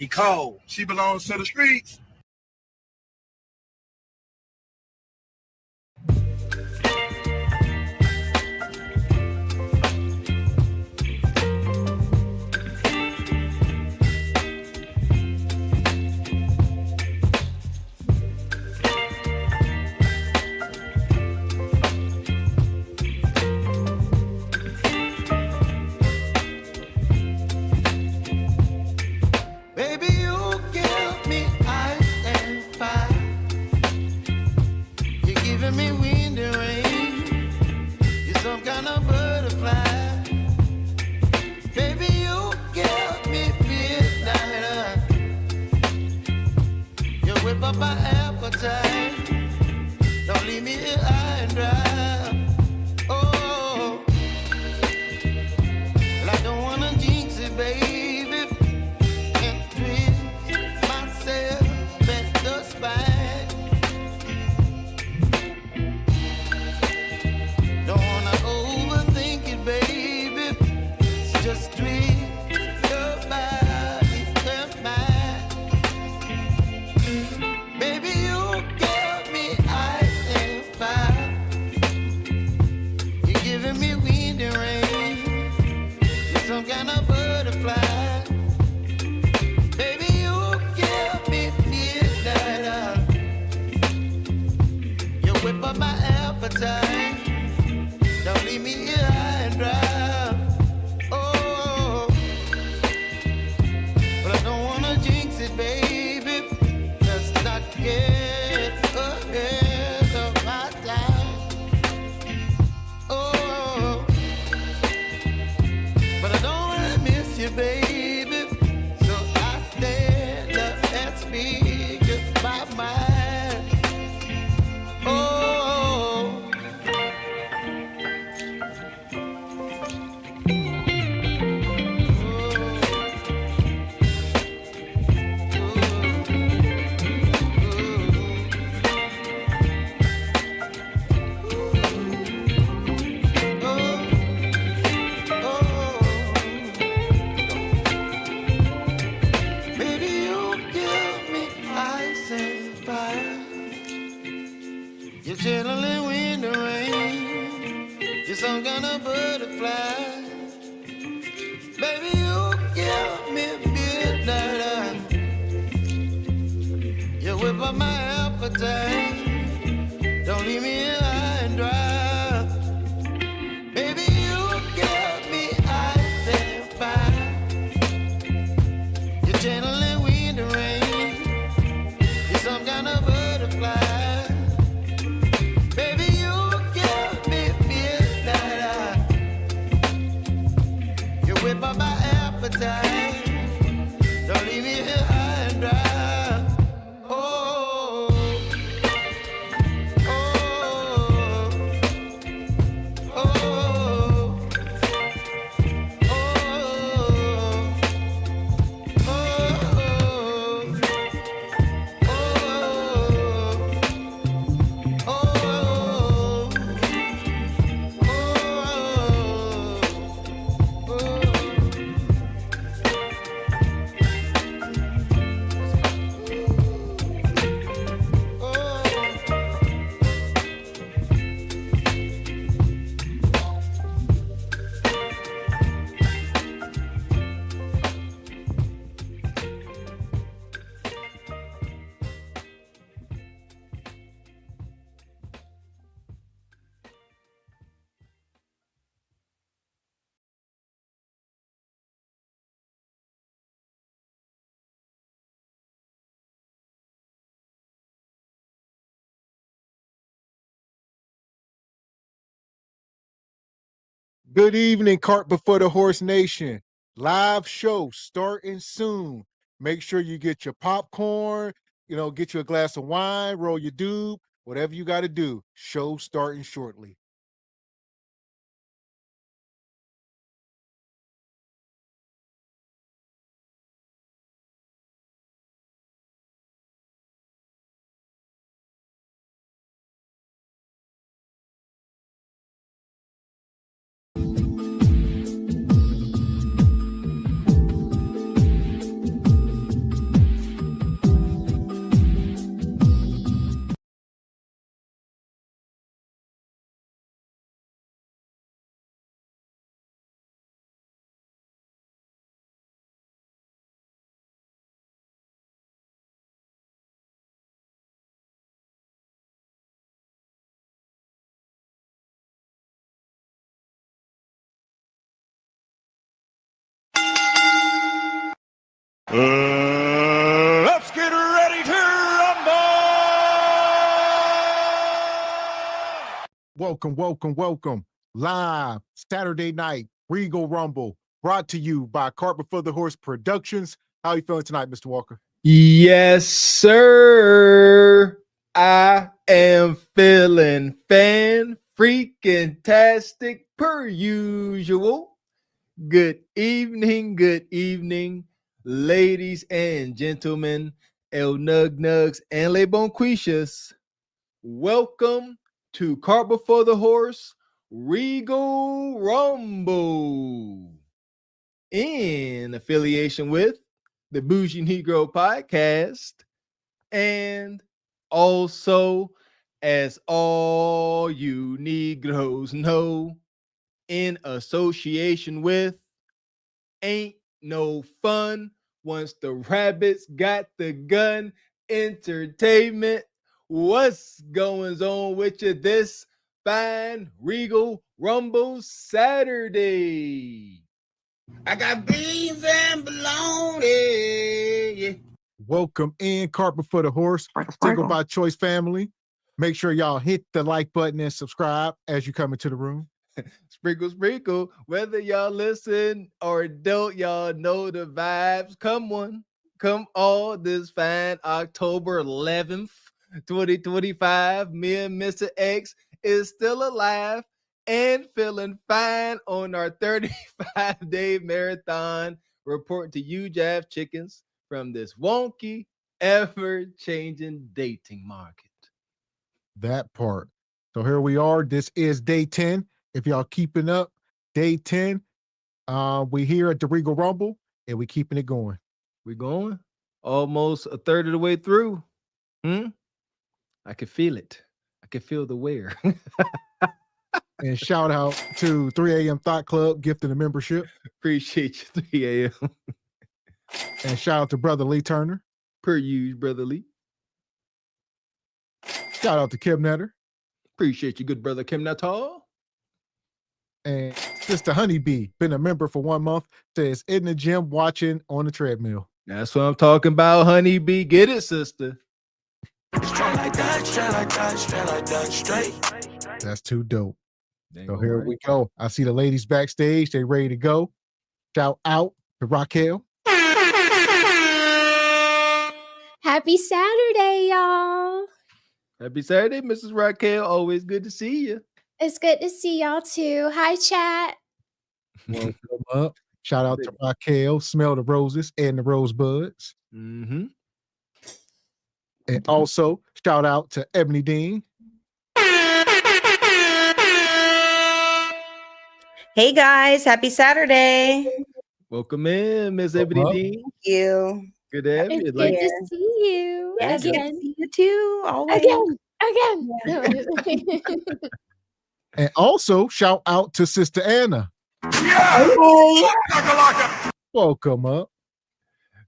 He cold. She belongs to the streets. Just treat your body and mind. up my appetite. Don't leave me here high and dry. Baby, you give me ice and fire. You're channeling wind and rain. You're some kind of butterfly. Baby, you give me midnight. You whip up my appetite. Don't leave me here high and dry. Good evening, Cart Before the Horse Nation. Live show starting soon. Make sure you get your popcorn, get you a glass of wine, roll your doob, whatever you got to do. Show starting shortly. Let's get ready to rumble! Welcome. Live Saturday night, Regal Rumble, brought to you by Cart Before the Horse Productions. How are you feeling tonight, Mr. Walker? Yes, sir. I am feeling freaking-tastic per usual. Good evening, ladies and gentlemen, El Nug Nugs and Le Bonquishas. Welcome to Cart Before the Horse Regal Rumble, in affiliation with the Bougie Negro Podcast, and also, as all you Negroes know, in association with Ain't No Fun Once the Rabbits Got the Gun Entertainment. What's going on with you this fine Regal Rumble Saturday? I got beans and bologna. Yeah. Welcome in, Cart Before the Horse, Single by Choice family. Make sure y'all hit the like button and subscribe as you come into the room. Sprinkle. Whether y'all listen or don't, y'all know the vibes. Come on, this fine October 11th, 2025. Me and Mr. X is still alive and feeling fine on our 35-day marathon, reporting to you, Jav Chickens, from this wonky, ever-changing dating market. That part. So here we are. This is day 10. If y'all keeping up, day 10, we here at the Regal Rumble, and we keeping it going. We going? Almost a third of the way through. I can feel it. I can feel the wear. And shout out to 3 a.m. Thought Club, gifting a membership. Appreciate you, 3 a.m. And shout out to Brother Lee Turner. Per usual, Brother Lee. Shout out to Kim Netter. Appreciate you, good brother Kim Natal. And Sister Honeybee, been a member for 1 month, says in the gym watching on the treadmill. That's what I'm talking about, Honeybee. Get it, sister. Straight like that, straight like that, straight like that, straight. That's too dope. Dang So here right. we go. I see the ladies backstage. They ready to go. Shout out to Raquel. Happy Saturday, y'all. Happy Saturday, Mrs. Raquel. Always good to see you. It's good to see y'all too. Hi, chat. Welcome up. Shout out to Raquel. Smell the roses and the rosebuds. Mm-hmm. And also shout out to Ebony Dean. Hey guys, happy Saturday. Welcome in, Miss Welcome Ebony up. Dean. Thank you. Good to have you. It's good Like, to see you Yes, good to again. see you too. Always. Again. And also shout out to Sister Anna. Hey. Welcome up.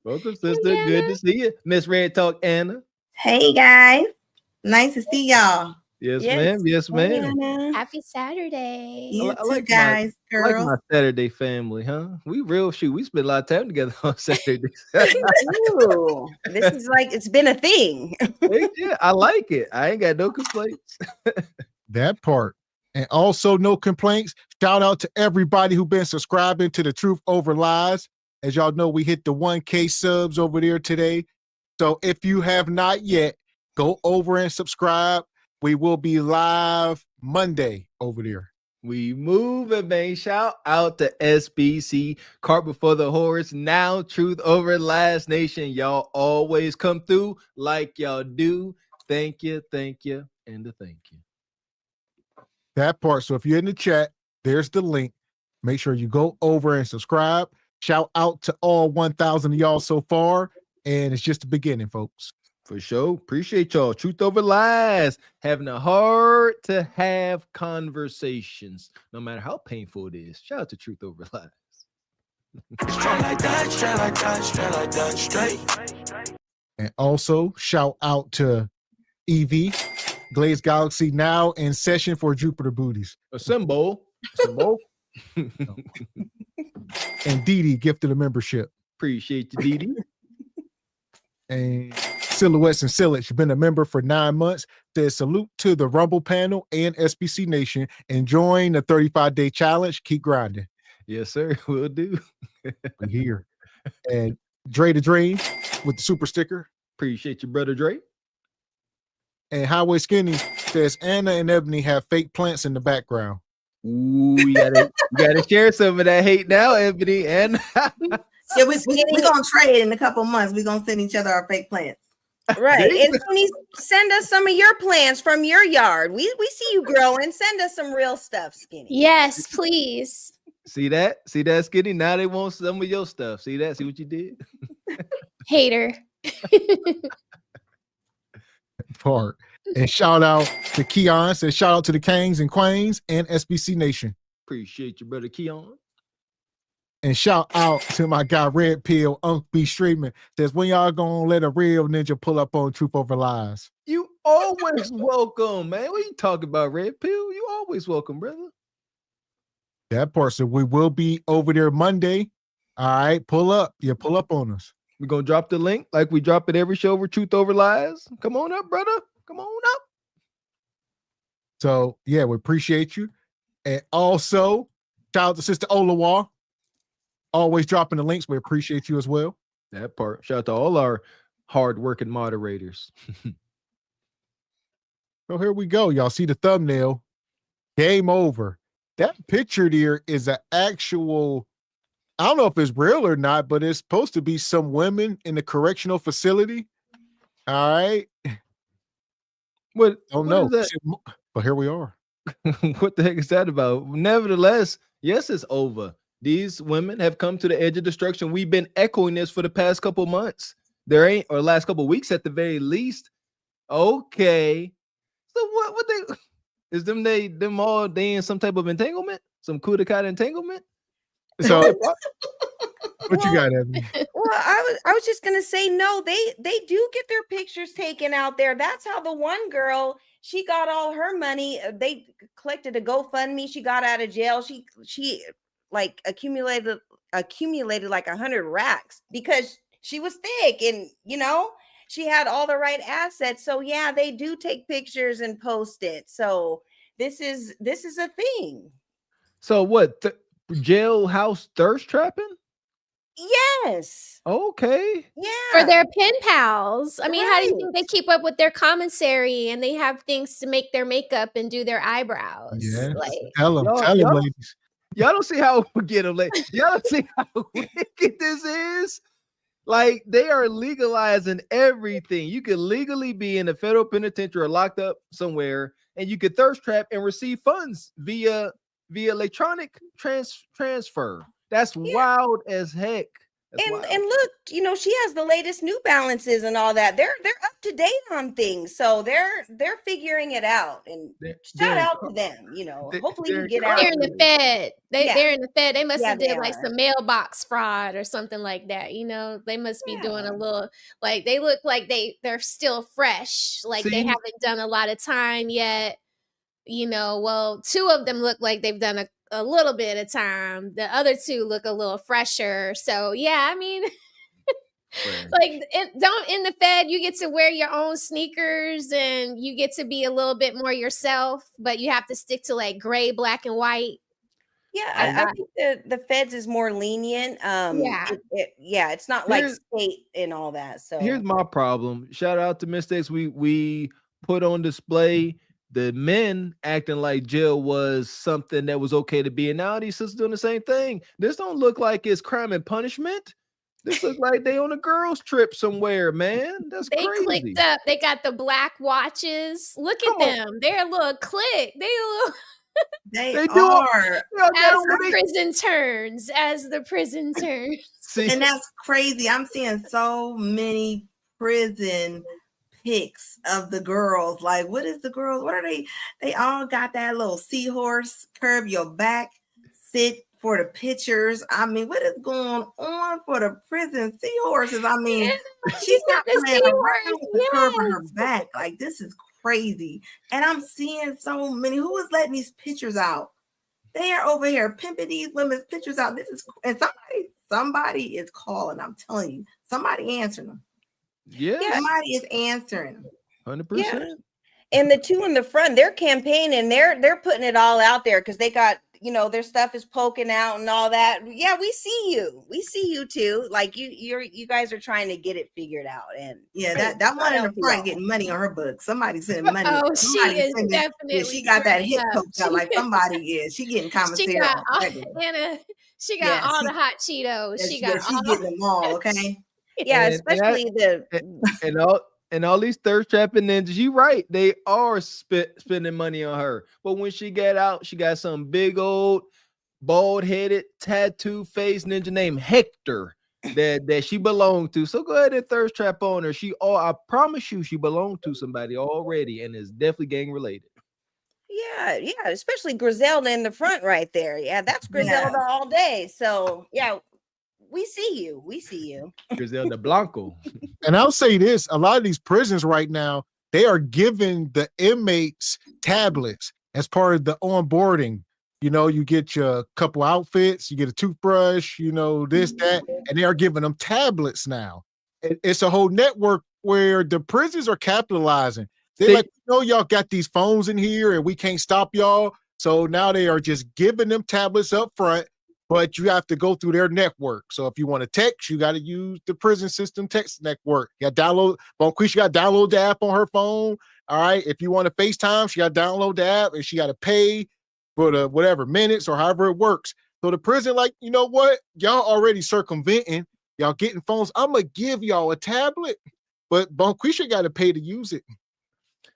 welcome, sister. Hey, Good Anna. to see you. Miss Red Talk Anna. Hey guys. Nice to see y'all. Yes, Yes. ma'am. Yes, Hey, ma'am. Anna. Happy Saturday. You I too, like guys, I like girls. my Saturday family, huh? We spend a lot of time together on Saturdays. Ooh, this is like it's been a thing. Heck yeah, I like it. I ain't got no complaints. That part. And also no complaints. Shout out to everybody who been subscribing to the Truth Over Lies. As y'all know, we hit the 1K subs over there today. So if you have not yet, go over and subscribe. We will be live Monday over there. We move and man. Shout out to SBC, Cart Before the Horse, now Truth Over Last Nation. Y'all always come through like y'all do. Thank you, and a thank you. That part. So if you're in the chat, there's the link. Make sure you go over and subscribe. Shout out to all 1,000 of y'all so far. And it's just the beginning, folks. For sure. Appreciate y'all. Truth Over Lies. Having a hard to have conversations, no matter how painful it is. Shout out to Truth Over Lies. Straight like that, straight like that, straight like that, straight. And also shout out to EV, Glaze Galaxy now in session for Jupiter Booties. Assemble. And Dee gifted a membership. Appreciate you, Dee Dee. And Silhouettes and Silage, been a member for 9 months. Says salute to the Rumble panel and SBC Nation. Enjoying the 35-day challenge. Keep grinding. Yes, sir. Will do. We're here. And Dre the Dream with the super sticker. Appreciate you, brother Dre. And Highway Skinny says Anna and Ebony have fake plants in the background. Ooh, you gotta share some of that hate now, Ebony. And Yeah, we're gonna trade in a couple months. We're gonna send each other our fake plants. Right. And Tony, send us some of your plants from your yard. We see you growing. Send us some real stuff, Skinny. Yes, please. see that, Skinny. Now they want some of your stuff. See that? See what you did? Hater. Part. And shout out to Keon. Says shout out to the Kangs and Queens and SBC Nation. Appreciate you, brother Keon. And shout out to my guy Red Pill, Unc B Streetman. Says when y'all gonna let a real ninja pull up on Truth Over Lies? You always welcome, man. What you talking about, Red Pill? You always welcome, brother. That part. So we will be over there Monday. All right, pull up. Yeah, pull up on us. We're gonna drop the link like we drop it every show for Truth Over Lies. Come on up, brother. Come on up. So yeah, we appreciate you. And also shout out to Sister Olawa. Always dropping the links. We appreciate you as well. That part. Shout out to all our hard-working moderators. So here we go. Y'all see the thumbnail. Game over. That picture there is an actual, I don't know if it's real or not, but it's supposed to be some women in the correctional facility. All right. What? Don't what know. is But here we are. that? What the heck is that about? Nevertheless, yes, it's over. These women have come to the edge of destruction. We've been echoing this for the past couple months. There ain't, or last couple weeks at the very least. Okay. So what they is them they in some type of entanglement? Some coup de grace entanglement? So what you got, Ebony? Well, I was just gonna say no. They do get their pictures taken out there. That's how the one girl, she got all her money. They collected a GoFundMe. She got out of jail. She like accumulated like 100 racks because she was thick and she had all the right assets. So yeah, they do take pictures and post it. So this is a thing. So what? Jailhouse thirst trapping? Yes. Okay. Yeah. For their pen pals. I mean, how do you Right. think they keep up with their commissary and they have things to make their makeup and do their eyebrows? Yeah. Like, Tell them, Y'all- ladies. Y'all don't see how we get them late. Y'all don't see how wicked this is. Like they are legalizing everything. You could legally be in a federal penitentiary or locked up somewhere, and you could thirst trap and receive funds via electronic transfer. That's wild as heck. That's wild. And look, she has the latest New Balances and all that. They're up to date on things, so they're figuring it out. And shout out to them. Hopefully you get out. they're in the Fed. They're in the Fed. They must Yeah, have did they like are. some mailbox fraud or something like that. They must be doing a little, like they look like they're still fresh. Like they haven't done a lot of time yet. Well, two of them look like they've done a little bit of time. The other two look a little fresher. So yeah, I mean, like in the Fed, you get to wear your own sneakers and you get to be a little bit more yourself, but you have to stick to like gray, black, and white. Yeah, I think the Feds is more lenient. It's not like state and all that. So here's my problem. Shout out to mistakes we put on display. The men acting like jail was something that was okay to be, and now these sisters doing the same thing. This don't look like it's crime and punishment. This looks like they on a girls' trip somewhere, man. That's they crazy. Clicked up. They got the black watches. Look at them. They're a little click. They are. As the prison turns. And that's crazy. I'm seeing so many prison pics of the girls. Like, what is the girls? What are they? They all got that little seahorse, curve your back, sit for the pictures. I mean, what is going on for the prison seahorses? I mean, she's not playing around with the curve of her back. Like, this is crazy. And I'm seeing so many. Who is letting these pictures out? They are over here pimping these women's pictures out. This is, and somebody is calling. I'm telling you, somebody answering them. Yeah, somebody is answering. 100%. And the two in the front, they're campaigning. They're putting it all out there because they got, their stuff is poking out and all that. Yeah, we see you. We see you too. Like you guys are trying to get it figured out. And that one in the front getting money on her book. Somebody sending money. Oh, she is definitely. She got that hit coach out. Like somebody is. She getting commissary. She got all the hot Cheetos. She getting them all. Okay. Yeah, especially and all these thirst trapping ninjas. You right, they are spending money on her. But when she got out, she got some big old bald-headed tattoo face ninja named Hector that she belonged to. So go ahead and thirst trap on her. I promise you, she belonged to somebody already, and is definitely gang related. Yeah, especially Griselda in the front right there. Yeah, that's Griselda all day. So yeah. We see you. Griselda Blanco. And I'll say this, a lot of these prisons right now, they are giving the inmates tablets as part of the onboarding. You get your couple outfits, you get a toothbrush, this, that, and they are giving them tablets now. It's a whole network where the prisons are capitalizing. They're like, y'all got these phones in here and we can't stop y'all. So now they are just giving them tablets up front. But you have to go through their network. So if you want to text, you got to use the prison system text network. You got to download. Bonquisha got to download the app on her phone. All right. If you want to FaceTime, she got to download the app and she got to pay for the whatever minutes or however it works. So the prison, like, you know what? Y'all already circumventing. Y'all getting phones. I'm going to give y'all a tablet, but Bonquisha got to pay to use it.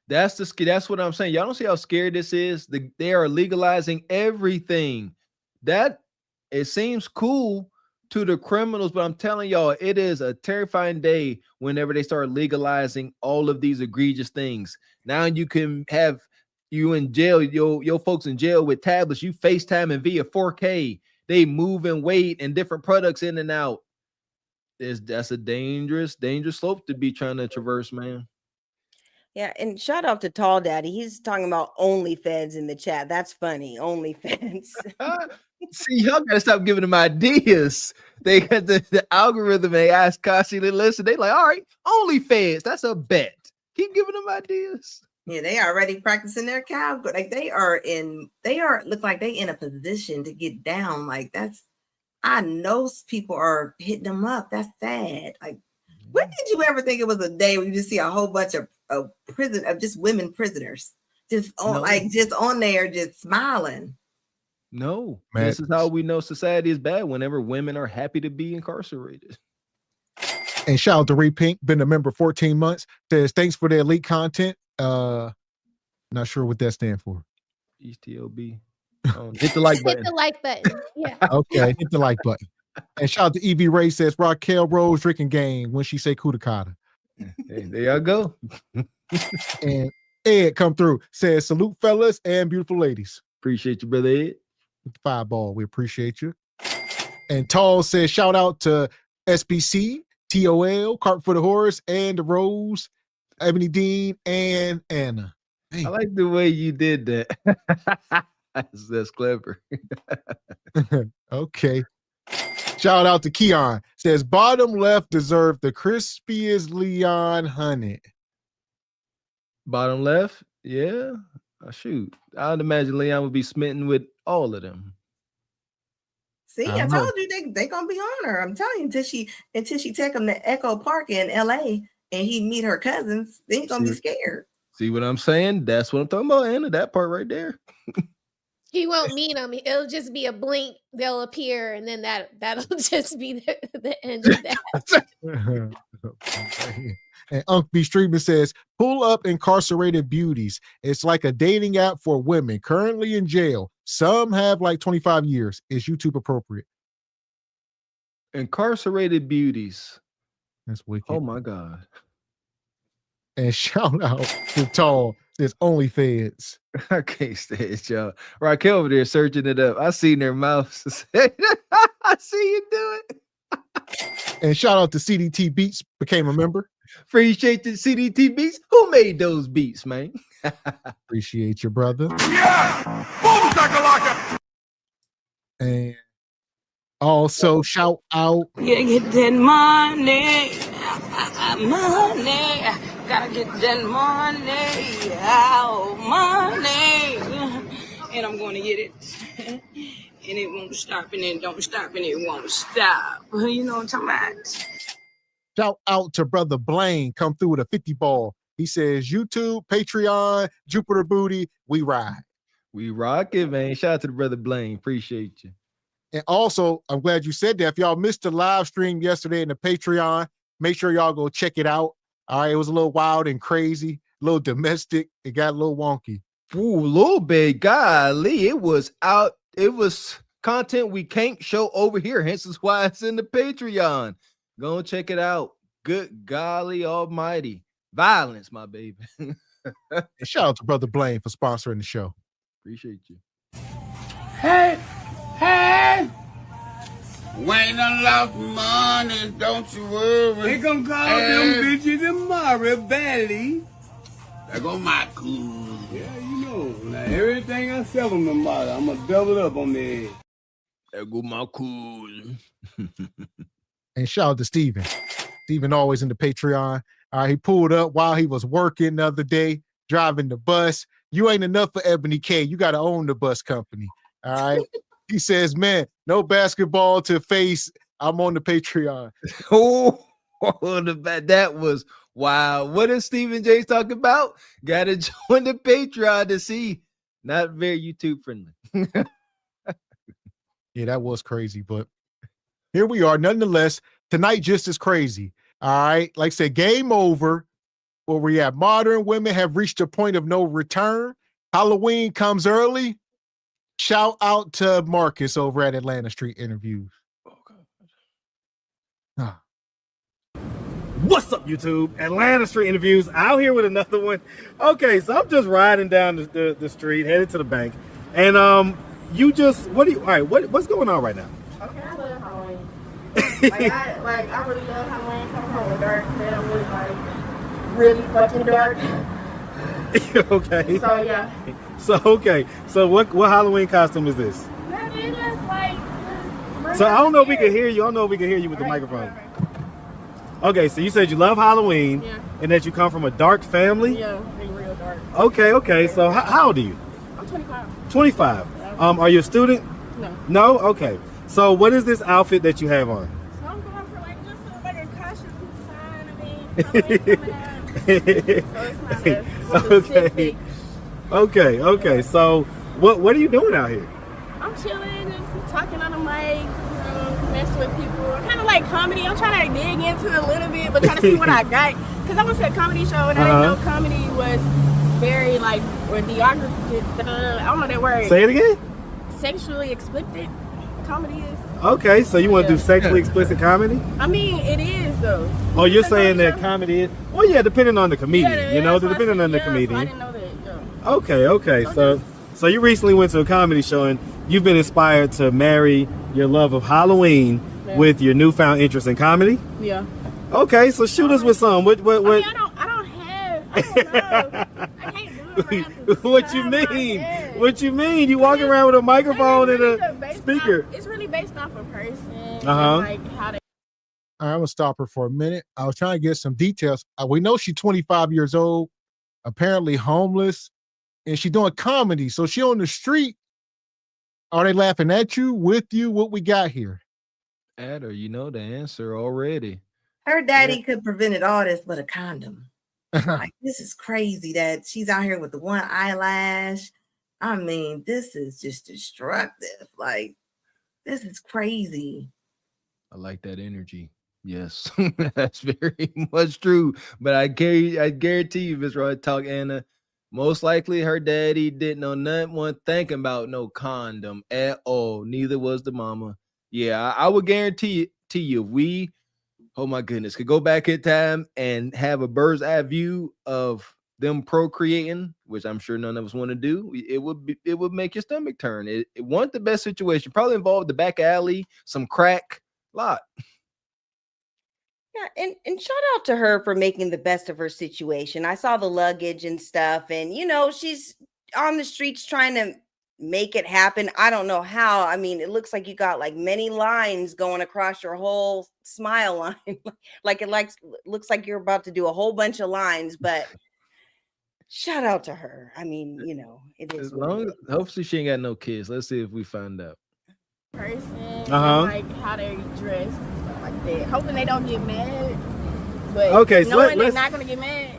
That's what I'm saying. Y'all don't see how scared this is. They are legalizing everything. It seems cool to the criminals, but I'm telling y'all, it is a terrifying day whenever they start legalizing all of these egregious things. Now you can have you in jail, your folks in jail with tablets, you FaceTime and via 4K. They move and wait and different products in and out. That's a dangerous slope to be trying to traverse, man. Yeah, and shout out to Tall Daddy. He's talking about OnlyFans in the chat. That's funny. OnlyFans. See, y'all gotta stop giving them ideas. They got the algorithm. They ask constantly listen. They like, all right, OnlyFans. That's a bet. Keep giving them ideas. Yeah, they are already practicing their cow. Like they look like they in a position to get down. Like I know people are hitting them up. That's sad. Like, when did you ever think it was a day where you just see a whole bunch of just women prisoners just on there just smiling? No, man. This is how we know society is bad, whenever women are happy to be incarcerated. And shout out to Ray Pink, been a member 14 months, says thanks for the elite content. Not sure what that stands for. ESTLB. Hit the like button. Hit the like button. Yeah. Okay, hit the like button. And shout out to Evie Ray, says Raquel Rose drinking game when she say Kudakata. Hey, there y'all go. And Ed come through, says salute fellas and beautiful ladies. Appreciate you, brother Ed. With the fireball, we appreciate you. And Tall says shout out to SBC, TOL, Cart for the Horse, and the Rose, Ebony Dean, and Anna. Hey. I like the way you did that. That's clever. Okay. Shout out to Keon. Says bottom left deserved the crispiest Leon Honey. Bottom left? Yeah. Shoot. I'd imagine Leon would be smitten with all of them. See, I told you they gonna be on her. I'm telling you, until she take him to Echo Park in LA and he meet her cousins, then he's gonna be scared. See what I'm saying? That's what I'm talking about, Anna. That part right there. He won't meet them. It'll just be a blink. They'll appear, and then that'll just be the end of that. And Unc B. Streetman says, pull up incarcerated beauties. It's like a dating app for women currently in jail. Some have like 25 years. Is YouTube appropriate? Incarcerated beauties. That's wicked. Oh my God. And shout out to Tall. Says OnlyFans. I can't stand y'all. Raquel over there searching it up. I seen their mouths. I see you do it. And shout out to CDT Beats, became a member. Appreciate the CDT Beats. Who made those beats, man? Appreciate your brother. Yeah! Boom, shakalaka! And also shout out. Yeah, get that money. Money. Gotta get that money. Oh, money. And I'm going to get it. And it won't stop, and it don't stop, and it won't stop. You know what I'm talking about? Shout out to brother Blaine, come through with a 50 ball. He says, YouTube, Patreon, Jupiter Booty, we ride. We rock it, man. Shout out to the brother Blaine. Appreciate you. And also, I'm glad you said that. If y'all missed the live stream yesterday in the Patreon, make sure y'all go check it out. All right, it was a little wild and crazy, a little domestic. It got a little wonky. Ooh, a little bit. Golly, it was out. It was content we can't show over here. Hence is why it's in the Patreon. Go check it out. Good golly almighty. Violence, my baby. And shout out to brother Blaine for sponsoring the show. Appreciate you. Hey. When I lost money, don't you worry. They gonna call them bitches tomorrow, Valley. There go my cool. Yeah, you know. Now everything I sell them tomorrow, I'm gonna double up on their head. There go my cool. And shout out to Steven. Steven always in the Patreon. All right, he pulled up while he was working the other day, driving the bus. You ain't enough for Ebony K. You got to own the bus company. All right. He says, man, no basketball to face. I'm on the Patreon. Oh, that was wow. What is Stephen J talking about? Got to join the Patreon to see. Not very YouTube friendly. Yeah, that was crazy, but here we are. Nonetheless, tonight just as crazy. All right. Like I said, game over. Where we at? Modern women have reached a point of no return. Halloween comes early. Shout out to Marcus over at Atlanta Street Interviews. What's up, YouTube? Atlanta Street Interviews out here with another one. Okay, so I'm just riding down the street, headed to the bank, and what's going on right now? Okay, I love Halloween. I really love Halloween. Come from a dark family, like really fucking dark. Okay. So yeah. So what Halloween costume is this? It's just like. So I don't know if we can hear you. I don't know if we can hear you with the microphone. Okay, so you said you love Halloween, and that you come from a dark family. Yeah, real dark. Okay. So how old are you? I'm 25. 25. Are you a student? No. No. Okay. So what is this outfit that you have on? So I'm going for like just a better costume sign. I mean, Halloween coming out. So it's not a specific. Okay. So what are you doing out here? I'm chilling, just talking on the mic, messing with people. Kind of like comedy. I'm trying to dig into it a little bit, but trying to see what I got. Because I went to a comedy show and I didn't know comedy was very like, or deography. I don't know that word. Say it again. Sexually explicit comedy is. Okay, so you want to do sexually explicit comedy? I mean, it is though. Oh, you're saying that comedy is? Well, yeah, depending on the comedian. Depending on the comedian. So I didn't know that. Yeah. Okay. So you recently went to a comedy show and you've been inspired to marry your love of Halloween with your newfound interest in comedy? Yeah. Okay, so shoot us with some. What? I don't know. I can't do it. What you mean? What you mean? You walking around with a microphone and a speaker? It's really based off a person. Like how they. All right, I'm gonna stop her for a minute. I was trying to get some details. We know she's 25 years old, apparently homeless, and she's doing comedy. So she on the street. Are they laughing at you, with you? What we got here? Adder, you know the answer already. Her daddy could prevent all this but a condom. Like, this is crazy that she's out here with the one eyelash. I mean, this is just destructive. Like, this is crazy. I like that energy. Yes, that's very much true. But I guarantee you, Miss Roy Talk Anna, most likely her daddy didn't know nothing thinking about no condom at all. Neither was the mama. Yeah, I would guarantee to you if we, oh my goodness, could go back in time and have a bird's eye view of them procreating, which I'm sure none of us want to do, it would make your stomach turn. It wasn't the best situation. Probably involved the back alley, some crack, lot. Yeah, and shout out to her for making the best of her situation. I saw the luggage and stuff, and she's on the streets trying to make it happen. I don't know how. I mean, it looks like you got like many lines going across your whole smile line. Like it looks like you're about to do a whole bunch of lines, but shout out to her. I mean, it is. As long as, hopefully she ain't got no kids. Let's see if we find out. Person, and like how they dress and stuff like that. Hoping they don't get mad. But okay, so they're not gonna get mad.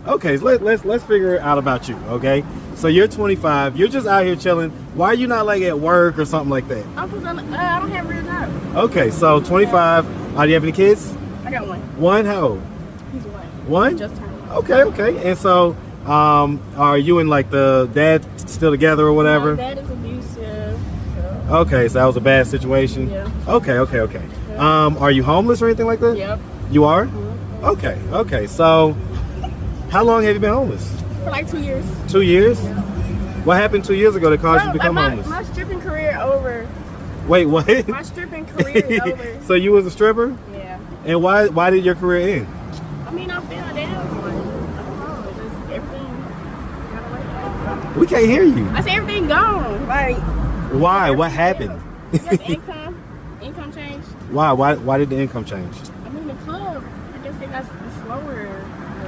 Okay, so let's figure out about you. Okay, so you're 25. You're just out here chilling. Why are you not like at work or something like that? Oh, because I don't have a real job. Okay, so 25. Do you have any kids? I got one. One? How old? He's one. One? Just turned. Okay. And so, are you and like the dad still together or whatever? My dad is abusive. So. Okay, so that was a bad situation. Yeah. Okay. Yeah. Are you homeless or anything like that? Yep. You are? Mm-hmm. Okay. So, how long have you been homeless? For like 2 years. 2 years? Yeah. What happened 2 years ago that caused you to become homeless? My stripping career over. Wait, what? My stripping career is over. So you was a stripper? Yeah. And why did your career end? I mean, I feel down. I don't know. It's just everything got away. We can't hear you. I said everything gone. Like. Why? What happened? Just income change. Why did the income change? I mean, the club. I guess they got slower.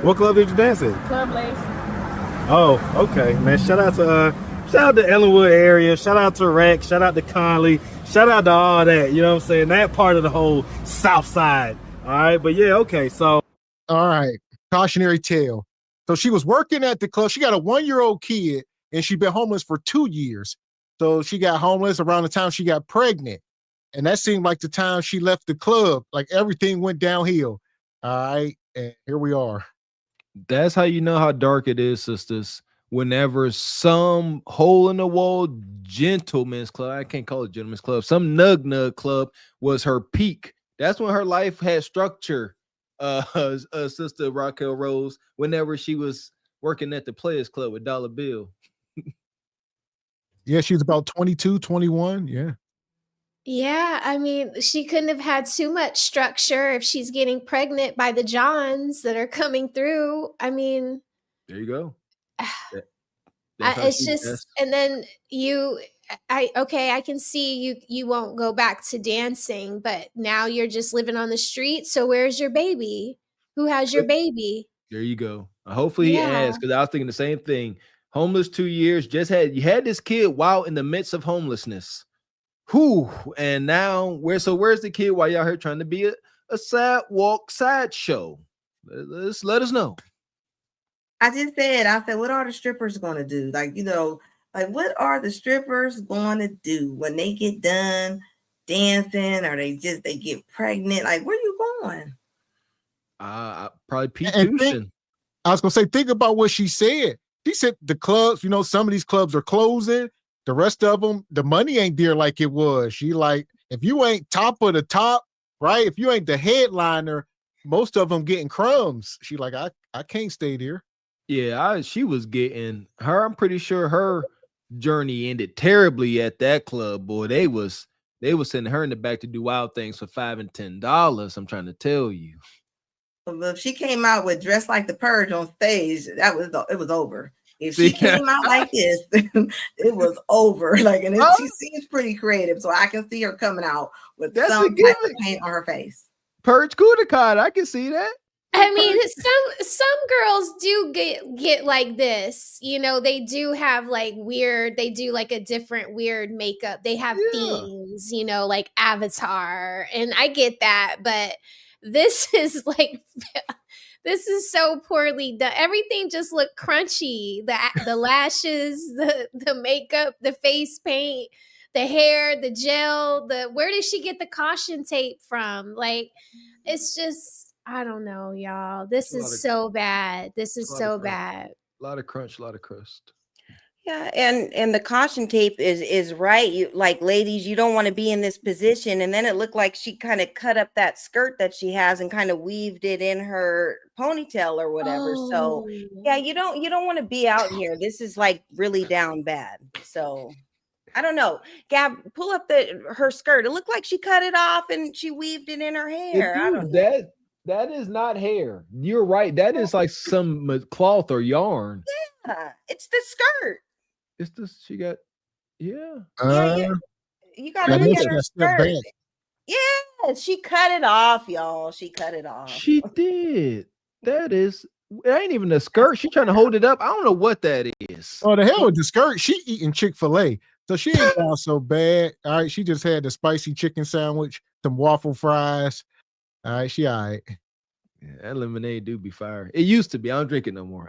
What club did you dance at? Club Lace. Oh, okay, man. Shout out to Ellenwood area. Shout out to Rex. Shout out to Conley. Shout out to all that. You know what I'm saying? That part of the whole South Side. All right, but yeah, okay. So, all right, cautionary tale. So she was working at the club. She got a 1-year-old kid, and she'd been homeless for 2 years. So she got homeless around the time she got pregnant, and that seemed like the time she left the club. Like everything went downhill. All right, and here we are. That's how you know how dark it is, sisters. Whenever some hole in the wall gentleman's club, I can't call it gentleman's club, some nug club was her peak. That's when her life had structure. Sister Raquel Rose, whenever she was working at the Players Club with Dollar Bill. Yeah, she was about 22, 21. Yeah. Yeah, I mean, she couldn't have had too much structure if she's getting pregnant by the Johns that are coming through. I mean, There you go. That's how it's she. just, and then I can see you won't go back to dancing, but now you're just living on the street. So where's your baby? Who has your baby? There you go. Hopefully he Yeah. asks, because I was thinking the same thing. Homeless 2 years, you had this kid while in the midst of homelessness. Whew. And now where's the kid while y'all here trying to be a sideshow? Let us know. I said, what are the strippers going to do? Like, like what are the strippers going to do when they get done dancing, or they get pregnant? Like, where you going? Probably P2. I was going to say, think about what she said. She said the clubs, some of these clubs are closing. The rest of them, the money ain't there like it was. She like, if you ain't top of the top, right? If you ain't the headliner, most of them getting crumbs. She like, I can't stay there. Yeah, she was getting her. I'm pretty sure her journey ended terribly at that club. Boy, they was sending her in the back to do wild things for $5 and $10. I'm trying to tell you. If she came out with Dress Like the Purge on stage, it was over. If she came out like this, it was over. Like, and she seems pretty creative, so I can see her coming out with some type of paint on her face. Purge Kudakad, I can see that. I mean, some girls do get like this. They do have like weird. They do like a different weird makeup. They have themes, like Avatar, and I get that, but this is like. This is so poorly done. Everything just looked crunchy. The lashes, the makeup, the face paint, the hair, the gel. Where did she get the caution tape from? Like, it's just, I don't know, y'all. This is so bad. This is so bad. A lot of crunch, a lot of crust. Yeah, and the caution tape is right. You, like, ladies, you don't want to be in this position. And then it looked like she kind of cut up that skirt that she has and kind of weaved it in her ponytail or whatever. So yeah, you don't want to be out here. This is like really down bad. So I don't know. Gab, pull up her skirt. It looked like she cut it off and she weaved it in her hair. I don't know. That is not hair. You're right. That is like some cloth or yarn. Yeah, it's the skirt. It's this. She got, you got to look at her skirt. Yeah, she cut it off, y'all. She cut it off. She did. It ain't even a skirt. She trying to hold it up. I don't know what that is. Oh, the hell with the skirt. She eating Chick-fil-A, so she ain't down so bad. All right, she just had the spicy chicken sandwich, some waffle fries. All right, she all right. Yeah, that lemonade do be fire. It used to be. I don't drink it no more.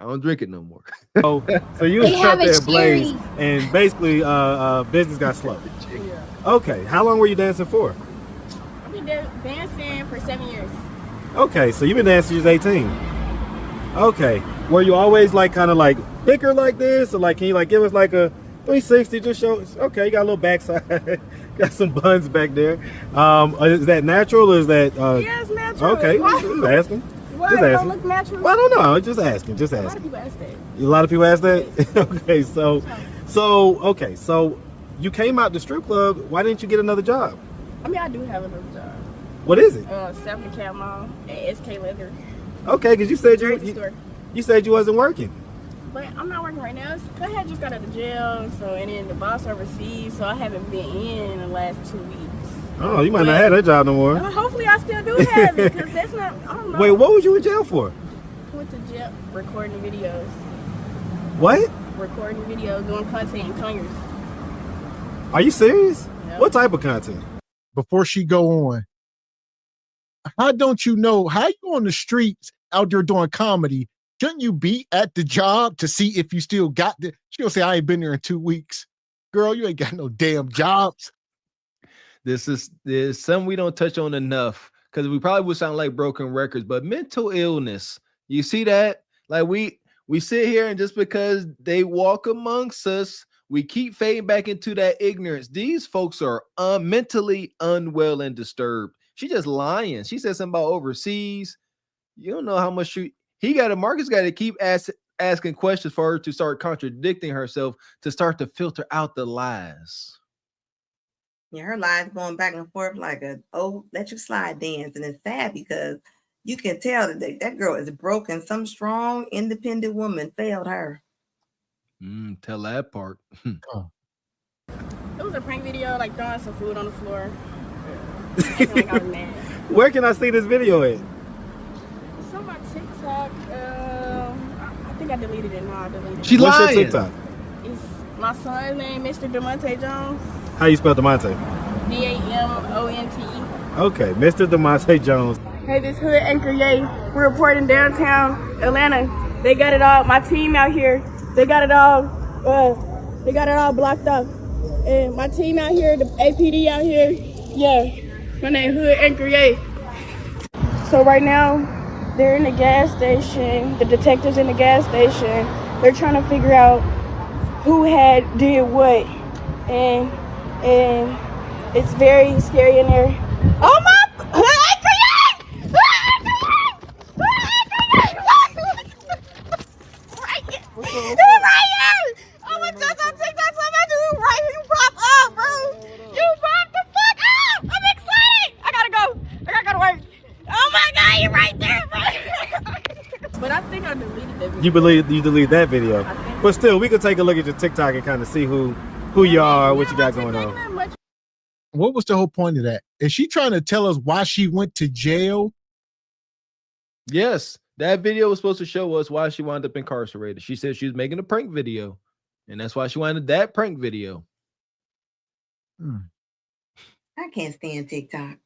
So you was shut there blaze, and basically business got slow. Okay, how long were you dancing for? I've been dancing for 7 years. Okay, so you've been dancing since 18. Okay, were you always like kind of like thicker like this, or like can you like give us like a 360? Just show. Okay, you got a little backside. Got some buns back there. Is that natural or is that? Yeah, it's natural. Okay, just asking. Why just it asking. don't look natural? Well, I don't know. Just asking. A lot of people ask that. A lot of people ask that. Okay, so you came out the strip club. Why didn't you get another job? I mean, I do have another job. What is it? Stephanie Cat Mall at SK Leather. Okay, because you said you said you wasn't working. But I'm not working right now. I had just got out of jail, and then the boss overseas, so I haven't been in the last 2 weeks. Oh, you might not have that job no more. Hopefully, I still do have it, because that's not, I don't know. Wait, what was you in jail for? I went to jail recording videos. What? Recording videos, doing content in Conyers. Are you serious? Yep. What type of content? Before she go on, how don't you know? How you on the streets out there doing comedy? Shouldn't you be at the job to see if you still got the? She gonna say I ain't been there in 2 weeks. Girl, you ain't got no damn jobs. There's something we don't touch on enough because we probably would sound like broken records, but mental illness. You see that? Like we sit here and just because they walk amongst us, we keep fading back into that ignorance. These folks are mentally unwell and disturbed. She just lying. She said something about overseas. You don't know how much Marcus got to keep asking questions for her to start contradicting herself, to start to filter out the lies. Yeah, her lives going back and forth like a let you slide dance, and it's sad because you can tell that girl is broken. Some strong, independent woman failed her. Tell that part. It was a prank video, like throwing some food on the floor. Like I was mad. Where can I see this video at? It's on my TikTok. I think I deleted it. No, I deleted it. She What's lying. your TikTok? It's my son's name, Mr. DeMonte Jones. How you spell DeMonte? DAMONTE. Okay, Mr. DeMonte Jones. Hey, this hood anchor, yay. We're reporting downtown Atlanta. They got it all. My team out here. They got it all. They got it all blocked off. And my team out here, the APD out here. Yeah, my name Hood Anchor, yay. So right now, they're in the gas station. The detectives in the gas station. They're trying to figure out who did what, and it's very scary in there. Oh my! Right here! Oh my God, on TikTok, somebody you right here, you pop up, bro. You pop the fuck up! I'm excited! I gotta go. I gotta go to work. Oh my God, you're right there, bro. But I think I deleted that video. You delete that video. But still, we could take a look at your TikTok and kind of see who you are, what you got going on. What was the whole point of that? Is she trying to tell us why she went to jail? Yes, that video was supposed to show us why she wound up incarcerated. She said she was making a prank video, and that's why she wanted that prank video. I can't stand TikTok.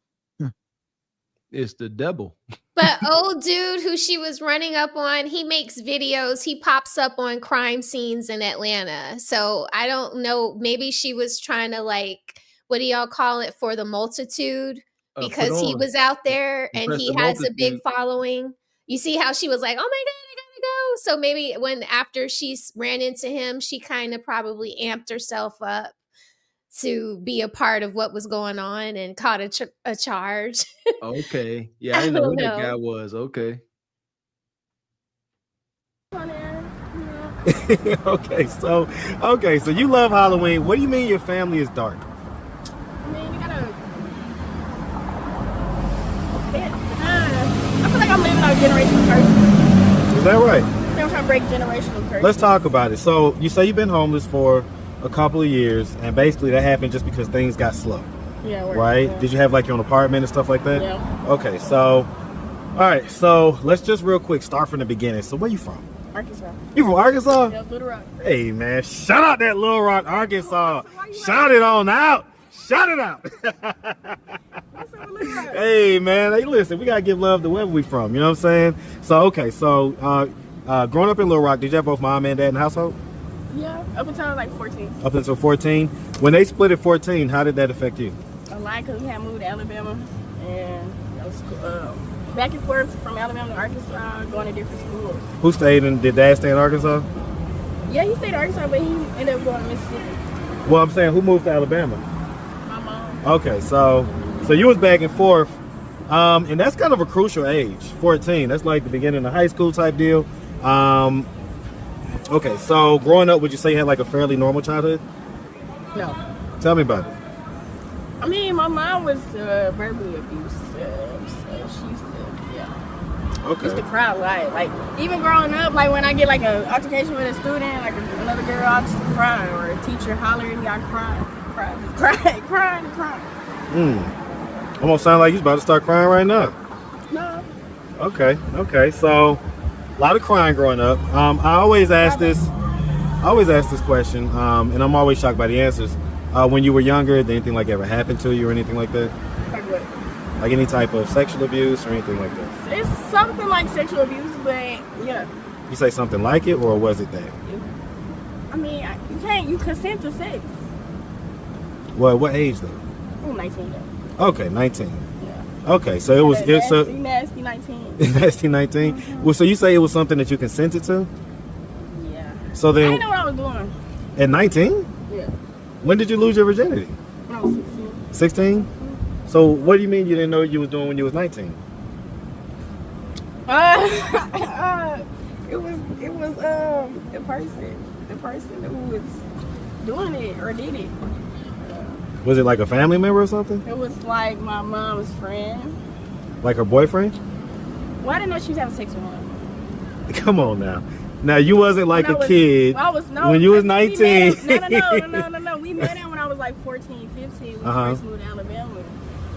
It's the devil. But old dude who she was running up on, he makes videos. He pops up on crime scenes in Atlanta. So I don't know. Maybe she was trying to, like, what do y'all call it, for the multitude? Because he was out there and he has a big following. You see how she was like, oh my God, I gotta go. So maybe after she ran into him, she kind of probably amped herself up to be a part of what was going on and caught a charge. Okay. Yeah, I didn't know who that guy was. Okay. Okay, so you love Halloween. What do you mean your family is dark? I mean, you gotta. I feel like I'm living out generational curses. Is that right? I'm trying to break generational curses. Let's talk about it. So you say you've been homeless for a couple of years, and basically that happened just because things got slow. Yeah. Right? Yeah. Did you have like your own apartment and stuff like that? Yeah. Okay, so all right, so let's just real quick start from the beginning. So where you from? Arkansas. You from Arkansas? Yeah, Little Rock. Hey man, shout out that Little Rock, Arkansas. Shout it on out. Shout it out. Hey man, hey listen, we gotta give love to wherever we from. You know what I'm saying? So okay, so growing up in Little Rock, did you have both mom and dad in the household? Yeah, up until I was like 14. Up until 14. When they split at 14, how did that affect you? A lot, because we had moved to Alabama, and I was back and forth from Alabama to Arkansas, going to different schools. Who stayed in? Did dad stay in Arkansas? Yeah, he stayed in Arkansas, but he ended up going to Mississippi. Well, I'm saying, who moved to Alabama? My mom. Okay, so you was back and forth, and that's kind of a crucial age, 14. That's like the beginning of high school type deal. Okay, so growing up, would you say you had like a fairly normal childhood? No. Tell me about it. I mean, my mom was verbally abusive, so she used to, yeah. Okay. Used to cry a lot. Like, even growing up, like when I get like an altercation with a student, like another girl, I just cry, or a teacher hollering, I cry. Almost sound like you're about to start crying right now. No. Okay, so a lot of crying growing up. I always ask this question, and I'm always shocked by the answers. When you were younger, did anything like ever happen to you or anything like that? Like what? Like any type of sexual abuse or anything like that? It's something like sexual abuse, but yeah. You say something like it, or was it that? I mean, you consent to sex. Well, what age though? I'm 19 though. Okay, 19. Yeah. Okay, so it was nasty 19. Nasty 19. Mm-hmm. Well, so you say it was something that you consented to? Yeah. So then, I didn't know what I was doing. At 19? Yeah. When did you lose your virginity? When I was 16. 16? Mm-hmm. So what do you mean you didn't know what you was doing when you was 19? It was the person who was doing it or did it. Was it like a family member or something? It was like my mom's friend. Like her boyfriend? Well, I didn't know she was having sex with him. Come on now. Now you wasn't like a kid when you was 19. No. We met him when I was like 14, 15 when we first moved to Alabama.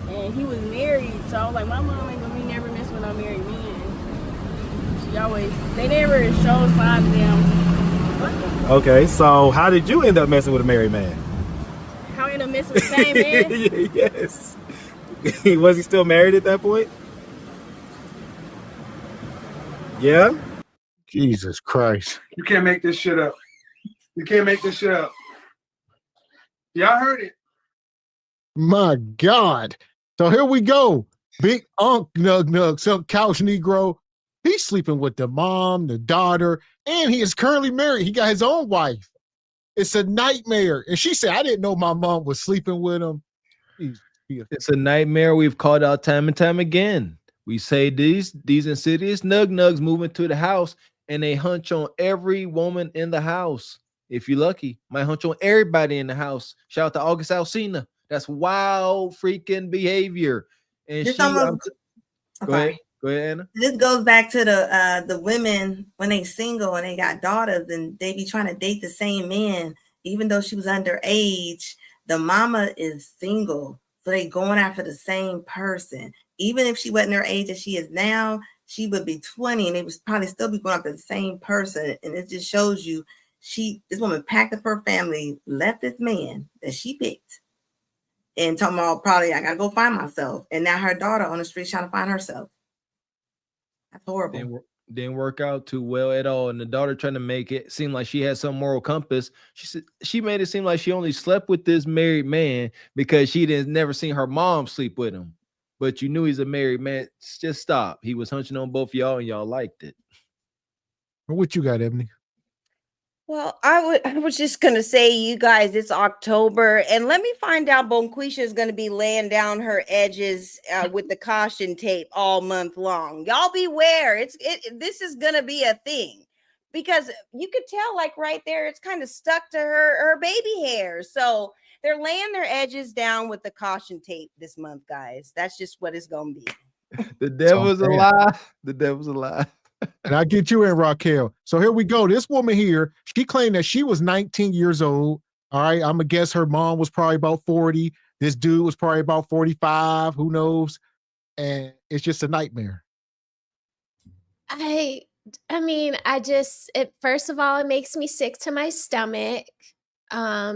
And he was married, so I was like, my mom ain't gonna be never mess with no married men. They never showed signs of them. Okay, so how did you end up messing with a married man? How I ended up messing with the same man? Yes. Was he still married at that point? Yeah? Jesus Christ. You can't make this shit up. You can't make this shit up. Y'all heard it. My God. So here we go. Big Unc Nug, some couch Negro. He's sleeping with the mom, the daughter, and he is currently married. He got his own wife. It's a nightmare. And she said, I didn't know my mom was sleeping with him. It's a nightmare we've called out time and time again. We say these insidious nugs move into the house and they hunch on every woman in the house. If you're lucky, might hunch on everybody in the house. Shout out to August Alsina. That's wild freaking behavior. And Go ahead, Anna. This goes back to the women when they single and they got daughters and they be trying to date the same man, even though she was underage. The mama is single, so they going after the same person. Even if she wasn't her age as she is now, she would be 20 and they would probably still be going after the same person. And it just shows you this woman packed up her family, left this man that she picked, and talking about probably I gotta go find myself. And now her daughter on the street trying to find herself. That's horrible. Didn't work out too well at all. And the daughter trying to make it seem like she had some moral compass. She made it seem like she only slept with this married man because she never seen her mom sleep with him. But you knew he's a married man. Just stop. He was hunching on both y'all and y'all liked it. What you got, Ebony? Well, I was just gonna say, you guys, it's October, and let me find out Bonquisha is gonna be laying down her edges with the caution tape all month long. Y'all beware. This is gonna be a thing because you could tell, like right there, it's kind of stuck to her baby hair. So they're laying their edges down with the caution tape this month, guys. That's just what it's gonna be. The devil's a lie. The devil's a lie. And I get you in, Raquel. So here we go. This woman here, she claimed that she was 19 years old. All right. I'm going to guess her mom was probably about 40. This dude was probably about 45. Who knows? And it's just a nightmare. I mean, first of all, it makes me sick to my stomach.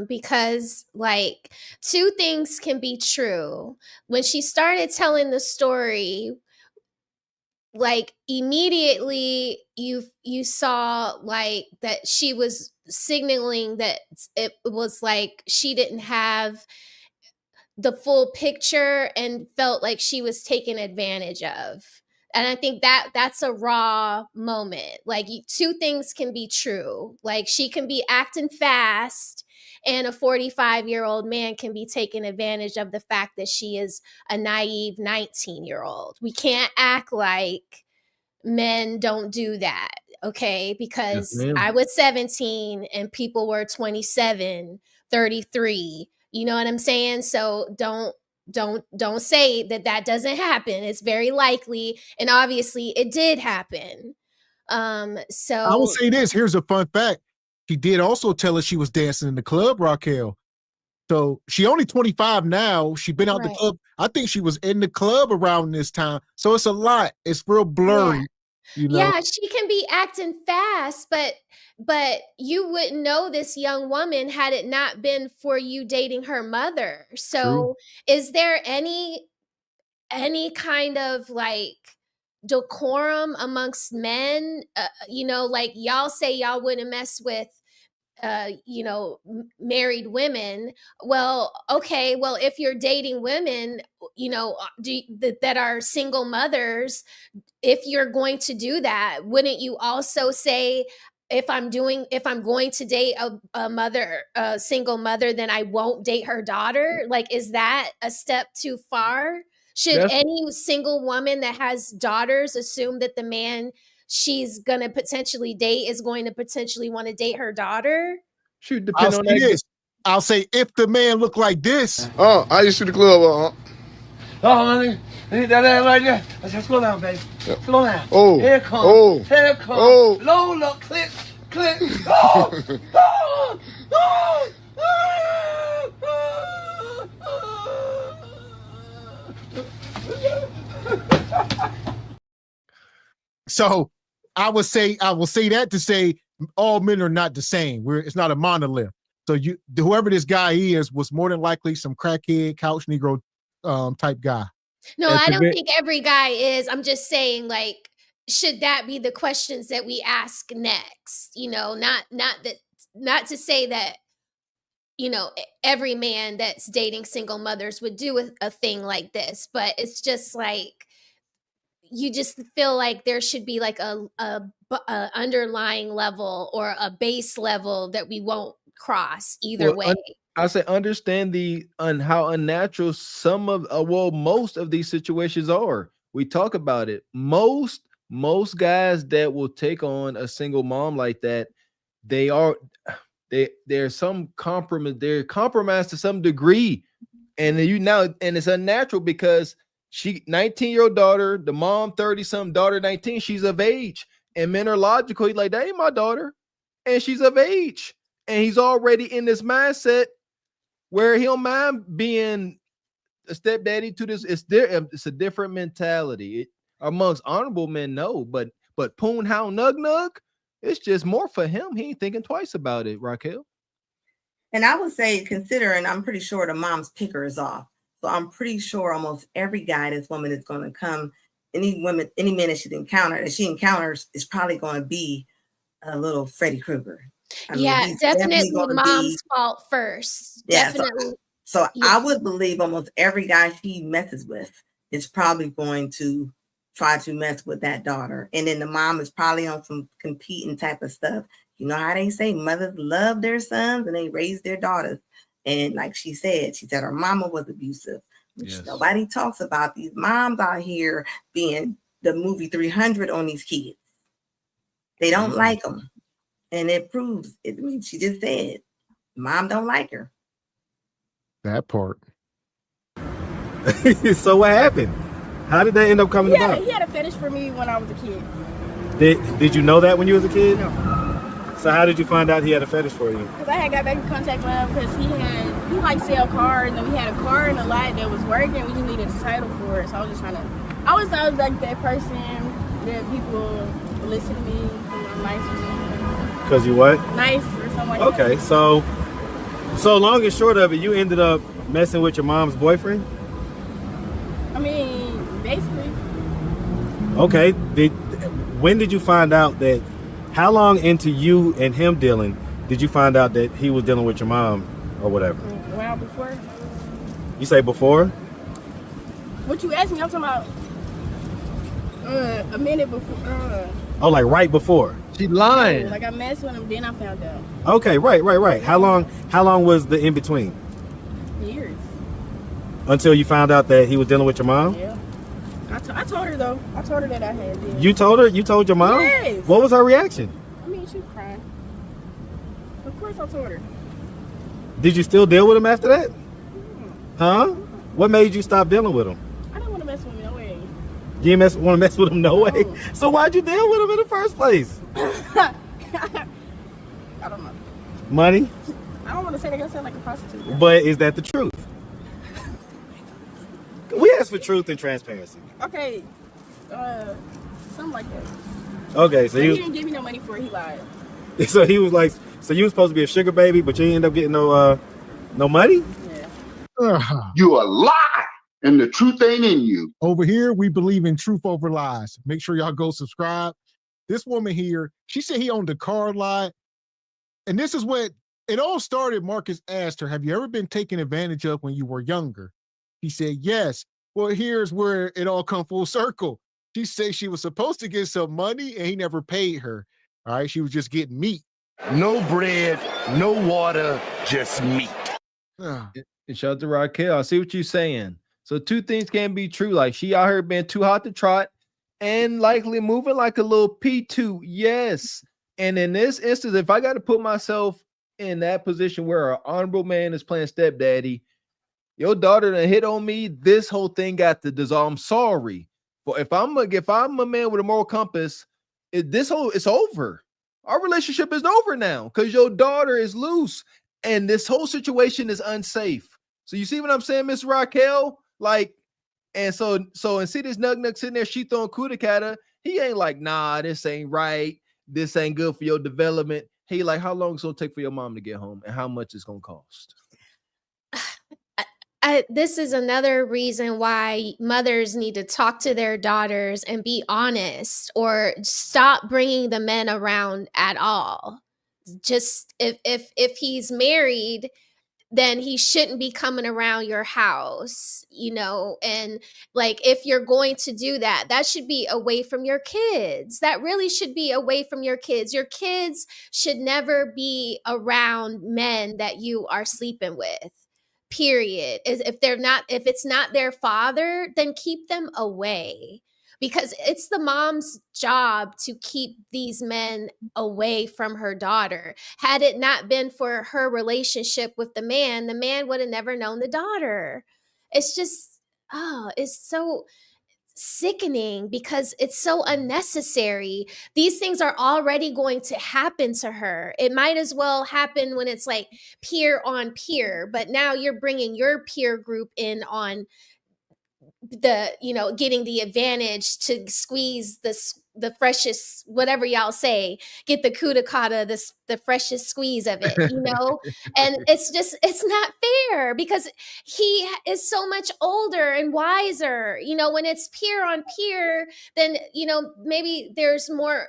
Because like two things can be true. When she started telling the story, like immediately you saw like that she was signaling that it was like she didn't have the full picture and felt like she was taken advantage of. And I think that's a raw moment. Like two things can be true. Like she can be acting fast and a 45-year-old man can be taking advantage of the fact that she is a naive 19-year-old. We can't act like men don't do that, okay? Because I was 17 and people were 27, 33. You know what I'm saying? So don't say that doesn't happen. It's very likely, and obviously it did happen. So I will say this. Here's a fun fact. She did also tell us she was dancing in the club, Raquel. So she only 25 now. She's been out the club. I think she was in the club around this time. So it's a lot. It's real blurry. You know? Yeah, she can be acting fast, but you wouldn't know this young woman had it not been for you dating her mother. So is there any kind of like decorum amongst men? Like y'all say y'all wouldn't mess with married women. Well, okay. Well, if you're dating women, that are single mothers, if you're going to do that, wouldn't you also say, if I'm going to date a single mother, then I won't date her daughter? Like, is that a step too far? Should any single woman that has daughters assume that the man she's gonna potentially date is going to potentially want to date her daughter? Shoot, depend on that. I'll say if the man look like this. Oh, I used to the club, Oh, honey, that ass right there. I said, slow down, baby. Slow down. Oh. Here it comes. Oh. Here it comes. Oh. Load up, click, click. Oh, oh, oh, So I will say that to say all men are not the same. It's not a monolith. So whoever this guy is was more than likely some crackhead couch Negro type guy. No, I don't think every guy is. I'm just saying, like, should that be the questions that we ask next? You know, not to say that, you know, every man that's dating single mothers would do a thing like this, but it's just like, you just feel like there should be like a underlying level or a base level that we won't cross either way. I say understand how unnatural some of most of these situations are. We talk about it. Most guys that will take on a single mom like that, there's some compromise. They're compromised to some degree, and it's unnatural because she 19-year-old daughter, the mom 30-something, daughter 19, she's of age, and men are logical. He's like, that ain't my daughter, and she's of age, and he's already in this mindset where he don't mind being a stepdaddy to this. It's a different mentality amongst honorable men. No, but Poon Hound Nug Nug, it's just more for him. He ain't thinking twice about it, Raquel. And I would say, considering I'm pretty sure the mom's picker is off. So I'm pretty sure almost every guy this woman is going to come, any man that she encounters is probably going to be a little Freddy Krueger. Definitely mom's fault first. Yeah, definitely. So I would believe almost every guy she messes with is probably going to try to mess with that daughter. And then the mom is probably on some competing type of stuff. You know how they say mothers love their sons and they raise their daughters. And like she said her mama was abusive, which nobody talks about. These moms out here being the movie 300 on these kids. They don't like them. And it proves it. I mean, she just said, mom don't like her. That part. So what happened? How did that end up coming about? He had a fetish for me when I was a kid. Did you know that when you was a kid? No. So how did you find out he had a fetish for you? Because I had got back in contact with him because he like sell cars, and we had a car in the lot that was working. We just needed a title for it. So I was just trying to. I was like that person that people listen to me because I'm nice or something. Because you what? Nice or something like that. Okay, so long and short of it, you ended up messing with your mom's boyfriend? I mean, basically. Okay. When did you find out that? How long into you and him dealing did you find out that he was dealing with your mom or whatever? Well, before. You say before? What you asked me, I'm talking about a minute before. Oh, like right before? She lying. Like I messed with him, then I found out. Okay, right. How long was the in between? Years. Until you found out that he was dealing with your mom? Yeah. I told her though. I told her that I had this. You told her? You told your mom? Yes. What was her reaction? I mean, she was crying. Of course I told her. Did you still deal with him after that? Huh? What made you stop dealing with him? I didn't want to mess with him no way. You didn't want to mess with him no way? So why'd you deal with him in the first place? I don't know. Money? I don't want to say they're going to sound like a prostitute. But is that the truth? We ask for truth and transparency. Okay. Something like that. Okay, so he didn't give me no money for it. He lied. So he was like, so you were supposed to be a sugar baby, but you didn't end up getting no money? Yeah. You a lie, and the truth ain't in you. Over here, we believe in truth over lies. Make sure y'all go subscribe. This woman here, she said he owned a car lot. And this is what it all started. Marcus asked her, have you ever been taken advantage of when you were younger? He said, yes. Well, here's where it all come full circle. She said she was supposed to get some money and he never paid her. All right. She was just getting meat. No bread, no water, just meat. And shout out to Raquel. I see what you're saying. So two things can be true. Like she out here being too hot to trot and likely moving like a little P2. Yes. And in this instance, if I got to put myself in that position where an honorable man is playing stepdaddy, your daughter done hit on me, this whole thing got to dissolve. I'm sorry. But if I'm a man with a moral compass, it's over. Our relationship is over now because your daughter is loose and this whole situation is unsafe. So you see what I'm saying, Miss Raquel? Like, and so and see this nug sitting there, she throwing kudak at her. He ain't like, nah, this ain't right. This ain't good for your development. He like, how long it's gonna take for your mom to get home and how much it's gonna cost? This is another reason why mothers need to talk to their daughters and be honest, or stop bringing the men around at all. Just if he's married, then he shouldn't be coming around your house, and like, if you're going to do that, that should be away from your kids. That really should be away from your kids. Your kids should never be around men that you are sleeping with. Period. If it's not their father, then keep them away, because it's the mom's job to keep these men away from her daughter. Had it not been for her relationship with the man would have never known the daughter. It's just, it's so sickening because it's so unnecessary. These things are already going to happen to her. It might as well happen when it's like peer on peer, but now you're bringing your peer group in on the, getting the advantage to squeeze the freshest, whatever y'all say, get the kudakata, the freshest squeeze of it, and it's not fair because he is so much older and wiser. When it's peer on peer, then, maybe there's more,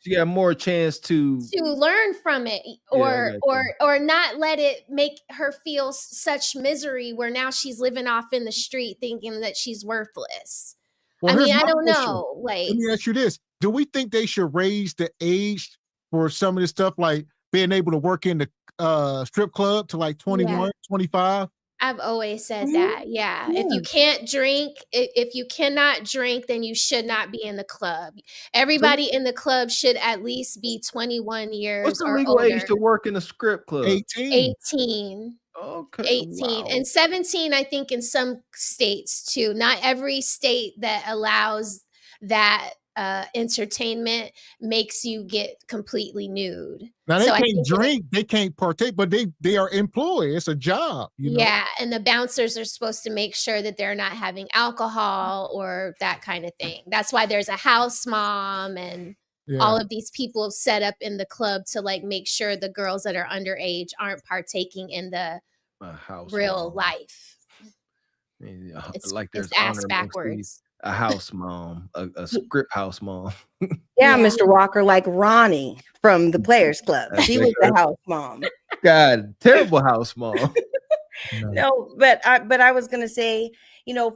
you got more chance to learn from it, or not let it make her feel such misery where now she's living off in the street thinking that she's worthless. Well, I don't know. Like, let me ask you this: do we think they should raise the age for some of this stuff, like being able to work in the strip club to like 21, 25? I've always said that. Yeah. If you can't drink, if you cannot drink, then you should not be in the club. Everybody in the club should at least be 21 years What's the or legal older. age to work in a strip club? 18. Okay. 18 wow. And 17, I think, in some states too. Not every state that allows that entertainment makes you get completely nude. Now they can't drink, they can't partake, but they are employed. It's a job. Yeah, and the bouncers are supposed to make sure that they're not having alcohol or that kind of thing. That's why there's a house mom and all of these people set up in the club to like make sure the girls that are underage aren't partaking in the real life. It's like there's ass backwards. A house mom, a script house mom. Yeah, Mr. Walker, like Ronnie from the Players Club. She was the house mom. God, terrible house mom. No, but I was gonna say,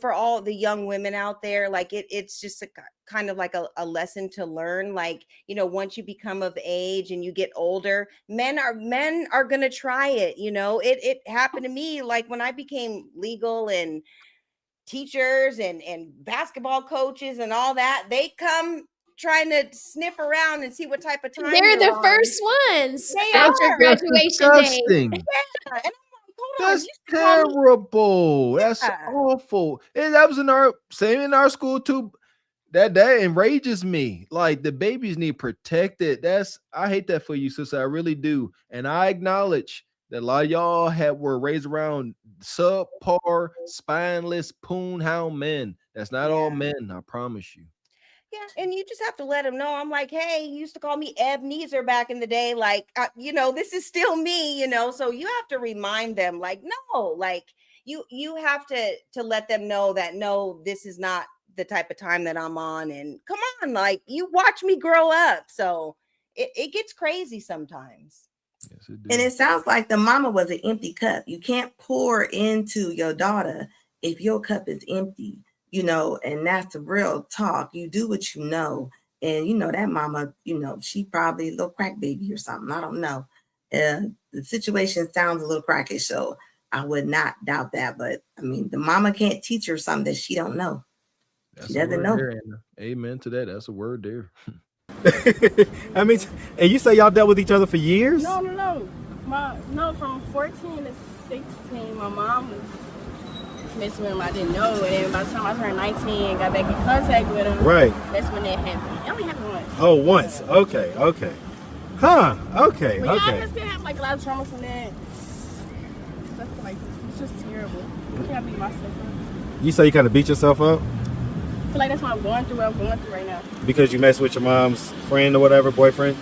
for all the young women out there, like it's just a kind of like a lesson to learn. Like, once you become of age and you get older, men are gonna try it. It happened to me, like when I became legal, and teachers and basketball coaches and all that, they come trying to sniff around and see what type of time they're the on. first ones They after graduation day. Yeah. And That's terrible. That's awful. And that was in our school too. That enrages me. Like, the babies need protected. I hate that for you, sister. I really do. And I acknowledge that a lot of y'all were raised around subpar, spineless, poonhound men. That's not all men, I promise you. Yeah, and you just have to let them know. I'm like, hey, you used to call me Ebenezer back in the day. Like, this is still me, So you have to remind them, like, no, like you have to let them know that, no, this is not the type of time that I'm on. And come on, like, you watch me grow up. So it gets crazy sometimes. Yes, and it sounds like the mama was an empty cup. You can't pour into your daughter if your cup is empty, and that's the real talk. You do what you know. And, that mama, she probably a little crack baby or something. I don't know. The situation sounds a little crackish, so I would not doubt that. But, I mean, the mama can't teach her something that she don't know. She doesn't know. There, amen to that. That's a word there. I mean, and you say y'all dealt with each other for years? No. From 14 to 16, my mom was messing with him. I didn't know. And then by the time I turned 19 and got back in contact with him, right, that's when that happened. It only happened once. Oh, once. Okay. Huh. Okay. But yeah, okay. I just did have like a lot of trauma from that. Stuff like this. It's just terrible. I can't beat myself up. You say you kind of beat yourself up? I feel like that's what I'm going through right now. Because you messed with your mom's friend or whatever, boyfriend?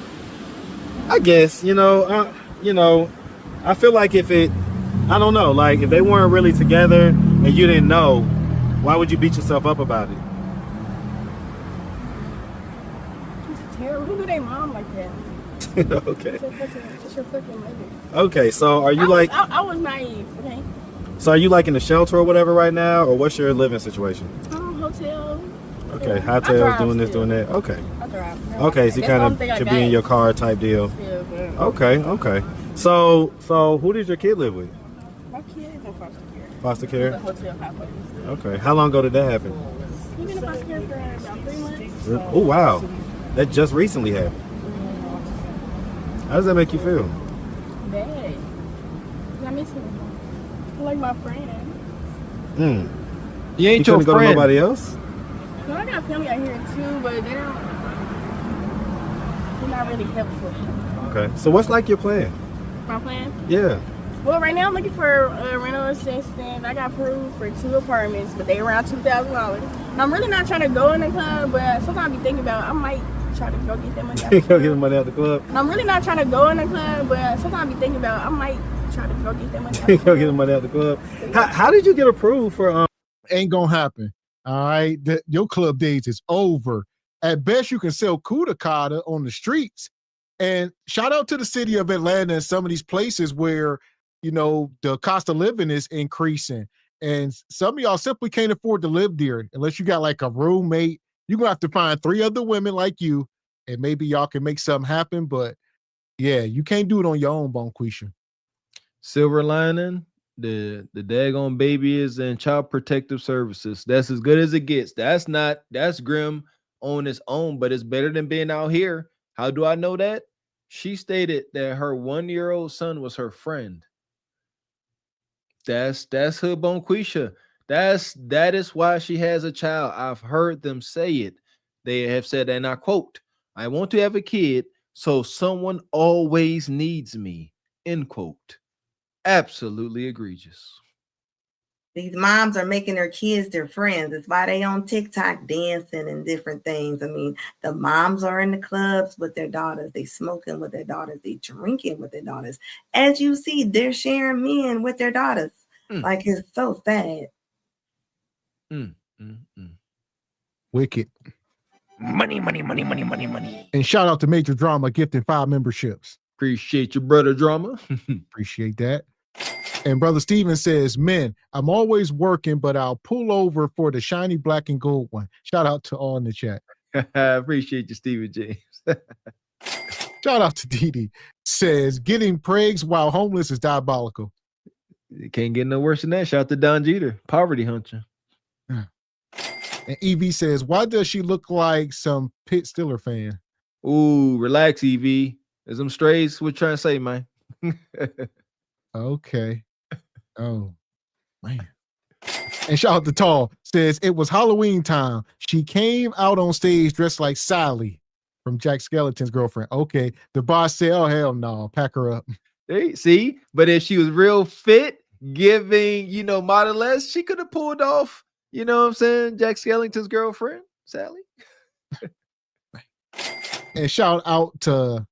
I guess, I feel like I don't know, like if they weren't really together and you didn't know, why would you beat yourself up about it? It's terrible. Who do they mom like that? Okay. It's your fucking mother. Okay, so are you I was naive, okay? So are you like in the shelter or whatever right now, or what's your living situation? Hotel. Okay, hotels, doing this, doing that. Okay. I drive. Okay, so you kind of to be in your car type deal. Yeah, Okay. So who does your kid live with? My kid is in foster care. Foster care? The hotel complex. Okay. How long ago did that happen? He's been in foster care for about 3 months. Oh wow, that just recently happened. How does that make you feel? Bad. I miss him. I like my friend. You ain't you your couldn't go to friend. nobody else? No, I got family out here too, but they're not really helpful. Okay. So what's like your plan? My plan? Yeah. Well, right now I'm looking for a rental assistant. I got approved for 2 apartments, but they around $2,000. I'm really not trying to go in the club, but sometimes I be thinking about I might try to go get that money out the Go club. get the money out the club? I'm really not trying to go in the club, but sometimes I be thinking about I might try to go get that money out Go the club. get the money out the club. How did you get approved for Ain't gonna happen. All right. Your club days is over. At best, you can sell Kuda Kata on the streets. And shout out to the city of Atlanta and some of these places where, the cost of living is increasing. And some of y'all simply can't afford to live there unless you got like a roommate. You're going to have to find 3 other women like you, and maybe y'all can make something happen. But yeah, you can't do it on your own, Bonquisha. Silver lining, the daggone baby is in child protective services. That's as good as it gets. That's grim on its own, but it's better than being out here. How do I know that? She stated that her 1-year-old son was her friend. That's her Bonquisha. That is why she has a child. I've heard them say it. They have said, and I quote, "I want to have a kid, so someone always needs me." End quote. Absolutely egregious. These moms are making their kids their friends. It's why they on TikTok dancing and different things. I mean, the moms are in the clubs with their daughters. They smoking with their daughters. They drinking with their daughters. As you see, they're sharing men with their daughters. Like, it's so sad. Wicked. Money. And shout out to Major Drama gifting 5 memberships. Appreciate your brother Drama. Appreciate that. And Brother Steven says, "Men, I'm always working, but I'll pull over for the shiny black and gold one." Shout out to all in the chat. Appreciate you, Steven James. Shout out to Didi. Says, "Getting pregs while homeless is diabolical." It can't get no worse than that. Shout out to Don Jeter, poverty hunter. And Evie says, "Why does she look like some Pitt Steeler fan?" Ooh, relax, Evie. Is them strays? What you trying to say, man? Okay. Oh, man. And shout out to Tall. Says, "It was Halloween time. She came out on stage dressed like Sally from Jack Skellington's girlfriend." Okay. The boss said, "Oh, hell no. Pack her up." Hey, see? But if she was real fit, giving, model-esque, she could have pulled off, you know what I'm saying, Jack Skellington's girlfriend, Sally. And shout out to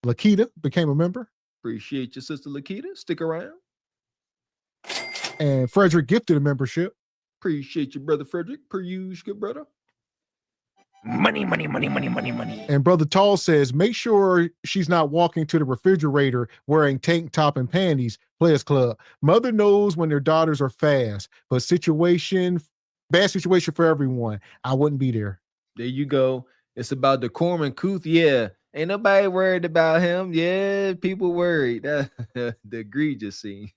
Lakita, became a member. Appreciate your sister Lakita. Stick around. And Frederick gifted a membership. Appreciate your brother Frederick. Per usual, good brother. Money. And Brother Tall says, "Make sure she's not walking to the refrigerator wearing tank top and panties." Players Club. "Mother knows when their daughters are fast, but bad situation for everyone. I wouldn't be there." There you go. It's about decorum and couth. Yeah. Ain't nobody worried about him. Yeah, people worried. The egregious scene.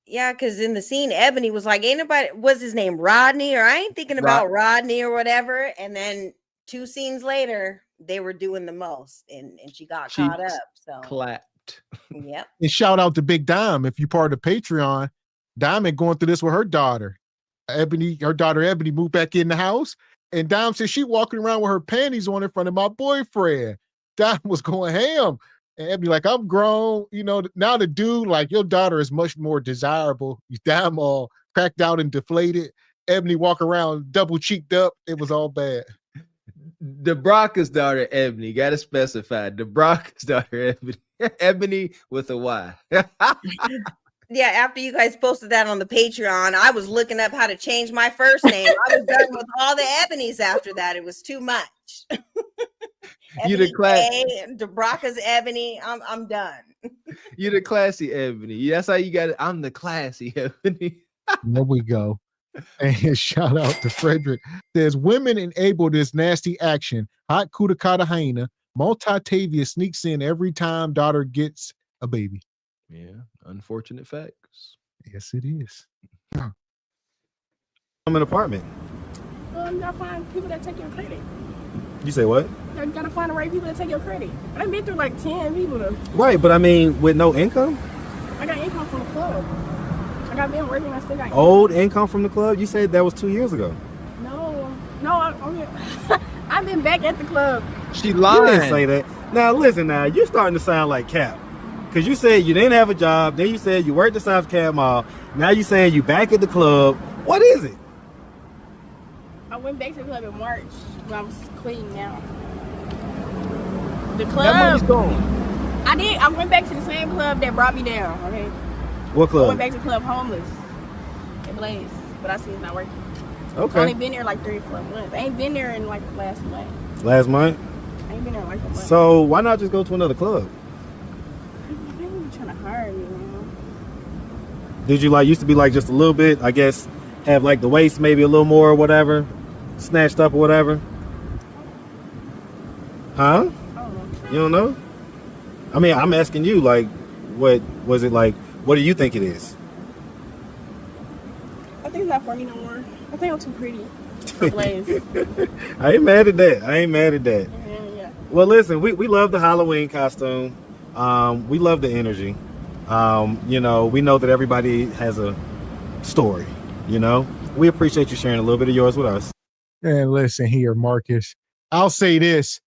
Yeah, because in the scene, Ebony was like, ain't nobody, was his name Rodney? Or I ain't thinking about Rodney or whatever. And then 2 scenes later, they were doing the most, and she got She caught up. So clapped. yep. And shout out to Big Dime. If you're part of Patreon, Diamond going through this with her daughter. Her daughter Ebony moved back in the house. And Dime said she walking around with her panties on in front of my boyfriend. Dime was going ham. And Ebony like, I'm grown. You know, now the dude, like, your daughter is much more desirable. Dime all cracked out and deflated. Ebony walk around double cheeked up. It was all bad. DeBrocca's daughter, Ebony. Got to specify. DeBrocca's daughter, Ebony. Ebony with a Y. Yeah, after you guys posted that on the Patreon, I was looking up how to change my first name. I was done with all the Ebonies after that. It was too much. You the class. DeBrocca's Ebony. I'm done. You the classy Ebony. That's how you got it. I'm the classy Ebony. There we go. And shout out to Frederick. Says women enable this nasty action. Hot Kudakata hyena. Multi-Tavia sneaks in every time daughter gets a baby. Yeah, unfortunate facts. Yes, it is. I'm an apartment. You gotta find people that take your credit. You say what? You gotta find the right people that take your credit. I've been through like 10 people though. Right, but I mean, with no income? I got income from the club. I got been working. I still got Old income from the club? You said that was 2 years ago. I've been back at the club. She lied. You didn't say that. Now listen, now you're starting to sound like Cap. Because you said you didn't have a job, then you said you worked at South Cab Mall. Now you saying you back at the club. What is it? I went back to the club in March, but I'm quitting now. The club. That money's gone. I went back to the same club that brought me down. Okay. What club? I went back to Club Homeless in Blaze, but I see it's not working. Okay. I only been there like 3 or 4 months. I ain't been there in like last month. Last month? I ain't been there like a month. So why not just go to another club? They were trying to hire me, man. Did you like used to be like just a little bit, I guess, have like the waist maybe a little more or whatever, snatched up or whatever? Huh? You don't know? I mean, I'm asking you, like, what was it like? What do you think it is? I think it's not for me no more. I think I'm too pretty for Blaze. I ain't mad at that. Yeah. Well, listen, we love the Halloween costume. We love the energy. You know, we know that everybody has a story, you know? We appreciate you sharing a little bit of yours with us. And listen here, Marcus. I'll say this.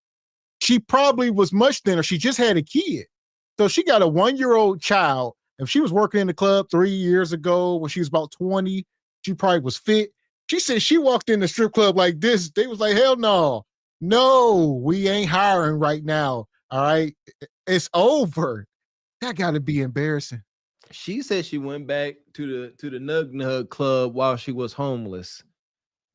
She probably was much thinner. She just had a kid. So she got a 1-year-old child. If she was working in the club 3 years ago when she was about 20, she probably was fit. She said she walked in the strip club like this. They was like, hell no. No, we ain't hiring right now. All right. It's over. That got to be embarrassing. She said she went back to the Nug Nug club while she was homeless.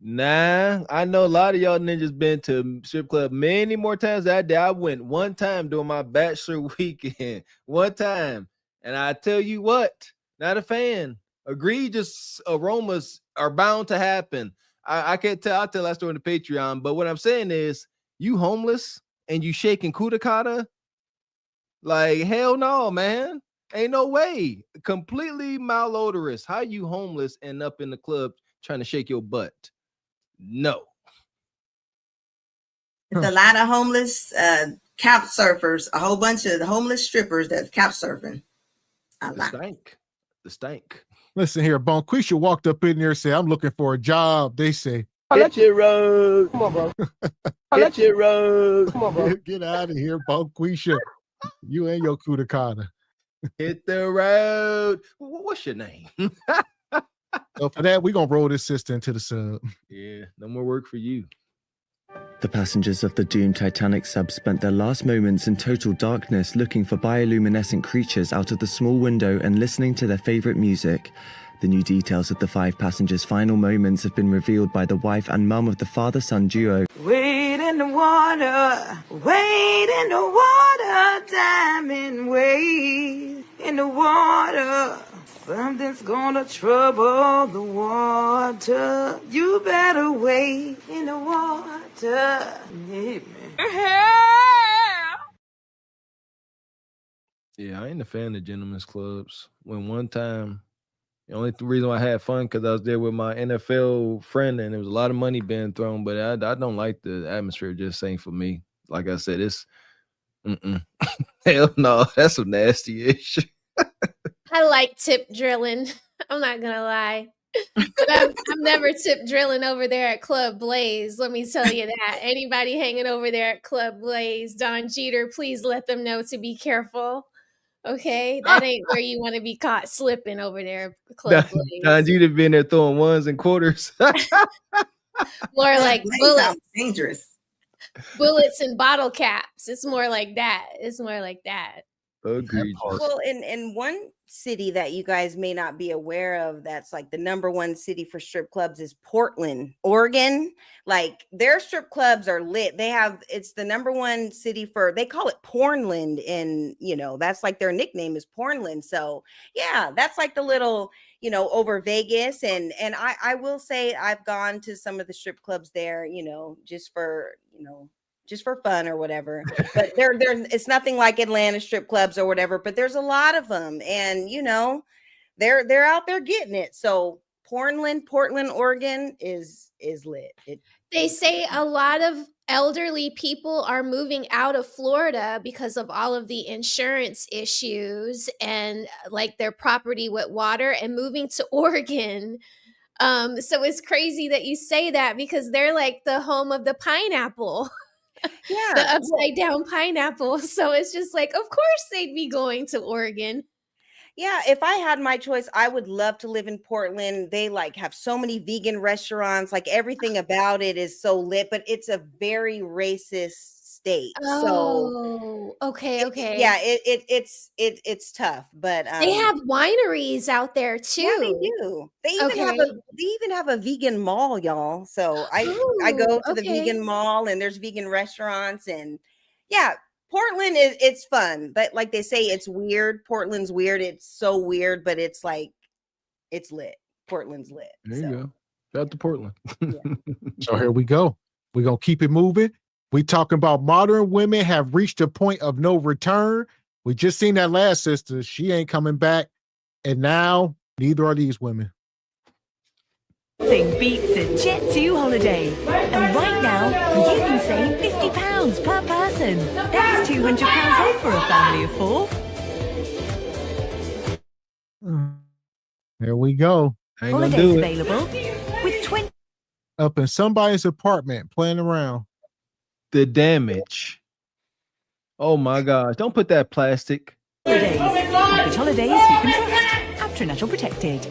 Nah, I know a lot of y'all ninjas been to strip club many more times than I did. I went one time during my bachelor weekend. One time. And I tell you what, not a fan. Egregious aromas are bound to happen. I can't tell. I'll tell that story on the Patreon. But what I'm saying is, you homeless and you shaking Kudakata? Like, hell no, man. Ain't no way. Completely malodorous. How you homeless and up in the club trying to shake your butt? No. It's a lot of homeless cap surfers, a whole bunch of homeless strippers that's cap surfing. The stank. Listen here, Bonquisha walked up in there and said, I'm looking for a job. They say, hit your road. Come on, bro. Hit your road. Come on, bro. Get out of here, Bonquisha. You and your Kudakata. Hit the road. What's your name? So for that, we're going to roll this sister into the sub. Yeah, no more work for you. The passengers of the doomed Titanic sub spent their last moments in total darkness looking for bioluminescent creatures out of the small window and listening to their favorite music. The new details of the 5 passengers' final moments have been revealed by the wife and mum of the father-son duo. Wade in the water, wade in the water, diamond wade in the water. Something's gonna trouble the water. You better wade in the water. Yeah, I ain't a fan of gentlemen's clubs. When one time, the only reason why I had fun because I was there with my NFL friend and there was a lot of money being thrown, but I don't like the atmosphere. Just ain't for me. like I said, it's hell no, that's some nasty ish. I like tip drilling. I'm not gonna lie. But I'm never tip drilling over there at Club Blaze. Let me tell you that. Anybody hanging over there at Club Blaze, Don Jeter, please let them know to be careful. Okay, that ain't where you want to be caught slipping over there at Club Blaze. Don Jeter been there throwing ones and quarters. More like bullets, dangerous. Bullets and bottle caps. It's more like that. It's more like that. Agreed. Well, in one city that you guys may not be aware of, that's like the number one city for strip clubs is Portland, Oregon. Like their strip clubs are lit. It's the number one city for, they call it Pornland, and that's like their nickname is Pornland. So yeah, that's like the little, over Vegas. And I will say I've gone to some of the strip clubs there, just for fun or whatever, but it's nothing like Atlanta strip clubs or whatever, but there's a lot of them, and they're out there getting it. So Portland, Oregon is lit. They say a lot of elderly people are moving out of Florida because of all of the insurance issues and like their property with water, and moving to Oregon. So it's crazy that you say that, because they're like the home of the pineapple. Yeah, the upside down pineapple. So it's just like, of course they'd be going to Oregon. Yeah, if I had my choice, I would love to live in Portland. They like have so many vegan restaurants, like everything about it is so lit, but it's a very racist state. Oh, so okay. Yeah, it's tough, but they have wineries out there too. Yeah, they do. They even have a vegan mall, y'all. So I go to the vegan mall, and there's vegan restaurants, and yeah, Portland it's fun, but like they say, it's weird. Portland's weird. It's so weird, but it's like it's lit. Portland's lit. There you go. Shout out to Portland. So here we go. We're gonna keep it moving. We talking about modern women have reached a point of no return. We just seen that last sister. She ain't coming back. And now neither are these women. Nothing beats a Jet2 holiday. And right now, you can save £50 per person. That's £200 off for a family of 4. There we go. I ain't gonna Holidays do it. available with 20. Up in somebody's apartment playing around. The damage. Oh my gosh. Don't put that plastic. Holidays. Which holidays you can trust. After Natural Protected.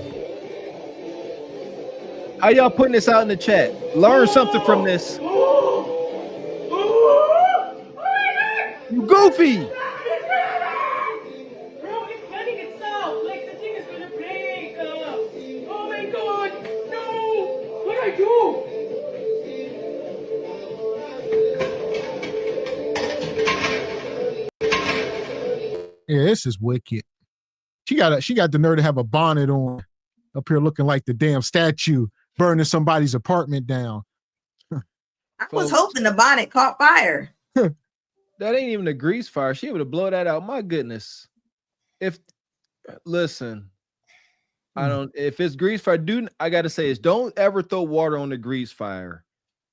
How y'all putting this out in the chat? Learn something from this. You goofy. Yeah, this is wicked. She got the nerve to have a bonnet on up here looking like the damn statue burning somebody's apartment down. I was hoping the bonnet caught fire. That ain't even a grease fire. She able to blow that out. My goodness. If it's grease fire, I gotta say is don't ever throw water on the grease fire.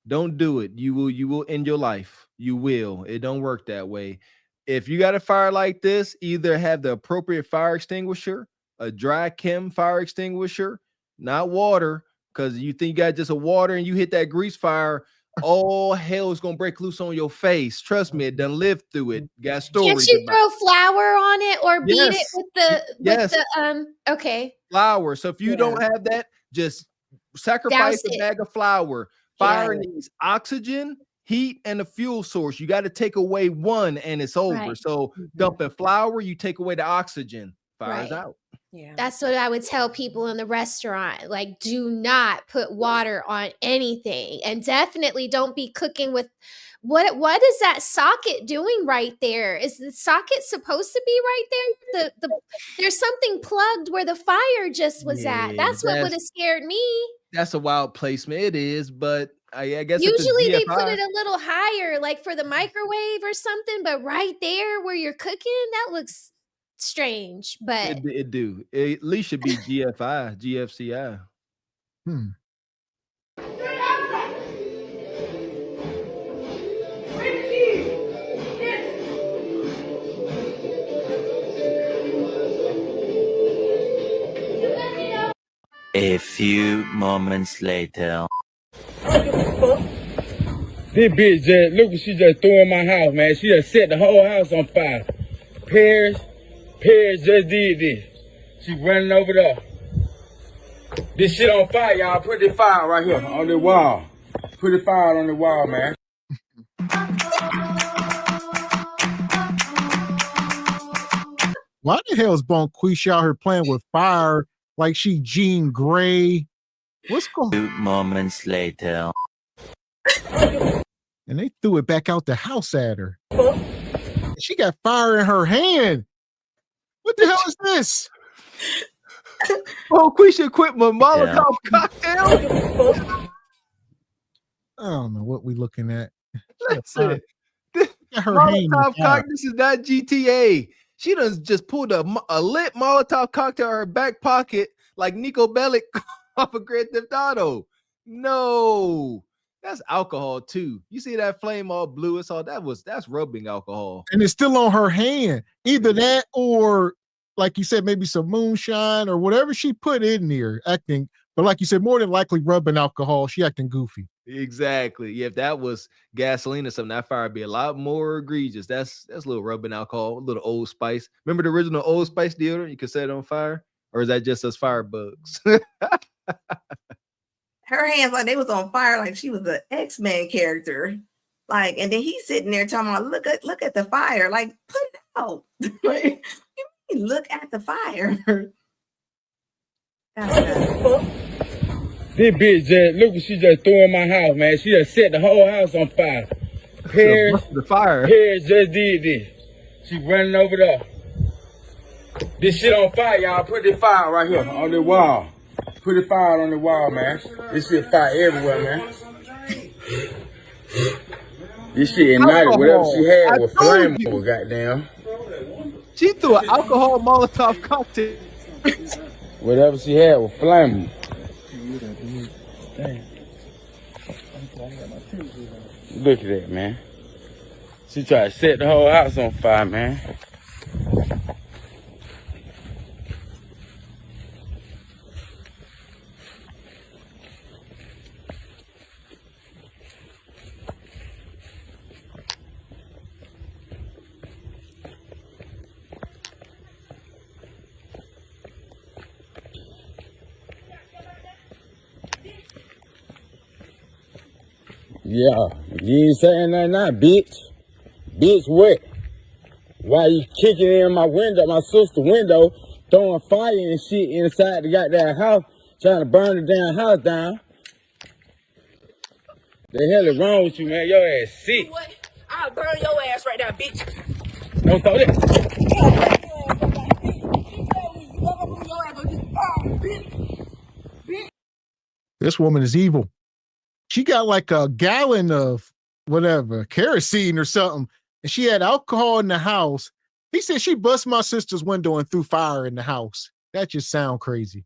Don't do it. You will end your life. You will. It don't work that way. If you got a fire like this, either have the appropriate fire extinguisher, a dry chem fire extinguisher, not water, because you think you got just a water and you hit that grease fire, all hell is gonna break loose on your face. Trust me, it done lived through it. Got stories. Can't you throw flour on it or beat it with the okay. Flour. So if you don't have that, just sacrifice a bag of flour. Fire needs oxygen, heat, and a fuel source. You got to take away one and it's over. Right. So dumping flour, you take away the oxygen. Fire's out. Yeah. That's what I would tell people in the restaurant. Like, do not put water on anything. And definitely don't be cooking with what is that socket doing right there? Is the socket supposed to be right there? There's something plugged where the fire just was at. That's what would have scared me. That's a wild placement. It is, but I guess usually they put it a little higher, like for the microwave or something, but right there where you're cooking, that looks strange. But it do. It at least should be GFCI. A few moments later. This bitch just, look what she just threw in my house, man. She just set the whole house on fire. Paris just did this. She running over there. This shit on fire, y'all. Put this fire right here on the wall. Put the fire on the wall, man. Why the hell is Bonquisha out here playing with fire like she Jean Grey? What's going on? 2 moments later. And they threw it back out the house at her. She got fire in her hand. What the hell is this? Bonquisha quit my Molotov cocktail. I don't know what we looking at. Listen, Her hand Molotov in fire. cocktail. This is not GTA. She done just pulled a lit Molotov cocktail out of her back pocket like Nico Bellic off of Grand Theft Auto. No, that's alcohol too. You see that flame all blue? It's all that's rubbing alcohol. And it's still on her hand. Either that or, like you said, maybe some moonshine or whatever she put in there acting. But like you said, more than likely rubbing alcohol. She acting goofy. Exactly. Yeah, if that was gasoline or something, that fire would be a lot more egregious. That's a little rubbing alcohol, a little Old Spice. Remember the original Old Spice deodorant? You could set it on fire, or is that just us firebugs? Her hands like they was on fire, like she was an X-Men character. Like, and then he's sitting there talking about, look at the fire. Like, put it out. Like, you mean, look at the fire. This bitch just, look what she just threw in my house, man. She just set the whole house on fire. Paris just did this. She running over there. This shit on fire, y'all. Put this fire right here on the wall. Put the fire on the wall, man. This shit fire everywhere, man. This shit ignited. Whatever she had was flammable, goddamn. She threw an alcohol Molotov cocktail. Whatever she had was flammable. Look at that, man. She tried to set the whole house on fire, man. Yeah, you ain't saying nothing now, bitch. Bitch, what? Why you kicking in my window, my sister's window, throwing fire and shit inside the goddamn house, trying to burn the damn house down? The hell is wrong with you, man? Your ass sick. What? I'll burn your ass right now, bitch. Don't throw that. This woman is evil. She got like a gallon of whatever, kerosene or something, and she had alcohol in the house. He said she bust my sister's window and threw fire in the house. That just sound crazy.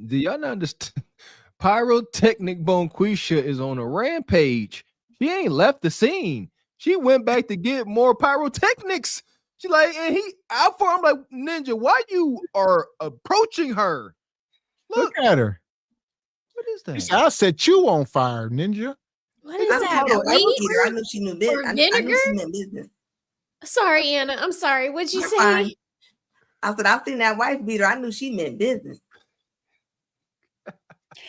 Do y'all not understand? Pyrotechnic Bonquisha is on a rampage. She ain't left the scene. She went back to get more pyrotechnics. She like, and he out for. I'm like, Ninja, why you are approaching her? Look at her. What is that? He said, I set you on fire, Ninja. What is that? I knew she knew business. I knew she meant business. Sorry, Anna. I'm sorry. What'd you say? Fine. I said, I seen that wife beater. I knew she meant business.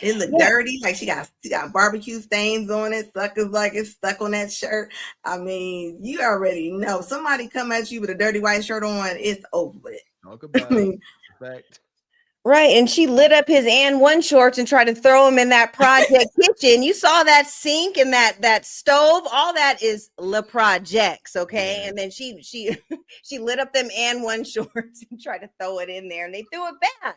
It looked dirty, like she got barbecue stains on it. Suckers like it's stuck on that shirt. I mean, you already know. Somebody come at you with a dirty white shirt on, it's over with. Talk about fact. Right, and she lit up his and one shorts and tried to throw him in that project kitchen. You saw that sink and that stove. All that is Le Projects, okay? Yeah. And then she lit up them and one shorts and tried to throw it in there, and they threw it back.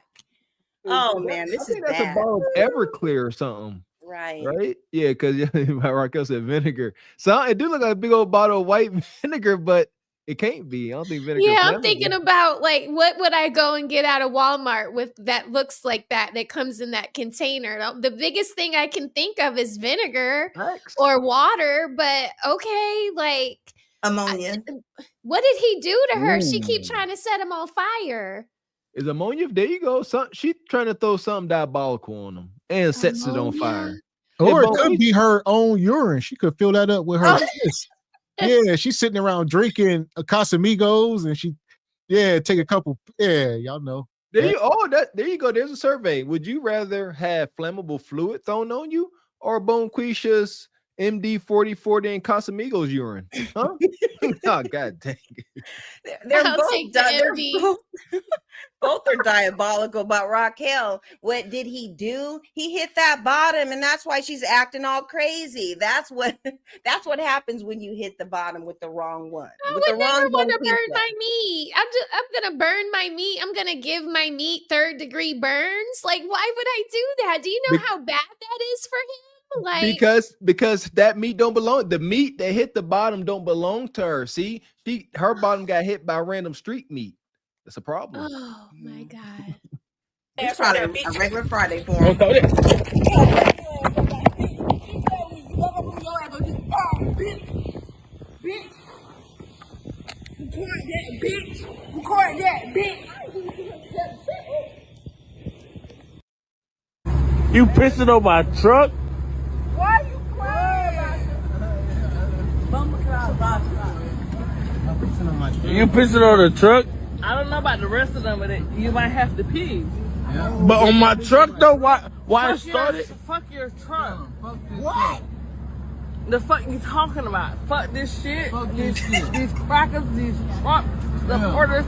Oh man, this is that's bad. a bottle of Everclear or something. Right? Yeah, because Raquel said vinegar. So it do look like a big old bottle of white vinegar, but it can't be. I don't think vinegar. Yeah, I'm thinking about like what would I go and get out of Walmart with that looks like that comes in that container. The biggest thing I can think of is vinegar or water, but okay, like ammonia. What did he do to her? She keep trying to set him on fire. Is ammonia? There you go. She trying to throw something diabolical on them and sets it on fire. Or it could be her own urine. She could fill that up with her piss. Yeah, she's sitting around drinking Casamigos and she take a couple. Yeah, y'all know. There you go. There's a survey. Would you rather have flammable fluid thrown on you or Bonquisha's MD 4040 and Casamigos urine? Huh? Oh, God dang it. Both are diabolical. But Raquel, what did he do? He hit that bottom, and that's why she's acting all crazy. That's what happens when you hit the bottom with the wrong one. I would never want to burn my meat. I'm gonna burn my meat. I'm gonna give my meat 3rd-degree burns. Like, why would I do that? Do you know how bad that is for him? Like, because that meat don't belong. The meat that hit the bottom don't belong to her. See, her bottom got hit by random street meat. That's a problem. Oh my God. It's probably a regular Friday for him. Record that, bitch. You pissing on my truck? Why you crying? You pissing on the truck? I don't know about the rest of them, but you might have to pee. Yeah. But on my truck though, why it started? Fuck your truck. What? The fuck you talking about? Fuck this shit. These crackers, these trucks, the porters,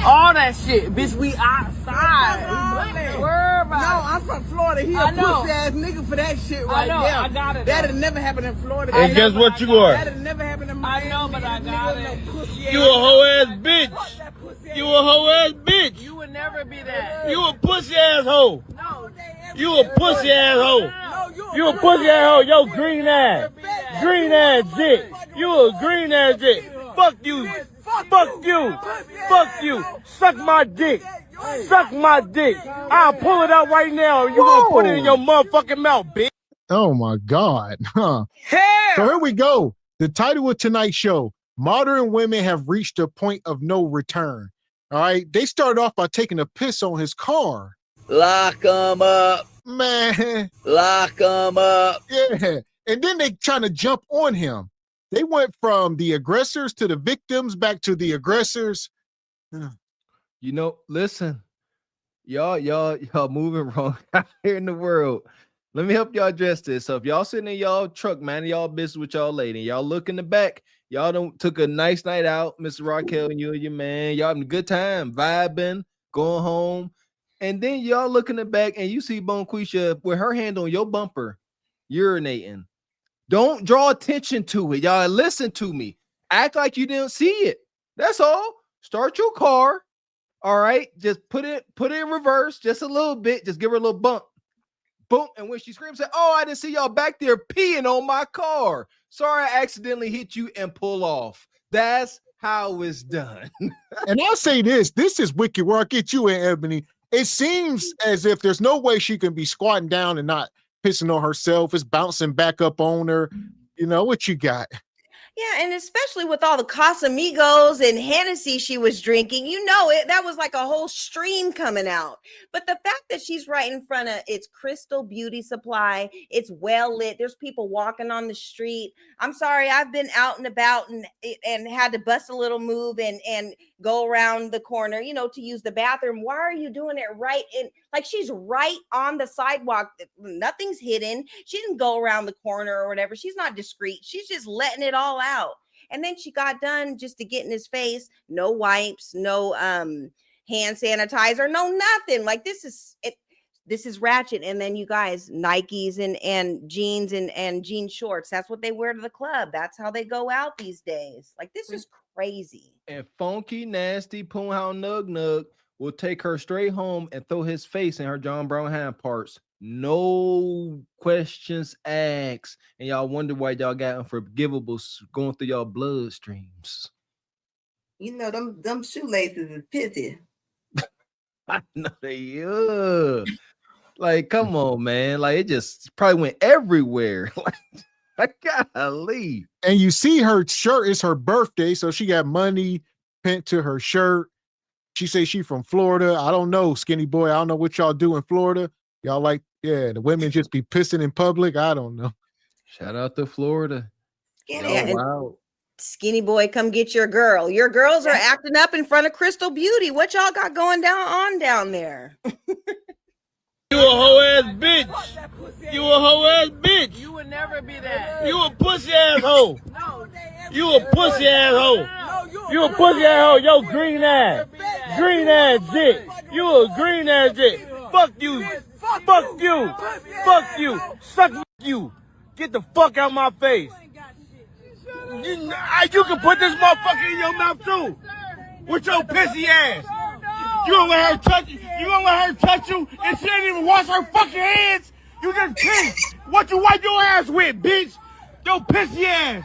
all that shit, bitch. We outside. Worry about No, I'm from Florida. He a pussy ass nigga for that shit right there. I got it. That'll never happen in Florida. And guess what you are? That'll never happen in Miami. I know, but I got it. You a hoe ass bitch. You a hoe ass bitch. You would never be that. You a pussy ass hoe. No. You a pussy ass hoe. You a pussy ass hoe. Yo, green ass. Green ass dick. You a green ass dick. Fuck you. Fuck you. Fuck you. Suck my dick. Suck my dick. I'll pull it out right now. You gonna put it in your motherfucking mouth, bitch. Oh my God. Huh. So here we go. The title of tonight's show: Modern women have reached a point of no return. All right. They started off by taking a piss on his car. Lock him up. Man. Lock him up. Yeah. And then they trying to jump on him. They went from the aggressors to the victims, back to the aggressors. You know, listen, y'all moving wrong out here in the world. Let me help y'all address this. So if y'all sitting in y'all truck, man, y'all business with y'all lady, y'all look in the back, y'all don't took a nice night out, Mr. Raquel and you and your man, y'all having a good time, vibing, going home. And then y'all look in the back and you see Bonquisha with her hand on your bumper, urinating. Don't draw attention to it. Y'all listen to me. Act like you didn't see it. That's all. Start your car. All right. Just put it in reverse just a little bit. Just give her a little bump. Boom. And when she screams, say, "Oh, I didn't see y'all back there peeing on my car. Sorry, I accidentally hit you," and pull off. That's how it's done. And I'll say this is wicked. Where I get you in, Ebony. It seems as if there's no way she can be squatting down and not pissing on herself. It's bouncing back up on her. You know what you got? Yeah, and especially with all the Casamigos and Hennessy she was drinking, you know it. That was like a whole stream coming out. But the fact that she's right in front of it's Crystal Beauty Supply, it's well lit. There's people walking on the street. I'm sorry, I've been out and about and had to bust a little move and go around the corner, you know, to use the bathroom. Why are you doing it right in? Like, she's right on the sidewalk. Nothing's hidden. She didn't go around the corner or whatever. She's not discreet. She's just letting it all out. And then she got done just to get in his face. No wipes, no hand sanitizer, no nothing. Like, this is ratchet. And then you guys, Nikes and jeans and jean shorts. That's what they wear to the club. That's how they go out these days. Like, this is crazy. And funky, nasty Poonhound Nug Nug will take her straight home and throw his face in her John Brown hand parts. No questions asked. And y'all wonder why y'all got unforgivables going through y'all bloodstreams. You know, them shoelaces is pissy. I know they like, come on, man. Like, it just probably went everywhere. Like, I gotta leave. And you see her shirt is her birthday, so she got money pent to her shirt. She say she from Florida. I don't know, skinny boy. I don't know what y'all do in Florida. Y'all like, the women just be pissing in public. I don't know. Shout out to Florida. Yeah, Wow. Skinny boy, come get your girl. Your girls are acting up in front of Crystal Beauty. What y'all got going down there? You a hoe ass bitch. You a hoe ass bitch. You would never be that. You a pussy asshole. You a pussy asshole. You a pussy asshole. Yo, green ass. Green ass dick. You a green ass dick. Fuck you. Fuck you. Fuck you. Suck you. Get the fuck out my face. You can put this motherfucker in your mouth too. With your pissy ass. You don't let her touch you. You don't let her touch you, and she ain't even wash her fucking hands. You just piss. What you wipe your ass with, bitch? Your pissy ass.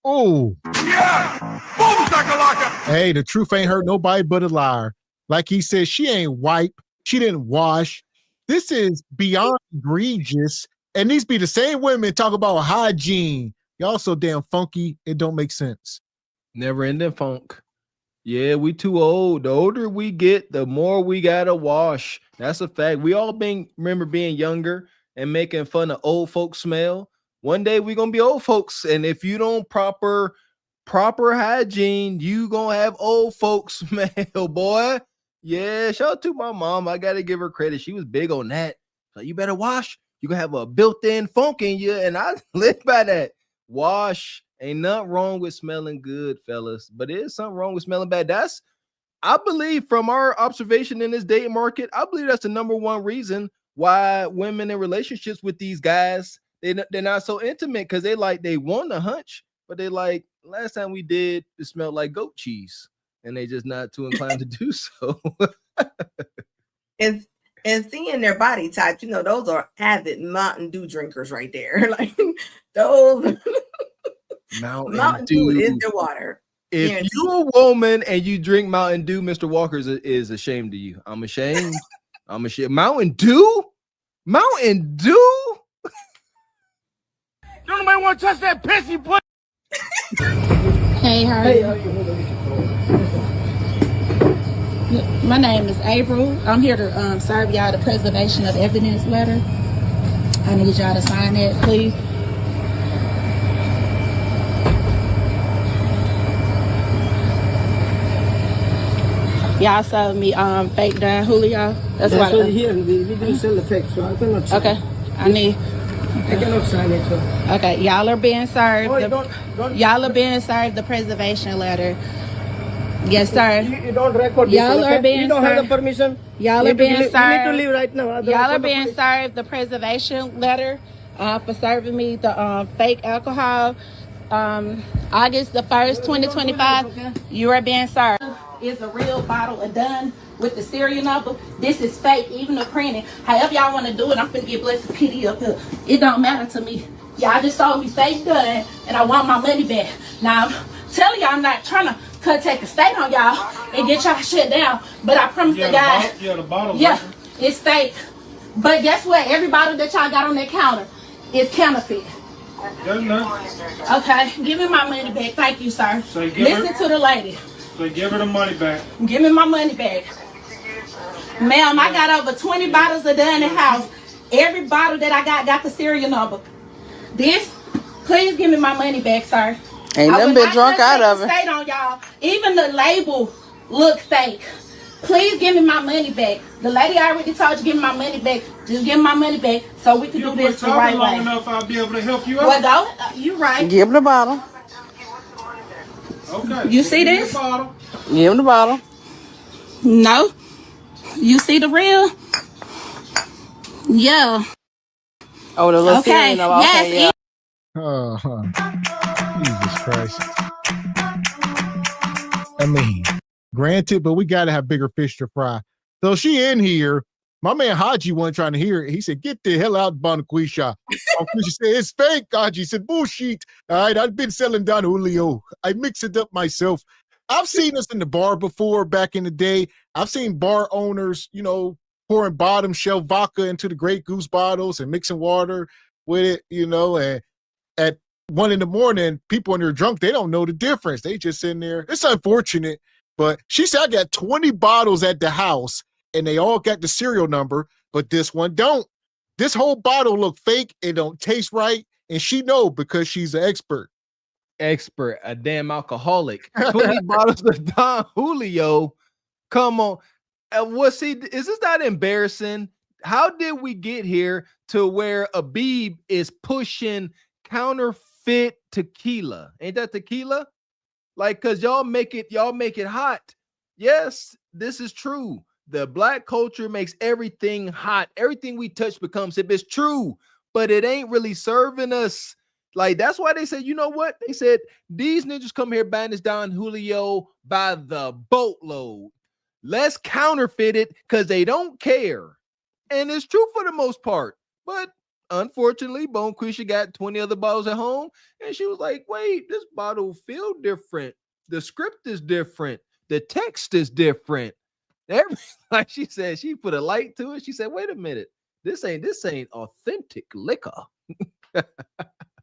Oh. Yeah. Boom shakalaka. Hey, the truth ain't hurt nobody but a liar. Like he said, she ain't wipe. She didn't wash. This is beyond egregious. And these be the same women talk about hygiene. Y'all so damn funky, it don't make sense. Never ending funk. Yeah, we too old. The older we get, the more we gotta wash. That's a fact. We all remember being younger and making fun of old folks smell. One day we gonna be old folks, and if you don't proper hygiene, you gonna have old folks smell, boy. Yeah, shout out to my mom. I gotta give her credit. She was big on that. So you better wash. You gonna have a built-in funk in you, and I live by that. Wash. Ain't nothing wrong with smelling good, fellas, but there is something wrong with smelling bad. That's, I believe, from our observation in this dating market, I believe that's the number one reason why women in relationships with these guys, they're not so intimate, because they want a hunch, but they like, last time we did, it smelled like goat cheese, and they just not too inclined to do so. And seeing their body types, those are avid Mountain Dew drinkers right there. Like those. Mountain Dew is their water. If you're a woman and you drink Mountain Dew, Mr. Walker is ashamed of you. I'm ashamed. I'm ashamed. Mountain Dew? Mountain Dew? Don't nobody want to touch that pissy pussy. Hey, how are you? My name is April. I'm here to serve y'all the preservation of evidence letter. I need y'all to sign it, please. Y'all sold me fake Don Julio. That's why. Here we didn't sell the fake, so I cannot sign. Okay, I cannot sign it. So. Okay, y'all are being served. Don't. Y'all are being served the preservation letter. Yes, sir. You don't record this. Y'all are being. You don't have the permission. Y'all are being served. You need to leave right now. Y'all are being served the preservation letter for serving me the fake alcohol. August the 1st, 2025. You are being served. Is a real bottle of Dun with the serial number. This is fake, even the printing. However y'all want to do it, I'm finna get Blessed PD up here. It don't matter to me. Y'all just sold me fake Dun, and I want my money back. Now, I'm telling y'all I'm not trying to take a state on y'all and get y'all shut down, but I promise to God, the bottle. yeah, it's fake. But guess what? Every bottle that y'all got on that counter is counterfeit. Okay, give me my money back. Thank you, sir. So listen to the lady. So give her the money back. Give me my money back. Ma'am, I got over 20 bottles of Dun in the house. Every bottle that I got the serial number. This, please give me my money back, sir. Ain't nothing been drunk out of it. State on y'all. Even the label look fake. Please give me my money back. The lady already told you give me my money back. Just give me my money back so we can do this the right way. Long enough, I'll be able to help you out. Well, though, you right. Give him the bottle. Okay. You see this? Give him the bottle. No. You see the real? Yeah. Oh, the little okay. serial number. Okay, yes. Jesus Christ. I mean, granted, but we got to have bigger fish to fry. So she in here. My man Haji wasn't trying to hear it. He said, get the hell out, Bonquisha. Bonquisha said, it's fake. Haji said, bullshit. All right, I've been selling Don Julio. I mix it up myself. I've seen this in the bar before back in the day. I've seen bar owners, pouring bottom shelf vodka into the Grey Goose bottles and mixing water with it, and at 1 a.m, people when they're drunk, they don't know the difference. They just in there. It's unfortunate, But she said, I got 20 bottles at the house and they all got the serial number, but this one don't. This whole bottle look fake. It don't taste right. And she know because she's an expert. A damn alcoholic. 20 bottles of Don Julio. Come on. Is this not embarrassing? How did we get here to where Abib is pushing counterfeit tequila? Ain't that tequila? Like, cause y'all make it hot. Yes, this is true. The black culture makes everything hot. Everything we touch becomes hip. It's true, but it ain't really serving us. Like, that's why they said, you know what? They said, these ninjas come here buying this Don Julio by the boatload. Let's counterfeit it because they don't care. And it's true for the most part. But unfortunately, Bonquisha got 20 other bottles at home. And she was like, wait, this bottle feel different. The script is different. The text is different. Like she said, she put a light to it. She said, wait a minute. This ain't authentic liquor.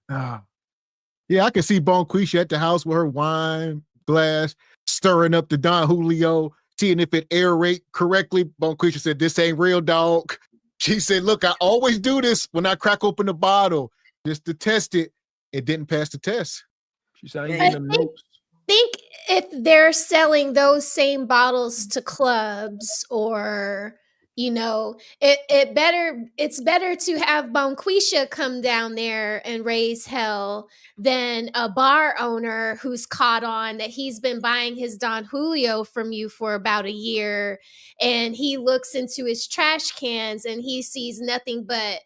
Yeah, I can see Bonquisha at the house with her wine glass, stirring up the Don Julio, seeing if it aerate correctly. Bonquisha said, this ain't real, dog. She said, look, I always do this when I crack open the bottle just to test it. It didn't pass the test. She said, think if they're selling those same bottles to clubs or, you know, it's better to have Bonquisha come down there and raise hell than a bar owner who's caught on that he's been buying his Don Julio from you for about a year, and he looks into his trash cans and he sees nothing but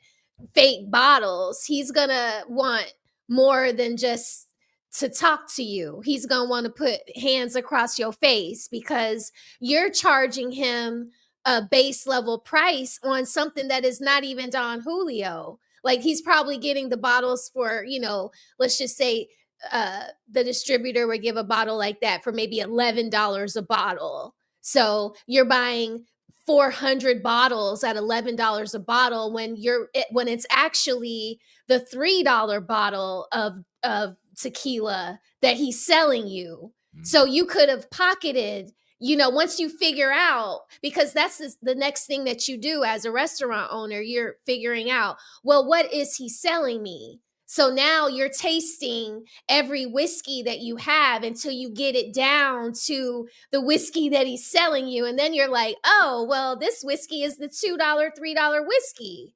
fake bottles. He's gonna want more than just to talk to you. He's going to want to put hands across your face because you're charging him a base level price on something that is not even Don Julio. Like, he's probably getting the bottles for, you know, let's just say the distributor would give a bottle like that for maybe $11 a bottle. So you're buying 400 bottles at $11 a bottle when it's actually the $3 bottle of tequila that he's selling you. So you could have pocketed, you know, once you figure out, because that's the next thing that you do as a restaurant owner, you're figuring out, well, what is he selling me? So now you're tasting every whiskey that you have until you get it down to the whiskey that he's selling you. And then you're like, oh, well, this whiskey is the $2, $3 whiskey.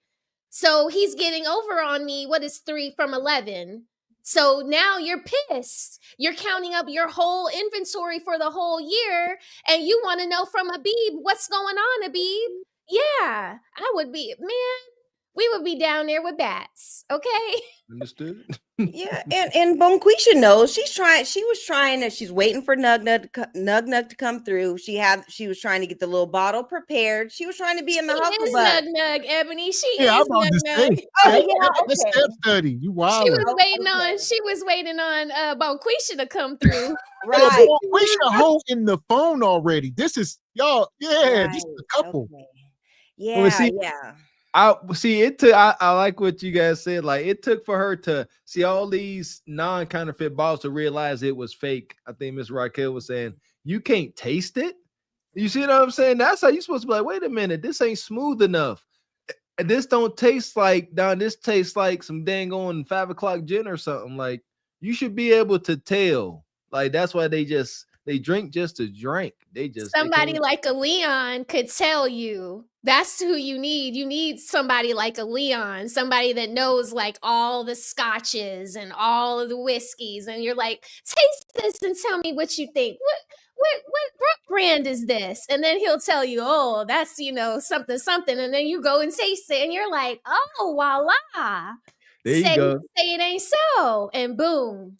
So he's getting over on me. What is 3 from 11? So now you're pissed. You're counting up your whole inventory for the whole year, and you want to know from Abib, what's going on, Abib? Yeah, I would be, man, we would be down there with bats, okay? Understood. Yeah, and Bonquisha knows she's waiting for Nug to come through. She was trying to get the little bottle prepared. She was trying to be in the hustle. Nug, Ebony. She is Nug. That's step study. You wild. She was waiting on Bonquisha to come through. Right. Bonquisha holding the phone already. This is y'all. Yeah, right. Just a couple. Okay. Yeah, yeah. I like what you guys said. Like, it took for her to see all these non-counterfeit bottles to realize it was fake. I think Miss Raquel was saying, you can't taste it. You see what I'm saying? That's how you're supposed to be like, wait a minute, this ain't smooth enough. This don't taste like this tastes like some dang on 5 o'clock gin or something. Like, you should be able to tell. Like, that's why they drink just to drink. Somebody like a Leon could tell you. That's who you need. You need somebody like a Leon, somebody that knows like all the scotches and all of the whiskeys. And you're like, taste this and tell me what you think. What brand is this? And then he'll tell you, oh, that's, you know, something. And then you go and taste it and you're like, oh, voila. There you go. Say it ain't so. And boom.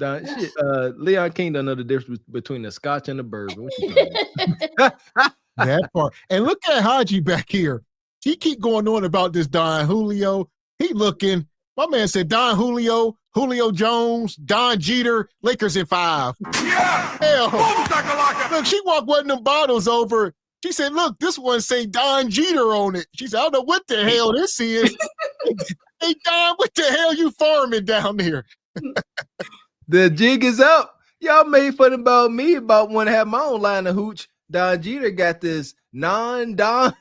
Leon King don't know the difference between the scotch and the bourbon. What you talking about? That part. And look at Haji back here. He keep going on about this Don Julio. He looking. My man said Don Julio, Julio Jones, Don Jeter, Lakers in 5. Yeah. Hell. Look, she walked one of them bottles over. She said, look, this one say Don Jeter on it. She said, I don't know what the hell this is. Hey, Don, what the hell you farming down there? The jig is up. Y'all made fun about me about when I have my own line of hooch. Don Jeter got this non-Don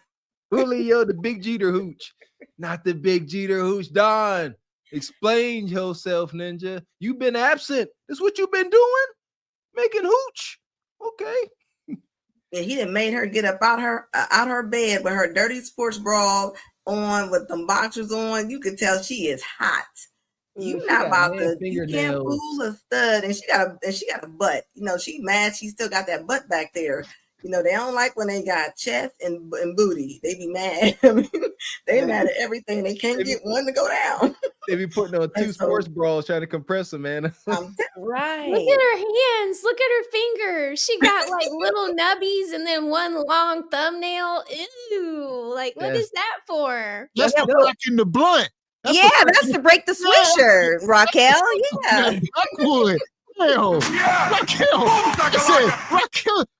Julio, the big Jeter hooch. Not the big Jeter hooch. Don, explain yourself, Ninja. You've been absent. That's what you've been doing? Making hooch. Okay. Yeah, he done made her get up out her bed with her dirty sports bra on with them boxers on. You can tell she is hot. You not about to. You can't fool a stud, and she got a butt. You know, she mad. She still got that butt back there. You know, they don't like when they got chest and booty. They be mad. I mean, they mad at everything. They can't get one to go down. They be putting on two sports bras trying to compress them, man. Right. Look at her hands. Look at her fingers. She got like little nubbies and then one long thumbnail. Ew. Like, what is that for? Just to break in the blunt. That's to break the swisher, Raquel. Yeah. Raquel.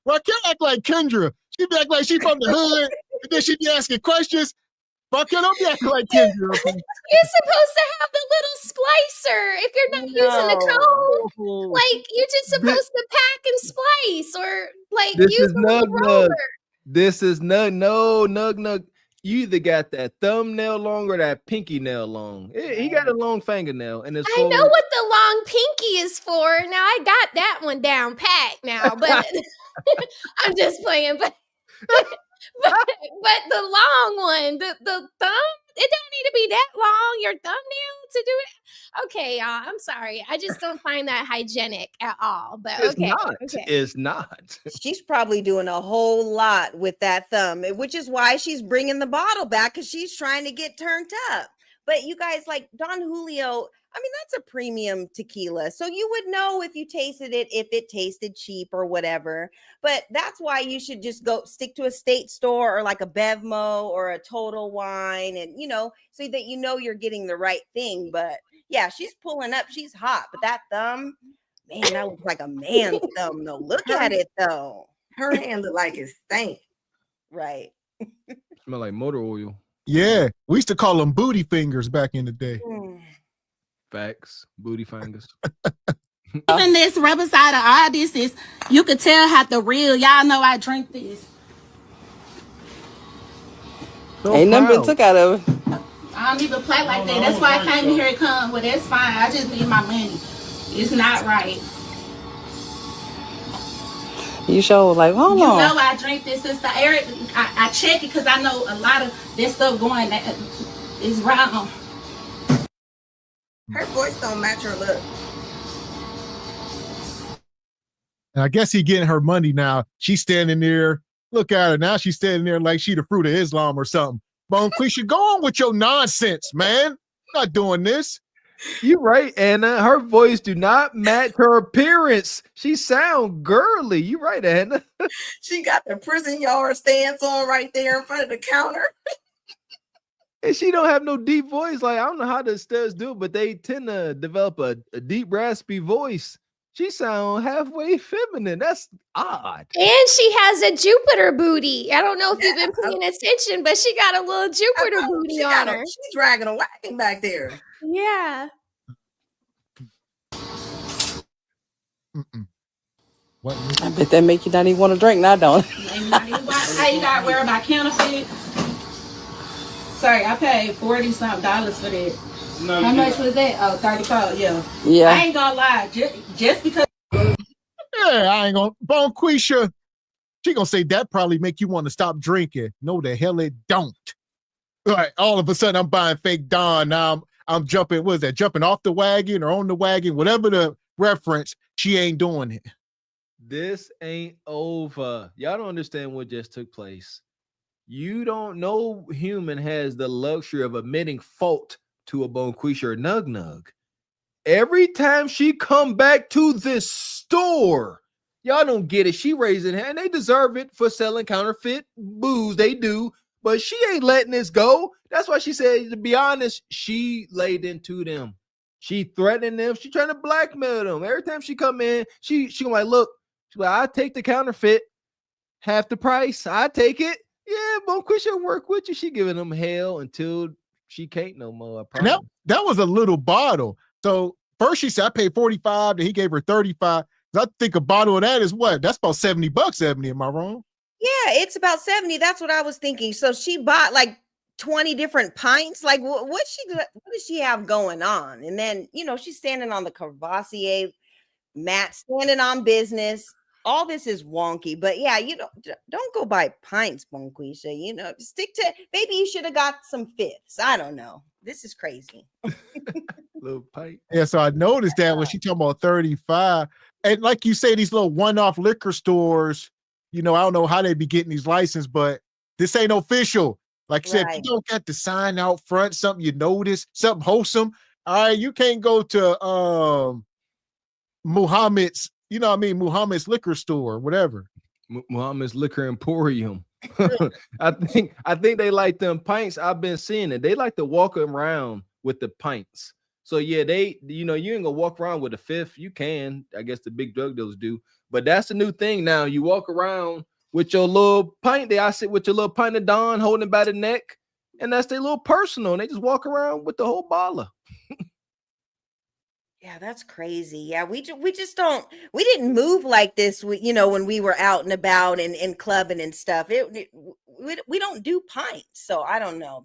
Raquel act like Kendra. She be act like she from the hood, and then she be asking questions. Raquel don't be acting like Kendra. You're supposed to have the little splicer if you're not using the cone. Like, you're just supposed to pack and splice or like use a little roller. This is nug. You either got that thumbnail long or that pinky nail long. He got a long fingernail, and it's. I know what the long pinky is for. Now I got that one down pat now, but I'm just playing. But the long one, the thumb, it don't need to be that long. Your thumbnail to do it. Okay, y'all. I'm sorry. I just don't find that hygienic at all. But It's not. She's probably doing a whole lot with that thumb, which is why she's bringing the bottle back, because she's trying to get turned up. But you guys, like Don Julio, I mean, that's a premium tequila. So you would know if you tasted it, if it tasted cheap or whatever. But that's why you should just go stick to a state store or like a Bevmo or a Total Wine, and, you know, so that you know you're getting the right thing. But yeah, she's pulling up. She's hot. But that thumb, man, that looks like a man's thumb. No, look at it, though. Her hand look like it stank. Right. Smell like motor oil. Yeah, we used to call them booty fingers back in the day. Facts, booty fingers. Even this rubber side of all this is, you could tell how the real, y'all know I drink this. Ain't nothing been took out of it. I don't even play like that. That's why I came here to come. Well, that's fine. I just need my money. It's not right. You sure like, hold on. You know I drink this since the Eric. I check it because I know a lot of this stuff going that is wrong. Her voice don't match her look. And I guess he getting her money now. She's standing there. Look at her. Now she's standing there like she the fruit of Islam or something. Bonquisha, go on with your nonsense, man. I'm not doing this. You're right, Anna. Her voice do not match her appearance. She sound girly. You're right, Anna. She got the prison yard stance on right there in front of the counter. And she don't have no deep voice. Like, I don't know how the studs do it, but they tend to develop a deep, raspy voice. She sound halfway feminine. That's odd. And she has a Jupiter booty. I don't know if you've been paying attention, but she got a little Jupiter booty on her. She's dragging a wagon back there. Yeah. What? I bet that make you not even want to drink now, don't it? How you got to worry about counterfeit? Sorry, I paid $40-something for that. No, how much was that? Oh, $34. Yeah. I ain't gonna lie. Just because. Yeah, I ain't gonna. Bonquisha, she gonna say that probably make you want to stop drinking. No, the hell it don't. All right, all of a sudden I'm buying fake Dawn. Now I'm jumping. What is that? Jumping off the wagon or on the wagon? Whatever the reference. She ain't doing it. This ain't over. Y'all don't understand what just took place. You don't know human has the luxury of admitting fault to a Bonquisha or Nug Nug. Every time she come back to this store, y'all don't get it. She raising hand. They deserve it for selling counterfeit booze. They do, but she ain't letting this go. That's why she said, to be honest, she laid into them. She threatening them. She trying to blackmail them. Every time she come in, she like, look, she's like, I take the counterfeit, half the price. I take it. Yeah, Bonquisha work with you. She giving them hell until she can't no more. And that was a little bottle. So first she said I paid $45, and he gave her $35. I think a bottle of that is what? That's about $70, Ebony. Am I wrong? Yeah, it's about 70. That's what I was thinking. So she bought like 20 different pints. Like, what does she have going on? And then, she's standing on the Cavassier mat, standing on business. All this is wonky, but yeah, don't go buy pints, Bonquisha. Stick to, maybe you should have got some fifths. I don't know. This is crazy. Little pint. Yeah, so I noticed that when she talking about 35, and like you say, these little one-off liquor stores, I don't know how they be getting these licenses, but this ain't official. Like I said, if you don't got the sign out front, something you notice, something wholesome. All right, you can't go to Muhammad's, Muhammad's liquor store, whatever. Muhammad's Liquor Emporium. I think they like them pints. I've been seeing it. They like to walk around with the pints. So yeah, you ain't gonna walk around with a fifth. You can, I guess the big drug dealers do, but that's the new thing now. You walk around with your little pint. I sit with your little pint of Dawn holding by the neck, and that's their little personal. And they just walk around with the whole bottle. Yeah, that's crazy. Yeah, we we didn't move like this, when we were out and about and clubbing and stuff. We don't do pints, so I don't know.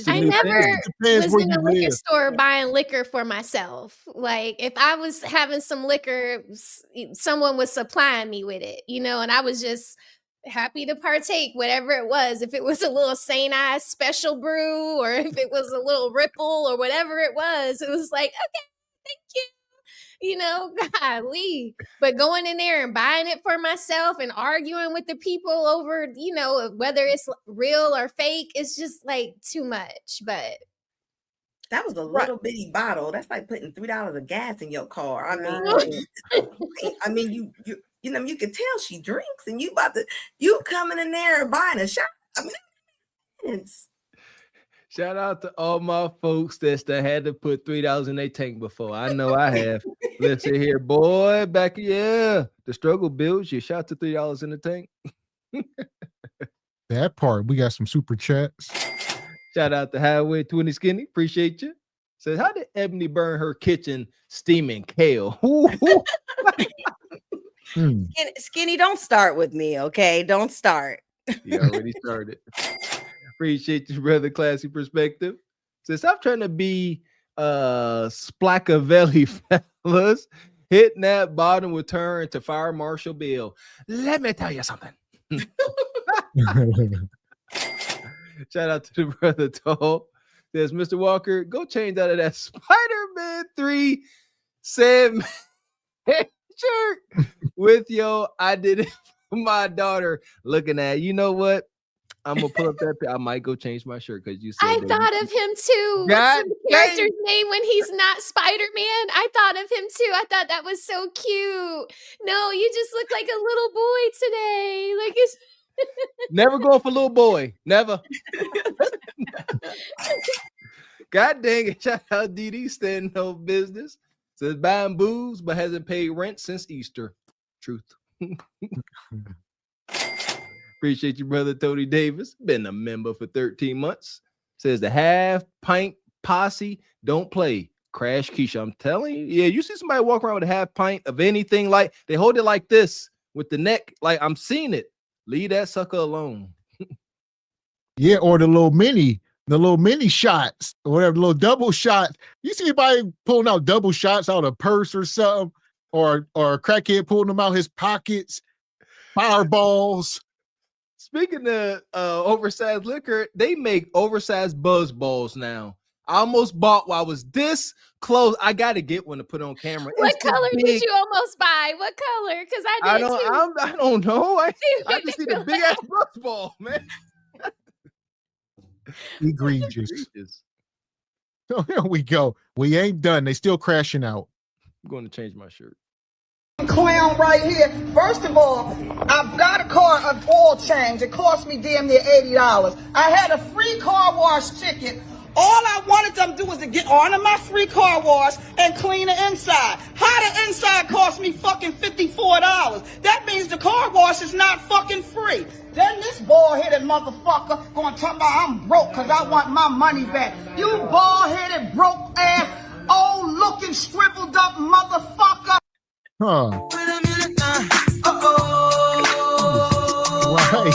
I never was in a liquor store buying liquor for myself. Like if I was having some liquor, someone was supplying me with it, and I was just happy to partake, whatever it was. If it was a little St. Ives special brew, or if it was a little Ripple or whatever it was like, okay, thank you. Golly. But going in there and buying it for myself and arguing with the people over, whether it's real or fake, it's just like too much. But that was a little bitty bottle. That's like putting $3 of gas in your car. I mean, you could tell she drinks, and you coming in there and buying a shot. I mean, it's. Shout out to all my folks that had to put $3 in their tank before. I know I have. Listen here, boy, the struggle builds you. Shout out to $3 in the tank. That part, we got some super chats. Shout out to Highway 20 Skinny. Appreciate you. Says, how did Ebony burn her kitchen steaming kale? Skinny, don't start with me, okay? Don't start. You already started. Appreciate you, brother. Classy perspective. So stop trying to be Splackavelli, fellas. Hitting that bottom will turn to Fire Marshal Bill. Let me tell you something. Shout out to the brother Tall. Says, Mr. Walker, go change out of that Spider-Man 3 Sam shirt with I did it for my daughter looking at. You know what? I'm gonna pull up that. I might go change my shirt because you said I thought of him too. What's the character's name when he's not Spider-Man? I thought of him too. I thought that was so cute. No, you just look like a little boy today. Like it's never going for little boy. Never. God dang it! Shout out DD standing no business. Says buying booze but hasn't paid rent since Easter. Truth. Appreciate you, brother Tony Davis. Been a member for 13 months. Says the half pint posse don't play. Crash Keisha. I'm telling you. Yeah, you see somebody walk around with a half pint of anything, like they hold it like this with the neck. Like I'm seeing it. Leave that sucker alone. Yeah, or the little mini shots, or whatever, the little double shots. You see anybody pulling out double shots out of a purse or something, or a crackhead pulling them out his pockets, fireballs. Speaking of oversized liquor, they make oversized buzz balls now. I almost bought while I was this close. I got to get one to put on camera. What color did you almost buy? What color? Because I did too. I don't know. I just see the big ass buzz ball, man. Egregious. So here we go. We ain't done. They still crashing out. I'm going to change my shirt. Clown right here. First of all, I've got a car of oil change. It cost me damn near $80. I had a free car wash ticket. All I wanted them to do was to get onto my free car wash and clean the inside. How the inside cost me fucking $54? That means the car wash is not fucking free. Then this bald-headed motherfucker gonna talk about I'm broke because I want my money back. You bald-headed, broke-ass, old-looking, shriveled-up motherfucker. Huh. Right.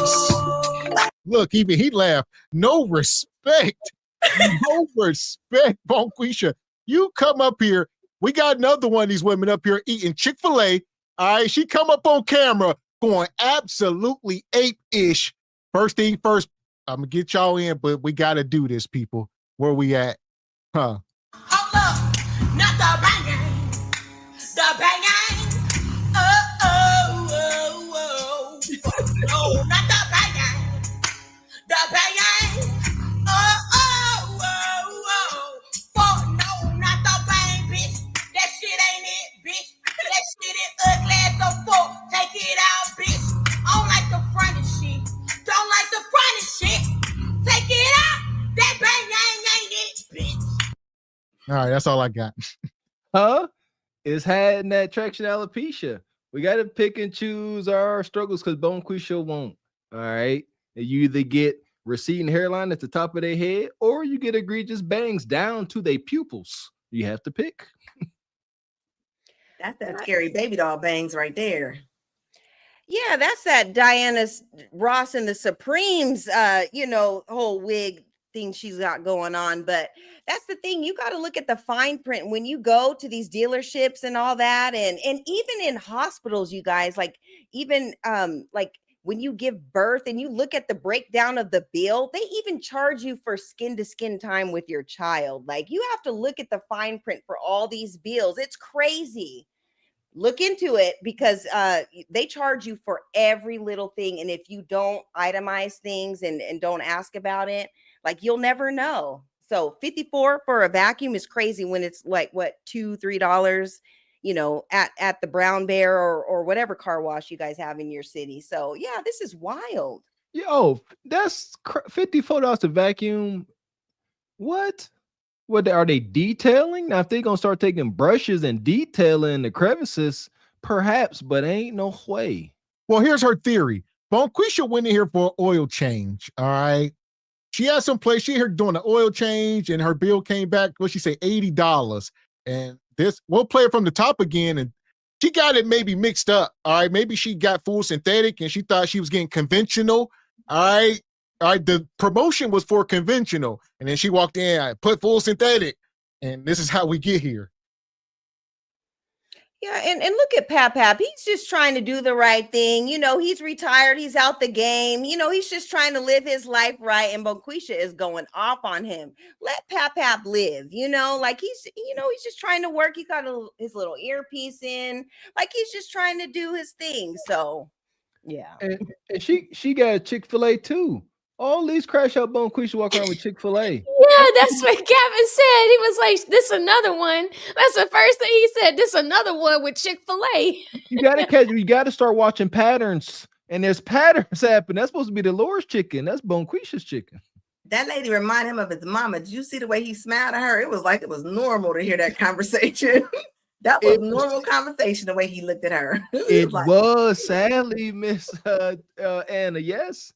Look, even he laughed. No respect. No respect, Bonquisha. You come up here. We got another one of these women up here eating Chick-fil-A. All right. She come up on camera going absolutely ape-ish. First thing first, I'm going to get y'all in, but we got to do this, people. Where we at? Huh? Not the banging. The banging. Oh. No, not the banging. The banging. Oh. For no, not the bang, bitch. That shit ain't it, bitch. That shit is ugly as the fuck. Take it out, bitch. I don't like the front of shit. Don't like the front of shit. Take it out. That bang ain't it, bitch. All right. That's all I got. Huh? It's had that traction alopecia. We got to pick and choose our struggles because Bonquisha won't. All right. You either get receding hairline at the top of their head or you get egregious bangs down to their pupils. You have to pick. That's that scary baby doll bangs right there. Yeah, that's that Diana Ross and the Supremes, whole wig thing she's got going on. But that's the thing. You got to look at the fine print when you go to these dealerships and all that. And even in hospitals, you guys, like even like when you give birth and you look at the breakdown of the bill, they even charge you for skin to skin time with your child. Like you have to look at the fine print for all these bills. It's crazy. Look into it because they charge you for every little thing. And if you don't itemize things and don't ask about it, like you'll never know. So $54 for a vacuum is crazy when it's like what, $2-3, at the Brown Bear or whatever car wash you guys have in your city. So yeah, this is wild. Yo, that's $54 a vacuum. What are they detailing? Now, if they're gonna start taking brushes and detailing the crevices, perhaps, but ain't no way. Well, here's her theory. Bonquisha went in here for an oil change. All right. She had some place. She here doing an oil change, and her bill came back. What she say, $80. And this, we'll play it from the top again. And she got it maybe mixed up. All right. Maybe she got full synthetic and she thought she was getting conventional. All right. The promotion was for conventional. And then she walked in, I put full synthetic. And this is how we get here. Yeah, and look at Pap. He's just trying to do the right thing. He's retired. He's out the game. He's just trying to live his life right. And Bonquisha is going off on him. Let Pap live, like he's just trying to work. He got his little earpiece in. Like he's just trying to do his thing. So, yeah. And she got Chick-fil-A too. All these crash out Bonquisha walk around with Chick-fil-A. Yeah, that's what Gavin said. He was like, this another one. That's the first thing he said. This another one with Chick-fil-A. You got to start watching patterns. And there's patterns happening. That's supposed to be the Laura's chicken. That's Bonquisha's chicken. That lady reminded him of his mama. Did you see the way he smiled at her? It was like it was normal to hear that conversation. That was normal conversation, the way he looked at her. It was sadly, Miss Anna. Yes.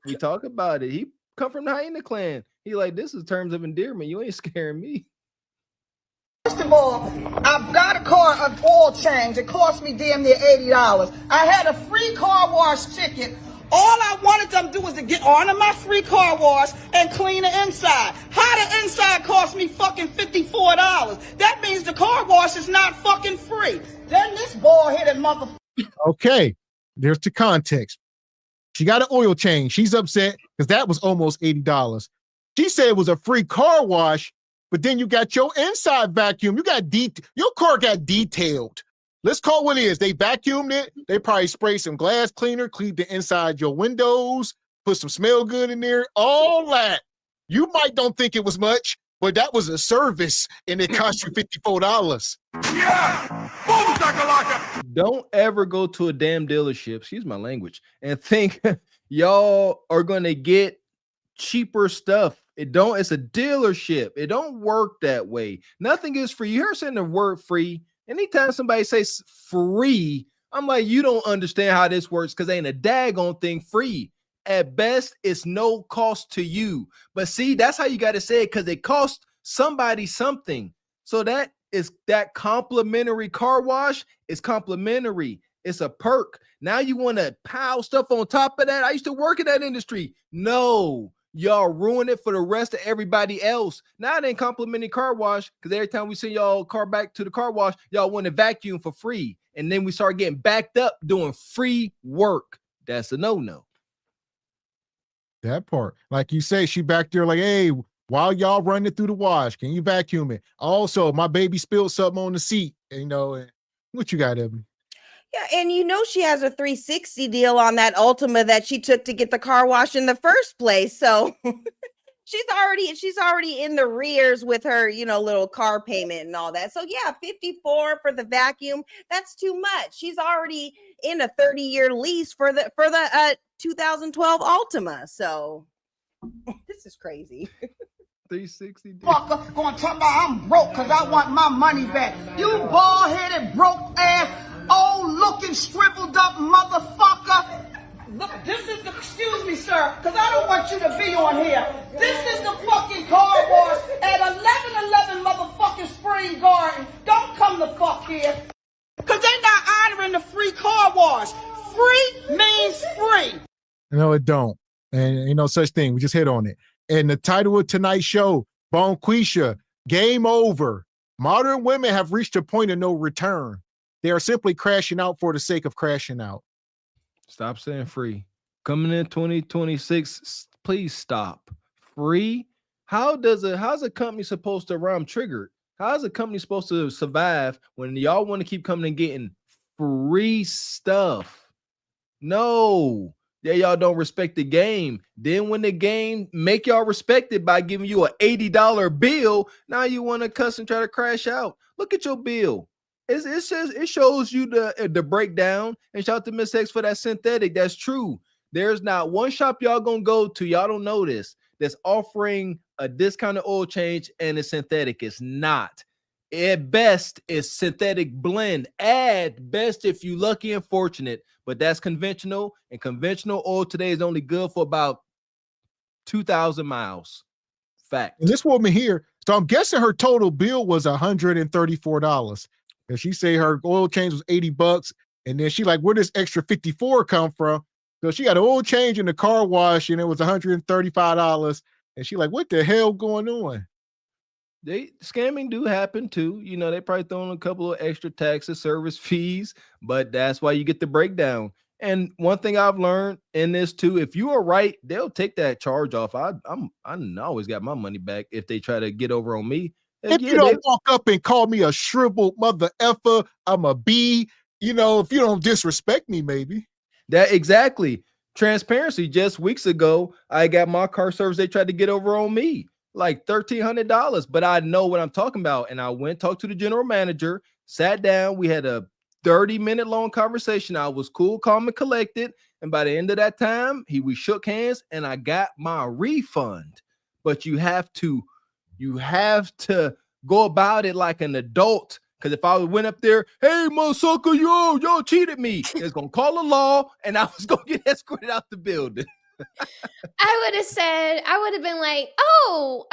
We talk about it. He come from the Hyena clan. He like, this is terms of endearment. You ain't scaring me. First of all, I've got a car of oil change. It cost me damn near $80. I had a free car wash ticket. All I wanted them to do was to get onto my free car wash and clean the inside. How the inside cost me fucking $54? That means the car wash is not fucking free. Then this bald-headed motherfucker. Okay, there's the context. She got an oil change. She's upset because that was almost $80. She said it was a free car wash, but then you got your inside vacuum. Your car got detailed. Let's call what it is. They vacuumed it. They probably sprayed some glass cleaner, cleaned the inside your windows, put some smell good in there, all that. You might don't think it was much, but that was a service and it cost you $54. Yeah! Boom, shakalaka! Don't ever go to a damn dealership, excuse my language, and think y'all are going to get cheaper stuff. It's a dealership. It don't work that way. Nothing is free. You hear saying the word free. Anytime somebody says free, I'm like, you don't understand how this works because ain't a daggone thing free. At best, it's no cost to you. But see, that's how you got to say it because it costs somebody something. So that is that complimentary car wash is complimentary. It's a perk. Now you want to pile stuff on top of that? I used to work in that industry. No, y'all ruin it for the rest of everybody else. Now it ain't complimentary car wash because every time we send y'all car back to the car wash, y'all want to vacuum for free. And then we start getting backed up doing free work. That's a no-no. That part. Like you say, she back there like, hey, while y'all running through the wash, can you vacuum it? Also, my baby spilled something on the seat. And what you got, Evan? Yeah, and she has a 360 deal on that Ultima that she took to get the car wash in the first place. So she's already in the rears with her, little car payment and all that. So yeah, 54 for the vacuum. That's too much. She's already in a 30-year lease for the 2012 Ultima. So this is crazy. 360. Fucker gonna talk about I'm broke because I want my money back. You bald-headed, broke ass, old looking, shriveled up motherfucker. Look, excuse me, sir, because I don't want you to be on here. This is the fucking car wash at 1111 motherfucking Spring Garden. Don't come the fuck here. Because they're not honoring the free car wash. Free means free. No, it don't. And ain't no such thing. We just hit on it. And the title of tonight's show, Bonquisha, Game Over. Modern women have reached a point of no return. They are simply crashing out for the sake of crashing out. Stop saying free. Coming in 2026, please stop. Free? How's a company supposed to run triggered? How is a company supposed to survive when y'all want to keep coming and getting free stuff? No. Yeah, y'all don't respect the game. Then when the game make y'all respect it by giving you an $80 bill, now you want to cuss and try to crash out. Look at your bill. It shows you the breakdown. And shout out to Miss X for that synthetic. That's true. There's not one shop y'all gonna go to, y'all don't know this, that's offering a discounted oil change and it's synthetic. It's not. At best, it's synthetic blend. At best, if you lucky and fortunate, but that's conventional, and conventional oil today is only good for about 2,000 miles. Fact. And this woman here, so I'm guessing her total bill was $134. And she say her oil change was $80, and then she like, where does extra 54 come from? So she got an oil change in the car wash, and it was $135. And she like, what the hell going on? Scamming do happen too. They probably throwing a couple of extra taxes, service fees, but that's why you get the breakdown. And one thing I've learned in this too, if you are right, they'll take that charge off. I always got my money back if they try to get over on me. If you don't walk up and call me a shriveled mother effer, I'm a B. If you don't disrespect me, maybe. That exactly. Transparency. Just weeks ago, I got my car service. They tried to get over on me. Like $1,300, but I know what I'm talking about. And I went talked to the general manager, sat down. We had a 30-minute long conversation. I was cool, calm, and collected. And by the end of that time, we shook hands and I got my refund. But you have to go about it like an adult. Because if I went up there, hey, motherfucker, y'all cheated me, it's gonna call the law, and I was gonna get escorted out the building. I would have been like, oh,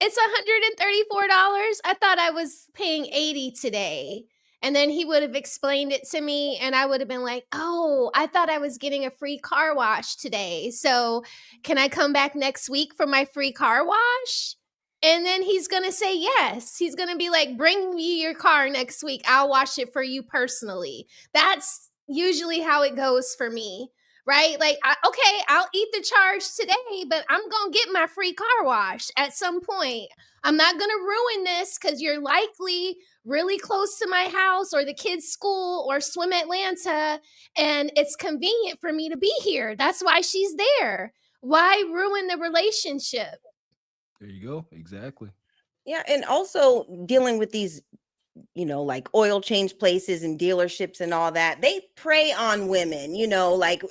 it's $134. I thought I was paying $80 today. And then he would have explained it to me and I would have been like, oh, I thought I was getting a free car wash today. So can I come back next week for my free car wash? And then he's going to say yes. He's going to be like, bring me your car next week. I'll wash it for you personally. That's usually how it goes for me. Right? Like, okay, I'll eat the charge today, but I'm going to get my free car wash at some point. I'm not going to ruin this because you're likely really close to my house or the kids' school or Swim Atlanta, and it's convenient for me to be here. That's why she's there. Why ruin the relationship? There you go. Exactly. Yeah. And also dealing with these, like oil change places and dealerships and all that, they prey on women, like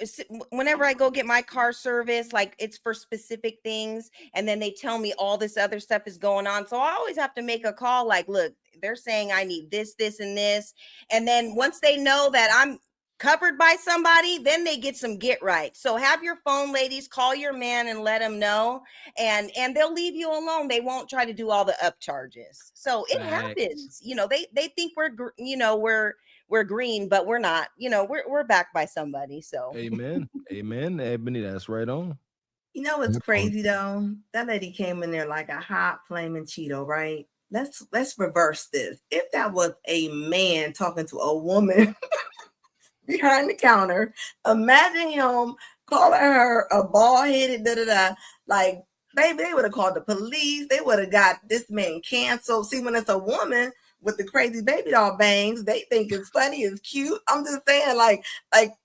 whenever I go get my car service, like it's for specific things. And then they tell me all this other stuff is going on. So I always have to make a call like, look, they're saying I need this, this, and this. And then once they know that I'm covered by somebody, then they get some get right. So have your phone, ladies, call your man and let him know, and they'll leave you alone. They won't try to do all the up charges. So it happens. You know, they think we're green, but we're not. You know, we're backed by somebody. So amen, Ebony, that's right on. You know what's crazy though? That lady came in there like a hot flaming Cheeto, right? Let's reverse this. If that was a man talking to a woman behind the counter, imagine him calling her a bald-headed like, baby, they would have called the police. They would have got this man canceled. See, when it's a woman with the crazy baby doll bangs, they think it's funny, it's cute. I'm just saying, like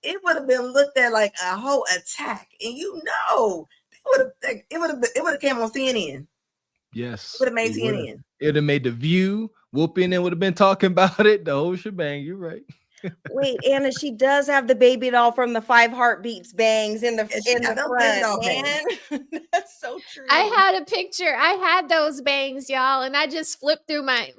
it would have been looked at like a whole attack, and you know, it would have came on CNN. Yes, it would have made CNN. It would have made The View. Whoopi and would have been talking about it. The whole shebang. You're right. Wait, Anna, she does have the baby doll from the 5 Heartbeats bangs in the front, man. That's so true. I had a picture. I had those bangs, y'all, and I just flipped through my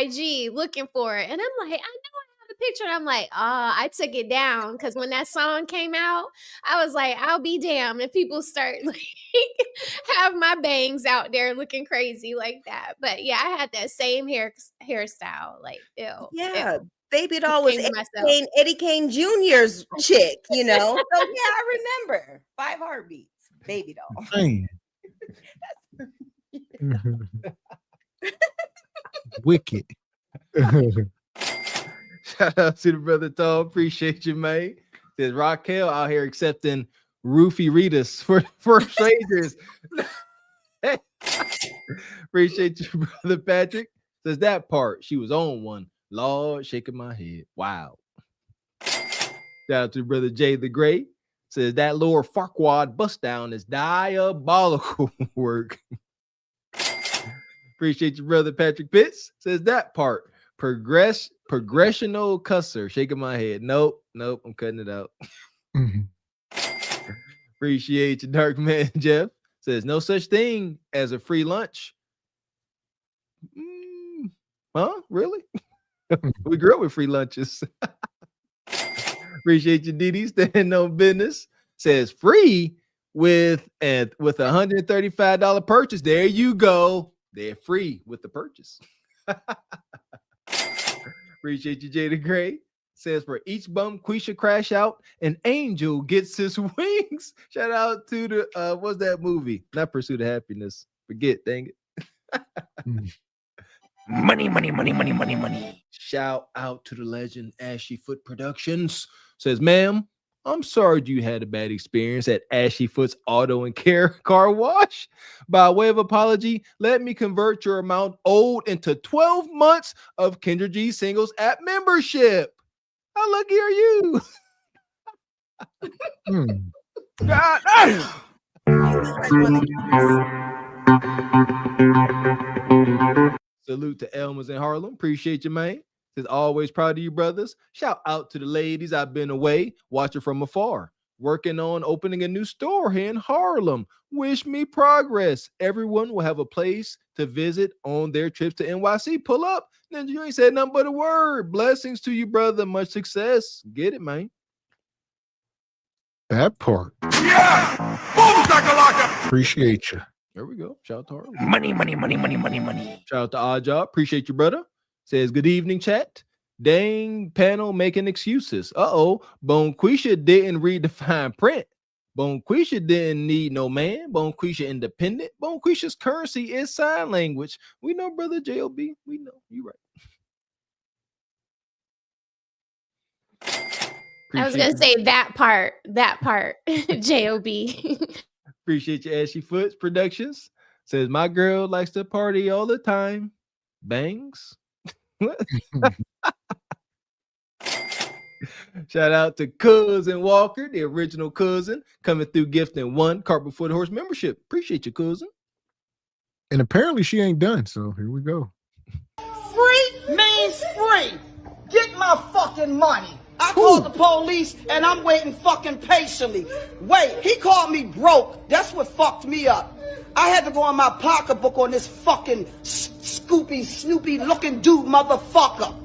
IG looking for it, and I'm like, I know I have the picture. And I'm like, I took it down because when that song came out, I was like, I'll be damned if people start like have my bangs out there looking crazy like that. But yeah, I had that same hairstyle. Like, ew. Yeah. Ew. Baby doll was Eddie Kane Jr.'s chick, you know. So yeah, I remember 5 Heartbeats, baby doll. Wicked. Shout out to the brother Tom. Appreciate you, mate. Says Raquel out here accepting roofie Ritas for strangers. Appreciate you, brother Patrick. Says that part, she was on one. Lord, shaking my head. Wow. Shout out to brother Jay the Great. Says that lower Farquad bust down is diabolical work. Appreciate you, brother Patrick Pitts. Says that part. Progressional cusser. Shaking my head. Nope, I'm cutting it out. Appreciate you, Dark Man Jeff. Says no such thing as a free lunch. Huh? Really? We grew up with free lunches. Appreciate you, Didi. Standing on business. Says free with $135 purchase. There you go. They're free with the purchase. Appreciate you, Jada Gray. Says for each bum Quisha crash out, an angel gets his wings. Shout out to the what's that movie? Not Pursuit of Happiness. Forget, dang it. Money. Shout out to the legend Ashy Foot Productions. Says, ma'am, I'm sorry you had a bad experience at Ashy Foot's auto and care car wash. By way of apology, let me convert your amount owed into 12 months of Kendra G Singles app membership. How lucky are you? God damn. Salute to Elmas in Harlem. Appreciate you, man. Says always proud of you, brothers. Shout out to the ladies. I've been away, watching from afar, working on opening a new store here in Harlem. Wish me progress. Everyone will have a place to visit on their trips to NYC. Pull up. Then you ain't said nothing but a word. Blessings to you, brother. Much success. Get it, man. That part. Yeah! Boom, shakalaka! Appreciate you. There we go. Shout out to Harlem. Money. Shout out to Odd Job. Appreciate you, brother. Says, good evening, chat. Dang panel making excuses. Bonquisha didn't read the fine print. Bonquisha didn't need no man. Bonquisha independent. Bonquisha's currency is sign language. We know, brother JLB. We know. You right. I was gonna say that part. JOB. Appreciate you, Ashy Foots Productions. Says my girl likes to party all the time. Bangs. Shout out to Cousin Walker, the original cousin, coming through gifting 1 Cart Before the Horse membership. Appreciate you, cousin. And apparently she ain't done, so here we go. Free means free. Get my fucking money. I called the police and I'm waiting fucking patiently. Wait, he called me broke. That's what fucked me up. I had to go on my pocketbook on this fucking Snoopy looking dude motherfucker.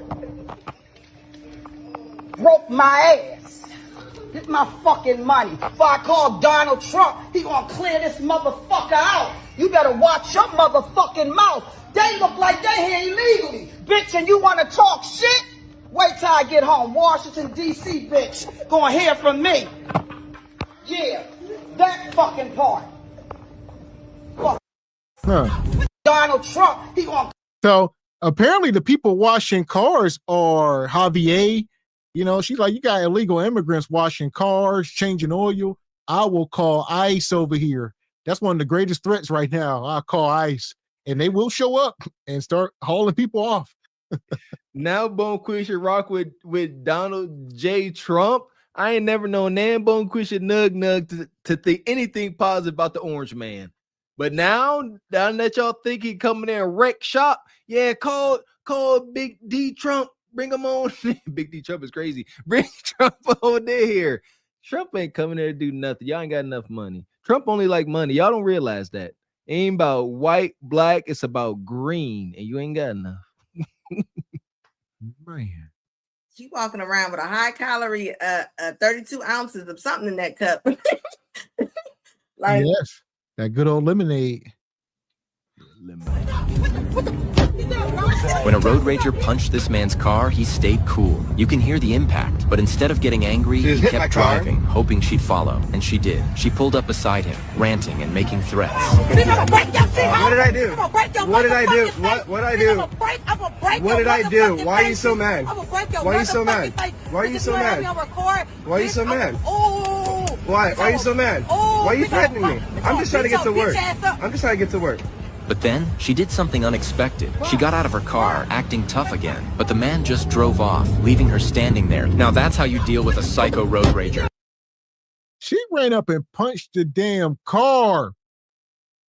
broke my ass. Get my fucking money. If I call Donald Trump, he gonna clear this motherfucker out. You better watch your motherfucking mouth. They look like they here illegally. Bitch, and you wanna talk shit? Wait till I get home. Washington, D.C., bitch. Gonna hear from me. Yeah, that fucking part. Fuck. Donald Trump, he gonna... So apparently the people washing cars are Javier. You know, she's like, you got illegal immigrants washing cars, changing oil. I will call ICE over here. That's one of the greatest threats right now. I'll call ICE, and they will show up and start hauling people off. Now Bonquisha should rock with Donald J. Trump. I ain't never known Nan Bonquisha nug to think anything positive about the orange man. But now that y'all think he coming in and wreck shop, yeah, call Big D Trump. Bring him on. Big D Trump is crazy. Bring Trump on here. Trump ain't coming there to do nothing. Y'all ain't got enough money. Trump only like money. Y'all don't realize that. It ain't about white, black. It's about green, and you ain't got enough. Man. She walking around with a high calorie 32 ounces of something in that cup. Like, yes, that good old lemonade. When a road rager punched this man's car, he stayed cool. You can hear the impact, but instead of getting angry, he kept driving, hoping she'd follow. And she did. She pulled up beside him, ranting and making threats. What did I do? What did I do? What did I do? What did I do? Why are you so mad? Why are you so mad? Why are you so mad? Why are you so mad? Why? Why are you so mad? Why are you threatening me? I'm just trying to get to work. I'm just trying to get to work. But then, she did something unexpected. She got out of her car, acting tough again. But the man just drove off, leaving her standing there. Now that's how you deal with a psycho road rager. She ran up and punched the damn car.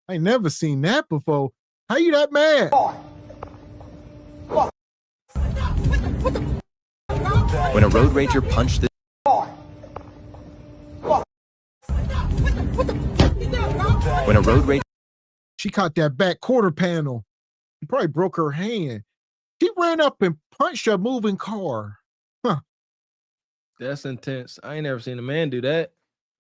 I ain't never seen that before. How you that mad? When a road rager punched the... When a road rager... She caught that back quarter panel. She probably broke her hand. She ran up and punched a moving car. Huh. That's intense. I ain't never seen a man do that.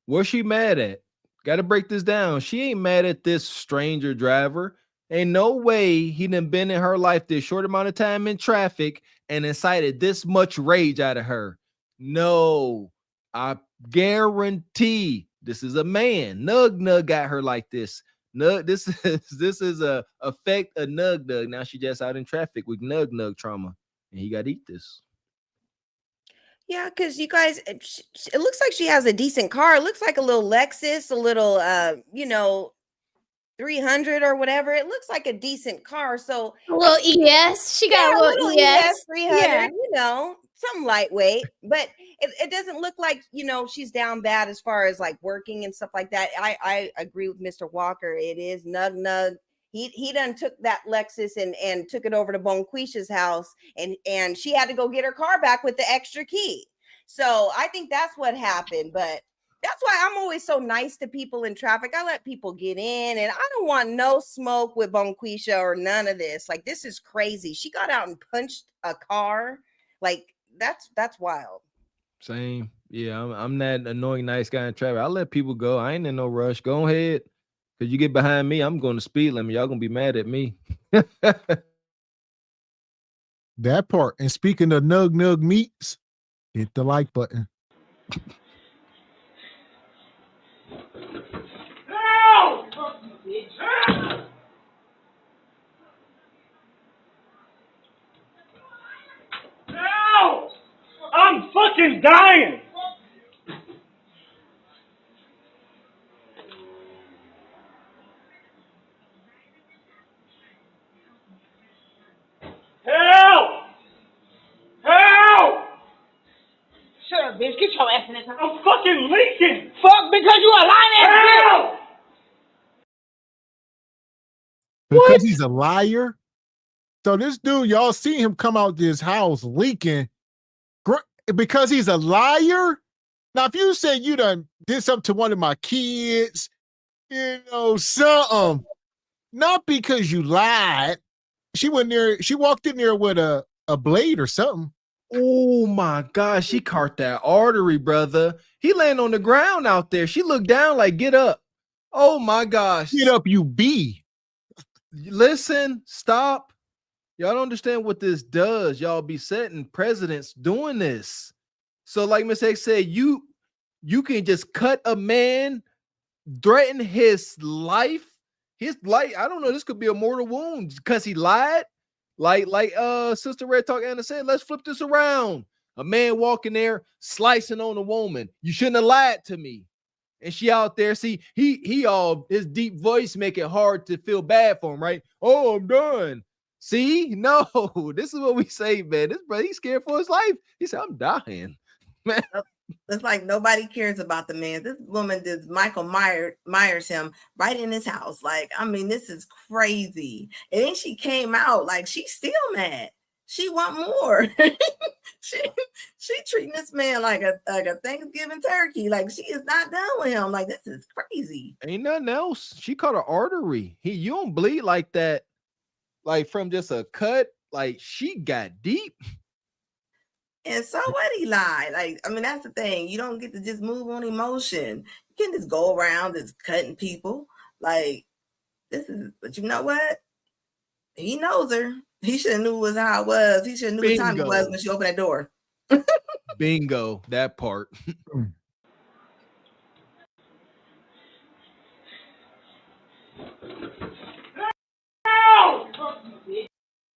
What's she mad at? Got to break this down. She ain't mad at this stranger driver. Ain't no way he done been in her life this short amount of time in traffic and incited this much rage out of her. No, I guarantee this is a man. Nug got her like this. Nug, this is a effect of Nug. Now she just out in traffic with Nug trauma, and he got to eat this. Yeah, because you guys, it looks like she has a decent car. It looks like a little Lexus, a little 300 or whatever. It looks like a decent car. So a little ES. She got a little ES 300. Yeah. Something lightweight, but it doesn't look like, she's down bad as far as like working and stuff like that. I agree with Mr. Walker. It is Nug. He done took that Lexus and took it over to Bonquisha's house, and she had to go get her car back with the extra key. So I think that's what happened. But that's why I'm always so nice to people in traffic. I let people get in, and I don't want no smoke with Bonquisha or none of this. Like, this is crazy. She got out and punched a car. Like, that's wild. Same. Yeah, I'm that annoying nice guy in traffic. I let people go. I ain't in no rush. Go ahead. Because you get behind me, I'm going to speed limit. Y'all going to be mad at me. That part. And speaking of Nug meats, hit the like button. I'm fucking dying. Help! Help! Sure, bitch, get your ass in this house. I'm fucking leaking. Fuck, because you a lying ass bitch. Help! Because he's a liar. So this dude, y'all see him come out this house leaking because he's a liar. Now, if you say you done did something to one of my kids, something, not because you lied. She went there, she walked in there with a blade or something. Oh my God, she caught that artery, brother. He laying on the ground out there. She looked down like, get up. Oh my gosh. Get up, you B. Listen, stop. Y'all don't understand what this does. Y'all be setting presidents doing this. So like Miss X said, you can just cut a man, threaten his life. I don't know, this could be a mortal wound because he lied. Like Sister Red Talk Anna said, let's flip this around. A man walking there slicing on a woman. You shouldn't have lied to me. And she out there, see, his deep voice make it hard to feel bad for him, right? Oh, I'm done. See, no, this is what we say, man. This brother, he's scared for his life. He said, I'm dying, man. It's like nobody cares about the man. This woman did Michael Myers him right in his house. Like, I mean, this is crazy. And then she came out like she's still mad. She want more. she treating this man like a Thanksgiving turkey. Like she is not done with him. Like this is crazy. Ain't nothing else. She caught an artery. You don't bleed like that, like from just a cut. Like she got deep. And so what, he lied. Like, I mean, that's the thing. You don't get to just move on emotion. You can't just go around just cutting people. Like, but you know what? He knows her. He should have knew was how it was. He should have knew what time it was when she opened that door. Bingo, that part.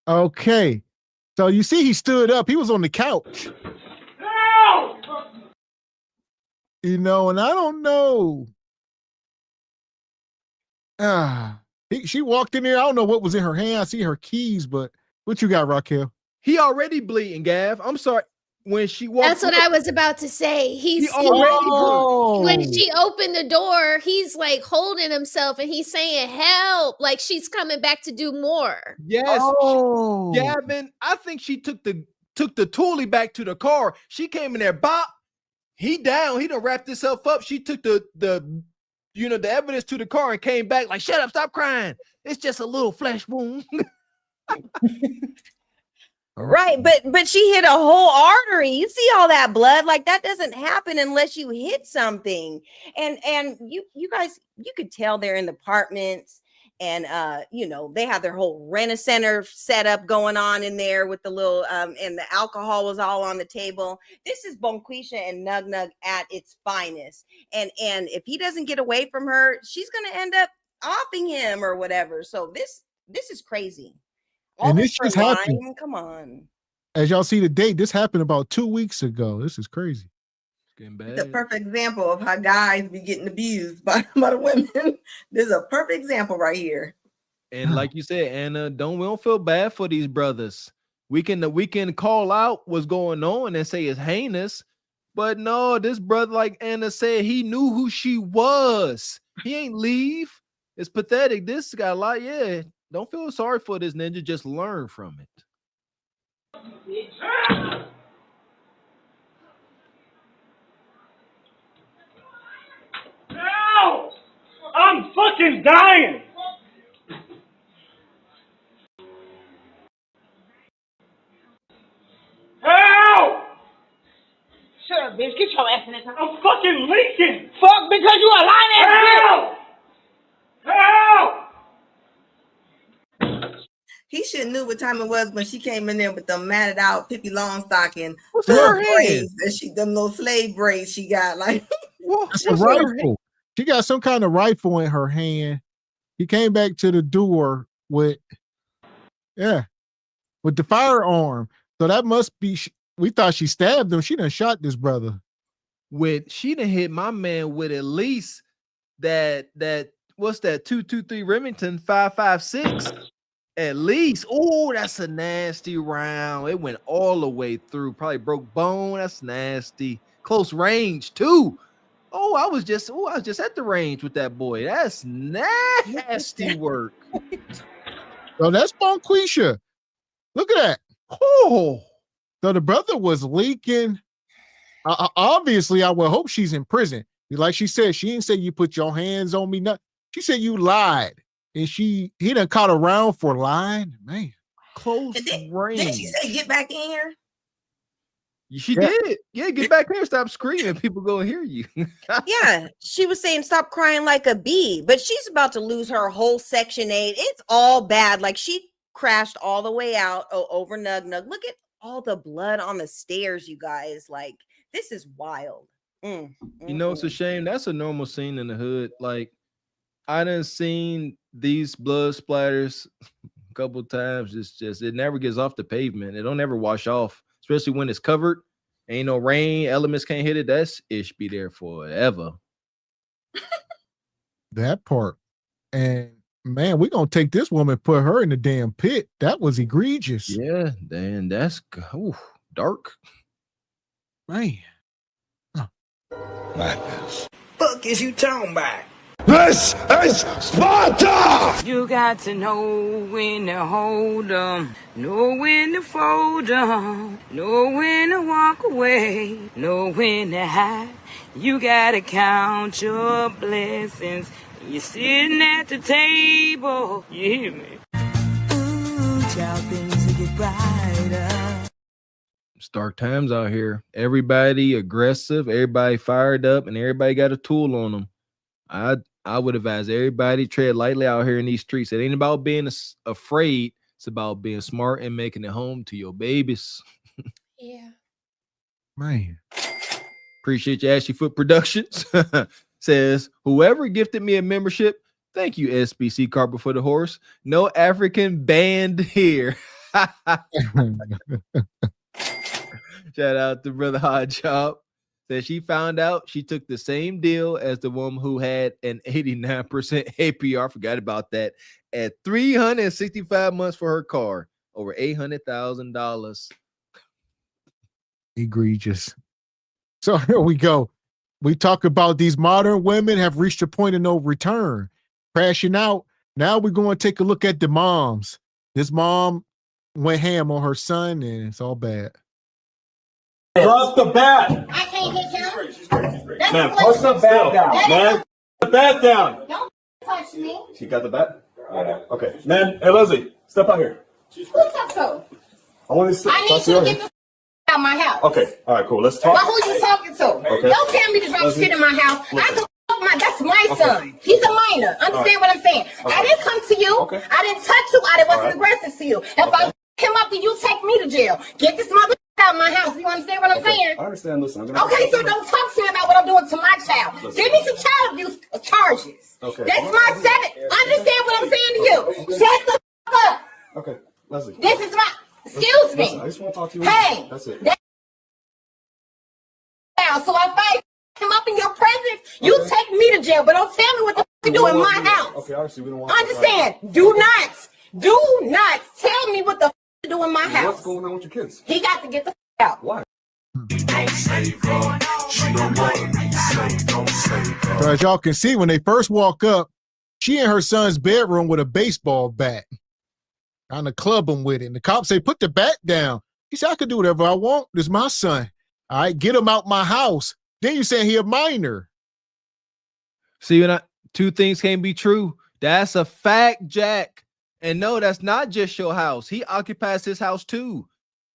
Okay. So you see, he stood up. He was on the couch. You know, and I don't know. She walked in there. I don't know what was in her hand. I see her keys, but what you got, Raquel? He already bleeding, Gav. I'm sorry. When she walked, that's what I was about to say. When she opened the door, he's like holding himself and he's saying help, like she's coming back to do more. Yes, Gavin. I think she took the toolie back to the car. She came in there, bop. He down. He done wrapped himself up. She took the evidence to the car and came back like, shut up, stop crying. It's just a little flesh wound. Right, but she hit a whole artery. You see all that blood? Like that doesn't happen unless you hit something. And you guys, you could tell they're in the apartments, and they have their whole rent-a-center setup going on in there with the little and the alcohol was all on the table. This is Bonquisha and Nug Nug at its finest. And if he doesn't get away from her, she's gonna end up offing him or whatever. So this is crazy. And this just happened. Come on. As y'all see the date, this happened about 2 weeks ago. This is crazy. Getting bad. It's a perfect example of how guys be getting abused by the women. This is a perfect example right here. And like you said, Anna, we don't feel bad for these brothers. We can call out what's going on and say it's heinous, but no, this brother, like Anna said, he knew who she was. He ain't leave. It's pathetic. This got a lot. Yeah. Don't feel sorry for this ninja. Just learn from it. No! I'm fucking dying! Help! Shut up, bitch. Get your ass in this. I'm fucking leaking! Fuck, because you a lying ass bitch! Help! He should have knew what time it was when she came in there with them matted out Pippi Longstocking braids. Them little slave braids she got. Like, that's a rifle. She got some kind of rifle in her hand. He came back to the door with the firearm. So that must be. We thought she stabbed him. She done shot this brother. She done hit my man with at least that. What's that? 223 Remington 5.56. At least. Oh, that's a nasty round. It went all the way through. Probably broke bone. That's nasty. Close range too. Oh, I was just at the range with that boy. That's nasty work. So that's Bonquisha. Look at that. Oh, so the brother was leaking. Obviously, I would hope she's in prison. Like she said, she didn't say you put your hands on me. Nothing. She said you lied. And he done caught around for lying, man. Close range. Didn't she say get back in here? She did. Yeah, get back here. Stop screaming. People gonna hear you. Yeah, she was saying stop crying like a bee, but she's about to lose her whole Section 8. It's all bad. Like she crashed all the way out over Nug Nug. Look at all the blood on the stairs, you guys. Like this is wild. You know, it's a shame. That's a normal scene in the hood. Like I done seen these blood splatters a couple times. It's just it never gets off the pavement. It don't ever wash off. Especially when it's covered, ain't no rain, elements can't hit it. That's ish be there forever. That part. And man, we're gonna take this woman, put her in the damn pit. That was egregious. Yeah, then that's dark. Man. Madness. Fuck is you talking about? This is Sparta! You got to know when to hold 'em, know when to fold 'em, know when to walk away, know when to hide. You gotta count your blessings. You're sitting at the table. You hear me? Ooh, child, things will get brighter. It's dark times out here. Everybody aggressive, everybody fired up, and everybody got a tool on them. I would advise everybody tread lightly out here in these streets. It ain't about being afraid. It's about being smart and making it home to your babies. Yeah. Man. Appreciate you, Ashley Foot Productions. Says, whoever gifted me a membership, thank you, SBC Carpet for the Horse. No African band here. Shout out to Brother Hot Job. Says she found out she took the same deal as the woman who had an 89% APR. Forgot about that. At 365 months for her car, over $800,000. Egregious. So here we go. We talk about these modern women have reached a point of no return, crashing out. Now we're going to take a look at the moms. This mom went ham on her son, and it's all bad. Drop the bat. I can't hit him. Man, push the bat down. Man, the bat down. Don't touch me. She got the bat? Okay. Man, hey, Leslie, step out here. Who's up to? I want to I need you to get the out of my house. Okay. All right, cool. Let's talk. Well, who you talking to? Okay. Don't tell me to drop Leslie, shit in my house. listen. I can that's my Okay. son. He's a minor. Understand what I'm saying? Okay. I didn't come to you. Okay. I didn't touch you. I wasn't All right. aggressive to you. If I him up, then you take me to jail. Get this mother out of my house. You understand what I'm saying? I understand. Listen, I'm gonna. Okay, so don't talk to me about what I'm doing to my child. Listen. Give me some child abuse charges. Okay. That's my seven. Understand what I'm saying to you? Shut the up. Okay, Leslie. This is my. Excuse me. Listen, I just want to talk to you. Hey. That's it. So if I come up in your presence, you take me to jail, but don't tell me what the to do in my house. Okay, obviously we don't want. Understand? Do not tell me what the to do in my house. What's going on with your kids? He got to get the out. Why? So as y'all can see, when they first walk up, she in her son's bedroom with a baseball bat. Trying to club him with it. And the cops say, put the bat down. He said, I can do whatever I want. This is my son. All right, get him out my house. Then you saying he a minor. See, two things can't be true. That's a fact, Jack. And no, that's not just your house. He occupies his house too.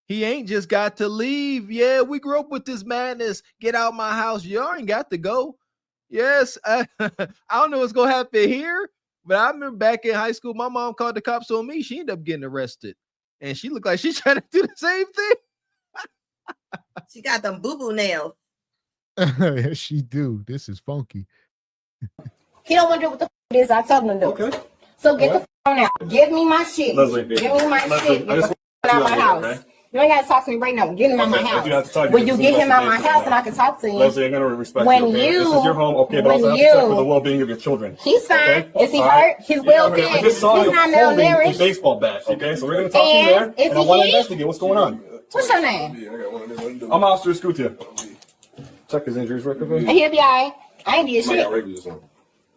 He ain't just got to leave. Yeah, we grew up with this madness. Get out my house. Y'all ain't got to go. Yes, I don't know what's going to happen here, but I remember back in high school, my mom called the cops on me. She ended up getting arrested. And she looked like she's trying to do the same thing. She got them boo-boo nails. Yes, she do. This is funky. He don't want to do what the it is I told him to do. Okay. So get the phone out. Give me my shit. Leslie, Give me my Leslie, shit. I Get just the out of my house. okay? You ain't got to talk to me right now. Get him out of my Okay, I do have to house. talk to you. When you This get is him out of my Leslie. house, and I can talk to you. Leslie, I'm gonna respect When you. Okay? you- This is your home, okay? But when also have to check you- for the well-being of your children. He's fine. Okay? Is he All hurt? right? He's well okay. I fed. just saw He's you not holding a malnourished. baseball bat. Okay, so we're gonna talk to you And there, is and I he want to hit? investigate what's going on. What's your name? I'm Officer Scutia. Check his injuries record. And he'll be all right. I ain't did shit.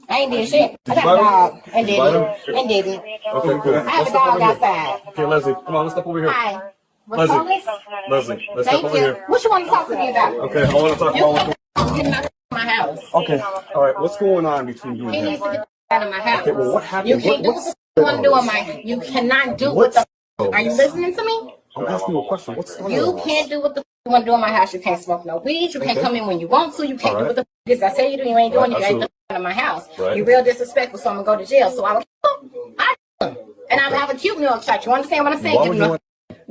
I ain't did shit. I got a dog. And did it. And did it. Okay, cool. I have a dog outside. Okay, Leslie, come on, let's step over here. Hi. Leslie, Police? Leslie, let's step Thank over you. here. What you want to talk to me about? Okay, I want to talk You about what's can't get my house. Okay, all right, what's going on between you and He him? needs to get out of my house. Okay, well, what happened? You can't do What's what you want to do on my. You cannot do what the. Are you listening to me? I'm asking you a question. What's going You on? can't do what the you want to do in my house. You can't smoke no weed. You can't come in when you want to. You can't do what the f I tell you to do. You ain't doing it. You ain't doing it in my house. You real disrespectful, so I'm gonna go to jail. So I and I'm gonna have a cute milkshake. You understand what I'm saying?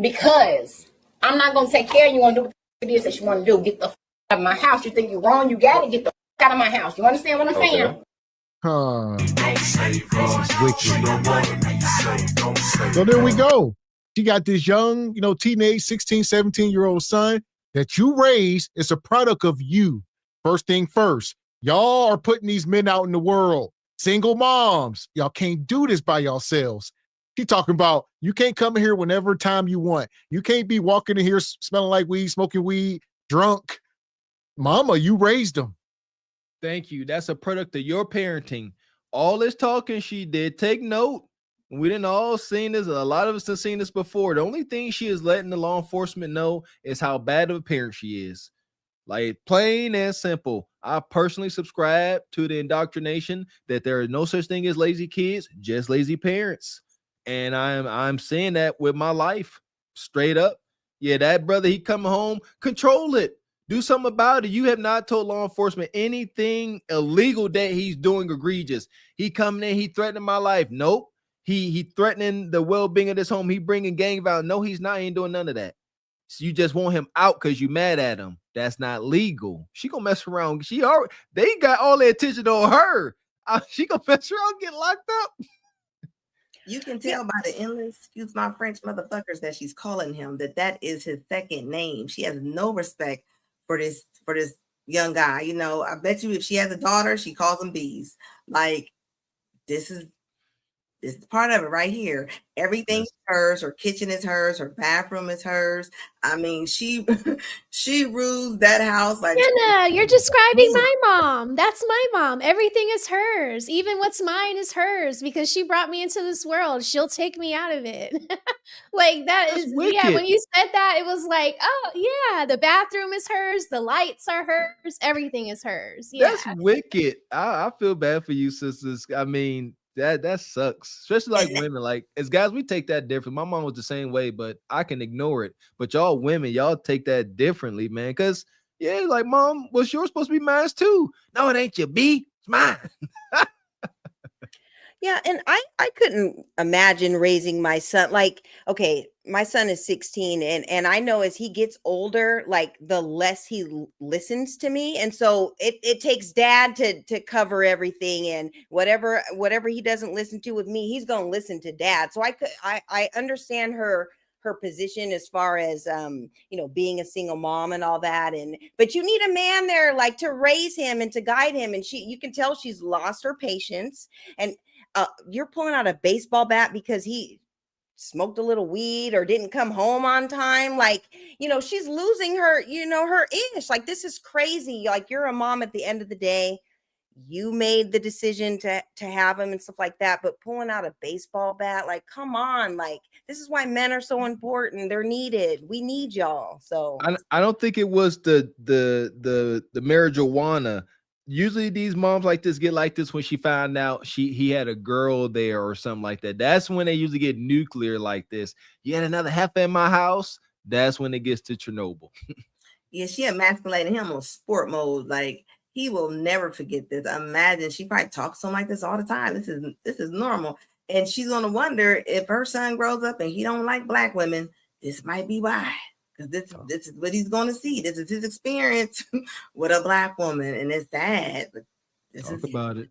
Because I'm not gonna take care of you. You want to do what it is that you want to do. Get the f out of my house. You think you're wrong? You got to get the f out of my house. You understand what I'm saying? So there we go. She got this young, teenage 16, 17-year-old son that you raised. It's a product of you. First thing first, y'all are putting these men out in the world. Single moms, y'all can't do this by yourselves. She talking about you can't come in here whenever time you want. You can't be walking in here smelling like weed, smoking weed, drunk. Mama, you raised them. Thank you. That's a product of your parenting. All this talking she did, take note. We didn't all seen this. A lot of us have seen this before. The only thing she is letting the law enforcement know is how bad of a parent she is. Like, plain and simple. I personally subscribe to the indoctrination that there is no such thing as lazy kids, just lazy parents. And I'm saying that with my life, straight up. Yeah, that brother, he coming home, control it. Do something about it. You have not told law enforcement anything illegal that he's doing egregious. He coming in, he threatening my life. Nope. He threatening the well-being of this home. He bringing gang violence. No, he's not. He ain't doing none of that. So you just want him out because you mad at him. That's not legal. She gonna mess around. They got all their attention on her. She gonna mess around, get locked up. You can tell by the endless, excuse my French, motherfuckers that she's calling him that is his second name. She has no respect for this young guy. I bet you if she has a daughter, she calls them bees. Like, this is part of it right here. Everything is hers. Her kitchen is hers. Her bathroom is hers. I mean, she rules that house like. Jenna, you're describing my mom. That's my mom. Everything is hers. Even what's mine is hers because she brought me into this world. She'll take me out of it. Like that is wicked. Yeah. When you said that, it was like, oh yeah, the bathroom is hers. The lights are hers. Everything is hers. Yeah. That's wicked. I feel bad for you, sisters. I mean. That sucks, especially like women. Like as guys, we take that different. My mom was the same way, but I can ignore it. But y'all women, y'all take that differently, man. Because yeah, like mom, was yours supposed to be mine too? No, it ain't your B, it's mine. Yeah, and I couldn't imagine raising my son. Like, okay, my son is 16, and I know as he gets older, like the less he listens to me, and so it takes dad to cover everything, and whatever he doesn't listen to with me, he's gonna listen to dad. So I understand her position as far as being a single mom and all that, but you need a man there like to raise him and to guide him, and you can tell she's lost her patience. And you're pulling out a baseball bat because he smoked a little weed or didn't come home on time. Like, she's losing her, her ish. Like, this is crazy. Like, you're a mom at the end of the day. You made the decision to have him and stuff like that, but pulling out a baseball bat, like, come on. Like, this is why men are so important. They're needed. We need y'all. So I don't think it was the marijuana. Usually these moms like this get like this when she found out he had a girl there or something like that. That's when they usually get nuclear like this. You had another heifer in my house. That's when it gets to Chernobyl. Yeah, she emasculated him on sport mode. Like, he will never forget this. Imagine she probably talks to him like this all the time. This is normal. And she's gonna wonder if her son grows up and he don't like black women, this might be why. Because this is what he's going to see. This is his experience with a black woman, and it's sad. But Talk about it.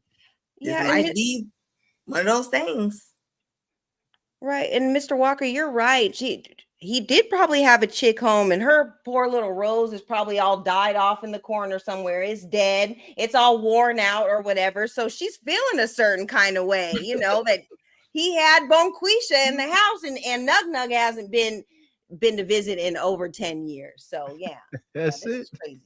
Yeah, it might be one of those things. Right, and Mr. Walker, you're right. He did probably have a chick home, and her poor little Rose is probably all died off in the corner somewhere. It's dead. It's all worn out or whatever. So she's feeling a certain kind of way, that he had Bonquisha in the house, and Nug Nug hasn't been to visit in over 10 years. So yeah, that's it. Is crazy.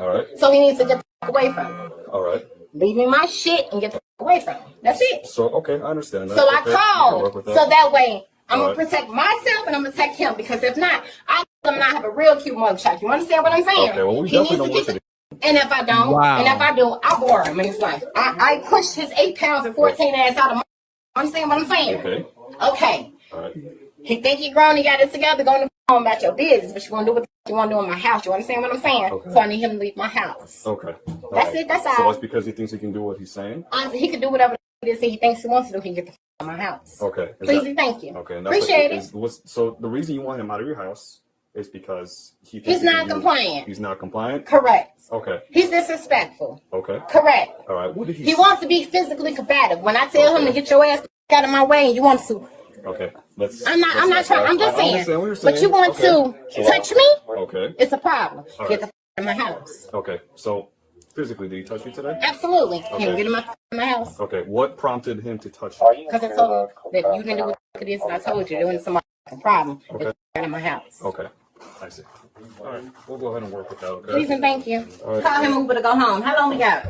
All right. So he needs to get the away from him. All right. Leave me my shit and get the away from him. That's it. So okay, I understand that. So okay. I called. So that way I'm All gonna protect myself and I'm gonna protect him, because if not, I'm gonna not have a real cute mugshot. You understand what I'm saying? Okay, well we definitely don't want you. And if I don't, Wow. and if I do, I bore him in his life. I pushed his 8 pounds and 14 ass out of my. Understand what I'm saying? Okay. Okay. All right. He think he grown, he got it together, going to home about your business, but you gonna do what you want to do in my house. You understand what I'm saying? Okay. So I need him to leave my house. Okay. That's it. That's all. So that's because he thinks he can do what he's saying? Honestly, he can do whatever it is he thinks he wants to do. He can get the out of my house. Okay. Please, thank you. Okay. And Appreciate it. So the reason you want him out of your house is because He's not compliant. He's not compliant? Correct. Okay. He's disrespectful. Okay. Correct. All right. What did He wants to be physically combative. When I tell him to get your ass out of my way and you want to. Okay. I'm not trying. I'm just saying. understand what you're saying. But you want to touch me? Okay. It's a problem. All Get right. the out of my house. Okay. So physically, did he touch you today? Absolutely. Okay. Can you get him out of my house? Okay. What prompted him to touch you? Because I told him that you didn't do what it is, and I told you there was some problem. Okay. It's out of my house. Okay. I see. All right. We'll go ahead and work with that, okay? Please and thank you. All right. Call him Uber to go home. How long we got?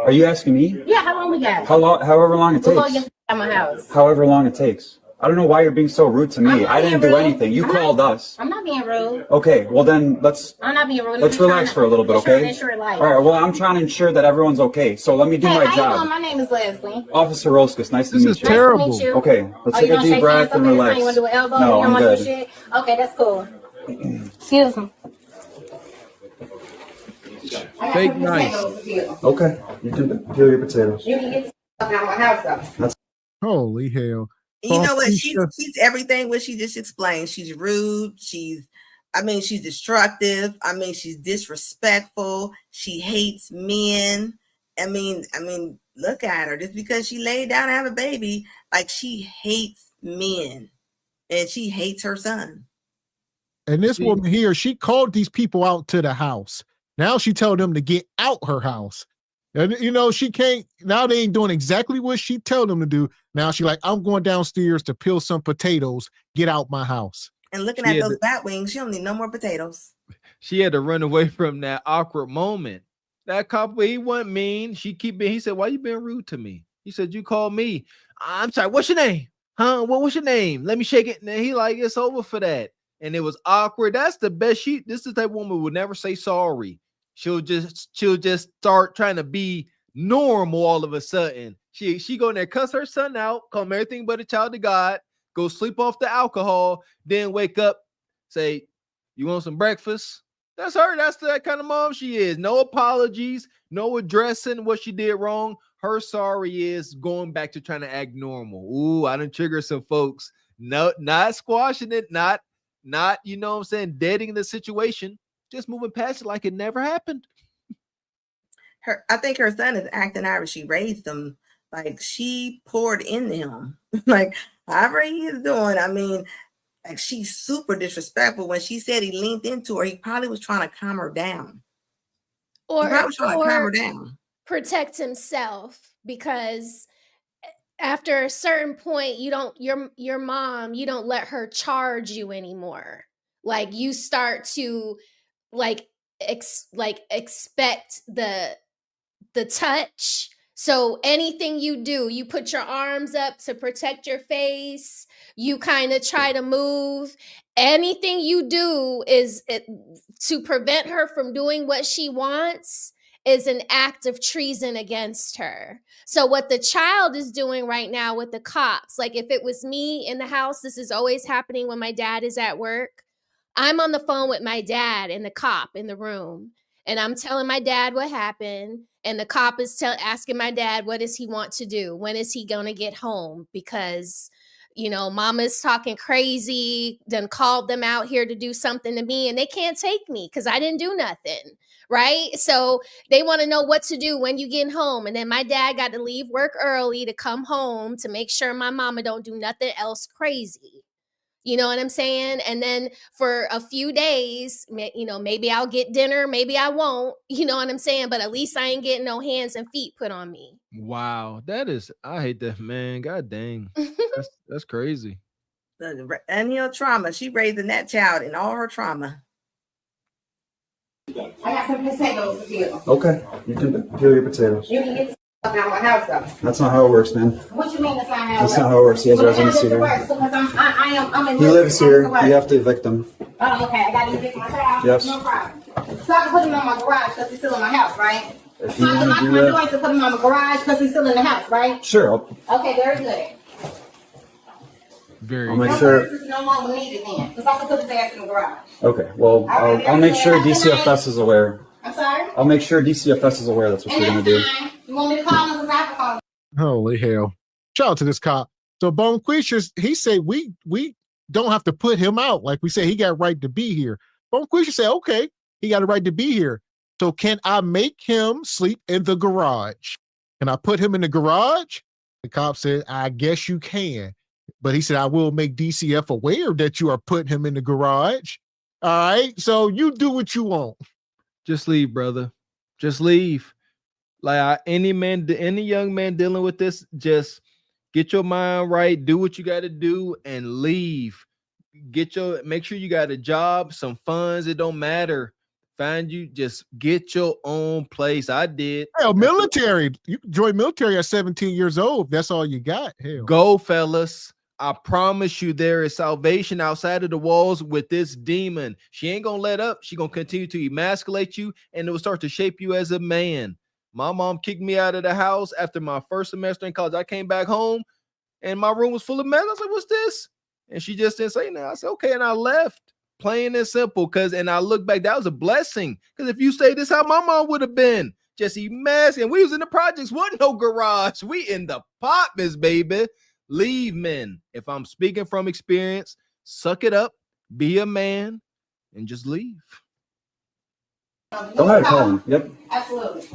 Are you asking me? Yeah, how long we got? However long it Before takes. you get out of my house. However long it takes. I don't know why you're being so rude to me. I didn't do anything. You called us. I'm not being rude. Okay, well then I'm not being rude. let's relax for a little bit, I'm trying to okay? ensure life. All right. Well, I'm trying to ensure that everyone's okay. So let me do Hey, my how you doing? job. My name is Leslie. Officer Roskus, nice to meet you. Nice to meet you. Okay, let's Oh, take you a gonna deep shake breath hands? and Okay, relax. You want to do an elbow? No, you don't I'm want to do good. shit? Okay, that's cool. Excuse me. Fake nice. Okay, you can peel your potatoes. You can get the fuck out of my house though. Holy hell. You know what? Falsisha. She's everything what she just explained. She's rude. She's destructive. She's disrespectful. She hates men. Look at her. Just because she laid down and have a baby, like she hates men. And she hates her son. And this woman here, she called these people out to the house. Now she told them to get out her house. And she can't, now they ain't doing exactly what she told them to do. Now she like, I'm going downstairs to peel some potatoes, get out my house. And looking at those bat wings, she don't need no more potatoes. She had to run away from that awkward moment. That cop, he wasn't mean. He said, why you being rude to me? He said, you called me. I'm sorry, what's your name? Huh? What's your name? Let me shake it. And he like, it's over for that. And it was awkward. That's the best. This is the type of woman who would never say sorry. She'll just start trying to be normal all of a sudden. She go in there, cuss her son out, call him everything but a child of God, go sleep off the alcohol, then wake up, say, you want some breakfast? That's her. That's that kind of mom she is. No apologies, no addressing what she did wrong. Her sorry is going back to trying to act normal. Ooh, I done triggered some folks. No, not squashing it, not, you know what I'm saying, deading the situation. Just moving past it like it never happened. I think her son is acting out. She raised him like she poured into him. Like however he is doing. Like she's super disrespectful. When she said he leaned into her, he probably was trying to calm her down. Or calm her down. Protect himself, because after a certain point, your mom, you don't let her charge you anymore. Like you start to expect the touch. So anything you do, you put your arms up to protect your face. You kind of try to move. Anything you do to prevent her from doing what she wants is an act of treason against her. So what the child is doing right now with the cops, like if it was me in the house, this is always happening when my dad is at work. I'm on the phone with my dad and the cop in the room, and I'm telling my dad what happened, and the cop is asking my dad, what does he want to do? When is he going to get home? Because, mama's talking crazy, then called them out here to do something to me, and they can't take me because I didn't do nothing, right? So they want to know what to do when you get home. And then my dad got to leave work early to come home to make sure my mama don't do nothing else crazy. You know what I'm saying? And then for a few days, maybe I'll get dinner, maybe I won't, you know what I'm saying? But at least I ain't getting no hands and feet put on me. Wow. I hate that, man. God dang. That's crazy. And trauma. She raising that child in all her trauma. I got some potatoes for you. Okay, you can peel your potatoes. You can get the fuck out of my house though. That's not how it works, man. What you mean that's not how it works? That's not how it works. He has Well, residency here. I'm in He lives here. You have to evict him. Oh, okay. I got to evict my child? Yes. No problem. So I can put him on my garage because he's still in my house, right? If So you I can want knock to on do my door that, to put him on my garage because he's still in the house, right? sure. Okay, very good. Very. I'll make sure. This is no longer needed then, because I'm gonna put his ass in the garage. Okay. Well, I'll make sure DCFS is aware. I'm sorry. I'll make sure DCFS is aware that's what you're gonna do. You want me to call him? Because I can call him. Holy hell! Shout out to this cop. So Bonquisha, he said we don't have to put him out. Like we said, he got a right to be here. Bonquisha said, okay, he got a right to be here. So can I make him sleep in the garage? Can I put him in the garage? The cop said, I guess you can. But he said, I will make DCF aware that you are putting him in the garage. All right. So you do what you want. Just leave, brother. Just leave. Like any young man dealing with this, just get your mind right, do what you got to do, and leave. Make sure you got a job, some funds. It don't matter. Just get your own place. I did. Hell, military. You can join military at 17 years old. That's all you got. Hell. Go, fellas. I promise you there is salvation outside of the walls with this demon. She ain't gonna let up. She gonna continue to emasculate you, and it will start to shape you as a man. My mom kicked me out of the house after my first semester in college. I came back home, and my room was full of mess. I was like, what's this? And she just didn't say nothing. I said, okay, and I left. Plain and simple. And I look back, that was a blessing. Because if you say this, how my mom would have been. Just emasculating. We was in the projects, wasn't no garage. We in the apartments, baby. Leave, men. If I'm speaking from experience, suck it up, be a man, and just leave. Go ahead, call him. Yep. Absolutely.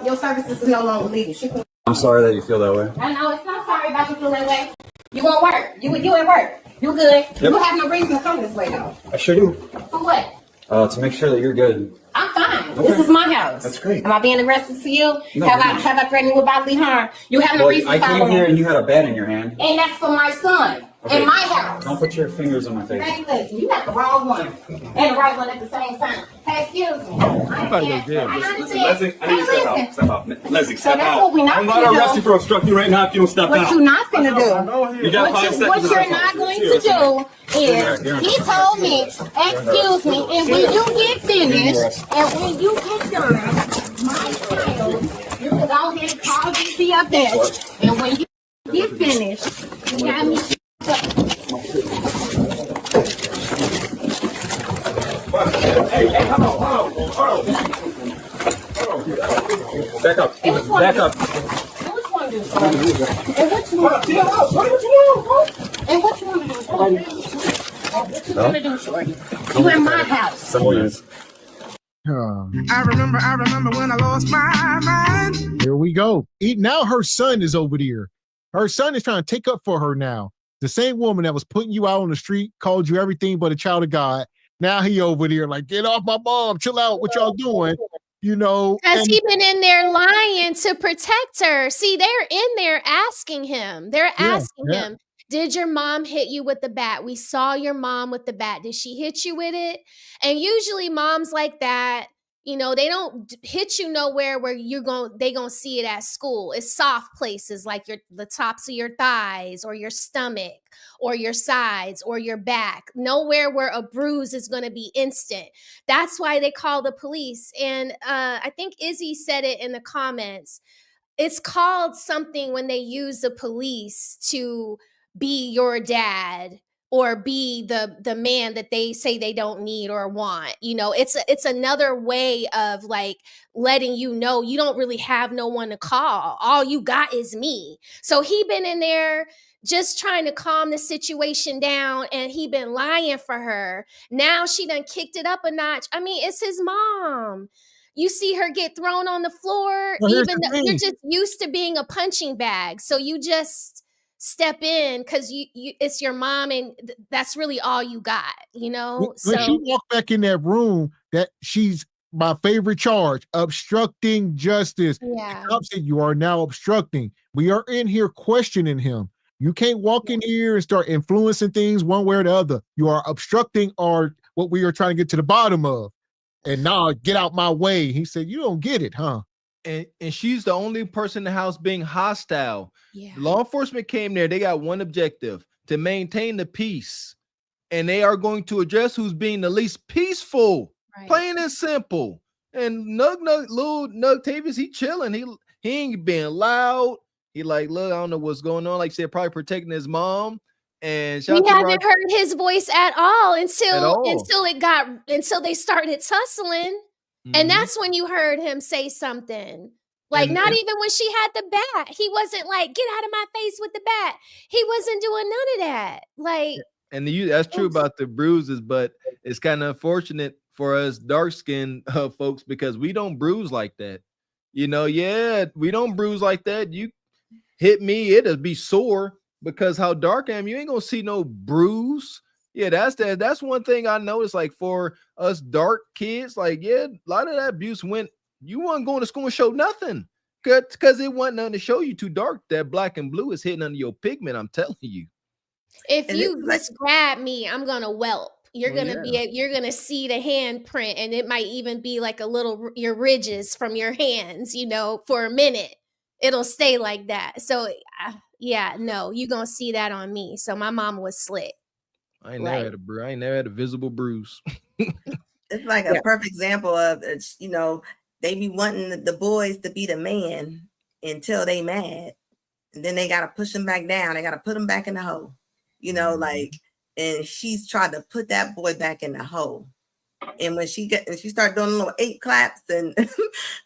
Your services is no longer needed. I'm sorry that you feel that way. I know, it's not sorry about you feeling that way. You won't work. You at work. You good. Yep. You have no reason to come this way, though. I sure do. For what? To make sure that you're good. I'm fine. Okay. This is my house. That's great. Am I being aggressive to you? No, have I threatened you with bodily harm? You have no reason to I follow came here me. and you had a bat in your hand. And that's for my son. Okay. In my house. Don't put your fingers on my face. Hey, listen, you got the wrong one and the right one at the same time. Hey, excuse me. I'm about to go to jail. Listen, Leslie, I need you to step out. Step out. Leslie, step that's out. what we not I'm not gonna arrest do. you for obstructing you right now if you don't step out. What you're not going to do, You got 5 seconds. what you're not going to do is, he told me, excuse me, and when you get finished, and when you get done, my child, you can go ahead and call DC up there, and when you get finished, you got me. Hey, come on. Back up. Back up. And which one do you want? And what you want to do? And what you want to do? What you want to do, shorty? You in my house. I remember when I lost my mind. Here we go. Now her son is over there. Her son is trying to take up for her now. The same woman that was putting you out on the street, called you everything but a child of God. Now he over there like, get off my mom, chill out, what y'all doing? You know, because he been in there lying to protect her. See, they're in there asking him. They're asking him, did your mom hit you with the bat? We saw your mom with the bat. Did she hit you with it? And usually moms like that, you know, they don't hit you nowhere where they gonna see it at school. It's soft places like the tops of your thighs or your stomach or your sides or your back. Nowhere where a bruise is gonna be instant. That's why they call the police. And I think Izzy said it in the comments. It's called something when they use the police to be your dad or be the man that they say they don't need or want. You know, it's another way of like letting you know you don't really have no one to call. All you got is me. So he been in there just trying to calm the situation down, and he been lying for her. Now she done kicked it up a notch. I mean, it's his mom. You see her get thrown on the floor, even though you're just used to being a punching bag. So you just step in because you it's your mom, and that's really all you got, you know. When she walked back in that room, that she's my favorite charge, obstructing justice. Yeah. The cop said, you are now obstructing. We are in here questioning him. You can't walk in here and start influencing things one way or the other. You are obstructing what we are trying to get to the bottom of. And now get out my way. He said, you don't get it, huh? And she's the only person in the house being hostile. Yeah. Law enforcement came there. They got one objective: to maintain the peace. And they are going to address who's being the least peaceful. Right. Plain and simple. And little Nugtavius, he chilling. He ain't being loud. He like, look, I don't know what's going on. Like I said, probably protecting his mom. And We haven't heard his voice at all until they started tussling. And that's when you heard him say something. Like, not even when she had the bat. He wasn't like, get out of my face with the bat. He wasn't doing none of that. Like, and that's true about the bruises, but it's kind of unfortunate for us dark-skinned folks because we don't bruise like that. You know, we don't bruise like that. You hit me, it'll be sore because how dark I am, you ain't gonna see no bruise. Yeah, that's one thing I noticed. Like for us dark kids, like a lot of that abuse went. You wasn't going to school and show nothing because it wasn't nothing to show you. Too dark. That black and blue is hitting under your pigment. I'm telling you. If you just grab me, I'm gonna whelp. You're gonna see the handprint, and it might even be like your ridges from your hands. You know, for a minute, it'll stay like that. So no, you gonna see that on me. So my mom was slick. I ain't never had a visible bruise. It's like a perfect example of they be wanting the boys to be the man until they mad, and then they gotta push them back down. They gotta put them back in the hole. And she's tried to put that boy back in the hole. And when she started doing little 8 claps and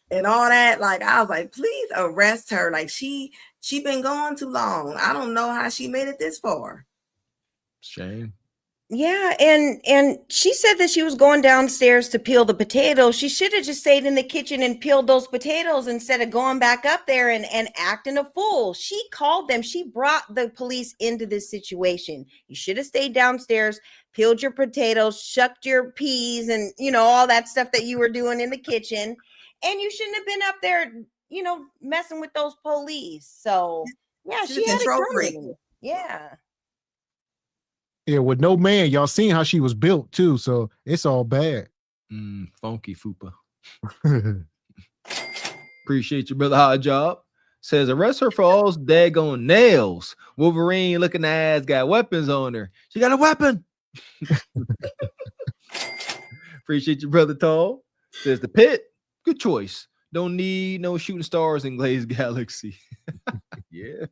and all that, like I was like, please arrest her. Like she been gone too long. I don't know how she made it this far. Shame. Yeah, and she said that she was going downstairs to peel the potatoes. She should have just stayed in the kitchen and peeled those potatoes instead of going back up there and acting a fool. She called them. She brought the police into this situation. You should have stayed downstairs, peeled your potatoes, shucked your peas, and all that stuff that you were doing in the kitchen. And you shouldn't have been up there, messing with those police. So yeah, she had a freak. Yeah. Yeah, with no man, y'all seen how she was built too, so it's all bad. Funky fupa. Appreciate you, brother. Hot job. Says arrest her for all those daggone nails. Wolverine looking ass got weapons on her. She got a weapon. Appreciate you, brother Tall. Says the pit. Good choice. Don't need no shooting stars in Glazed Galaxy. Yeah.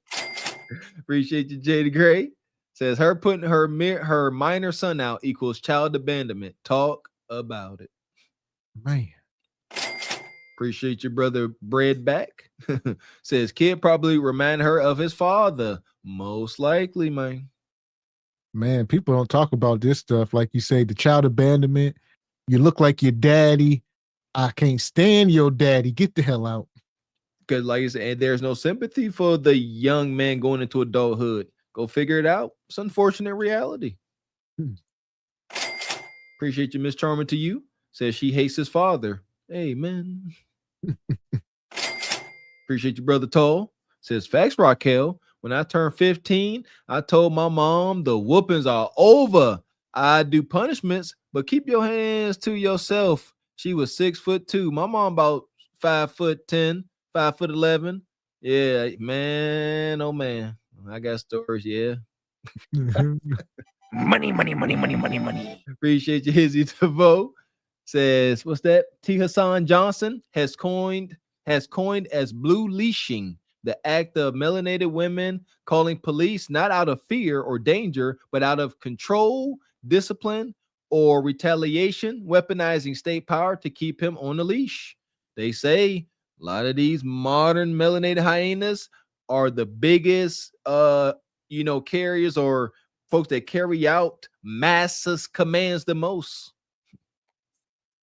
Appreciate you, Jada Gray. Says her putting her minor son out equals child abandonment. Talk about it. Man. Appreciate your brother Bread back. Says kid probably remind her of his father. Most likely, man. Man, people don't talk about this stuff. Like you say, the child abandonment. You look like your daddy. I can't stand your daddy. Get the hell out. Because like you said, there's no sympathy for the young man going into adulthood. Go figure it out. It's unfortunate reality. Appreciate you, Miss Charmer to you. Says she hates his father. Amen. Appreciate you, brother Toll. Says facts, Raquel. When I turned 15, I told my mom the whoopings are over. I do punishments, but keep your hands to yourself. She was 6'2". My mom about 5'10", 5'11". Yeah, man, oh man. I got stories, yeah. Money. Appreciate you, Hizzy DeVoe. Says, what's that? T. Hassan Johnson has coined as blue leashing, the act of melanated women calling police not out of fear or danger, but out of control, discipline, or retaliation, weaponizing state power to keep him on the leash. They say a lot of these modern melanated hyenas are the biggest carriers or folks that carry out masses commands the most.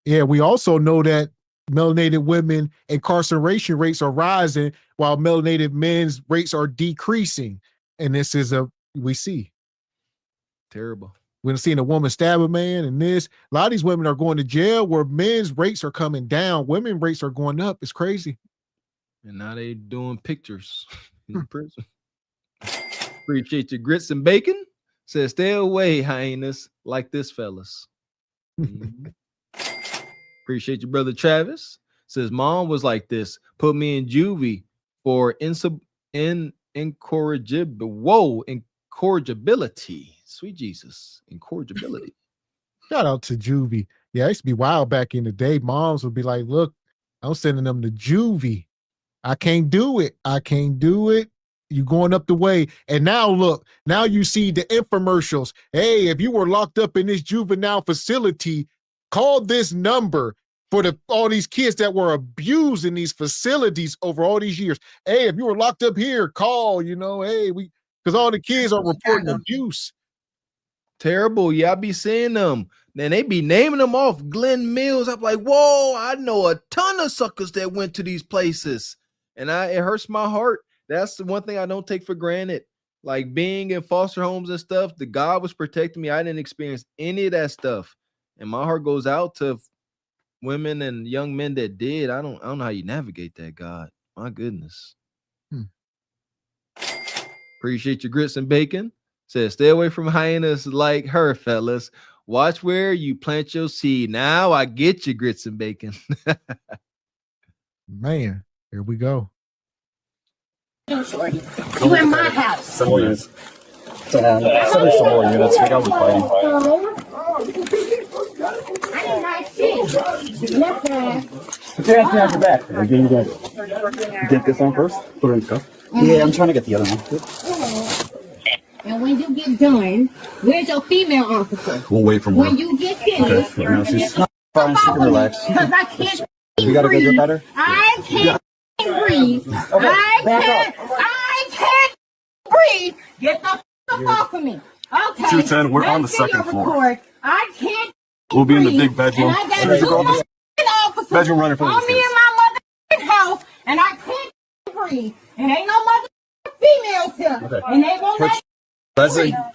Yeah, we also know that melanated women incarceration rates are rising while melanated men's rates are decreasing. And this is we see. Terrible. We're seeing a woman stab a man and this. A lot of these women are going to jail where men's rates are coming down. Women rates are going up. It's crazy. And now they doing pictures in prison. Appreciate your grits and bacon. Says stay away, hyenas, like this, fellas. Appreciate your brother Travis. Says mom was like this. Put me in juvie for incorrigibility. Sweet Jesus, incorrigibility. Shout out to juvie. Yeah, I used to be wild back in the day. Moms would be like, look, I'm sending them to juvie. I can't do it. You going up the way. And now look, now you see the infomercials. Hey, if you were locked up in this juvenile facility, call this number for all these kids that were abused in these facilities over all these years. Hey, if you were locked up here, call, because all the kids are reporting abuse. Terrible. Yeah, I be seeing them. Then they be naming them off. Glenn Mills. I'm like, whoa, I know a ton of suckers that went to these places. And it hurts my heart. That's the one thing I don't take for granted. Like being in foster homes and stuff, the God was protecting me. I didn't experience any of that stuff. And my heart goes out to women and young men that did. I don't know how you navigate that, God. My goodness. Appreciate your grits and bacon. Says, stay away from hyenas like her, fellas. Watch where you plant your seed. Now I get you, grits and bacon. Man, here we go. You in my house. Some more units. Some more units. We got fighting. I ain't like shit. Left hand. Put your hands behind your back. Again, get this on first. Put it in the cup. Yeah, I'm trying to get the other one. And when you get done, where's your female officer? We'll wait for more. When you get finished, Okay. No, she's fine. She can relax. because I can't We gotta go get better. I can't breathe. I can't breathe. Get the fuck off of me. Okay. 210, we're on the Let's see second your floor. report. I can't We'll be in the breathe, big bedroom. and I got There's a girl- two officers bedroom right in front of on us. me in my mother's house, and I can't breathe. And ain't no mother females here. Okay. And they won't let Leslie, Get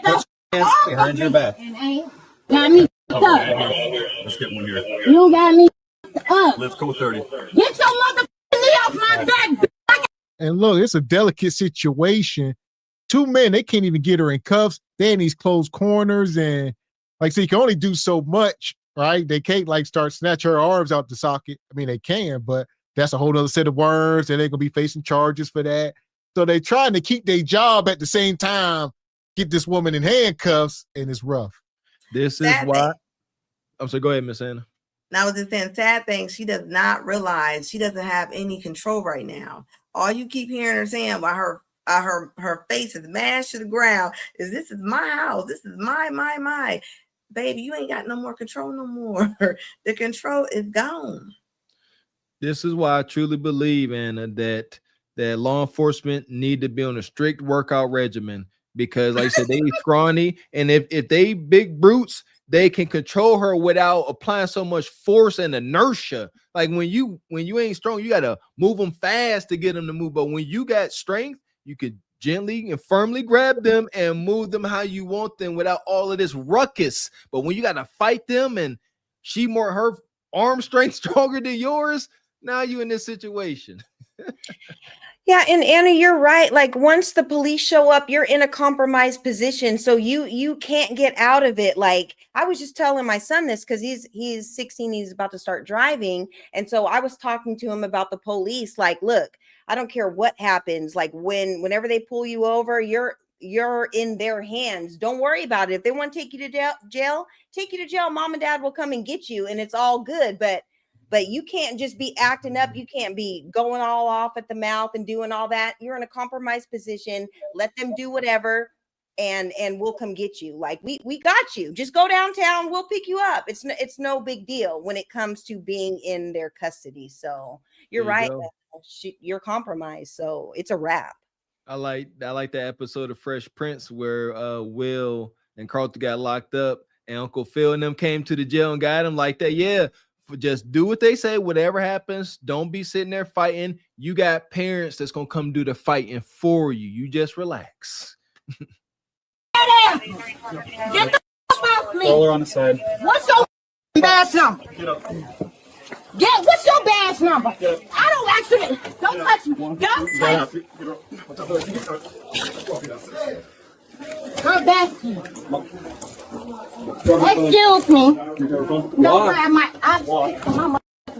put your hands behind your back. and ain't got me up. Let's get one here. You don't got me up. Let's go 30. Get your mother off my back. And look, it's a delicate situation. Two men, they can't even get her in cuffs. They're in these closed corners. And so you can only do so much, right? They can't start snatch her arms out the socket. I mean, they can, but that's a whole other set of words. And they're going to be facing charges for that. So they're trying to keep their job at the same time, get this woman in handcuffs, and it's rough. This is why. I'm sorry, go ahead, Miss Anna. Now, I was just saying, sad thing, she does not realize she doesn't have any control right now. All you keep hearing her saying while her face is mashed to the ground is, this is my house. This is my. Baby, you ain't got no more control no more. The control is gone. This is why I truly believe, Anna, that law enforcement need to be on a strict workout regimen, because like I said, they scrawny, and if they big brutes, they can control her without applying so much force and inertia. Like when you ain't strong, you gotta move them fast to get them to move. But when you got strength, you could gently and firmly grab them and move them how you want them without all of this ruckus. But when you gotta fight them, and her arm strength stronger than yours, now you in this situation. Yeah, and Anna, you're right. Like once the police show up, you're in a compromised position, so you can't get out of it. Like I was just telling my son this because he's 16, he's about to start driving, and so I was talking to him about the police. Like, look, I don't care what happens. Like whenever they pull you over, you're in their hands. Don't worry about it. If they want to take you to jail, take you to jail. Mom and dad will come and get you, and it's all good. But you can't just be acting up. You can't be going all off at the mouth and doing all that. You're in a compromised position. Let them do whatever, and we'll come get you. Like we got you. Just go downtown. We'll pick you up. It's no big deal when it comes to being in their custody. So you're right. You're compromised. So it's a wrap. I like that episode of Fresh Prince where Will and Carlton got locked up, and Uncle Phil and them came to the jail and got him like that. Yeah. Just do what they say, whatever happens. Don't be sitting there fighting. You got parents that's gonna come do the fighting for you. You just relax. Get the fuck off me. Roll her on the side. What's your badge number? Get up. What's your badge number? I don't actually. Don't touch me. Don't touch me. Her bestie. Excuse me. Don't grab my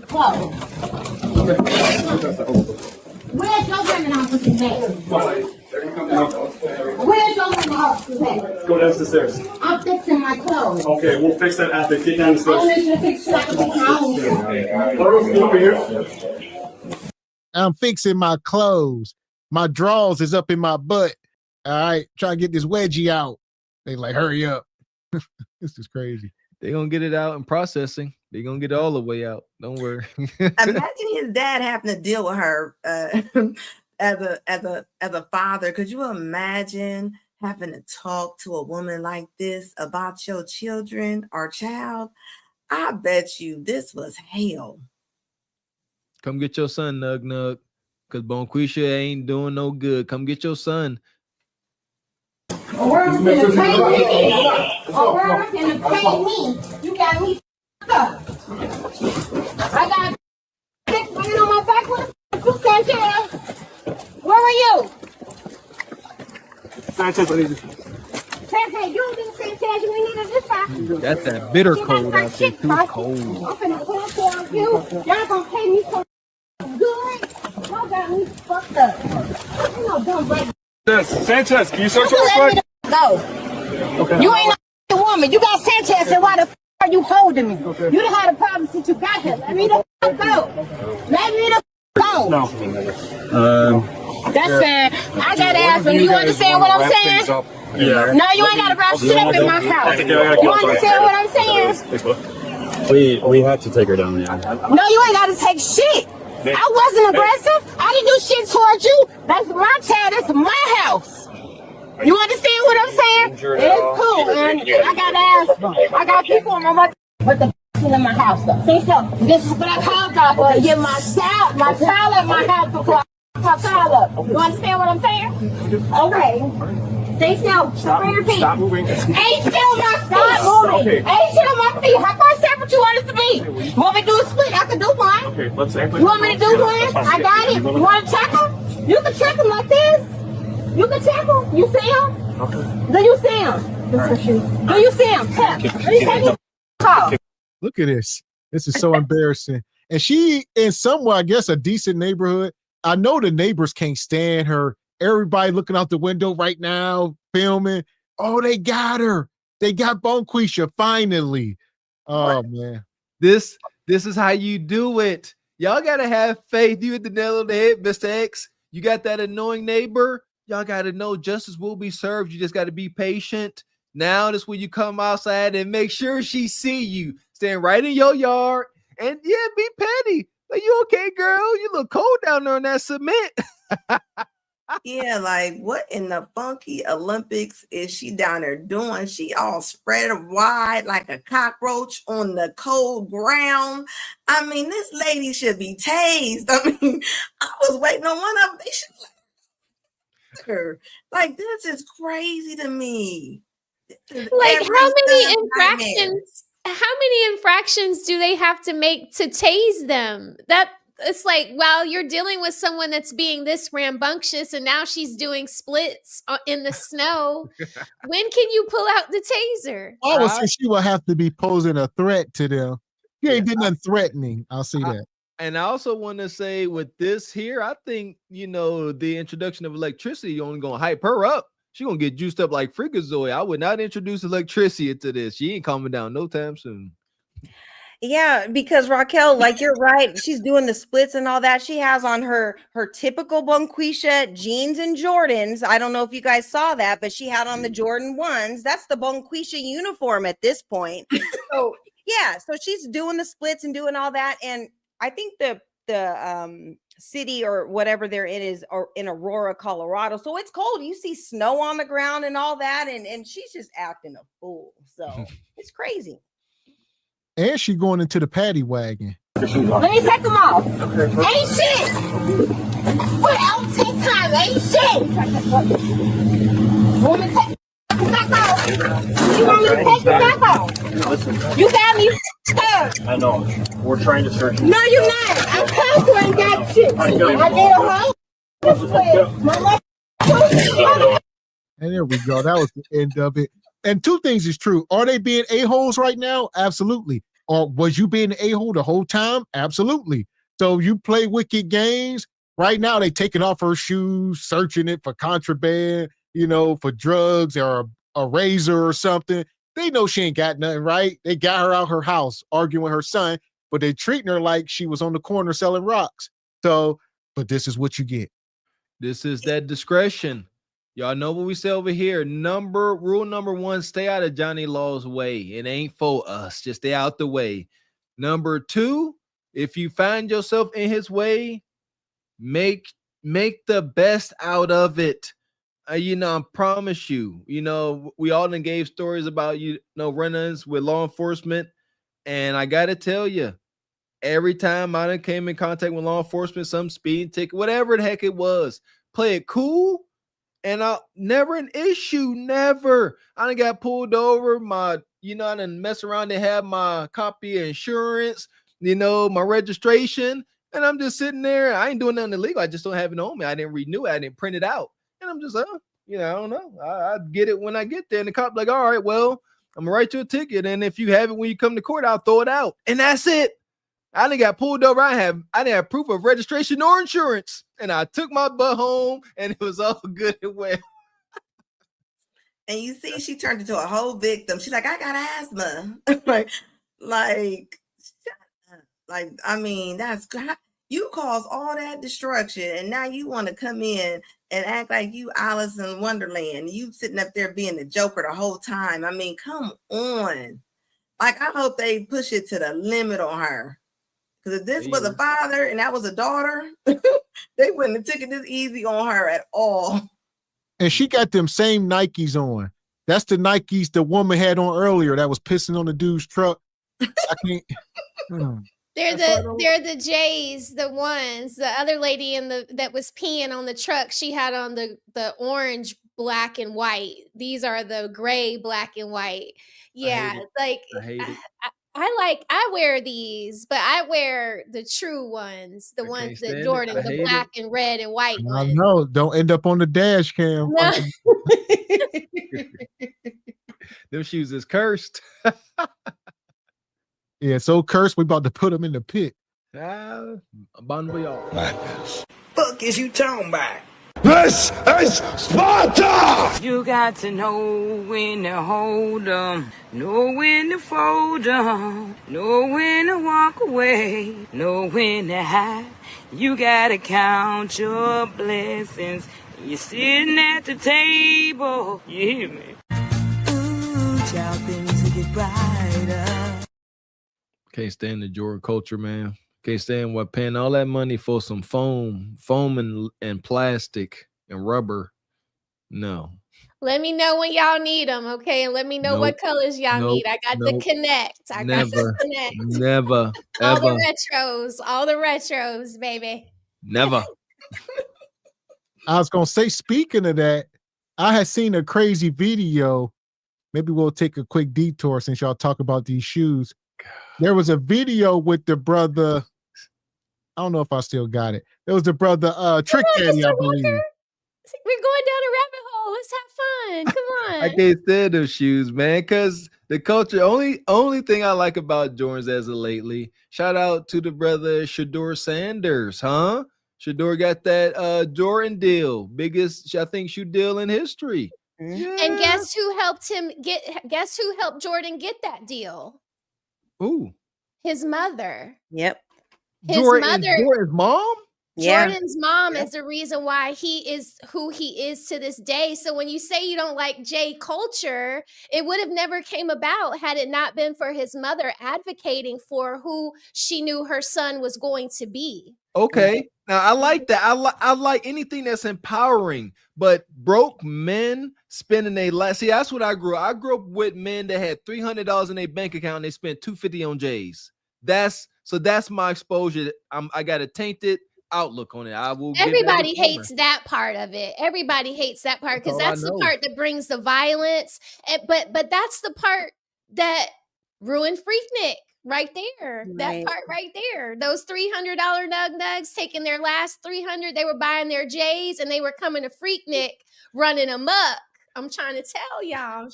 clothes. Where's your women officers at? Where's your women officers at? Go down the stairs. I'm fixing my clothes. Okay, we'll fix that after. Get down the stairs. I want you to fix so I can fix my own. Over here. I'm fixing my clothes. My drawers is up in my butt. All right, try to get this wedgie out. They like, hurry up. This is crazy. They're gonna get it out in processing. They're gonna get it all the way out. Don't worry. Imagine his dad having to deal with her as a father. Could you imagine having to talk to a woman like this about your children or child? I bet you this was hell. Come get your son, Nug Nug, because Bonquisha ain't doing no good. Come get your son. Or gonna pay me. Or gonna pay me. You got me up. I got 6 million on my back with a Sanchez. Where are you? Sanchez, I need you. Sanchez, you don't think Sanchez you ain't needed this time. That's that bitter cold out there. Too cold. I'm finna pull on you. Y'all gonna pay me so good. Y'all got me fucked up. You know, dumb break. Sanchez, can you search real quick? Go. Okay. You ain't a woman. You got Sanchez, and why the f are you holding me? Okay. You done had a problem since you got here. Let me the f go. Let me the f go. No. That's sad. I gotta ask him. You understand what I'm saying? Yeah. No, you ain't gotta wrap shit up in my house. You understand what I'm saying? We had to take her down, yeah. No, you ain't gotta take shit. I wasn't aggressive. I didn't do shit towards you. That's my child. That's my house. You understand what I'm saying? It's cool, and I gotta ask them. I got people on my mother with the in my house though. See, so this is what I called off for to get my child at my house before I my child up. You understand what I'm saying? Okay. Stay still. Stop your feet. Stop moving. Ain't still my stop moving. Okay. Ain't shit on my feet. How about I what you want us to be? You want me to do a split? I can do one. Okay, let's say. You want me to do one? I got it. You want to check them? You can check them like this. You can check them. You see them? Okay. Do you see them? Right. Do you see them? Tap. Do you see them? Call. Look at this. This is so embarrassing. And she in somewhere, I guess, a decent neighborhood. I know the neighbors can't stand her. Everybody looking out the window right now, filming. Oh, they got her. They got Bonquisha finally. Oh man. This is how you do it. Y'all gotta have faith. You hit the nail on the head, Mr. X. You got that annoying neighbor. Y'all gotta know justice will be served. You just gotta be patient. Now that's when you come outside and make sure she see you. Stand right in your yard and yeah, be petty. Like, you okay, girl? You look cold down there in that cement. Yeah, like what in the funky Olympics is she down there doing? She all spread wide like a cockroach on the cold ground. I mean, this lady should be tased. I mean, I was waiting on one of them. They should like her. Like, this is crazy to me. Like, how many infractions? How many infractions do they have to make to tase them? That it's like, well, you're dealing with someone that's being this rambunctious, and now she's doing splits in the snow. When can you pull out the taser? I would say she will have to be posing a threat to them. You ain't did nothing threatening. I'll see that. And I also want to say with this here, I think, you know, the introduction of electricity only going to hype her up. She going to get juiced up like Freakazoid. I would not introduce electricity into this. She ain't calming down no time soon. Yeah, because Raquel, like you're right, she's doing the splits and all that. She has on her typical Bonquisha jeans and Jordans. I don't know if you guys saw that, but she had on the Jordan 1s. That's the Bonquisha uniform at this point. So yeah, so she's doing the splits and doing all that. And I think the city or whatever they're in is in Aurora, Colorado. So it's cold. You see snow on the ground and all that, and she's just acting a fool. So it's crazy. And she going into the paddy wagon. Let me take them off. Ain't shit. What else take time? Ain't shit. Want me to take the back off? You want me to take the back off? Listen. You got me scared. I know. We're trying to search you. No, you're not. I'm conquering that shit. I did a whole. And there we go. That was the end of it. And two things is true. Are they being a-holes right now? Absolutely. Or was you being an a-hole the whole time? Absolutely. So you play wicked games. Right now, they taking off her shoes, searching it for contraband, you know, for drugs or a razor or something. They know she ain't got nothing, right? They got her out her house arguing with her son, but they treating her like she was on the corner selling rocks. So, but this is what you get. This is that discretion. Y'all know what we say over here. Rule number 1, stay out of Johnny Law's way. It ain't for us. Just stay out the way. Number 2, if you find yourself in his way, make the best out of it. I promise you, we all done gave stories about, run-ins with law enforcement. And I got to tell you, every time I done came in contact with law enforcement, some speeding ticket, whatever the heck it was, play it cool. And never an issue, never. I done got pulled over. I done mess around. They have my copy of insurance, my registration. And I'm just sitting there. I ain't doing nothing illegal. I just don't have it on me. I didn't renew it. I didn't print it out. And I'm just I don't know. I get it when I get there. And the cop like, all right, well, I'm gonna write you a ticket. And if you have it when you come to court, I'll throw it out. And that's it. I done got pulled over. I didn't have proof of registration or insurance. And I took my butt home and it was all good and well. And you see, she turned into a whole victim. She's like, I got asthma. That's you caused all that destruction. And now you want to come in and act like you Alice in Wonderland. You sitting up there being the Joker the whole time. I mean, come on. I hope they push it to the limit on her. Because if this was a father and that was a daughter, they wouldn't have taken this easy on her at all. And she got them same Nikes on. That's the Nikes the woman had on earlier that was pissing on the dude's truck. I can't. They're the J's, the ones. The other lady that was peeing on the truck, she had on the orange, black, and white. These are the gray, black, and white. Yeah, I hate it. I wear these, but I wear the true ones, the ones that Jordan, the black and red and white ones. No, don't end up on the dash cam. No. Them shoes is cursed. Yeah, so cursed, we about to put them in the pit. Madness. Fuck is you talking about? This is Sparta! You got to know when to hold 'em, know when to fold 'em, know when to walk away, know when to hide. You gotta count your blessings. You're sitting at the table. You hear me? Ooh, child, things will get brighter. Can't stand the Jordan culture, man. Can't stand what paying all that money for some foam and plastic and rubber. No. Let me know when y'all need them, okay? And let me know what colors y'all need. I got the Connect. I got the Connect. Never. All ever. the retros, baby. Never. I was going to say, speaking of that, I had seen a crazy video. Maybe we'll take a quick detour since y'all talk about these shoes. There was a video with the brother. I don't know if I still got it. It was the brother Trick Daddy, I believe. We're going down a rabbit hole. Let's have fun. Come on. I can't stand those shoes, man, because the culture, only thing I like about Jordans as of lately, shout out to the brother Shador Sanders, huh? Shador got that Jordan deal, biggest, I think, shoe deal in history. Yeah. And guess who helped Jordan get that deal? Ooh. His mother. Yep. Jordan's mom? Jordan's mom is the reason why he is who he is to this day. So when you say you don't like J culture, it would have never came about had it not been for his mother advocating for who she knew her son was going to be. Okay. Now I like that. I like anything that's empowering, but broke men spending their life. See, that's what I grew up. I grew up with men that had $300 in their bank account and they spent $250 on J's. That's my exposure. I got a tainted outlook on it. Everybody hates that part of it. Everybody hates that part because that's the part that brings the violence. But that's the part that ruined Freaknik right there. Right. That part right there. Those $300 nugs taking their last $300. They were buying their J's and they were coming to Freaknik running amok. I'm trying to tell y'all.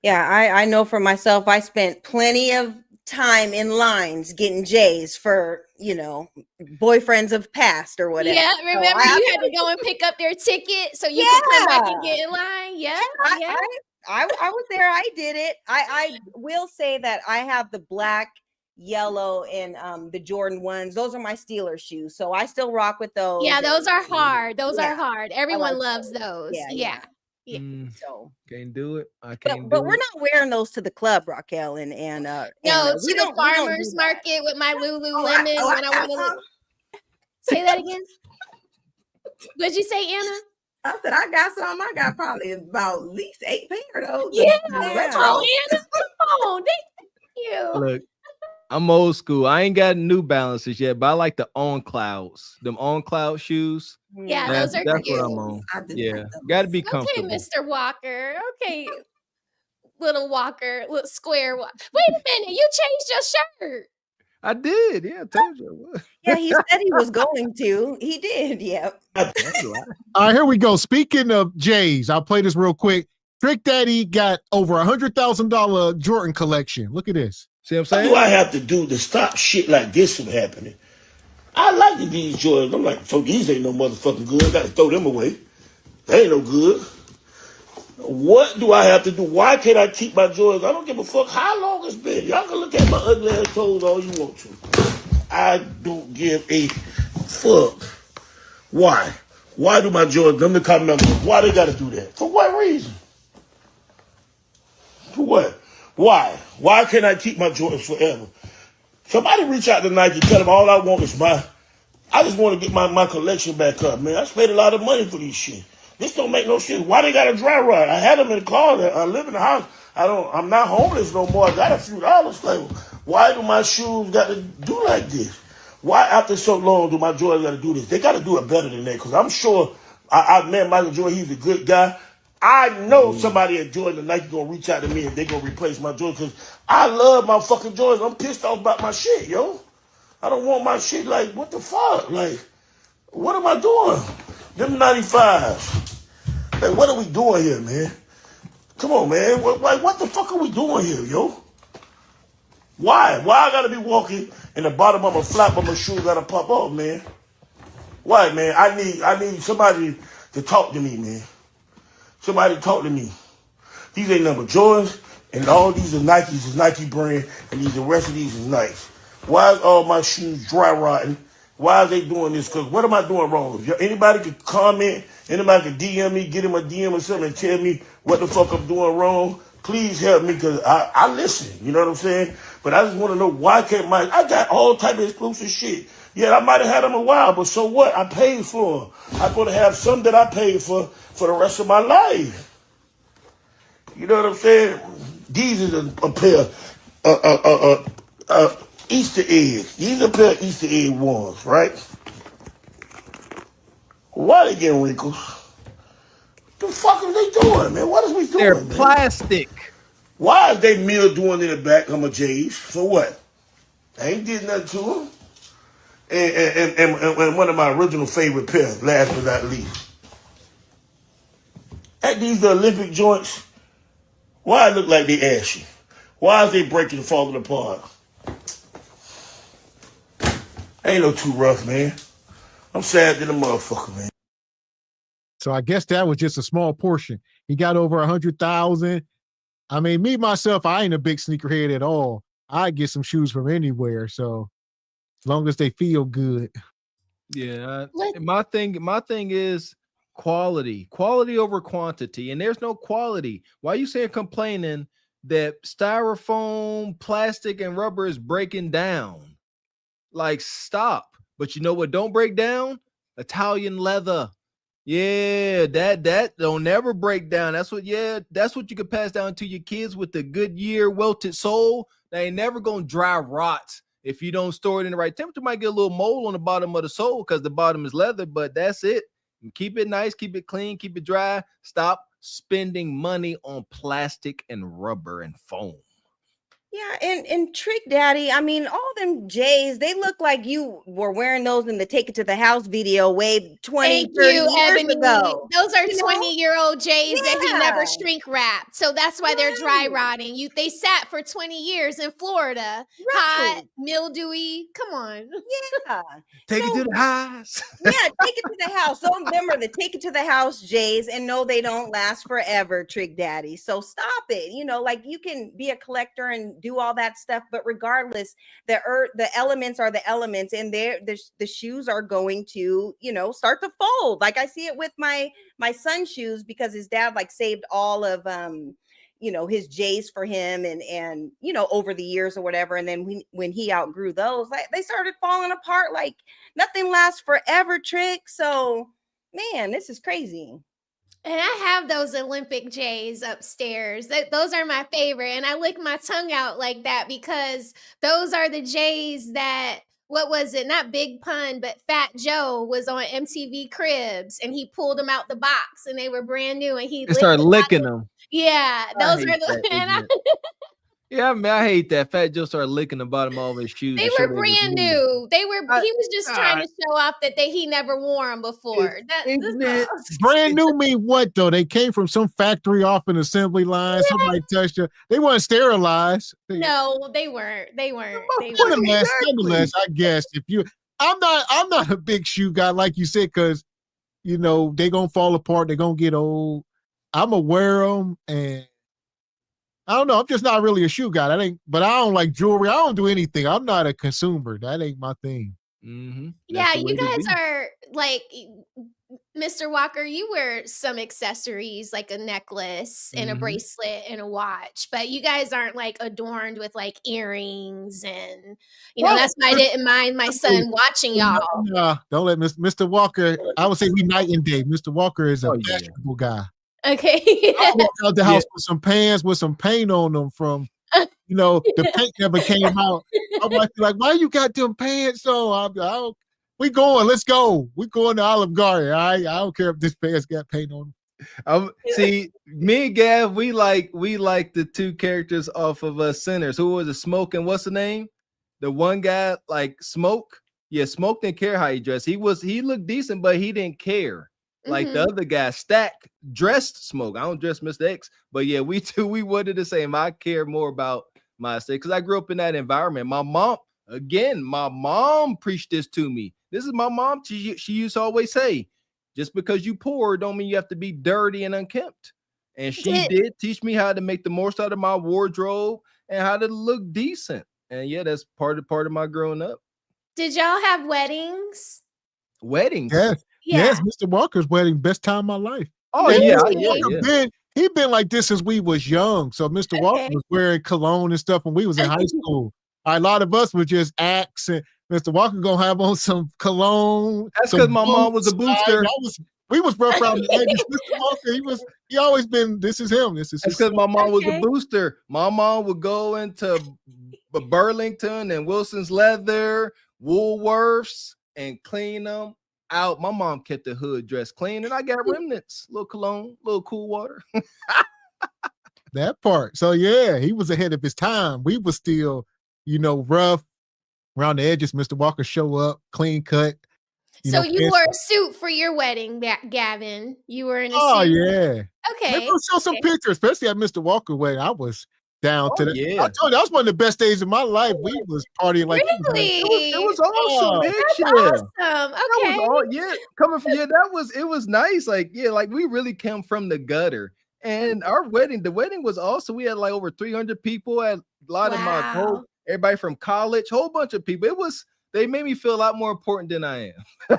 Yeah, I know for myself, I spent plenty of time in lines getting J's for, boyfriends of past or whatever. Yeah, remember you had to go and pick up their ticket so you could come back and get in line. Yeah, I was there. I did it. I will say that I have the black yellow and the Jordan 1s. Those are my Steelers shoes. So I still rock with those. Yeah, those are hard. Those Yeah. are hard. Everyone loves those. Yeah. So can't do it. I But, can't but do we're it. not wearing those to the club, Raquel, and No, Anna. to We the don't do farmer's that. market with my Lululemon I when I got want to some. say that again. What'd you say, Anna? I said I got some. I got probably about at least 8 pair of those. Yeah. Retro. Oh, Anna, come on. Thank you. Look, I'm old school. I ain't got New Balances yet, but I like the On Clouds. Them On Cloud shoes. Yeah, those are That's cute. what I'm on. Yeah, got to be Okay, comfortable. Mr. Walker. Okay, little Walker, little square. Wait a minute, you changed your shirt. I did. Yeah, I told you. I would. Yeah, he said he was going to. He did. Yep. All right, here we go. Speaking of J's, I'll play this real quick. Trick Daddy got over $100,000 Jordan collection. Look at this. See what I'm What do I have to do to stop shit like this from happening? I like these Jordans. I'm like, so these ain't no motherfucking good. I got to throw them away. They ain't no good. What do I have to do? Why can't I keep my Jordans? I don't give a fuck how long it's been. Y'all can look at my ugly ass toes all you want to. I don't give a fuck. Why? Why do my Jordans, them the common number, why they got to do that? For what reason? For what? Why? Why can't I keep my Jordans forever? Somebody reach out to Nike, tell them all I want is I just want to get my collection back up, man. I spent a lot of money for these shit. This don't make no sense. Why they got a dry rod? I had them in the car. I live in the house. I'm not homeless no more. I got a few dollars. Like, why do my shoes got to do like this? Why after so long do my Jordans got to do this? They got to do it better than that, because I'm sure I met Michael Jordan. He's a good guy. I know somebody at Jordan and Nike gonna reach out to me and they gonna replace my Jordans, because I love my fucking Jordans. I'm pissed off about my shit, yo. I don't want my shit. Like, what the fuck? Like, what am I doing? Them 95s. Like, what are we doing here, man? Come on, man. What the fuck are we doing here, yo? Why? Why I gotta be walking and the bottom of my flap of my shoe gotta pop off, man? Why, man? I need somebody to talk to me, man. Somebody talk to me. These ain't number Jordans, and all these are Nikes, is Nike brand, and the rest of these is nice. Why is all my shoes dry rotting? Why are they doing this? Because what am I doing wrong? If anybody could comment, anybody could DM me, get him a DM or something and tell me what the fuck I'm doing wrong, please help me, because I listen, you know what I'm saying? But I just want to know, why can't I got all type of exclusive shit. Yeah, I might have had them a while, but so what? I paid for them. I'm going to have some that I paid for the rest of my life. You know what I'm saying? These is a pair Easter eggs. These are a pair of Easter egg ones, right? Why they getting wrinkles? The fuck are they doing, man? What is we doing, They're man? plastic. Why is they meal doing in the back of my J's? For what? I ain't did nothing to them. And one of my original favorite pairs, last but not least. At these the Olympic joints, why it look like they ashy? Why is they breaking and falling apart? Ain't no too rough, man. I'm sad to the motherfucker, man. So I guess that was just a small portion. He got over 100,000. I mean, me, myself, I ain't a big sneakerhead at all. I get some shoes from anywhere. So as long as they feel good. Yeah. My thing is quality over quantity. And there's no quality. Why are you saying complaining that styrofoam, plastic, and rubber is breaking down? Like, stop. But you know what don't break down? Italian leather. Yeah, that don't never break down. That's what you could pass down to your kids with the Goodyear welted sole. They ain't never gonna dry rot if you don't store it in the right temperature. Might get a little mold on the bottom of the sole because the bottom is leather, but that's it. Keep it nice, keep it clean, keep it dry. Stop spending money on plastic and rubber and foam. Yeah, and Trick Daddy, I mean, all them J's, they look like you were wearing those in the Take It to the House video way 20, 30 years ago. Those are 20-year-old J's that he never shrink wrapped. So that's why they're dry rotting. They sat for 20 years in Florida. Hot, mildewy. Come on. Yeah. Take it to the house. Yeah, take it to the house. So remember the Take It to the House J's, and no, they don't last forever, Trick Daddy. So stop it. You know, like, you can be a collector and and do all that stuff. But regardless, the elements are the elements, and the shoes are going to, start to fold. Like I see it with my son's shoes, because his dad like saved all of his J's for him and over the years or whatever. And then when he outgrew those, like they started falling apart. Like nothing lasts forever, Trick. So man, this is crazy. And I have those Olympic J's upstairs. Those are my favorite. And I lick my tongue out like that because those are the J's that, what was it? Not Big Pun, but Fat Joe was on MTV Cribs, and he pulled them out the box, and they were brand new, and he started licking them. Yeah, those are the. Yeah, I hate that. Fat Joe started licking the bottom of his shoes. They were brand new. He was just trying to show off that he never wore them before. Brand new mean what though? They came from some factory off an assembly line. Yeah. Somebody touched them. They weren't sterilized. No, they weren't. Nonetheless, I guess I'm not a big shoe guy like you said, because they gonna fall apart. They're gonna get old. I'm gonna wear them, and I don't know. I'm just not really a shoe guy. But I don't like jewelry. I don't do anything. I'm not a consumer. That ain't my thing. Mm-hmm. Yeah, you guys are like Mr. Walker. You wear some accessories like a necklace and a bracelet and a watch, but you guys aren't like adorned with like earrings and that's why I didn't mind my son watching y'all. No, don't let Mr. Walker. I would say we night and day. Mr. Walker is a fashionable guy. Okay. I walked out the house with some pants with some paint on them from, the paint never came out. I might be like, why you got them pants on? We going, let's go. We going to Olive Garden. I don't care if this pants got paint on them. See, me and Gav, we like the two characters off of Sinners. Who was it? Smoke and what's the name? The one guy like Smoke. Yeah, Smoke didn't care how he dressed. He looked decent, but he didn't care. Like the other guy, Stack, dressed Smoke. I don't dress Mr. X, but yeah, we wanted the same. I care more about my state because I grew up in that environment. My mom preached this to me. This is my mom. She used to always say, just because you poor don't mean you have to be dirty and unkempt. And she did teach me how to make the most out of my wardrobe and how to look decent. And yeah, that's part of my growing up. Did y'all have weddings? Weddings? Yes. Yeah. Yes, Mr. Walker's wedding, best time of my life. Oh, yeah. He'd been like this since we was young. So Mr. Walker was wearing cologne and stuff when we was in high school. A lot of us were just acts, and Mr. Walker gonna have on some cologne. That's because my mom was a booster. We was rough around the edges. Mr. Walker, he always been, this is him. This is because my mom was a booster. My mom would go into Burlington and Wilson's Leather, Woolworths, and clean them out. My mom kept the hood dress clean, and I got remnants, little cologne, little cool water. That part. So yeah, he was ahead of his time. We was still, rough around the edges. Mr. Walker show up, clean cut. So you wore a suit for your wedding, Gavin. You were in a suit. Oh yeah. Okay. Let's show some pictures, especially at Mr. Walker wedding. I was down to that. Yeah. I told you that was one of the best days of my life. We was partying like really? It was awesome, big shit. Awesome. Okay. Coming from it was nice. Like we really came from the gutter. And the wedding was awesome. We had like over 300 people. Had a lot of everybody from college, whole bunch of people. They made me feel a lot more important than I am.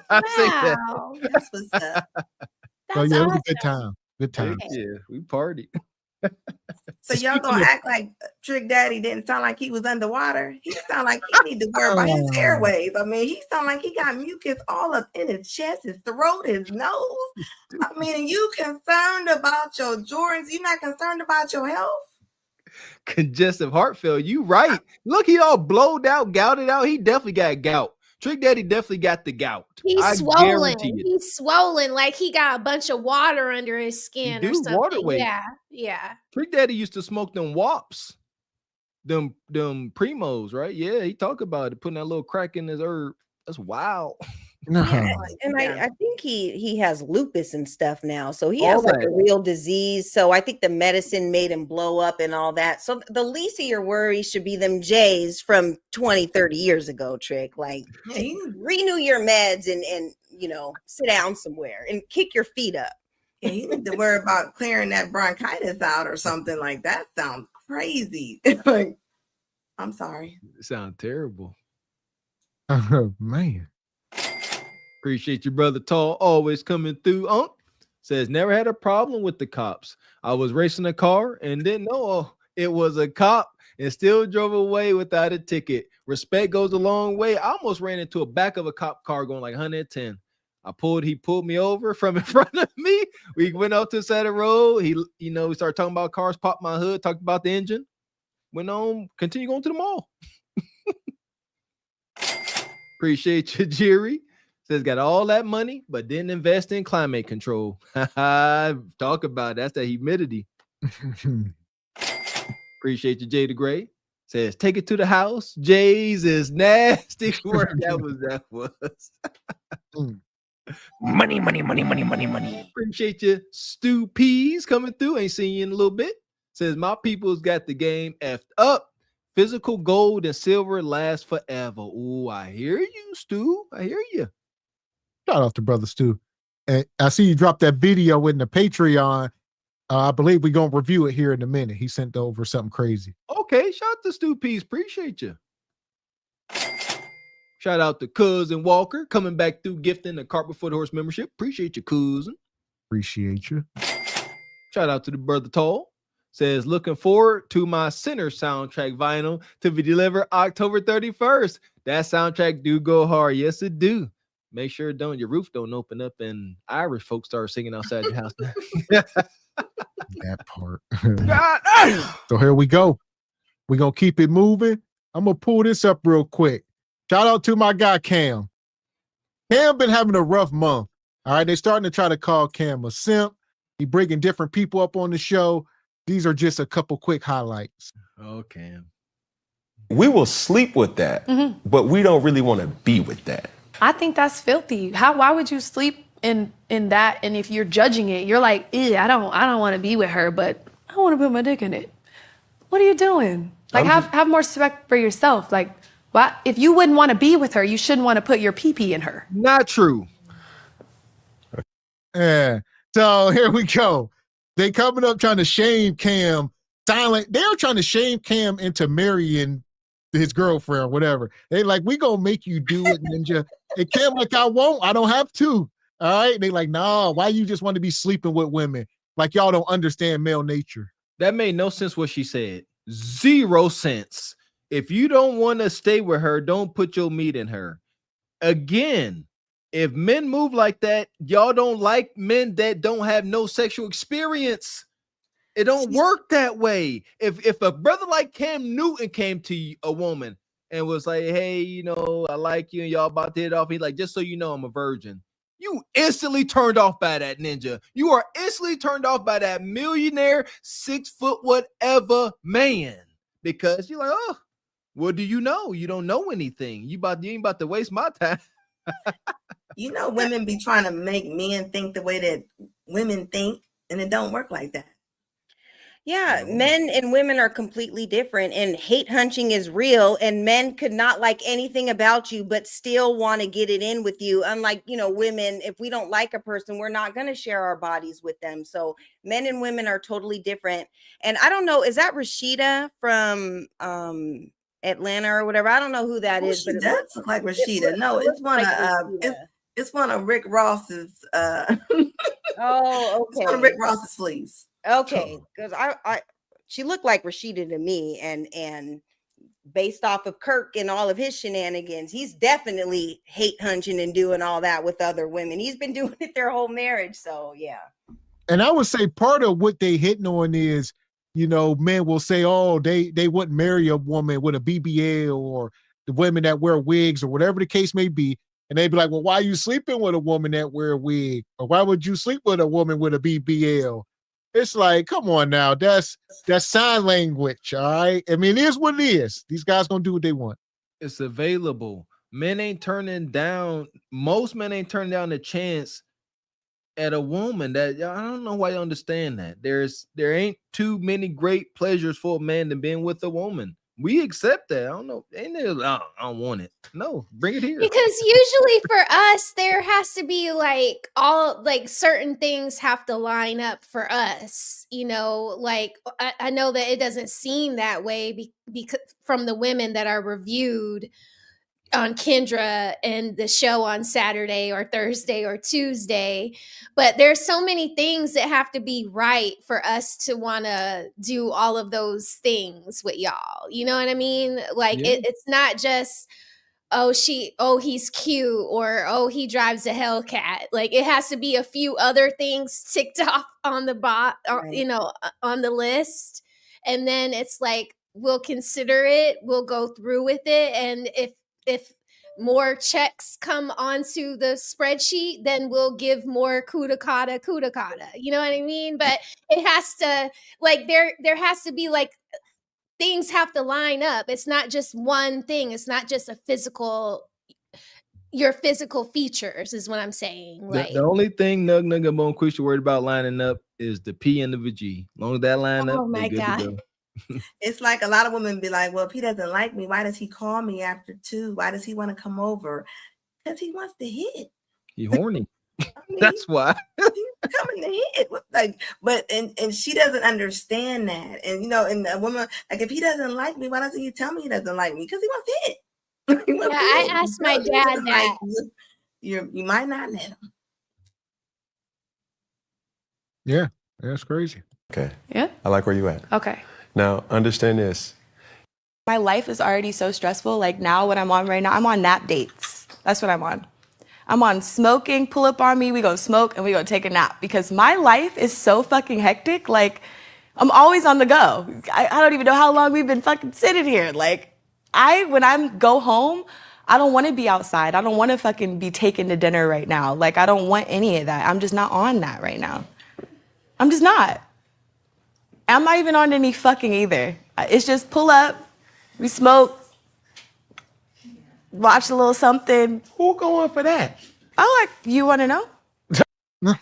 I say that. That's what's up. So yeah, it was a good time. Good time. Yeah, we partied. So y'all gonna act like Trick Daddy didn't sound like he was underwater? He sound like he need to worry about his airways. I mean, he sound like he got mucus all up in his chest, his throat, his nose. I mean, you concerned about your Jordans? You not concerned about your health? Congestive heart failure. You right. Look, he all blowed out, gouted out. He definitely got gout. Trick Daddy definitely got the gout. He's swollen. He's swollen, like he got a bunch of water under his skin or something. Water weight. Yeah. Trick Daddy used to smoke them wops, them primos, right? Yeah, he talked about it, putting that little crack in his herb. That's wild. No. And I think he has lupus and stuff now. So he has like a real disease. So I think the medicine made him blow up and all that. So the least of your worries should be them J's from 20, 30 years ago, Trick. Like renew your meds and sit down somewhere and kick your feet up. Yeah, you need to worry about clearing that bronchitis out or something like that. Sounds crazy. Like I'm sorry. It sounds terrible. Man. Appreciate your brother Tall always coming through. Says never had a problem with the cops. I was racing a car and didn't know it was a cop and still drove away without a ticket. Respect goes a long way. I almost ran into a back of a cop car going like 110. He pulled me over from in front of me. We went out to the side of the road. We started talking about cars, popped my hood, talked about the engine. Went on, continue going to the mall. Appreciate you, Jerry. Says got all that money, but didn't invest in climate control. Talk about it. That's that humidity. Appreciate you, Jay the Gray. Says take it to the house. Jay's is nasty work. That was. Money, money, money, money, money, money. Appreciate you, Stu Peas coming through. Ain't seen you in a little bit. Says my people's got the game effed up. Physical gold and silver last forever. Ooh, I hear you, Stu. I hear you. Shout out to Brother Stu. And I see you dropped that video in the Patreon. I believe we're going to review it here in a minute. He sent over something crazy. Okay, shout out to Stu Peas. Appreciate you. Shout out to Cousin Walker coming back through gifting the Cart Before the Horse membership. Appreciate you, cousin. Appreciate you. Shout out to the Brother Tall. Says, looking forward to my Sinner soundtrack vinyl to be delivered October 31st. That soundtrack do go hard. Yes, it do. Make sure your roof don't open up and Irish folks start singing outside your house. That part. So here we go. We're going to keep it moving. I'm going to pull this up real quick. Shout out to my guy, Cam. Cam been having a rough month. All right, they're starting to try to call Cam a simp. He bringing different people up on the show. These are just a couple quick highlights. Oh, Cam. We will sleep with that, but we don't really want to be with that. I think that's filthy. Why would you sleep in that? And if you're judging it, you're like, I don't want to be with her, but I want to put my dick in it. What are you doing? Like, have more respect for yourself. Like, why? If you wouldn't want to be with her, you shouldn't want to put your pee-pee in her. Not true. Yeah. So here we go. They coming up trying to shame Cam. They're trying to shame Cam into marrying his girlfriend or whatever. They like, we gonna make you do it, Ninja. And Cam like, I won't. I don't have to. All right. They like, nah, why you just want to be sleeping with women? Like y'all don't understand male nature. That made no sense what she said. 0 sense. If you don't want to stay with her, don't put your meat in her. Again, if men move like that, y'all don't like men that don't have no sexual experience. It don't work that way. If a brother like Cam Newton came to a woman and was like, hey, I like you and y'all about to hit off, he's like, just so you know, I'm a virgin. You instantly turned off by that, Ninja. You are instantly turned off by that millionaire, 6 foot whatever man. Because you're like, oh, what do you know? You don't know anything. You ain't about to waste my time. Women be trying to make men think the way that women think, and it don't work like that. Yeah, men and women are completely different, and hate hunting is real, and men could not like anything about you but still want to get it in with you. Unlike, women, if we don't like a person, we're not going to share our bodies with them. So men and women are totally different. And I don't know, is that Rashida from Atlanta or whatever? I don't know who that is. She does look like Rashida. No, it's one of it's one of Rick Ross's oh, okay. It's one of Rick Ross's fleas. Okay, because she looked like Rashida to me, and based off of Kirk and all of his shenanigans, he's definitely hate hunting and doing all that with other women. He's been doing it their whole marriage, so yeah. And I would say part of what they hitting on is, men will say, oh, they wouldn't marry a woman with a BBL or the women that wear wigs or whatever the case may be. And they'd be like, well, why are you sleeping with a woman that wear a wig? Or why would you sleep with a woman with a BBL? It's like, come on now, that's sign language, all right? I mean, it is what it is. These guys gonna do what they want. It's available. Most men ain't turning down the chance at a woman. That I don't know why you understand that. There ain't too many great pleasures for a man than being with a woman. We accept that. I don't know. Ain't there, I don't want it. No, bring it here. Because usually for us, there has to be like certain things have to line up for us. You know, like I know that it doesn't seem that way because from the women that are reviewed on Kendra and the show on Saturday or Thursday or Tuesday, but there's so many things that have to be right for us to want to do all of those things with y'all. You know what I mean? Like it's not just he's cute or he drives a Hellcat. Like it has to be a few other things ticked off on the on the list, and then it's like we'll consider it, we'll go through with it, and if more checks come onto the spreadsheet, then we'll give more kudakata. You know what I mean? But it has to like there has to be like things have to line up. It's not just one thing. It's not just your physical features is what I'm saying. Like The only thing Nug and Bone Quisha worried about lining up is the P and the G. As long as that line up, oh my God. It's like a lot of women be like, well, if he doesn't like me, why does he call me after 2? Why does he want to come over? Because he wants to hit. He horny. That's why. He's coming to hit. Like, but and she doesn't understand that. And you know, and the woman, like, if he doesn't like me, why doesn't he tell me he doesn't like me? Because he wants to hit. I asked my dad that. You might not let him. Yeah, that's crazy. Okay. Yeah. I like where you at. Okay. Now, understand this. My life is already so stressful. Like now, what I'm on right now, I'm on nap dates. That's what I'm on. I'm on smoking, pull up on me, we go smoke, and we go take a nap. Because my life is so fucking hectic. Like, I'm always on the go. I don't even know how long we've been fucking sitting here. Like, when I go home, I don't want to be outside. I don't want to fucking be taken to dinner right now. Like, I don't want any of that. I'm just not on that right now. I'm just not. I'm not even on any fucking either. It's just pull up, we smoke, watch a little something. Who going for that? Oh, you want to know?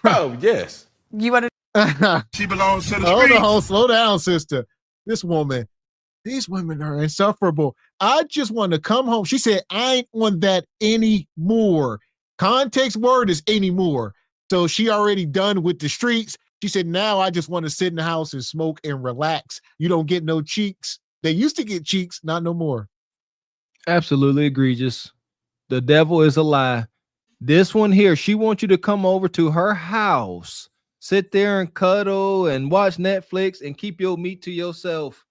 Oh, yes. You want to? She belongs to the Hold streets. on, slow down, sister. These women are insufferable. I just want to come home. She said, I ain't on that anymore. Context word is anymore. So she already done with the streets. She said, now I just want to sit in the house and smoke and relax. You don't get no cheeks. They used to get cheeks, not no more. Absolutely egregious. The devil is a lie. This one here, she wants you to come over to her house, sit there and cuddle and watch Netflix and keep your meat to yourself.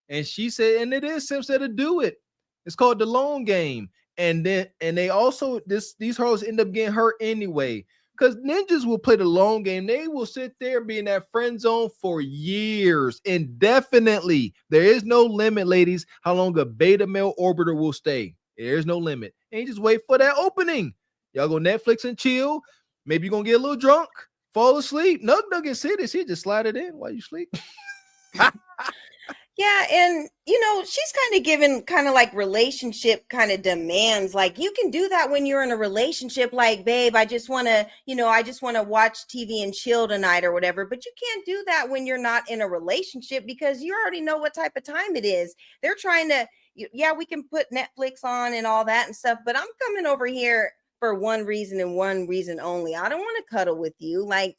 And she said, and it is Simpson to do it. It's called the long game. And they also, these hoes end up getting hurt anyway. Because ninjas will play the long game. They will sit there and be in that friend zone for years, indefinitely. There is no limit, ladies, how long a beta male orbiter will stay. There's no limit. And you just wait for that opening. Y'all go Netflix and chill. Maybe you're going to get a little drunk, fall asleep. Nug and City, she just slide it in while you sleep. Yeah, and she's kind of given kind of like relationship kind of demands. Like you can do that when you're in a relationship, like, babe, I just want to watch TV and chill tonight or whatever. But you can't do that when you're not in a relationship because you already know what type of time it is. They're trying to, we can put Netflix on and all that and stuff, but I'm coming over here for one reason and one reason only. I don't want to cuddle with you. Like,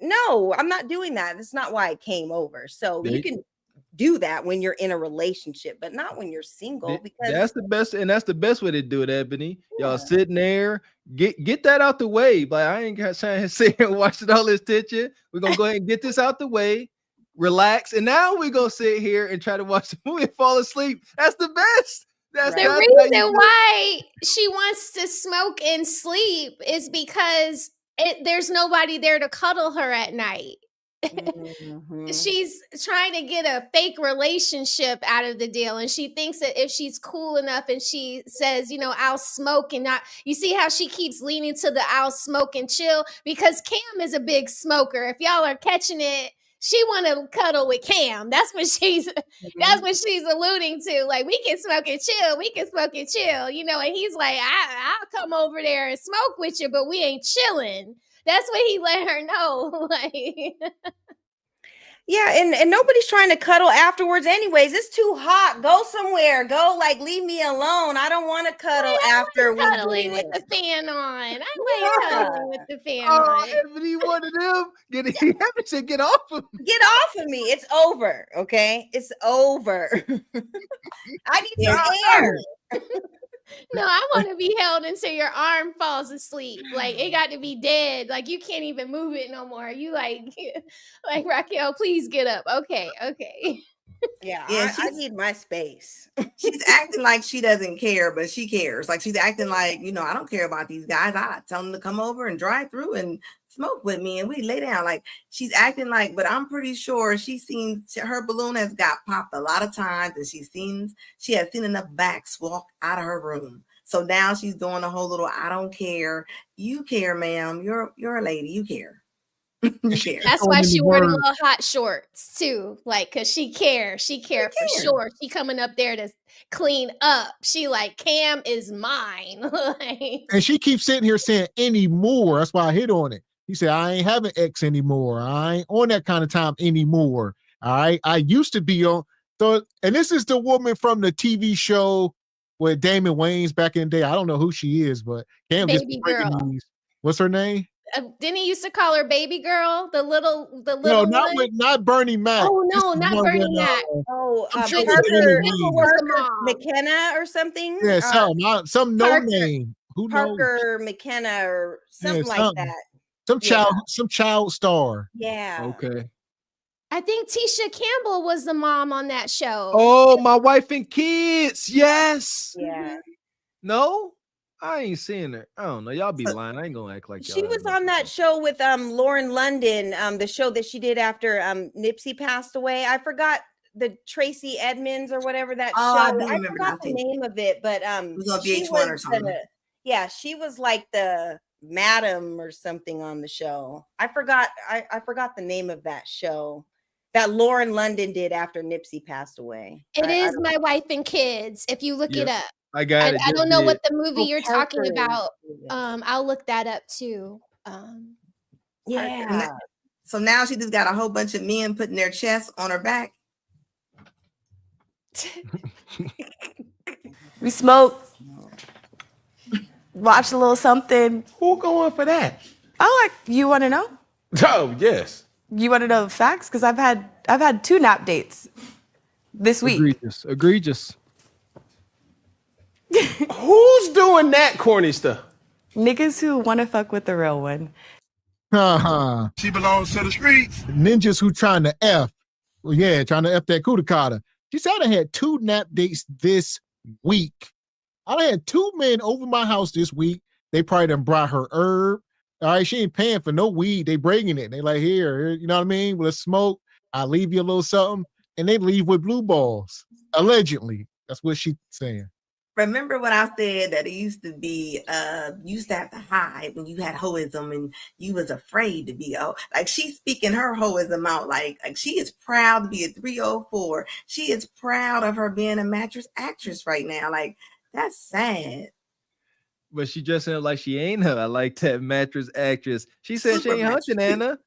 no, I'm not doing that. That's not why I came over. So you can do that when you're in a relationship, but not when you're single, because that's the best way to do it, Ebony. Y'all sitting there, get that out the way. But I ain't got trying to sit here and watch all this tension. We're gonna go ahead and get this out the way, relax, and now we're gonna sit here and try to watch the movie and fall asleep. That's the best. That's the reason why she wants to smoke and sleep is because there's nobody there to cuddle her at night. She's trying to get a fake relationship out of the deal, and she thinks that if she's cool enough and she says, I'll smoke and not, you see how she keeps leaning to the I'll smoke and chill, because Cam is a big smoker. If y'all are catching it, she want to cuddle with Cam. That's what she's alluding to. Like, we can smoke and chill, and he's like, I'll come over there and smoke with you, but we ain't chilling. That's what he let her know. Like, Yeah, and nobody's trying to cuddle afterwards anyways. It's too hot. Go somewhere. Go, like, leave me alone. I don't want to cuddle after we Cuddling do with it. the fan on. I like cuddling with the fan Oh, on. Ebony, one of them. Ebony said, get off of me. Get off of me. It's over. Okay. It's over. I need some air. No, I want to be held until your arm falls asleep. Like it got to be dead. Like you can't even move it no more. You like Raquel, please get up. Okay. Yeah, Yeah, I need my space. She's acting like she doesn't care, but she cares. Like she's acting like, I don't care about these guys. I tell them to come over and drive through and smoke with me and we lay down. Like she's acting like, but I'm pretty sure she's seen her balloon has got popped a lot of times and she has seen enough backs walk out of her room. So now she's doing a whole little, I don't care. You care, ma'am. You're a lady. You care. That's why she wore the little hot shorts too. Like, cause she cares. She cared for sure. She coming up there to clean up. She like, Cam is mine. And she keeps sitting here saying anymore. That's why I hit on it. He said, I ain't having X anymore. I ain't on that kind of time anymore. All right. I used to be on. So, and this is the woman from the TV show with Damon Wayans back in the day. I don't know who she is, but Cam just Baby girl. these. What's her name? Didn't he used to call her baby girl? The little No, one? not Bernie Mac. Oh This no, is not one Bernie with, Mac. Parker McKenna or something. Yeah, some no Parker- name. Who knows? Parker McKenna or something like something. that. Some child star. Yeah. Okay. I think Tisha Campbell was the mom on that show. Oh, My Wife and Kids. Yes. Yeah. No, I ain't seeing her. I don't know. Y'all be lying. I ain't gonna act like y'all. She was on that show with Lauren London, the show that she did after Nipsey passed away. I forgot the Tracy Edmonds or whatever that Oh, show. I do I remember forgot that the name of it, but It was on she VH1 or was something. yeah, she was like the madam or something on the show. I forgot the name of that show that Lauren London did after Nipsey passed away. It is My Wife and Kids. If you look it up. I got it. I don't know what the movie Oh, you're talking Parker. about. I'll look that up too. Yeah. So now she just got a whole bunch of men putting their chests on her back. We smoke. Watch a little something. Who going for that? You want to know? Oh, yes. You want to know the facts? Because I've had 2 nap dates this week. Egregious. Who's doing that corny stuff? Niggas who want to fuck with the real one. She belongs to the streets. Ninjas who trying to F. Well, yeah, trying to F that Kudakata. She said I had 2 nap dates this week. I done had 2 men over my house this week. They probably done brought her herb. All right, she ain't paying for no weed. They bringing it. They like, here, you know what I mean? Let's smoke. I'll leave you a little something. And they leave with blue balls. Allegedly. That's what she's saying. Remember when I said that it used to be, you used to have to hide when you had hoism and you was afraid to be, like she's speaking her hoism out. Like she is proud to be a 304. She is proud of her being a mattress actress right now. Like that's sad. But she just said like she ain't her. I like that mattress actress. She said Super she ain't hunching, mattress.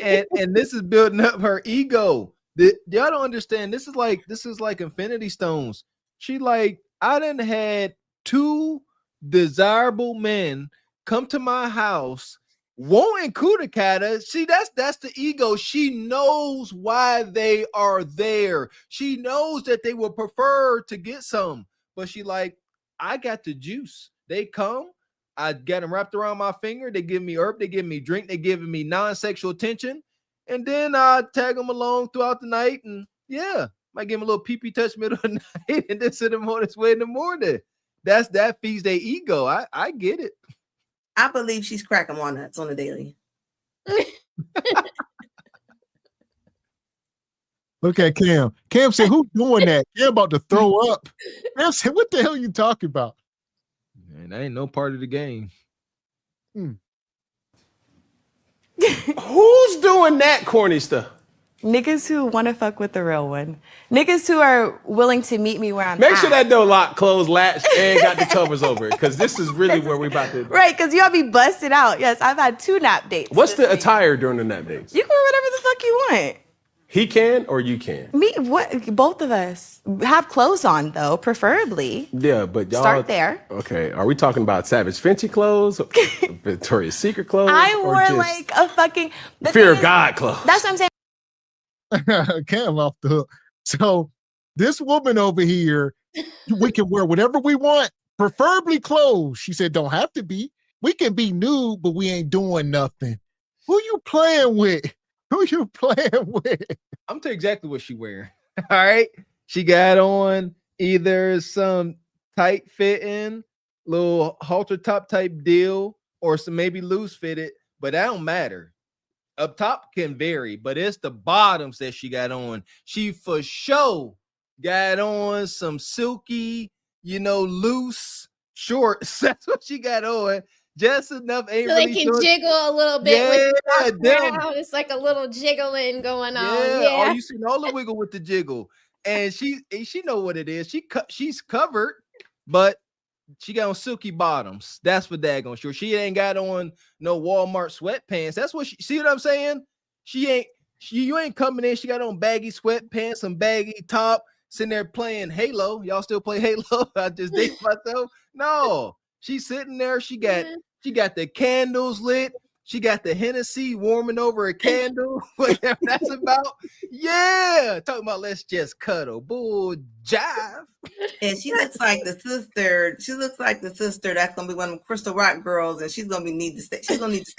Anna. And this is building up her ego. Y'all don't understand. This is like Infinity Stones. She like, I done had 2 desirable men come to my house wanting Kudakata. See, that's the ego. She knows why they are there. She knows that they would prefer to get some, but she like, I got the juice. They come, I got them wrapped around my finger. They give me herb, they give me drink, they giving me non-sexual attention, and then I tag them along throughout the night, and yeah. Might give him a little pee-pee touch middle of the night and then send him on his way in the morning. That feeds their ego. I get it. I believe she's cracking walnuts on the daily. Look at Cam. Cam said, who's doing that? Cam about to throw up. Cam said, what the hell are you talking about? Man, that ain't no part of the game. Who's doing that corny stuff? Niggas who want to fuck with the real one. Niggas who are willing to meet me where I'm Make at. sure that door lock, closed, latched, and got the covers over it, because this is really where we about to. Right, because y'all be busted out. Yes, I've had 2 nap dates. What's the attire during the nap dates? You can wear whatever the fuck you want. He can or you can? Me, what? Both of us have clothes on though, preferably. Yeah, but y'all Start there. Okay, are we talking about Savage Fenty clothes, Victoria's Secret clothes? I or wore just like a fucking Fear of God clothes. That's what I'm saying. Cam off the hook. So this woman over here, we can wear whatever we want, preferably clothes. She said, don't have to be. We can be nude, but we ain't doing nothing. Who you playing with? Who you playing with? I'm telling you exactly what she wearing. All right. She got on either some tight fitting, little halter top type deal, or some maybe loose fitted, but that don't matter. Up top can vary, but it's the bottoms that she got on. She for sure got on some silky, loose shorts. That's what she got on. Just enough. Ain't so really they can short. jiggle a little bit with the them. background. It's like a little jiggling going on. Oh, Yeah. you seen all the wiggle with the jiggle. And she know what it is. She's covered, but she got on silky bottoms. That's for daggone sure. She ain't got on no Walmart sweatpants. That's what she see what I'm saying? You ain't coming in. She got on baggy sweatpants, some baggy top, sitting there playing Halo. Y'all still play Halo? I just did myself. No, she's sitting there. She got the candles lit. She got the Hennessy warming over a candle, whatever that's about. Yeah, talking about let's just cuddle. Bull jive. And she looks like the sister. She looks like the sister that's gonna be one of the Crystal Rock girls, and she's gonna need to stay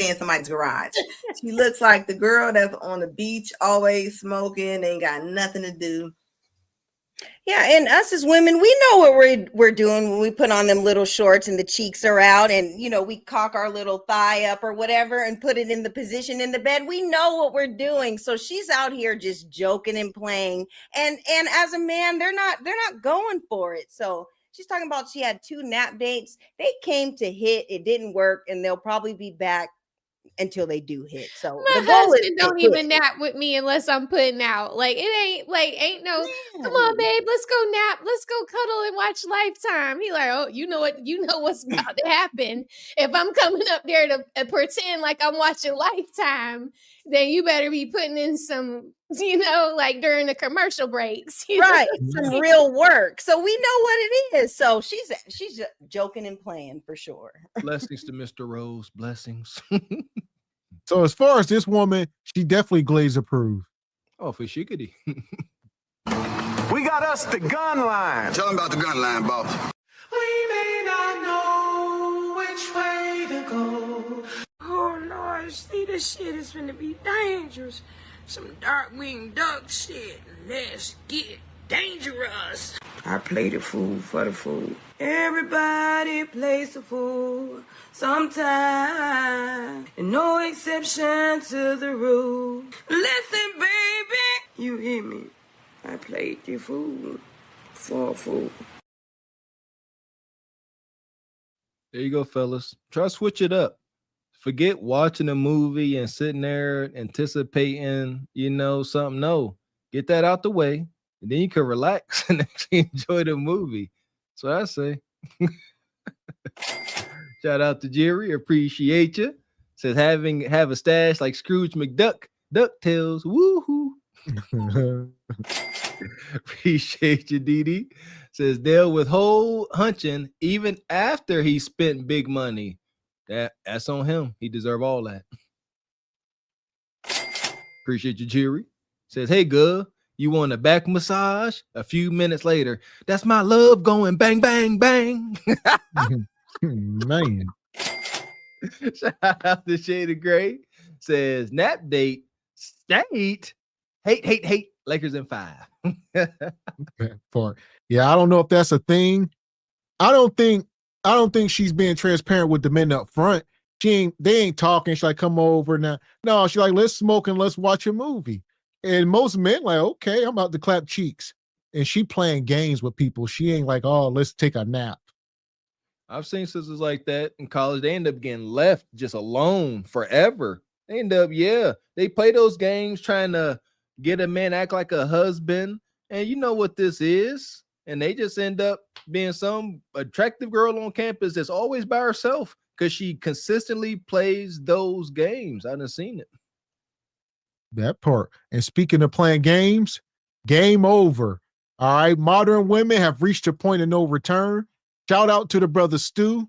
in somebody's garage. She looks like the girl that's on the beach, always smoking, ain't got nothing to do. Yeah, and us as women, we know what we're doing when we put on them little shorts and the cheeks are out, and we cock our little thigh up or whatever and put it in the position in the bed. We know what we're doing. So she's out here just joking and playing, and as a man, they're not going for it. So she's talking about she had 2 nap dates. They came to hit, it didn't work, and they'll probably be back until they do hit. So my husband don't even nap with me unless I'm putting out. Like it ain't no come on, babe, let's go nap, let's go cuddle and watch Lifetime. He like, oh, you know what's about to happen. If I'm coming up there to pretend like I'm watching Lifetime, then you better be putting in some, like during the commercial breaks. Right, some real work. So we know what it is. So she's just joking and playing for sure. Blessings to Mr. Rose. Blessings. So as far as this woman, she definitely Glaze approved. Oh, for shiggity. We got us the gun line. Tell them about the gun line, boss. We may not know which way to go. Oh Lord, see, this shit is gonna be dangerous. Some dark-winged duck shit. Let's get dangerous. I play the fool for the fool. Everybody plays the fool sometime. And no exception to the rule. Listen, baby, you hear me? I played the fool for a fool. There you go, fellas. Try to switch it up. Forget watching a movie and sitting there anticipating, something. No, get that out the way, and then you can relax and actually enjoy the movie. So I say, shout out to Jerry, appreciate you. Says have a stash like Scrooge McDuck, DuckTales, woohoo. Appreciate you, Dee. Says they'll withhold hunching even after he spent big money. That's on him. He deserve all that. Appreciate you, Jerry. Says, hey, girl, you want a back massage? A few minutes later, that's my love going bang, bang, bang. Man. Shout out to Shade of Gray. Says, nap date, state, hate, Lakers in 5. Yeah, I don't know if that's a thing. I don't think she's being transparent with the men up front. They ain't talking. She's like, come over now. No, she's like, let's smoke and let's watch a movie. And most men like, okay, I'm about to clap cheeks. And she playing games with people. She ain't like, oh, let's take a nap. I've seen sisters like that in college. They end up getting left just alone forever. They end up, they play those games trying to get a man act like a husband. And you know what this is. And they just end up being some attractive girl on campus that's always by herself because she consistently plays those games. I done seen it. That part. And speaking of playing games, game over. All right. Modern women have reached a point of no return. Shout out to the brother Stu.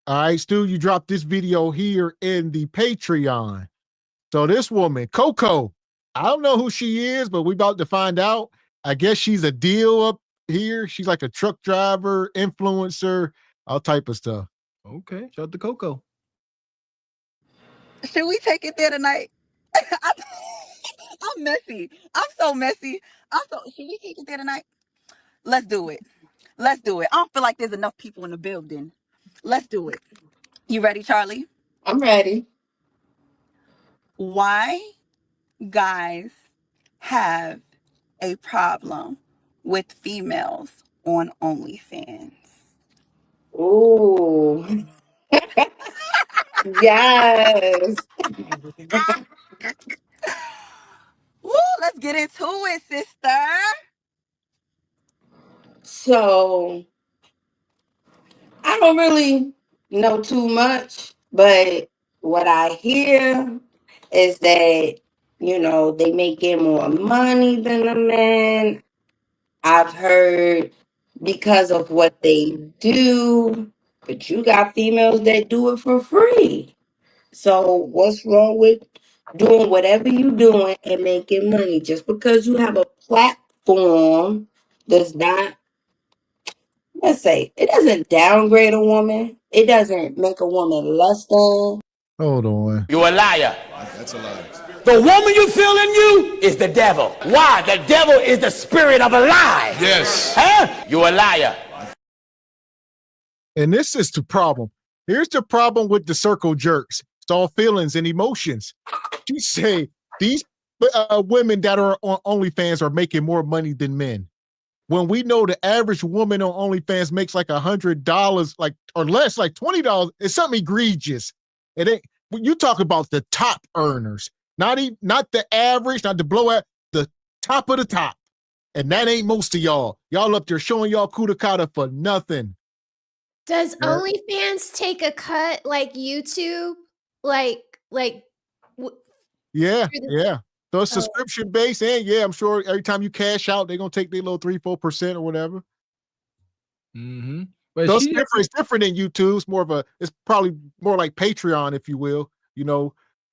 All right, Stu, you dropped this video here in the Patreon. So this woman, Coco, I don't know who she is, but we about to find out. I guess she's a deal up here. She's like a truck driver, influencer, all type of stuff. Okay, shout out to Coco. Should we take it there tonight? I'm messy. I'm so messy. Should we take it there tonight? Let's do it. Let's do it. I don't feel like there's enough people in the building. Let's do it. You ready, Charlie? I'm ready. Why guys have a problem with females on OnlyFans? Ooh. Yes. Woo, let's get into it, sister. So I don't really know too much, but what I hear is that, they making more money than the men. I've heard because of what they do, but you got females that do it for free. So what's wrong with doing whatever you doing and making money? Just because you have a platform does not, let's say, it doesn't downgrade a woman. It doesn't make a woman less than. Hold on. You a liar. That's a lie. The woman you feel in you is the devil. Why? The devil is the spirit of a lie. Yes. Huh? You a liar. And this is the problem. Here's the problem with the circle jerks. It's all feelings and emotions. You say these women that are on OnlyFans are making more money than men. When we know the average woman on OnlyFans makes like $100, like or less, like $20, it's something egregious. It ain't. You talk about the top earners, not the average, not the blowout, the top of the top, and that ain't most of y'all. Y'all up there showing y'all kuda kata for nothing. Does OnlyFans take a cut like YouTube? Yeah. So it's subscription based, and I'm sure every time you cash out, they're gonna take their little 3-4% or whatever. Mm-hmm. But so it's different than YouTube. It's more of it's probably more like Patreon, if you will,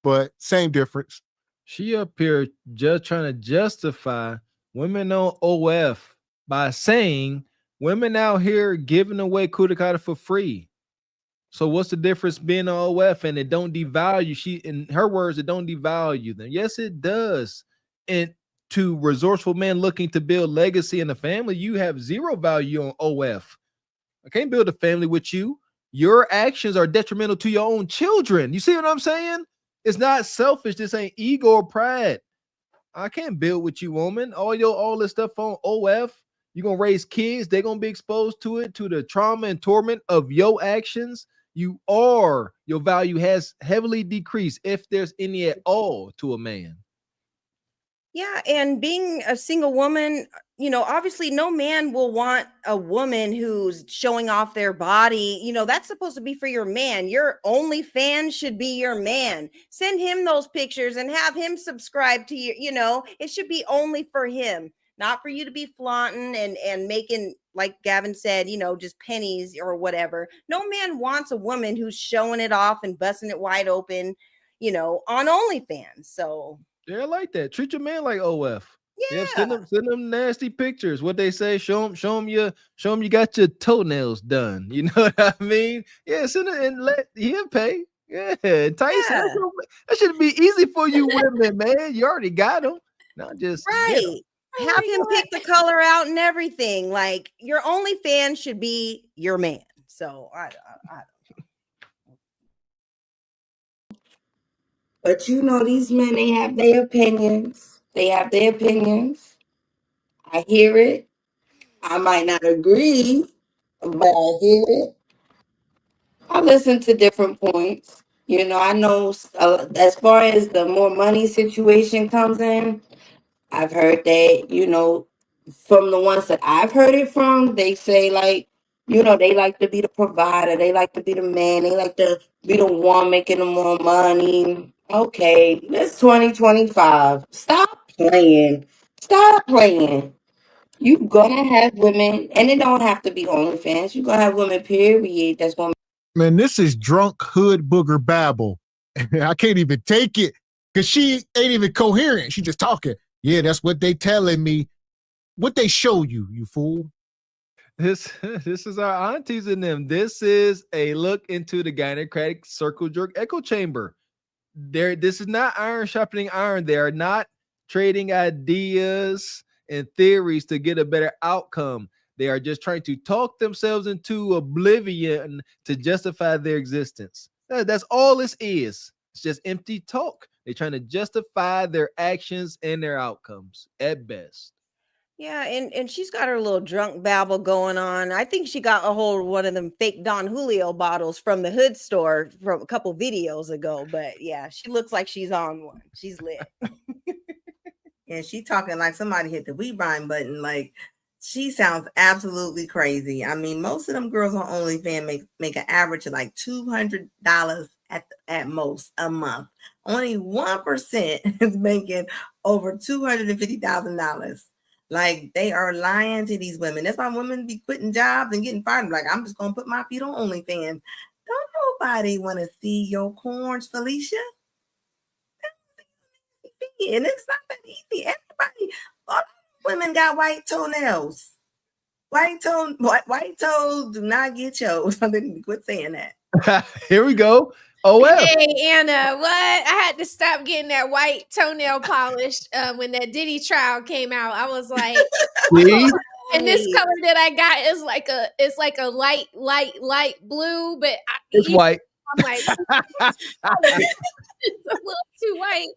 but same difference. She up here just trying to justify women on OF by saying women out here giving away kuda kata for free. So what's the difference being on OF and it don't devalue? In her words, it don't devalue them. Yes, it does. And to resourceful men looking to build legacy in a family, you have zero value on OF. I can't build a family with you. Your actions are detrimental to your own children. You see what I'm saying? It's not selfish. This ain't ego or pride. I can't build with you, woman. All this stuff on OF. You're gonna raise kids. They're gonna be exposed to it, to the trauma and torment of your actions. Your value has heavily decreased, if there's any at all, to a man. Yeah, and being a single woman, obviously no man will want a woman who's showing off their body. That's supposed to be for your man. Your OnlyFans should be your man. Send him those pictures and have him subscribe to you. It should be only for him, not for you to be flaunting and making, like Gavin said, just pennies or whatever. No man wants a woman who's showing it off and busting it wide open, on OnlyFans. So yeah, I like that. Treat your man like OF. Yeah. Send them nasty pictures. What they say, show them you got your toenails done. You know what I mean? Yeah, send it and let him pay. Yeah, Tyson. Yeah. That should be easy for you women, man. You already got them. Not just right. Have him pick the color out and everything. Like, your OnlyFans should be your man. So I don't. But these men, they have their opinions. I hear it. I might not agree, but I hear it. I listen to different points. I know as far as the more money situation comes in, I've heard that, from the ones that I've heard it from, they say they like to be the provider. They like to be the man. They like to be the one making the more money. Okay, it's 2025. Stop playing. Stop playing. You gonna have women, and it don't have to be OnlyFans. You gonna have women, period. That's gonna. Man, this is drunk hood booger babble. I can't even take it because she ain't even coherent. She just talking. Yeah, that's what they telling me. What they show you, you fool. This is our aunties and them. This is a look into the gynocratic circle jerk echo chamber. This is not iron sharpening iron. They are not trading ideas and theories to get a better outcome. They are just trying to talk themselves into oblivion to justify their existence. That's all this is. It's just empty talk. They're trying to justify their actions and their outcomes at best. Yeah, and she's got her little drunk babble going on. I think she got a hold of one of them fake Don Julio bottles from the hood store from a couple videos ago. But yeah, she looks like she's on one. She's lit. Yeah, she talking like somebody hit the rewind button. Like, she sounds absolutely crazy. I mean, most of them girls on OnlyFans make an average of like $200 at most a month. Only 1% is making over $250,000. Like, they are lying to these women. That's why women be quitting jobs and getting fired. Like, I'm just gonna put my feet on OnlyFans. Don't nobody want to see your corns, Felicia. And it's not that easy. Everybody, all women got white toenails. White toes do not get chose. I didn't quit saying that. Here we go. Oh well. Hey Anna, what? I had to stop getting that white toenail polish when that Diddy trial came out. I was like, and this color that I got is like a light blue, but it's white. I'm like, it's a little too white.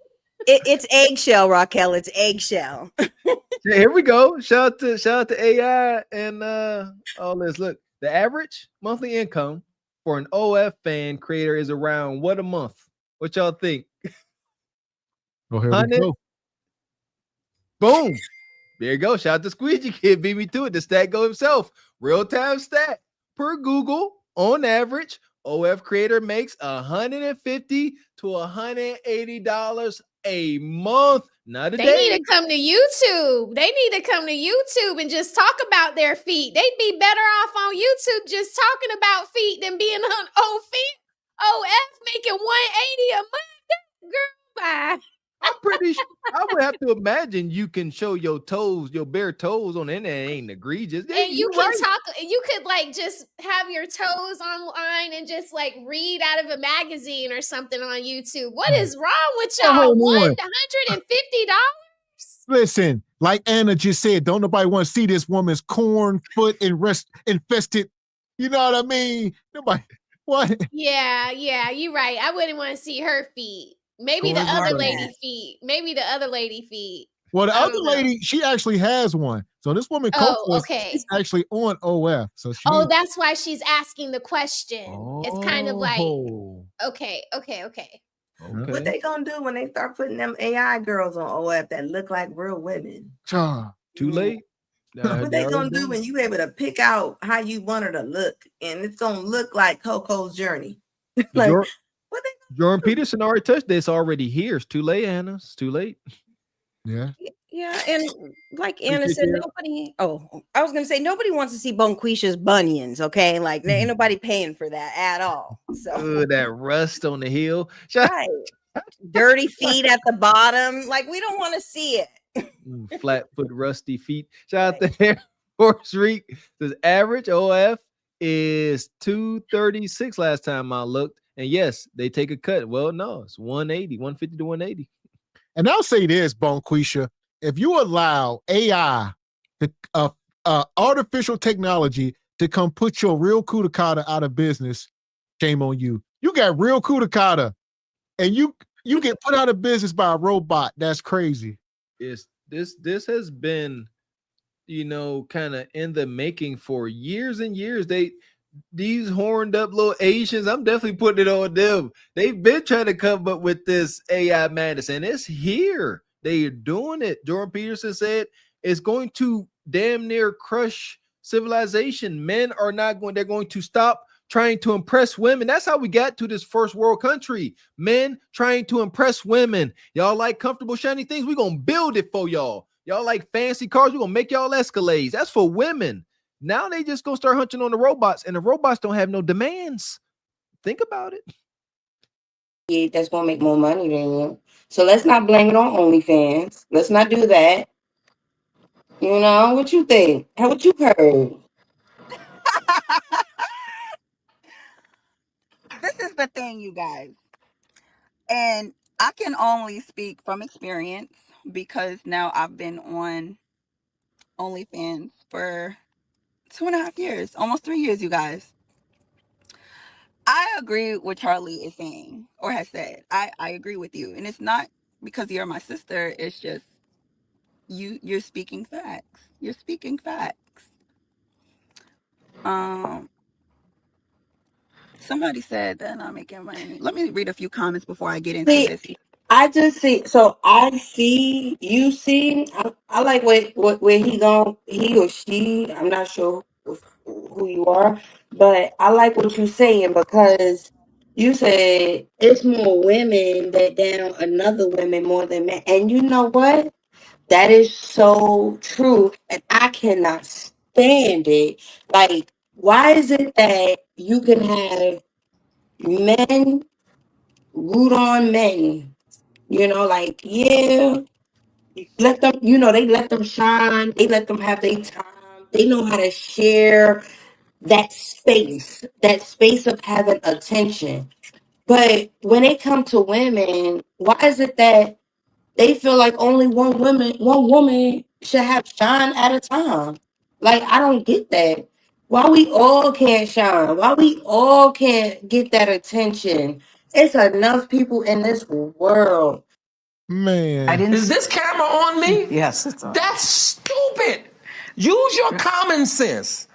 It's eggshell, Raquel. It's eggshell. Yeah, here we go. Shout out to AI and all this. Look, the average monthly income for an OF fan creator is around what a month? What y'all think? Oh, here we go. Boom. There you go. Shout out to Squeegee Kid. Beat me to it. The stat go himself. Real time stat. Per Google, on average, OF creator makes $150 to $180 a month. Not a day. They need to come to YouTube. They need to come to YouTube and just talk about their feet. They'd be better off on YouTube just talking about feet than being on OF making $180 a month. Girl, bye. I'm pretty sure I would have to imagine you can show your toes, your bare toes on the internet. It ain't egregious. And you can talk, you could like just have your toes online and just like read out of a magazine or something on YouTube. What is wrong with y'all? $150? Listen, like Anna just said, don't nobody want to see this woman's corn foot and infested. You know what I mean? Nobody. What? Yeah, you're right. I wouldn't want to see her feet. Maybe the other lady feet. Well, the other lady, she actually has one. So this woman, she's actually on OF. So that's why she's asking the question. It's kind of like, okay. What they gonna do when they start putting them AI girls on OF that look like real women? Too late. What they gonna do when you able to pick out how you want her to look, and it's gonna look like Coco's journey? Like, Jordan Peterson already touched this already here. It's too late, Anna. It's too late. Yeah. Yeah, and like Anna said, nobody. Oh, I was gonna say nobody wants to see Bonquisha's bunions. Okay, like there ain't nobody paying for that at all. So that rust on the heel, right? Dirty feet at the bottom. Like we don't want to see it. Flat foot, rusty feet. Shout out to Air Force Reek. Says average OF is 236 last time I looked. And yes, they take a cut. Well, no, it's 180, 150 to 180. And I'll say this, Bonquisha, if you allow AI, artificial technology, to come put your real Kudakata out of business, shame on you. You got real Kudakata, and you get put out of business by a robot. That's crazy. This has been, kind of in the making for years and years. These horned up little Asians, I'm definitely putting it on them. They've been trying to come up with this AI madness, and it's here. They are doing it. Jordan Peterson said it's going to damn near crush civilization. Men are not going, they're going to stop trying to impress women. That's how we got to this first world country. Men trying to impress women. Y'all like comfortable, shiny things? We're going to build it for y'all. Y'all like fancy cars? We're going to make y'all Escalades. That's for women. Now they just going to start hunching on the robots, and the robots don't have no demands. Think about it. Yeah, that's going to make more money than you. So let's not blame it on OnlyFans. Let's not do that. You know, what you think? What you heard? This is the thing, you guys. And I can only speak from experience because now I've been on OnlyFans for 2.5 years, almost 3 years, you guys. I agree with Charlie is saying or has said. I agree with you. And it's not because you're my sister. It's just you're speaking facts. You're speaking facts. Somebody said that I'm making money. Let me read a few comments before I get into this. I just see. So I see. You see. I like where he or she. I'm not sure who you are, but I like what you're saying because you said it's more women that down another women more than men, and you know what? That is so true, and I cannot stand it. Like, why is it that you can have men root on men? You know, like, yeah, let them, they let them shine. They let them have their time. They know how to share that space of having attention. But when it comes to women, why is it that they feel like only one woman should have shine at a time? Like, I don't get that. Why we all can't shine? Why we all can't get that attention? It's enough people in this world. Man. Is this camera on me? Yes, it's on. That's stupid. Use your common sense.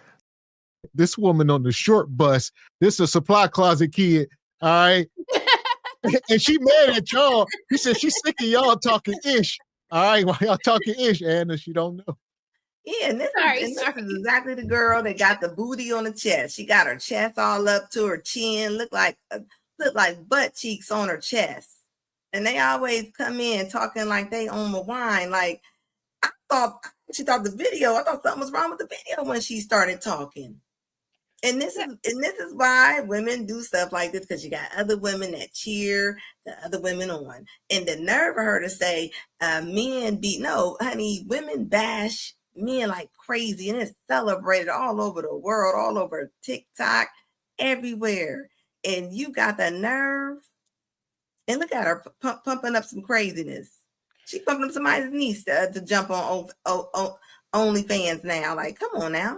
This woman on the short bus, this is a supply closet kid, all right? And she mad at y'all. He said she's sick of y'all talking ish. All right, while y'all talking ish, Anna, she don't know. Yeah, and this is exactly the girl that got the booty on the chest. She got her chest all up to her chin, look like butt cheeks on her chest. And they always come in talking like they own the wine. Like, I thought the video, I thought something was wrong with the video when she started talking. And this is why women do stuff like this, because you got other women that cheer the other women on. And the nerve of her to say, women bash men like crazy, and it's celebrated all over the world, all over TikTok, everywhere. And you got the nerve. And look at her pumping up some craziness. She pumping up somebody's niece to jump on OnlyFans now. Like, come on now.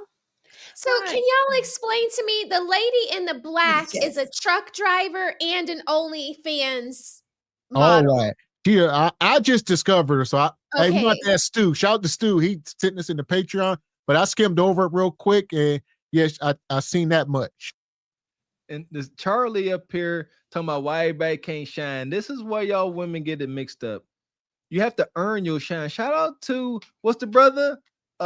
So can y'all explain to me, the lady in the black is a truck driver and an OnlyFans model? All right. Here, I just discovered her. So I want that Stu. Shout out to Stu. He's sitting us in the Patreon, but I skimmed over it real quick, and yes, I seen that much. And this Charlie up here talking about why everybody can't shine. This is why y'all women get it mixed up. You have to earn your shine. Shout out to what's the brother?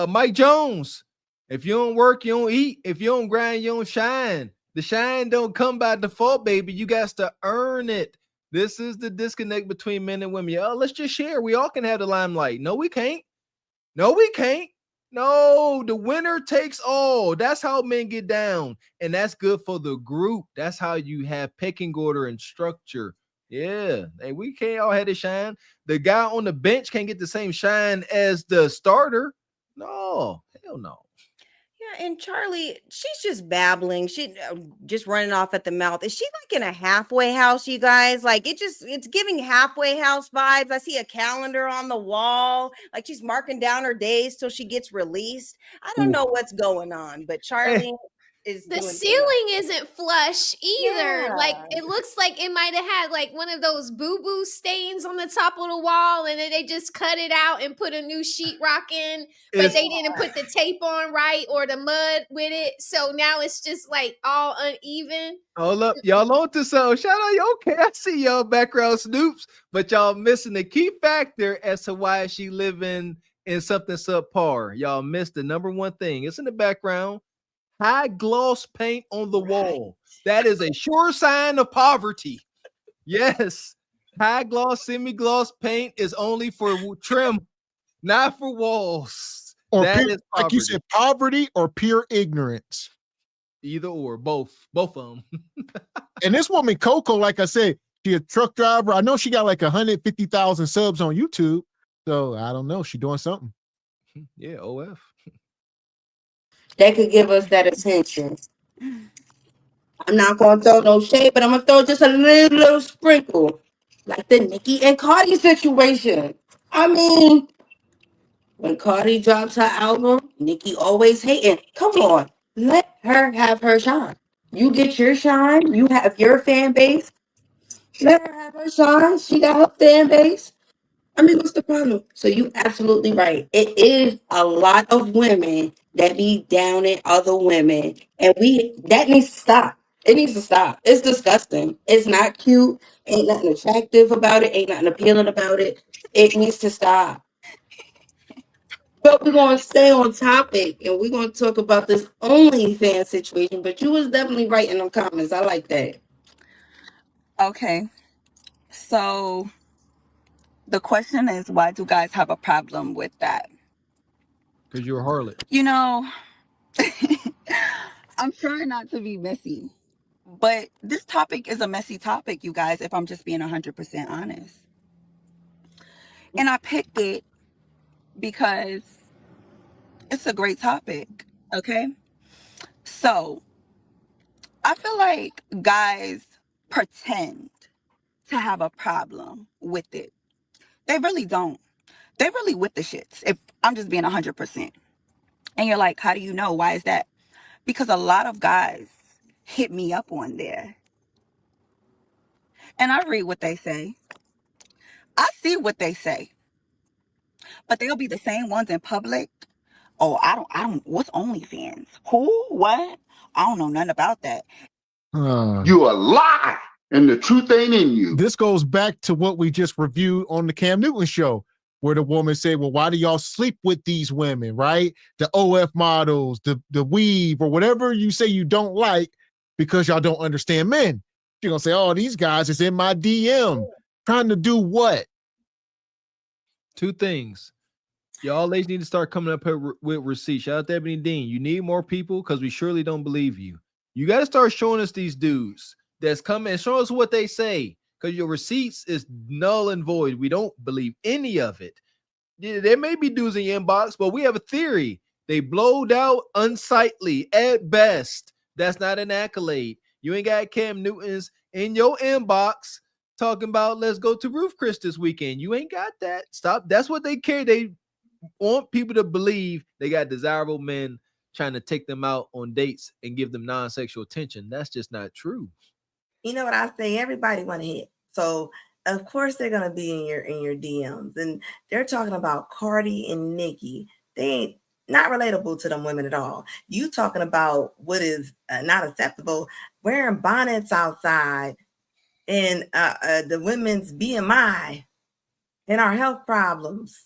Mike Jones. If you don't work, you don't eat. If you don't grind, you don't shine. The shine don't come by default, baby. You got to earn it. This is the disconnect between men and women. Y'all, let's just share. We all can have the limelight. No, we can't. No, we can't. No, the winner takes all. That's how men get down. And that's good for the group. That's how you have pecking order and structure. Yeah. Hey, we can't all have the shine. The guy on the bench can't get the same shine as the starter. No, hell no. Yeah, and Charlie, she's just babbling. She just running off at the mouth. Is she like in a halfway house, you guys? Like, it's giving halfway house vibes. I see a calendar on the wall. Like, she's marking down her days till she gets released. I don't know what's going on, but Charlie is the ceiling isn't flush either. Yeah. Like, it looks like it might have had like one of those boo-boo stains on the top of the wall, and then they just cut it out and put a new sheetrock in, but they didn't put the tape on right or the mud with it. So now it's just like all uneven. Hold up, y'all on to something. Shout out, okay, I see y'all background snoops, but y'all missing the key factor as to why she living in something subpar. Y'all missed the number one thing. It's in the background. high gloss paint on the wall. That is a sure sign of poverty. Yes, high gloss, semi-gloss paint is only for trim, not for walls. Or That pure, is like you poverty. said, poverty or pure ignorance. Either or, both of them. And this woman, Coco, like I said, she a truck driver. I know she got like 150,000 subs on YouTube. So I don't know. She doing something. Yeah, OF. That could give us that attention. I'm not gonna throw no shade, but I'm gonna throw just a little sprinkle, like the Nicki and Cardi situation. I mean, when Cardi drops her album, Nicki always hating. Come on, let her have her shine. You get your shine. You have your fan base. Let her have her shine. She got her fan base. I mean, what's the problem? So you absolutely right. It is a lot of women that be downing other women, and that needs to stop. It needs to stop. It's disgusting. It's not cute. Ain't nothing attractive about it. Ain't nothing appealing about it. It needs to stop. But we're gonna stay on topic, and we're gonna talk about this OnlyFans situation. But you was definitely right in the comments. I like that. Okay. So the question is, why do guys have a problem with that? Because you're a harlot. You know, I'm trying not to be messy, but this topic is a messy topic, you guys, if I'm just being 100% honest. And I picked it because it's a great topic, okay? So I feel like guys pretend to have a problem with it. They really don't. They really with the shits, if I'm just being 100%. And you're like, how do you know? Why is that? Because a lot of guys hit me up on there. And I read what they say. I see what they say. But they'll be the same ones in public. Oh, I don't, what's OnlyFans? Who? What? I don't know nothing about that. You a lie, and the truth ain't in you. This goes back to what we just reviewed on the Cam Newton show, where the woman said, well, why do y'all sleep with these women, right? The OF models, the weave, or whatever you say you don't like, because y'all don't understand men. You're going to say, oh, these guys is in my DM. Trying to do what? Two things. Y'all ladies need to start coming up here with receipts. Shout out to Ebony Dean. You need more people because we surely don't believe you. You got to start showing us these dudes that's coming and show us what they say, because your receipts is null and void. We don't believe any of it. There may be dudes in your inbox, but we have a theory. They blowed out unsightly at best. That's not an accolade. You ain't got Cam Newtons in your inbox talking about let's go to Roof Chris this weekend. You ain't got that. Stop. That's what they care. They want people to believe they got desirable men trying to take them out on dates and give them non-sexual attention. That's just not true. You know what I say? Everybody want to hit. So of course they're gonna be in your DMs, and they're talking about Cardi and Nicki. They ain't not relatable to them women at all. You talking about what is not acceptable? Wearing bonnets outside, and the women's BMI and our health problems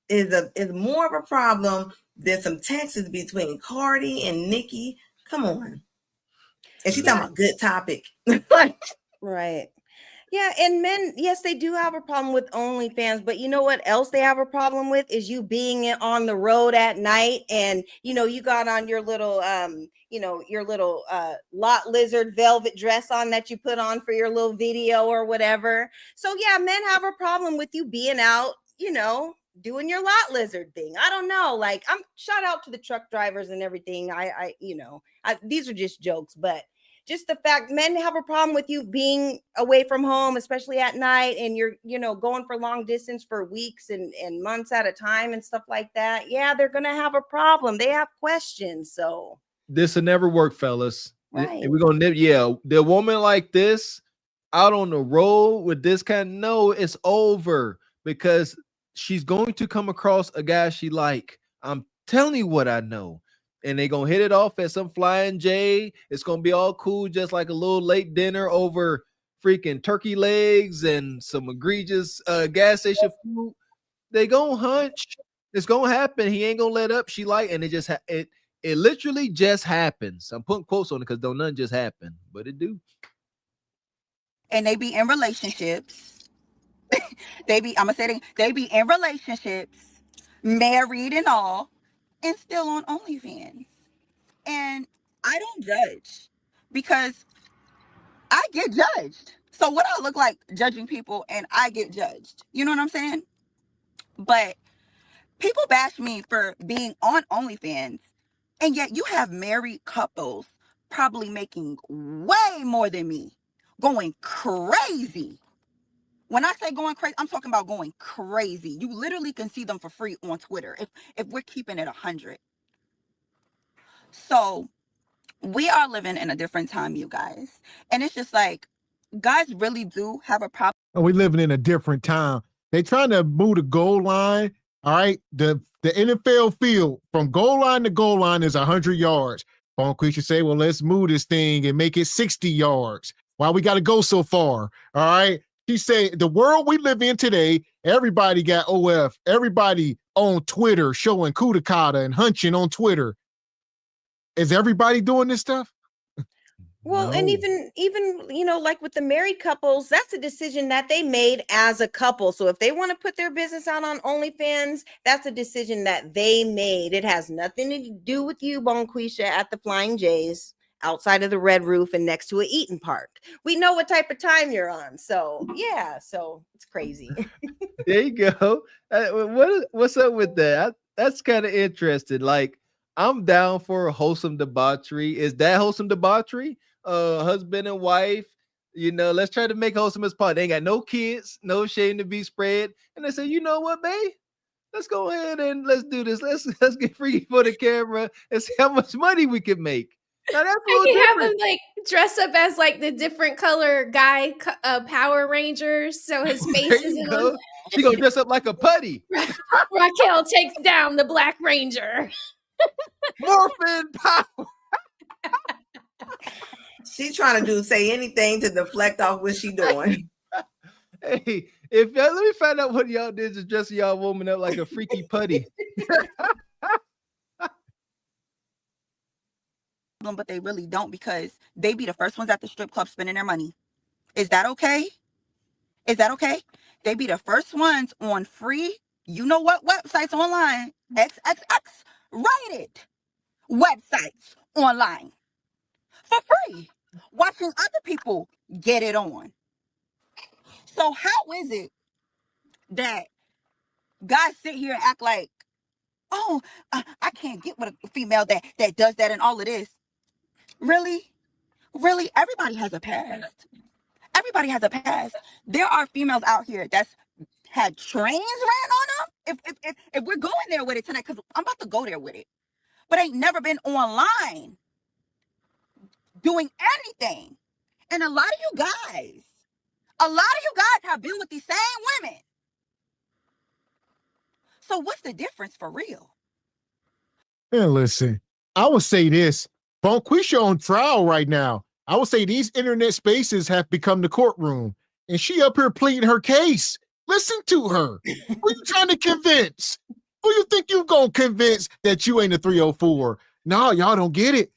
is more of a problem than some texts between Cardi and Nicki. Come on. And she's talking about good topic. Right. Yeah, and men, yes, they do have a problem with OnlyFans, but you know what else they have a problem with is you being on the road at night, and you got on your little lot lizard velvet dress on that you put on for your little video or whatever. So yeah, men have a problem with you being out, doing your lot lizard thing. I don't know. Like, I'm shout out to the truck drivers and everything. These are just jokes, but just the fact men have a problem with you being away from home, especially at night, and you're, going for long distance for weeks and months at a time and stuff like that. Yeah, they're going to have a problem. They have questions. So this will never work, fellas. Right. We're going to, the woman like this out on the road with this no, it's over, because she's going to come across a guy she like. I'm telling you what I know. And they're going to hit it off at some Flying J. It's going to be all cool, just like a little late dinner over freaking turkey legs and some egregious gas station food. They going to hunch. It's going to happen. He ain't going to let up. She like, and it just, It literally just happens. I'm putting quotes on it because don't none just happen, but it do. And they be in relationships. I'm gonna say they be in relationships, married and all, and still on OnlyFans. And I don't judge because I get judged. So what I look like judging people and I get judged. You know what I'm saying? But people bash me for being on OnlyFans, and yet you have married couples probably making way more than me, going crazy. When I say going crazy, I'm talking about going crazy. You literally can see them for free on Twitter if we're keeping it 100. So we are living in a different time, you guys. And it's just like, guys really do have a problem. And we living in a different time. They trying to move the goal line. All right. The NFL field from goal line to goal line is 100 yards. Bonquisha say, well, let's move this thing and make it 60 yards. Why we got to go so far? All right. He said, the world we live in today, everybody got OF. Everybody on Twitter showing kudakata and hunching on Twitter. Is everybody doing this stuff? Well, and even like with the married couples, that's a decision that they made as a couple. So if they want to put their business out on OnlyFans, that's a decision that they made. It has nothing to do with you, Bonquisha, at the Flying J's, outside of the Red Roof and next to an Eaton Park. We know what type of time you're on. So yeah, so it's crazy. There you go. What's up with that? That's kind of interesting. Like, I'm down for wholesome debauchery. Is that wholesome debauchery? Husband and wife, let's try to make wholesome as possible. They ain't got no kids, no shame to be spread. And they say, you know what, babe? Let's go ahead and let's do this. Let's get freaky for the camera and see how much money we can make. Now that's I can have him like dress up as like the different color guy Power Rangers, so his face isn't on. She gonna dress up like a putty. Raquel takes down the Black Ranger. Morphin power. She's trying to say anything to deflect off what she doing. Hey, let me find out what y'all did to dress y'all woman up like a freaky putty. But they really don't, because they be the first ones at the strip club spending their money. Is that okay? Is that okay? They be the first ones on free, you know what websites online, XXX rated websites online for free, watching other people get it on. So how is it that guys sit here and act like, oh, I can't get with a female that does that and all of this? Really? Everybody has a past. Everybody has a past. There are females out here that's had trains ran on them. If we're going there with it tonight, because I'm about to go there with it, but ain't never been online doing anything. And a lot of you guys have been with these same women. So what's the difference for real? And listen, I would say this. Bonquisha on trial right now. I would say these internet spaces have become the courtroom, and she up here pleading her case. Listen to her. Who you trying to convince? Who you think you gonna convince that you ain't a 304? No, y'all don't get it.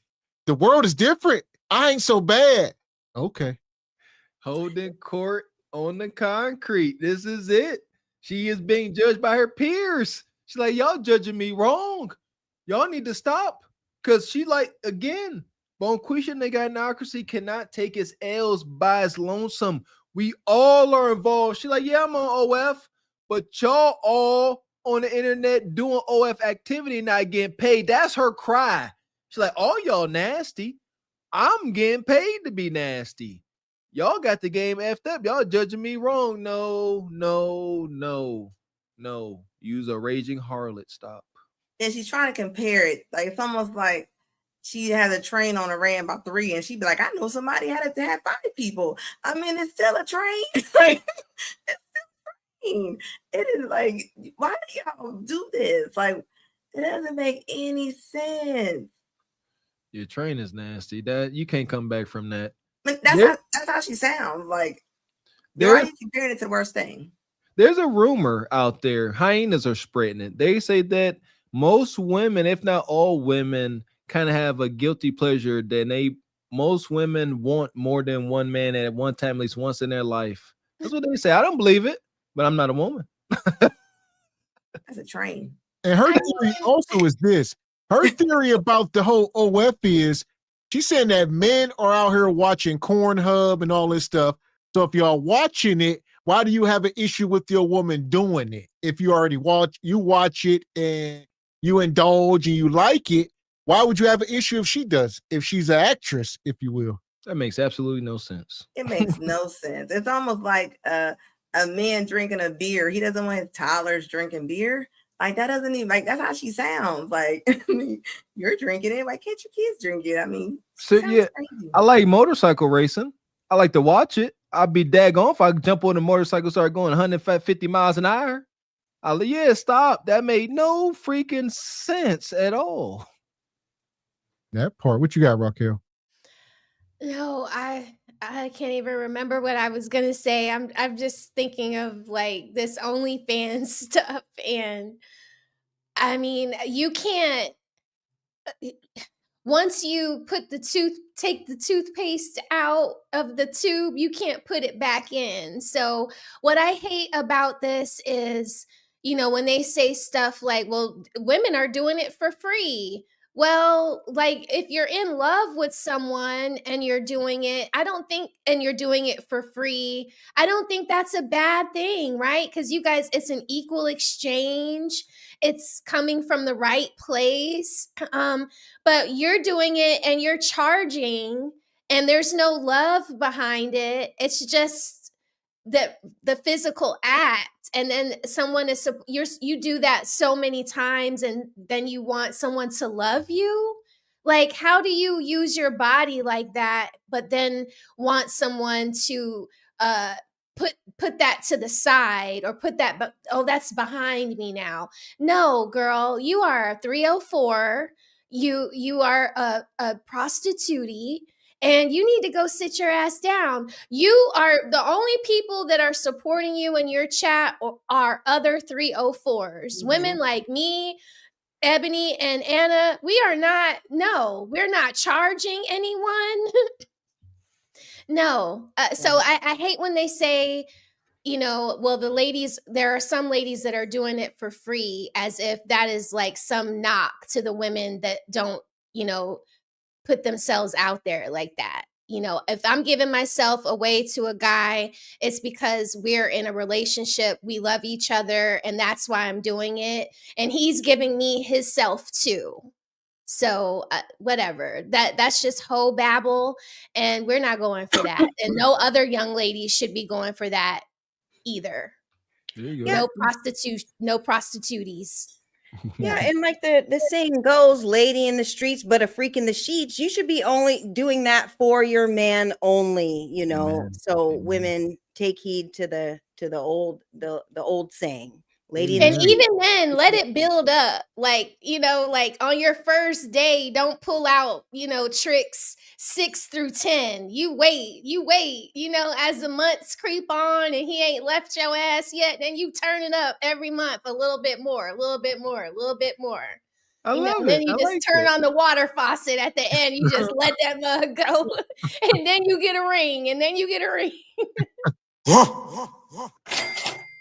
The world is different. I ain't so bad. Okay. Holding court on the concrete. This is it. She is being judged by her peers. She's like, y'all judging me wrong. Y'all need to stop. Because she like, again, Bonquisha and the gynocracy cannot take its L's by its lonesome. We all are involved. She like, yeah, I'm on OF, but y'all all on the internet doing OF activity not getting paid. That's her cry. She's like, all y'all nasty. I'm getting paid to be nasty. Y'all got the game effed up. Y'all judging me wrong. No. Use a raging harlot. Stop. And she's trying to compare it. Like, it's almost like she has a train on a ran about 3, and she'd be like, I know somebody had to have 5 people. I mean, it's still a train. It's still a train. It is like, why do y'all do this? Like, it doesn't make any sense. Your train is nasty. That you can't come back from that. But that's how she sounds. Like, why are you comparing it to the worst thing? There's a rumor out there. Hyenas are spreading it. They say that most women, if not all women, kind of have a guilty pleasure that most women want more than one man at one time, at least once in their life. That's what they say. I don't believe it, but I'm not a woman. That's a train. And her theory also is this. Her theory about the whole OF is she's saying that men are out here watching Pornhub and all this stuff. So if y'all watching it, why do you have an issue with your woman doing it? If you already watch it and you indulge and you like it, why would you have an issue if she does? If she's an actress, if you will. That makes absolutely no sense. It makes no sense. It's almost like a man drinking a beer. He doesn't want his toddlers drinking beer. Like that doesn't even that's how she sounds. Like I mean, you're drinking it. Why can't your kids drink it? I mean, so yeah, crazy. I like motorcycle racing. I like to watch it. I'd be daggone if I jump on a motorcycle, start going 150 miles an hour. Yeah, stop. That made no freaking sense at all. That part. What you got, Raquel? No, I can't even remember what I was gonna say. I'm just thinking of like this OnlyFans stuff, and I mean, you can't. Once you take the toothpaste out of the tube, you can't put it back in. So what I hate about this is, when they say stuff like, well, women are doing it for free. Well, like if you're in love with someone and you're doing it, and you're doing it for free, I don't think that's a bad thing, right? Because you guys, it's an equal exchange. It's coming from the right place. But you're doing it and you're charging and there's no love behind it. It's just the physical act. And then someone you do that so many times and then you want someone to love you. Like, how do you use your body like that, but then want someone to put that to the side or put that, that's behind me now. No, girl, you are a 304. You are a prostitute. And you need to go sit your ass down. You are the only people that are supporting you in your chat are other 304s. Mm-hmm. Women like me, Ebony, and Anna, we're not charging anyone. No. So I hate when they say, well, there are some ladies that are doing it for free, as if that is like some knock to the women that don't, put themselves out there like that. If I'm giving myself away to a guy, it's because we're in a relationship, we love each other, and that's why I'm doing it. And he's giving me his self too. So whatever, that's just whole babble, and we're not going for that. And no other young ladies should be going for that either. No prostitutes. Yeah, and like the saying goes, lady in the streets, but a freak in the sheets. You should be only doing that for your man only, So women, take heed to the old saying. Lady and even then, let it build up. Like, like on your first day, don't pull out, tricks 6 through 10. You wait, as the months creep on and he ain't left your ass yet, then you turn it up every month a little bit more. I love it. Then you just turn on the water faucet at the end. You just let that mug go. And then you get a ring.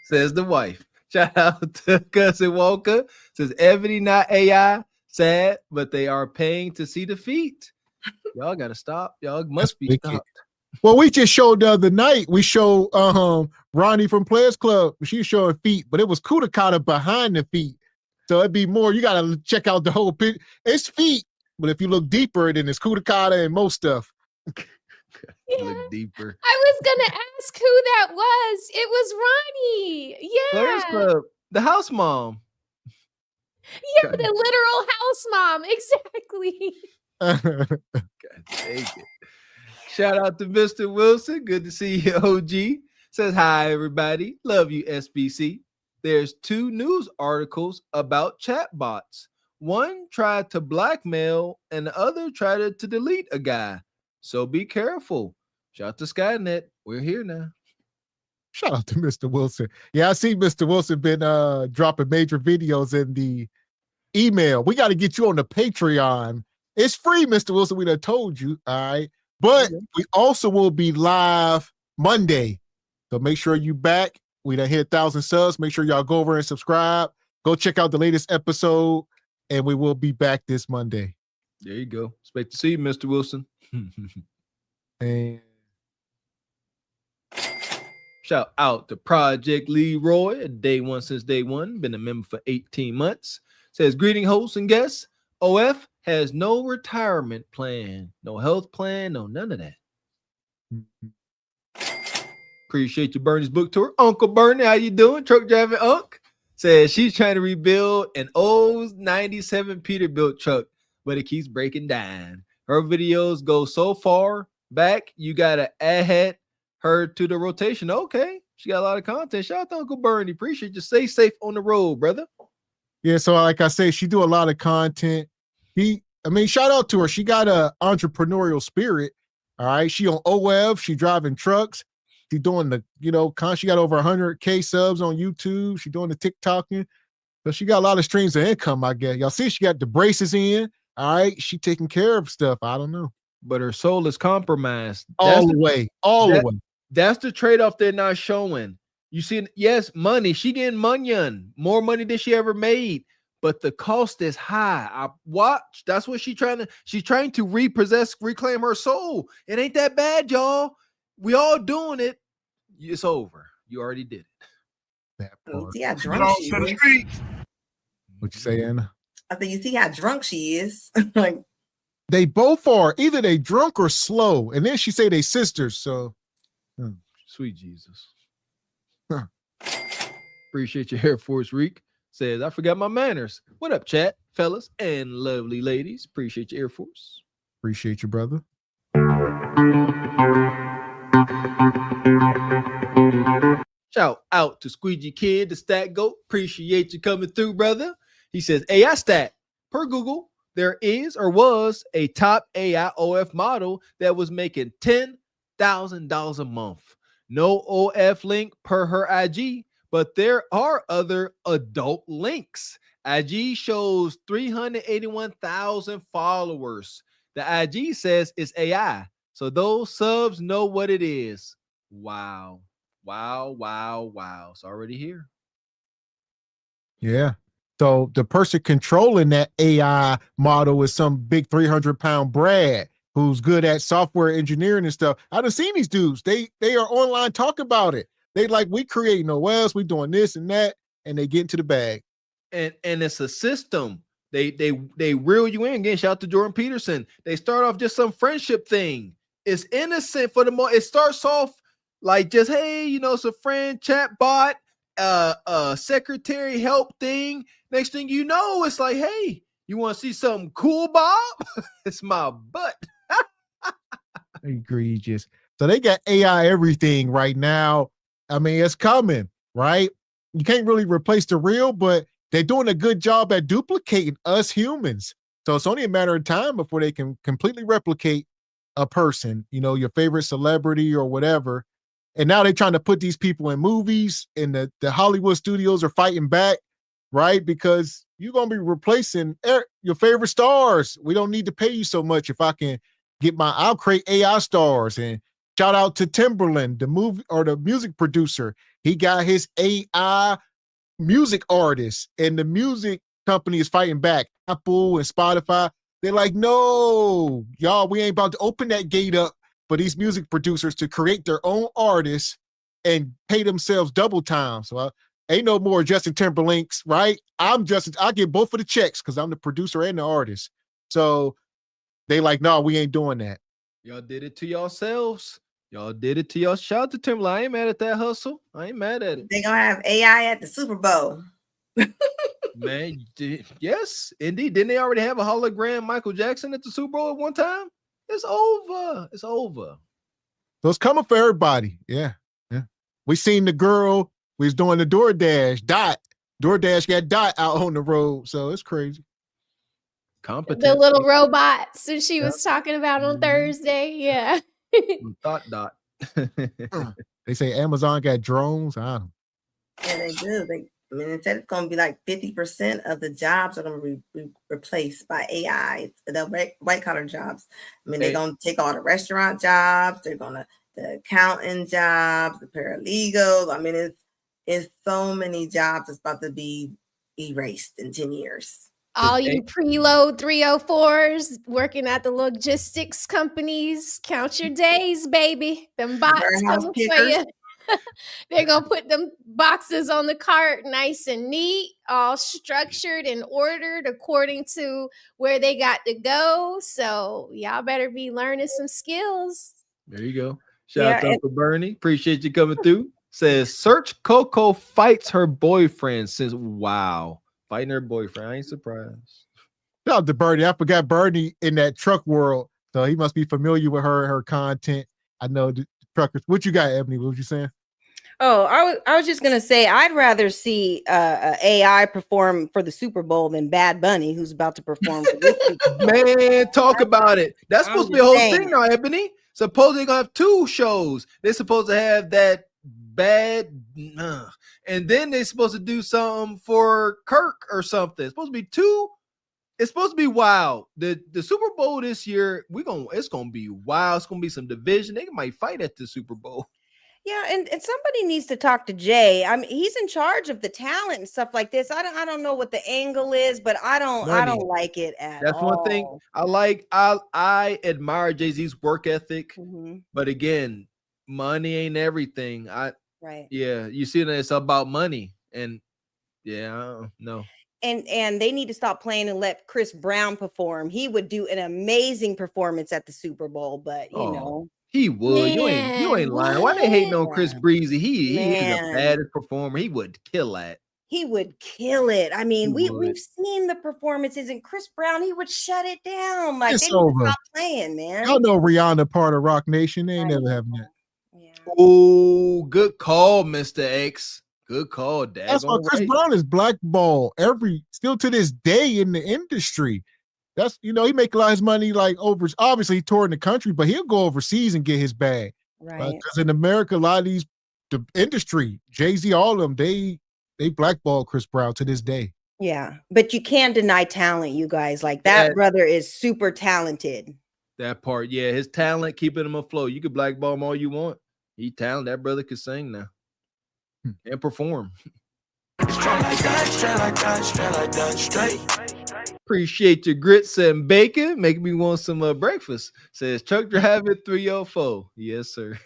Says the wife. Shout out to Cousin Walker. Says Ebony, not AI. Sad, but they are paying to see the feet. Y'all gotta stop. Y'all must be stopped. Well, we just showed the other night. We showed Ronnie from Players Club. She showed feet, but it was Kudakata behind the feet. So it'd be more. You gotta check out the whole picture. It's feet, but if you look deeper, then it's Kudakata and most stuff. Look deeper. I was gonna ask who that was. It was Ronnie. Yeah. Players Club, the house mom. Yeah, the literal house mom. Exactly. God dang it. Shout out to Mr. Wilson. Good to see you, OG. Says hi, everybody. Love you, SBC. There's 2 news articles about chatbots. One tried to blackmail and the other tried to delete a guy. So be careful. Shout out to Skynet. We're here now. Shout out to Mr. Wilson. Yeah, I see Mr. Wilson been dropping major videos in the email. We got to get you on the Patreon It's free, Mr. Wilson. We done told you. All right. But we also will be live Monday. So make sure you back. We done hit 1,000 subs. Make sure y'all go over and subscribe. Go check out the latest episode. And we will be back this Monday. There you go. Expect to see you, Mr. Wilson. And shout out to Project Leroy, day one since day one. Been a member for 18 months. Says, greeting hosts and guests. OF has no retirement plan, no health plan, no none of that. Appreciate you, Bernie's book tour. Uncle Bernie, how you doing? Truck driving Unc says she's trying to rebuild an old 97 Peterbilt truck, but it keeps breaking down. Her videos go so far back, you gotta add her to the rotation. Okay, she got a lot of content. Shout out to Uncle Bernie. Appreciate you. Stay safe on the road, brother. yeah, so like I say, she do a lot of content. Shout out to her. She got a entrepreneurial spirit. All right. She on OF. She driving trucks. She doing the, she got over 100K subs on YouTube. She doing the TikToking. So she got a lot of streams of income, I guess. Y'all see she got the braces in. All right. She taking care of stuff. I don't know. But her soul is compromised. All the way. That's the trade-off they're not showing. You see, yes, money. She getting money, more money than she ever made. But the cost is high. I watch. That's what she's trying to reclaim her soul. It ain't that bad, y'all. We all doing it. It's over. You already did it. That part. See how drunk she is. What you say, Anna? I think you see how drunk she is. Like they both are. Either they drunk or slow. And then she say they sisters. So sweet Jesus. Huh. Appreciate your Air Force Reek. Says, I forgot my manners. What up, chat, fellas and lovely ladies? Appreciate your Air Force. Appreciate you, brother. Shout out to Squeegee Kid, the stat goat. Appreciate you coming through, brother. He says, AI stat. Per Google, there is or was a top AI OF model that was making $10,000 a month. No OF link per her IG. But there are other adult links. IG shows 381,000 followers. The IG says it's AI. So those subs know what it is. Wow. It's already here. Yeah. So the person controlling that AI model is some big 300-pound Brad who's good at software engineering and stuff. I done seen these dudes. They are online talking about it. They like, we creating OS, we doing this and that, and they get into the bag. And it's a system. They reel you in. Again, shout out to Jordan Peterson. They start off just some friendship thing. It's innocent for the most. It starts off like just, hey, it's a friend, chat bot, secretary help thing. Next thing you know, it's like, hey, you want to see something cool, Bob? It's my butt. Egregious. So they got AI everything right now. I mean, it's coming, right? You can't really replace the real, but they're doing a good job at duplicating us humans. So it's only a matter of time before they can completely replicate a person, your favorite celebrity or whatever. And now they're trying to put these people in movies, and the Hollywood studios are fighting back, right? Because you're going to be replacing your favorite stars. We don't need to pay you so much. If I can I'll create AI stars. And shout out to Timberland, the movie or the music producer. He got his AI music artist, and the music company is fighting back. Apple and Spotify. They're like, no, y'all, we ain't about to open that gate up for these music producers to create their own artists and pay themselves double time. So ain't no more Justin Timberlake's, right? I get both of the checks because I'm the producer and the artist. So they like, no, we ain't doing that. Y'all did it to yourselves. Y'all did it to y'all. Shout out to Timberland. I ain't mad at that hustle. I ain't mad at it. They gonna have AI at the Super Bowl. Man, yes, indeed. Didn't they already have a hologram Michael Jackson at the Super Bowl at one time? It's over. It's over. So it's coming for everybody. Yeah. We seen the girl. We was doing the DoorDash. DoorDash got Dot out on the road. So it's crazy. Competence. The little robots that she was talking about on Thursday. Yeah. Dot. They say Amazon got drones. I don't know. Yeah, they do. I mean, instead it's going to be like 50% of the jobs are going to be replaced by AI, the white collar jobs. I mean, they're going to take all the restaurant jobs. They're going to the accountant jobs, the paralegals. I mean, it's so many jobs that's about to be erased in 10 years. All you preload 304s working at the logistics companies, count your days, baby. Them bots coming for you. They're going to put them boxes on the cart nice and neat, all structured and ordered according to where they got to go. So y'all better be learning some skills. There you go. Shout out to Bernie. Appreciate you coming through. Says, Search Coco fights her boyfriend since, wow. Fighting her boyfriend. I ain't surprised. Shout out to Bernie. I forgot Bernie in that truck world. So he must be familiar with her content. I know the truckers. What you got, Ebony? What was you saying? Oh, I was just gonna say I'd rather see AI perform for the Super Bowl than Bad Bunny, who's about to perform for this Super Bowl. Man, talk about it. That's supposed to be a whole thing now, Ebony. Suppose they're gonna have 2 shows. They're supposed to have that bad, and then they're supposed to do something for Kirk or something. It's supposed to be 2. It's supposed to be wild. The Super Bowl this year, it's gonna be wild. It's gonna be some division. They might fight at the Super Bowl. Yeah, and somebody needs to talk to Jay. I mean, he's in charge of the talent and stuff like this. I don't know what the angle is, but I don't like it at all. That's one thing I like. I admire Jay-Z's work ethic, but again, money ain't everything. Right. Yeah, you see that it's about money, and yeah, no. And they need to stop playing and let Chris Brown perform. He would do an amazing performance at the Super Bowl, but you know. He would. Man, you ain't lying. Why they hating on Chris Breezy? He is the baddest performer. He would kill that. He would kill it. I mean, we've seen the performances, and Chris Brown, he would shut it down. Like, they need to stop playing, man. Y'all know Rihanna part of Rock Nation. They ain't never having that. Yeah. Oh, good call, Mr. X. Good call, Dad. That's why Chris Brown is blackballed still to this day in the industry. That's, he make a lot of his money obviously he touring the country, but he'll go overseas and get his bag. Right. Because in America, a lot of the industry, Jay-Z, all of them, they blackball Chris Brown to this day. Yeah. But you can't deny talent, you guys. Like that brother is super talented. That part. Yeah. His talent, keeping him afloat. You could blackball him all you want. He talented. That brother could sing now and perform. Straight like that, straight. Appreciate your grits and bacon. Making me want some breakfast. Says Truck Driver 304. Yes, sir.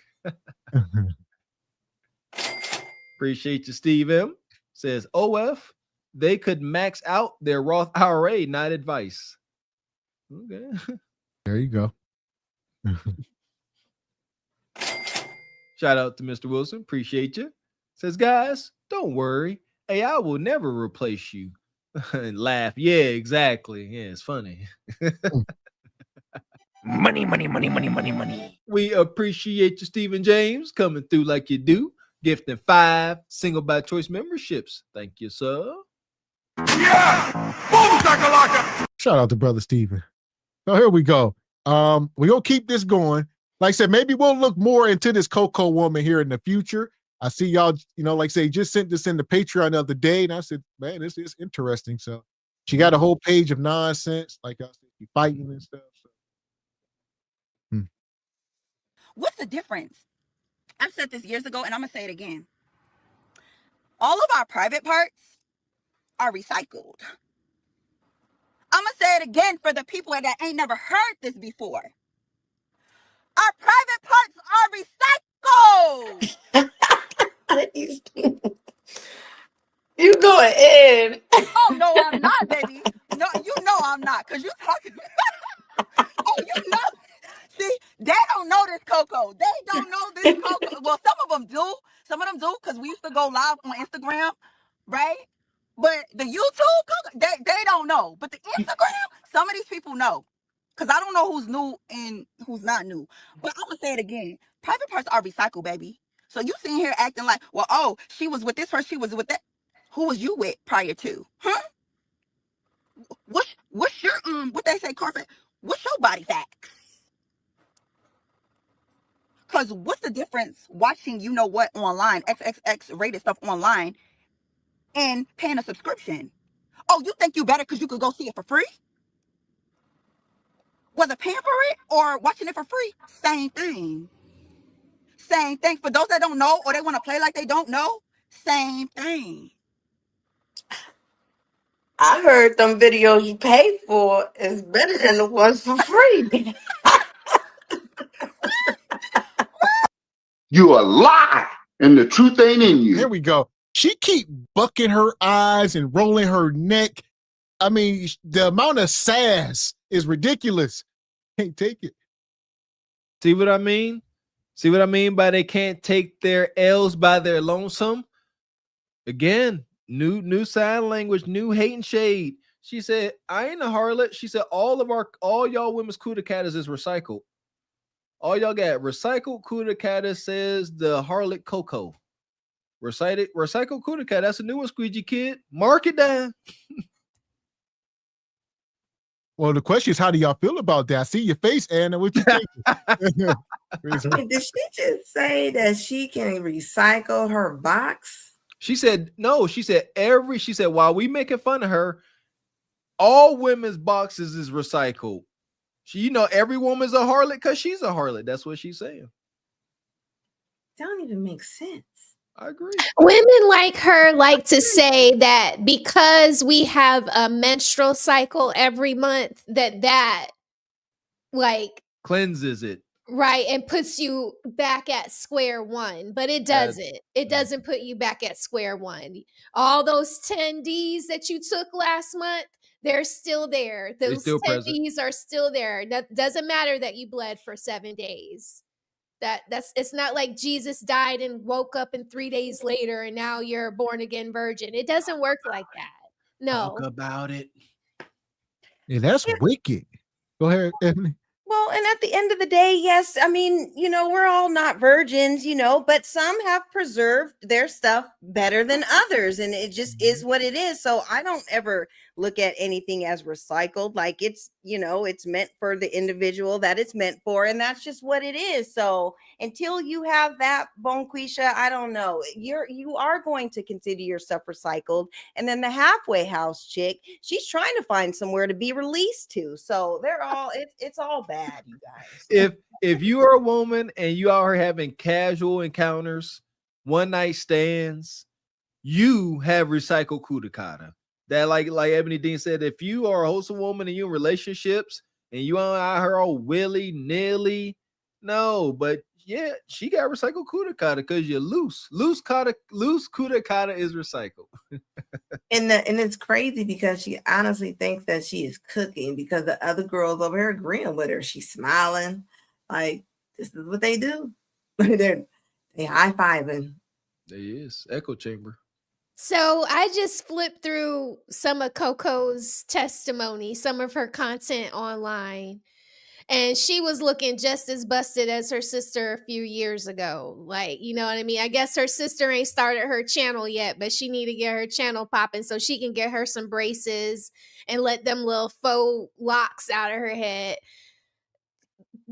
Appreciate you, Steve M. Says OF. They could max out their Roth IRA, not advice. Okay. There you go. Shout out to Mr. Wilson. Appreciate you. Says, guys, don't worry. AI will never replace you. And laugh. Yeah, exactly. Yeah, it's funny. Money. We appreciate you, Stephen James, coming through like you do. Gifting 5 single by choice memberships. Thank you, sir. Yeah! Boom, shout out to Brother Stephen. So here we go. We're going to keep this going. Like I said, maybe we'll look more into this Coco woman here in the future. I see y'all, like I say, just sent this in the Patreon the other day, and I said, man, this is interesting. So she got a whole page of nonsense, like I said, she fighting and stuff. So. What's the difference? I've said this years ago, and I'm going to say it again. All of our private parts are recycled. I'm going to say it again for the people that ain't never heard this before. Our private parts are recycled. You going in? Oh no, I'm not, baby. No, you know I'm not, cause you talking. Oh, you know. See, they don't know this Coco. They don't know this Coco. Well, some of them do. Some of them do, cause we used to go live on Instagram, right? But the YouTube Coco, they don't know. But the Instagram, some of these people know. Cause I don't know who's new and who's not new. But I'm gonna say it again. Private parts are recycled, baby. So you sitting here acting like, well, oh, she was with this person, she was with that. Who was you with prior to? Huh? What's your what they say, Carpet? What's your body fat? Cause what's the difference watching what online, XXX rated stuff online, and paying a subscription. Oh, you think you better because you could go see it for free? Whether paying for it or watching it for free, same thing. Same thing. For those that don't know or they want to play like they don't know, same thing. I heard them videos you pay for is better than the ones for free. You a lie, and the truth ain't in you. There we go. She keep bucking her eyes and rolling her neck. I mean, the amount of sass is ridiculous. Can't take it. See what I mean? See what I mean by they can't take their L's by their lonesome? Again, new sign language, new hate and shade. She said, I ain't a harlot. She said, all y'all women's kuda katas is recycled. All y'all got recycled kuda kata, says the harlot Coco. Recycled kuda kata. That's a new one, Squeegee Kid. Mark it down. Well, the question is, how do y'all feel about that? I see your face, Anna. What you think? Did she just say that she can recycle her box? She said, no, she said while we making fun of her, all women's boxes is recycled. She, every woman's a harlot because she's a harlot. That's what she's saying. That don't even make sense. I agree. Women like her like to say that because we have a menstrual cycle every month, that like cleanses it. Right, and puts you back at square one, but it doesn't. It doesn't put you back at square one. All those 10 Ds that you took last month, they're still there. Those 10 Ds are still there. That doesn't matter that you bled for 7 days. It's not like Jesus died and woke up and 3 days later and now you're a born again virgin. It doesn't work like that. No. Talk about it. Yeah, that's wicked. Go ahead, Ebony. Well, and at the end of the day, yes, I mean, we're all not virgins, but some have preserved their stuff better than others, and it just is what it is. So I don't ever look at anything as recycled. Like it's meant for the individual that it's meant for, and that's just what it is. So until you have that, Bonquisha, I don't know. You are going to consider yourself recycled. And then the halfway house chick, she's trying to find somewhere to be released to. So they're all it's all bad, you guys. If you are a woman and you are having casual encounters, one night stands, you have recycled kuda kata. That like Ebony Dean said, if you are a wholesome woman and you're in relationships and you aren't out here all willy-nilly, no, but yeah, she got recycled kuda kata because you're loose. Loose kuda kata is recycled. And it's crazy because she honestly thinks that she is cooking because the other girls over here agreeing with her. She's smiling. Like, this is what they do. they high-fiving. There is. Echo chamber. So I just flipped through some of Coco's testimony, some of her content online, and she was looking just as busted as her sister a few years ago. Like, you know what I mean? I guess her sister ain't started her channel yet, but she need to get her channel popping so she can get her some braces and let them little faux locks out of her head.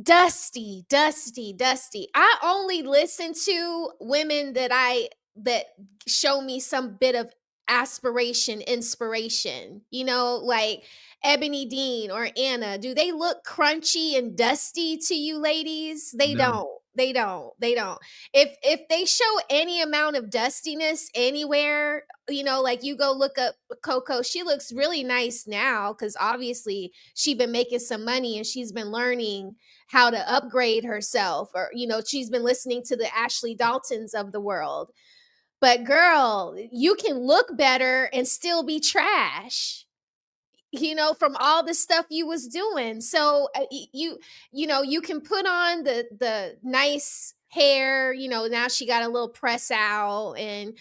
Dusty. I only listen to women that show me some bit of aspiration, inspiration, like Ebony Dean or Anna. Do they look crunchy and dusty to you ladies? They don't. If they show any amount of dustiness anywhere, like you go look up Coco, she looks really nice now because obviously she's been making some money and she's been learning how to upgrade herself, or she's been listening to the Ashley Daltons of the world. But girl, you can look better and still be trash, from all the stuff you was doing. So you can put on the nice hair, now she got a little press out and,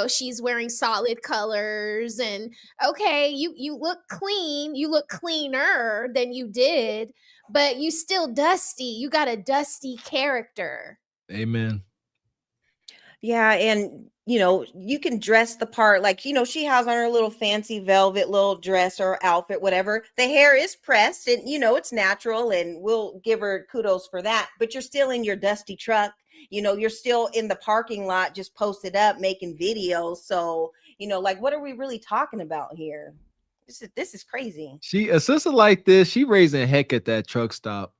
she's wearing solid colors and okay, you look clean, you look cleaner than you did, but you still dusty. You got a dusty character. Amen. Yeah, and you can dress the part like, she has on her little fancy velvet little dress or outfit, whatever. The hair is pressed and, it's natural and we'll give her kudos for that. But you're still in your dusty truck. You're still in the parking lot, just posted up making videos. So, You know, like, what are we really talking about here? This is crazy. A sister like this, she raising heck at that truck stop.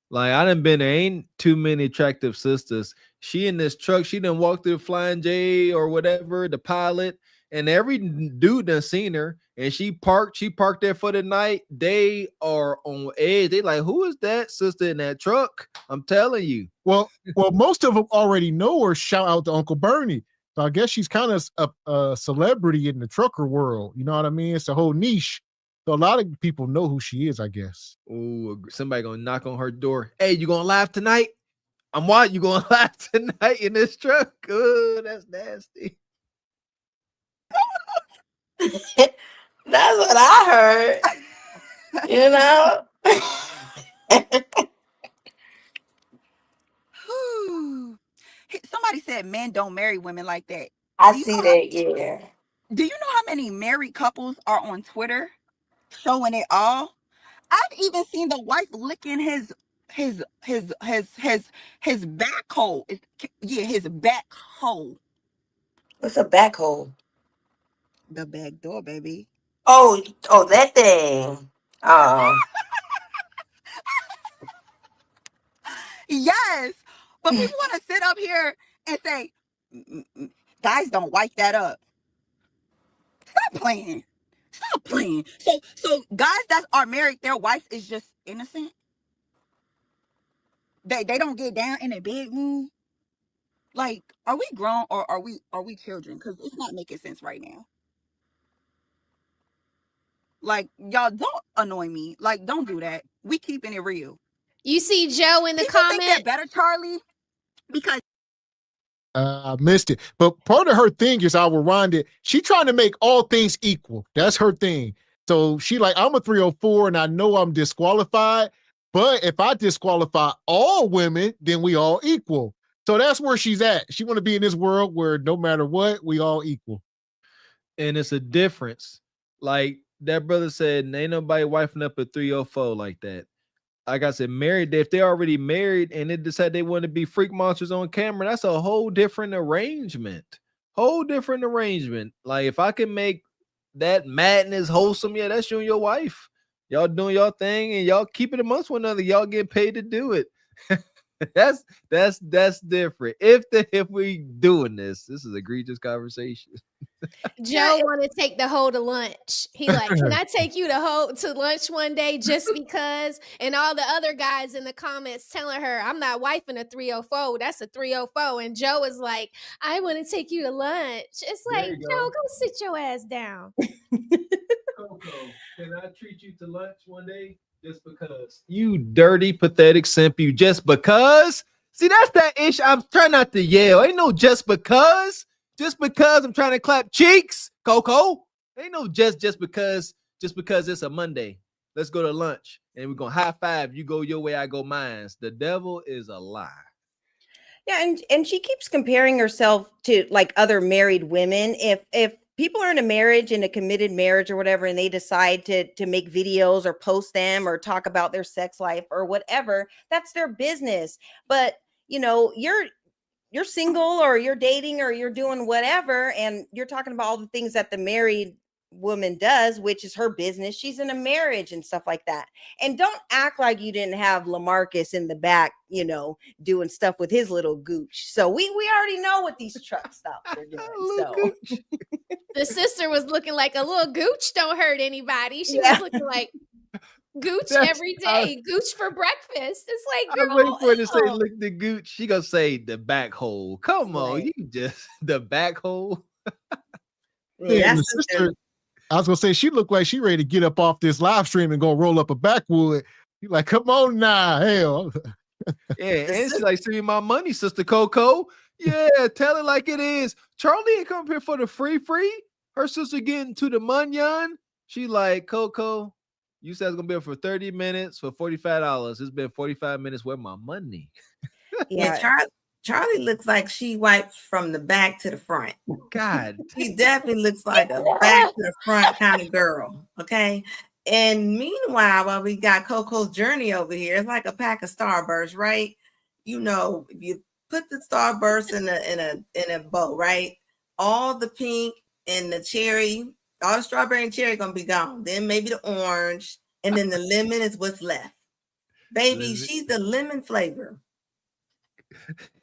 Like, I done been there, ain't too many attractive sisters. She in this truck, she done walked through Flying J or whatever, the pilot, and every dude done seen her. And she parked there for the night. They are on edge. They like, who is that sister in that truck? I'm telling you. Well, most of them already know her. Shout out to Uncle Bernie. So I guess she's kind of a celebrity in the trucker world. You know what I mean? It's a whole niche. So a lot of people know who she is, I guess. Oh, somebody gonna knock on her door. Hey, you gonna live tonight? I'm what? You gonna live tonight in this truck? Oh, that's nasty. That's what I heard. You know? Somebody said men don't marry women like that. I see that, yeah. Do you know how many married couples are on Twitter showing it all? I've even seen the wife licking his back hole. His back hole. What's a back hole? The back door, baby. Oh, that thing. Yes, but people want to sit up here and say guys don't wipe that up. Stop playing. So guys that are married, their wife is just innocent. They don't get down in a bedroom. Like, are we grown or are we children? Because it's not making sense right now. Like, y'all don't annoy me. Like, don't do that. We keeping it real. You see Joe in the People comment? think they're better, Charlie, because I missed it. But part of her thing is, I'll rewind it. She trying to make all things equal. That's her thing. So she like, I'm a 304 and I know I'm disqualified. But if I disqualify all women, then we all equal. So that's where she's at. She want to be in this world where no matter what, we all equal. And it's a difference. Like that brother said, ain't nobody wifing up a 304 like that. Like I said, married, if they're already married and they decide they want to be freak monsters on camera, that's a whole different arrangement. Like if I can make that madness wholesome, yeah, that's you and your wife. Y'all doing your thing and y'all keep it amongst one another. Y'all get paid to do it. that's different. If we doing this is egregious conversation. Joe want to take the hoe to lunch. He like, can I take you to lunch one day just because? And all the other guys in the comments telling her, I'm not wifing a 304. That's a 304. And Joe is like, I want to take you to lunch. It's like, Joe, go sit your ass down. Coco, can I treat you to lunch one day? Just because. You dirty, pathetic simp. You just because. See, that's that issue. I'm trying not to yell. Ain't no just because. Just because I'm trying to clap cheeks, Coco. Ain't no just because it's a Monday. Let's go to lunch and we're gonna high five. You go your way, I go mine. The devil is a lie. Yeah, and she keeps comparing herself to like other married women. If people are in a marriage, in a committed marriage or whatever, and they decide to make videos or post them or talk about their sex life or whatever, that's their business. But you know, you're single or you're dating or you're doing whatever, and you're talking about all the things that the married woman does, which is her business. She's in a marriage and stuff like that. And don't act like you didn't have LaMarcus in the back, you know, doing stuff with his little gooch. So we already know what these truck stops are doing. So the sister was looking like a little gooch don't hurt anybody. She was looking like gooch every day. Gooch for breakfast. It's like, girl, I'm waiting for her to say lick the gooch. She gonna say the back hole. Come on, you just the back hole. Yeah, the sister, I was gonna say she looked like she ready to get up off this live stream and go roll up a backwood. You like, come on now, hell. Yeah, and she's like, send me my money, Sister Coco. Yeah, tell it like it is. Charlie ain't come here for the free. Her sister getting to the munyan. She like, Coco, you said it's gonna be for 30 minutes for $45. It's been 45 minutes. Where my money? Yeah, Charlie looks like she wiped from the back to the front. God, she definitely looks like a back to the front kind of girl. Okay. And meanwhile, while we got Coco's journey over here, it's like a pack of Starburst, right? You know, if you put the Starburst in a bow, right? All the pink and the cherry, all the strawberry and cherry gonna be gone. Then maybe the orange, and then the lemon is what's left. Baby, she's the lemon flavor.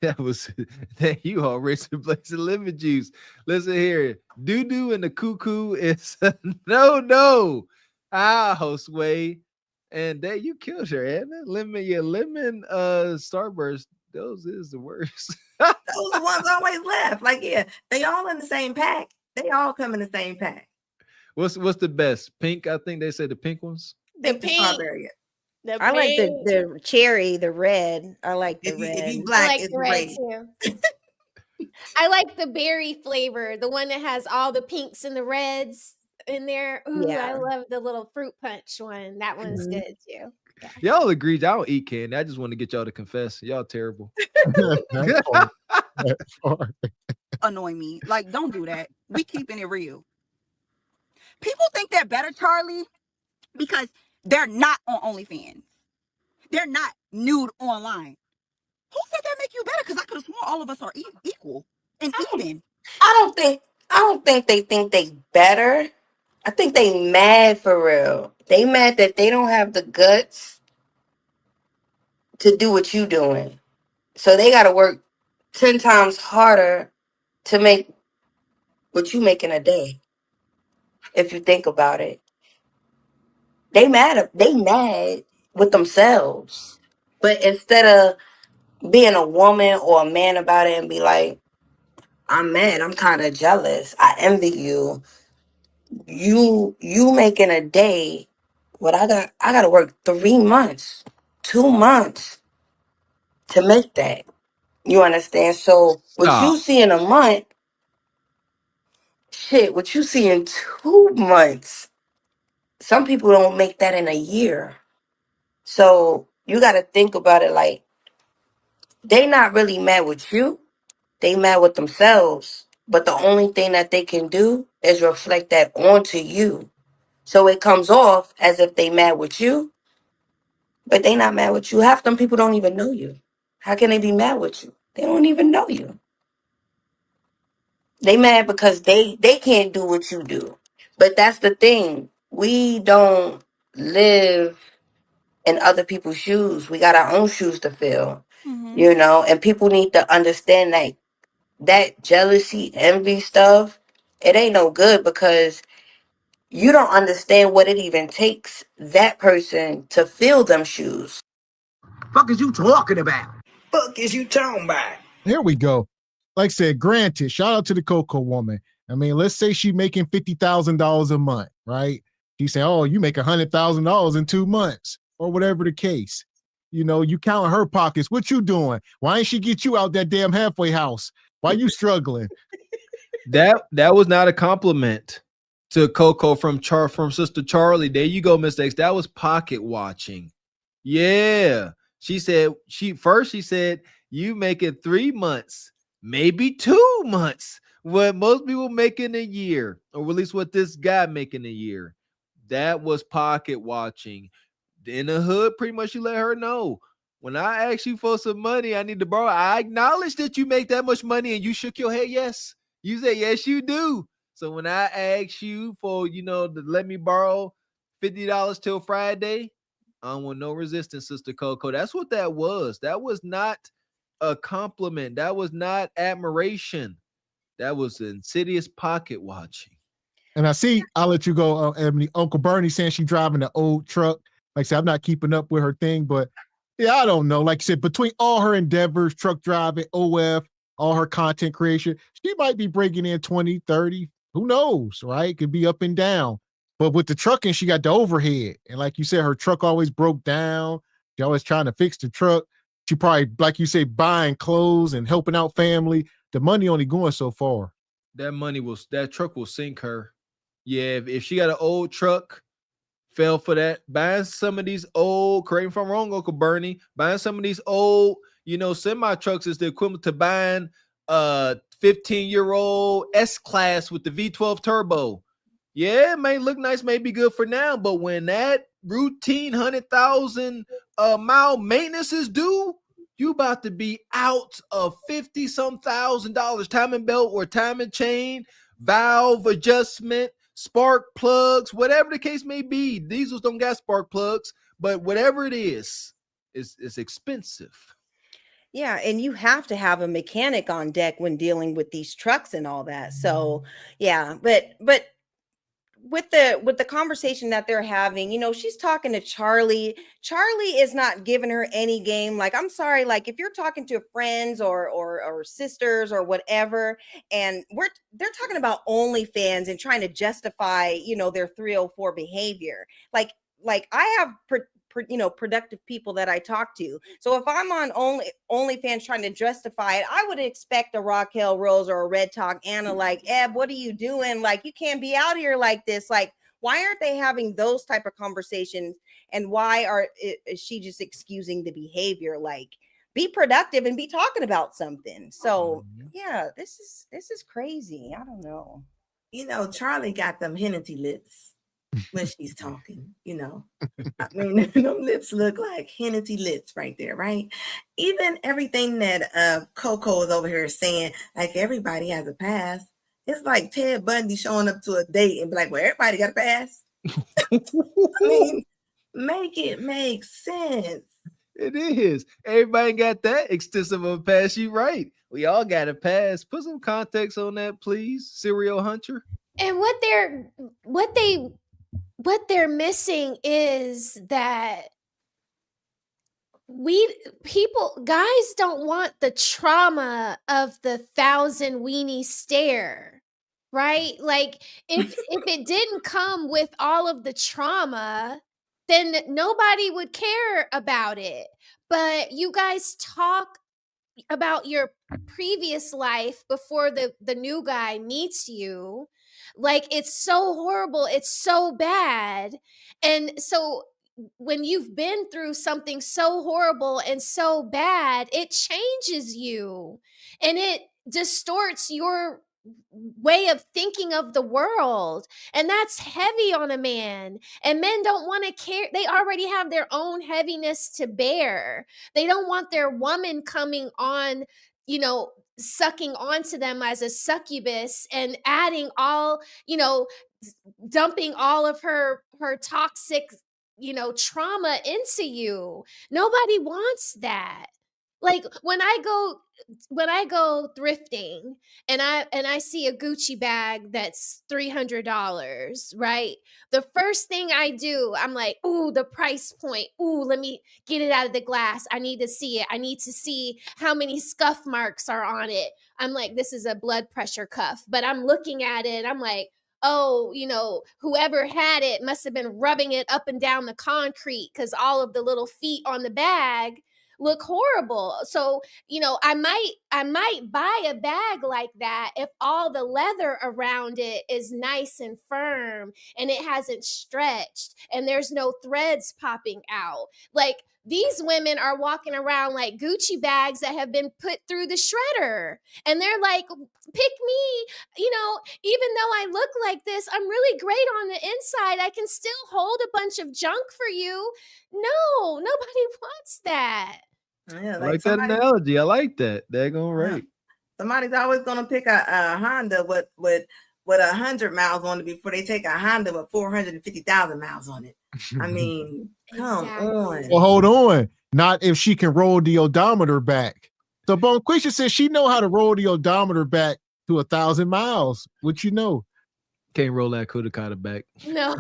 That was that you all rich in place of lemon juice. Listen here, doo doo and the cuckoo is no. Sway, and that you killed her, and lemon Starburst. Those is the worst. Those are the ones always left. Like, yeah, they all in the same pack. They all come in the same pack. What's the best? Pink, I think they say the pink ones. The pink. Strawberry. I like the cherry, the red. I like the red. If you black, I like it's the red red. too. I like the berry flavor, the one that has all the pinks and the reds in there. Ooh, Yeah. I love the little fruit punch one. That one's good too. Y'all agree? I don't eat candy. I just want to get y'all to confess. Y'all terrible. Annoy me. Like, don't do that. We keeping it real. People think they're better, Charlie, because they're not on OnlyFans. They're not nude online. Who said that make you better? Because I could have sworn all of us are equal and even. I don't think they think they better. I think they mad for real. They mad that they don't have the guts to do what you doing. So they got to work 10 times harder to make what you make in a day. If you think about it. They mad with themselves. But instead of being a woman or a man about it and be like, I'm mad, I'm kind of jealous, I envy you. You making a day what I got to work 3 months, 2 months to make that. You understand? So what you see in a month, what you see in 2 months, some people don't make that in a year. So you got to think about it like they not really mad with you. They mad with themselves. But the only thing that they can do is reflect that onto you. So it comes off as if they mad with you, but they not mad with you. Half them people don't even know you. How can they be mad with you? They don't even know you. They mad because they can't do what you do. But that's the thing. We don't live in other people's shoes. We got our own shoes to fill. You know, and people need to understand that jealousy, envy stuff, it ain't no good because you don't understand what it even takes that person to fill them shoes. Fuck is you talking about? Fuck is you talking about? Here we go. Like I said, granted, shout out to the Cocoa woman. I mean, let's say she making $50,000 a month, right? She say, oh, you make $100,000 in 2 months or whatever the case. You know, you counting her pockets. What you doing? Why ain't she get you out that damn halfway house? Why you struggling? That was not a compliment to Coco from Sister Charlie. There you go, Miss X. That was pocket watching. Yeah. She said you make it 3 months, maybe 2 months. What most people make in a year, or at least what this guy make in a year. That was pocket watching. In the hood, pretty much you let her know. When I ask you for some money, I need to borrow. I acknowledge that you make that much money, and you shook your head yes. You said yes, you do. So when I ask you for, to let me borrow $50 till Friday, I don't want no resistance, Sister Coco. That's what that was. That was not a compliment. That was not admiration. That was insidious pocket watching. And I see, I'll let you go, Ebony. Uncle Bernie saying she driving an old truck. Like I said, I'm not keeping up with her thing, but yeah, I don't know. Like I said, between all her endeavors, truck driving, OF, all her content creation, she might be breaking in 20, 30. Who knows, right? Could be up and down. But with the trucking, she got the overhead. And like you said, her truck always broke down. She always trying to fix the truck. She probably, like you say, buying clothes and helping out family. The money only going so far. That truck will sink her. Yeah, if she got an old truck, fell for that. Buying some of these old, correct me if I'm wrong, Uncle Bernie, buying some of these old, semi trucks is the equivalent to buying a 15-year-old S-Class with the V12 turbo. Yeah, it may look nice, may be good for now, but when that routine 100,000 mile maintenance is due, you about to be out of $50-some thousand, timing belt or timing chain, valve adjustment, spark plugs, whatever the case may be. Diesels don't got spark plugs, but whatever it is, it's expensive. Yeah, and you have to have a mechanic on deck when dealing with these trucks and all that. So, yeah, but with the conversation that they're having, she's talking to Charlie. Charlie is not giving her any game. Like, I'm sorry, like if you're talking to friends or sisters or whatever, and they're talking about OnlyFans and trying to justify, their 304 behavior. Like I have productive people that I talk to. So if I'm on OnlyFans trying to justify it, I would expect a Raquel Rose or a Red Talk Anna like, Eb, what are you doing? Like, you can't be out here like this. Like, why aren't they having those type of conversations? And why is she just excusing the behavior? Like, be productive and be talking about something. So yeah, this is crazy. I don't know. Charlie got them Hennessy lips when she's talking, I mean, them lips look like Hennessy lips right there, right? Even everything that Coco is over here saying, like everybody has a pass. It's like Ted Bundy showing up to a date and be like, well, everybody got a pass. I mean, make it make sense. It is. Everybody got that extensive of a pass. You right. We all got a pass. Put some context on that, please, Serial Hunter. And what they're missing is that guys don't want the trauma of the 1,000 weenie stare, right? Like if it didn't come with all of the trauma, then nobody would care about it. But you guys talk about your previous life before the new guy meets you. Like, it's so horrible, it's so bad. And so when you've been through something so horrible and so bad, it changes you and it distorts your way of thinking of the world. And that's heavy on a man. And men don't want to care. They already have their own heaviness to bear. They don't want their woman coming on, sucking onto them as a succubus and adding all, dumping all of her toxic, trauma into you. Nobody wants that. Like when I go thrifting and I see a Gucci bag that's $300, right? The first thing I do, I'm like, ooh, the price point. Ooh, let me get it out of the glass. I need to see it. I need to see how many scuff marks are on it. I'm like, this is a blood pressure cuff, but I'm looking at it. I'm like, oh, whoever had it must have been rubbing it up and down the concrete because all of the little feet on the bag look horrible. So, I might buy a bag like that if all the leather around it is nice and firm and it hasn't stretched and there's no threads popping out. Like, these women are walking around like Gucci bags that have been put through the shredder. And they're like, pick me, even though I look like this, I'm really great on the inside. I can still hold a bunch of junk for you. No, nobody wants that. Yeah, I like that analogy. I like that. They're going right. Somebody's always gonna pick a Honda with 100 miles on it before they take a Honda with 450,000 miles on it. I mean, come on. Well, hold on. Not if she can roll the odometer back. So Bonquisha says she know how to roll the odometer back to 1,000 miles. What you know? Can't roll that Kudakata back. No.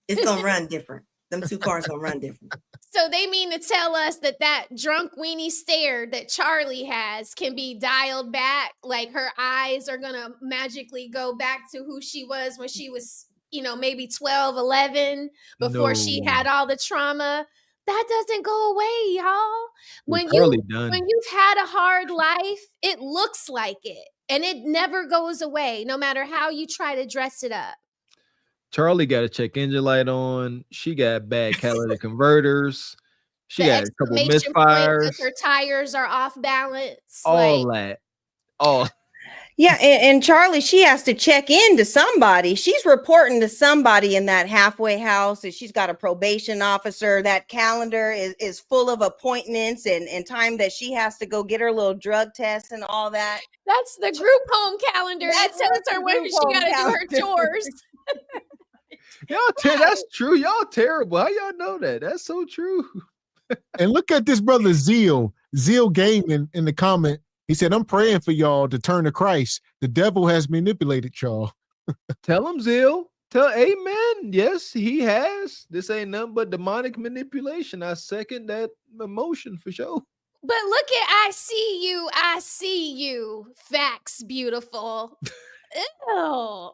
It's gonna run different. Them two cars gonna run different. So they mean to tell us that drunk weenie stare that Charlie has can be dialed back. Like her eyes are going to magically go back to who she was when she was, maybe 12, 11, before she had all the trauma. That doesn't go away, y'all. When you've had a hard life, it looks like it and it never goes away, no matter how you try to dress it up. Charlie got a check engine light on. She got bad catalytic converters. She got a couple misfires. Her tires are off balance. All that. Oh. Yeah, and Charlie, she has to check in to somebody. She's reporting to somebody in that halfway house. And she's got a probation officer. That calendar is full of appointments and time that she has to go get her little drug tests and all that. That's the group home calendar that tells her when group she home got to do her calendar. chores. That's true. Y'all terrible. How y'all know that? That's so true. And look at this brother Zeal Gaming in the comment. He said, I'm praying for y'all to turn to Christ. The devil has manipulated y'all. Tell him, Zeal. Tell amen. Yes, he has. This ain't nothing but demonic manipulation. I second that emotion for sure. But look at I see you. Facts, beautiful. Ew.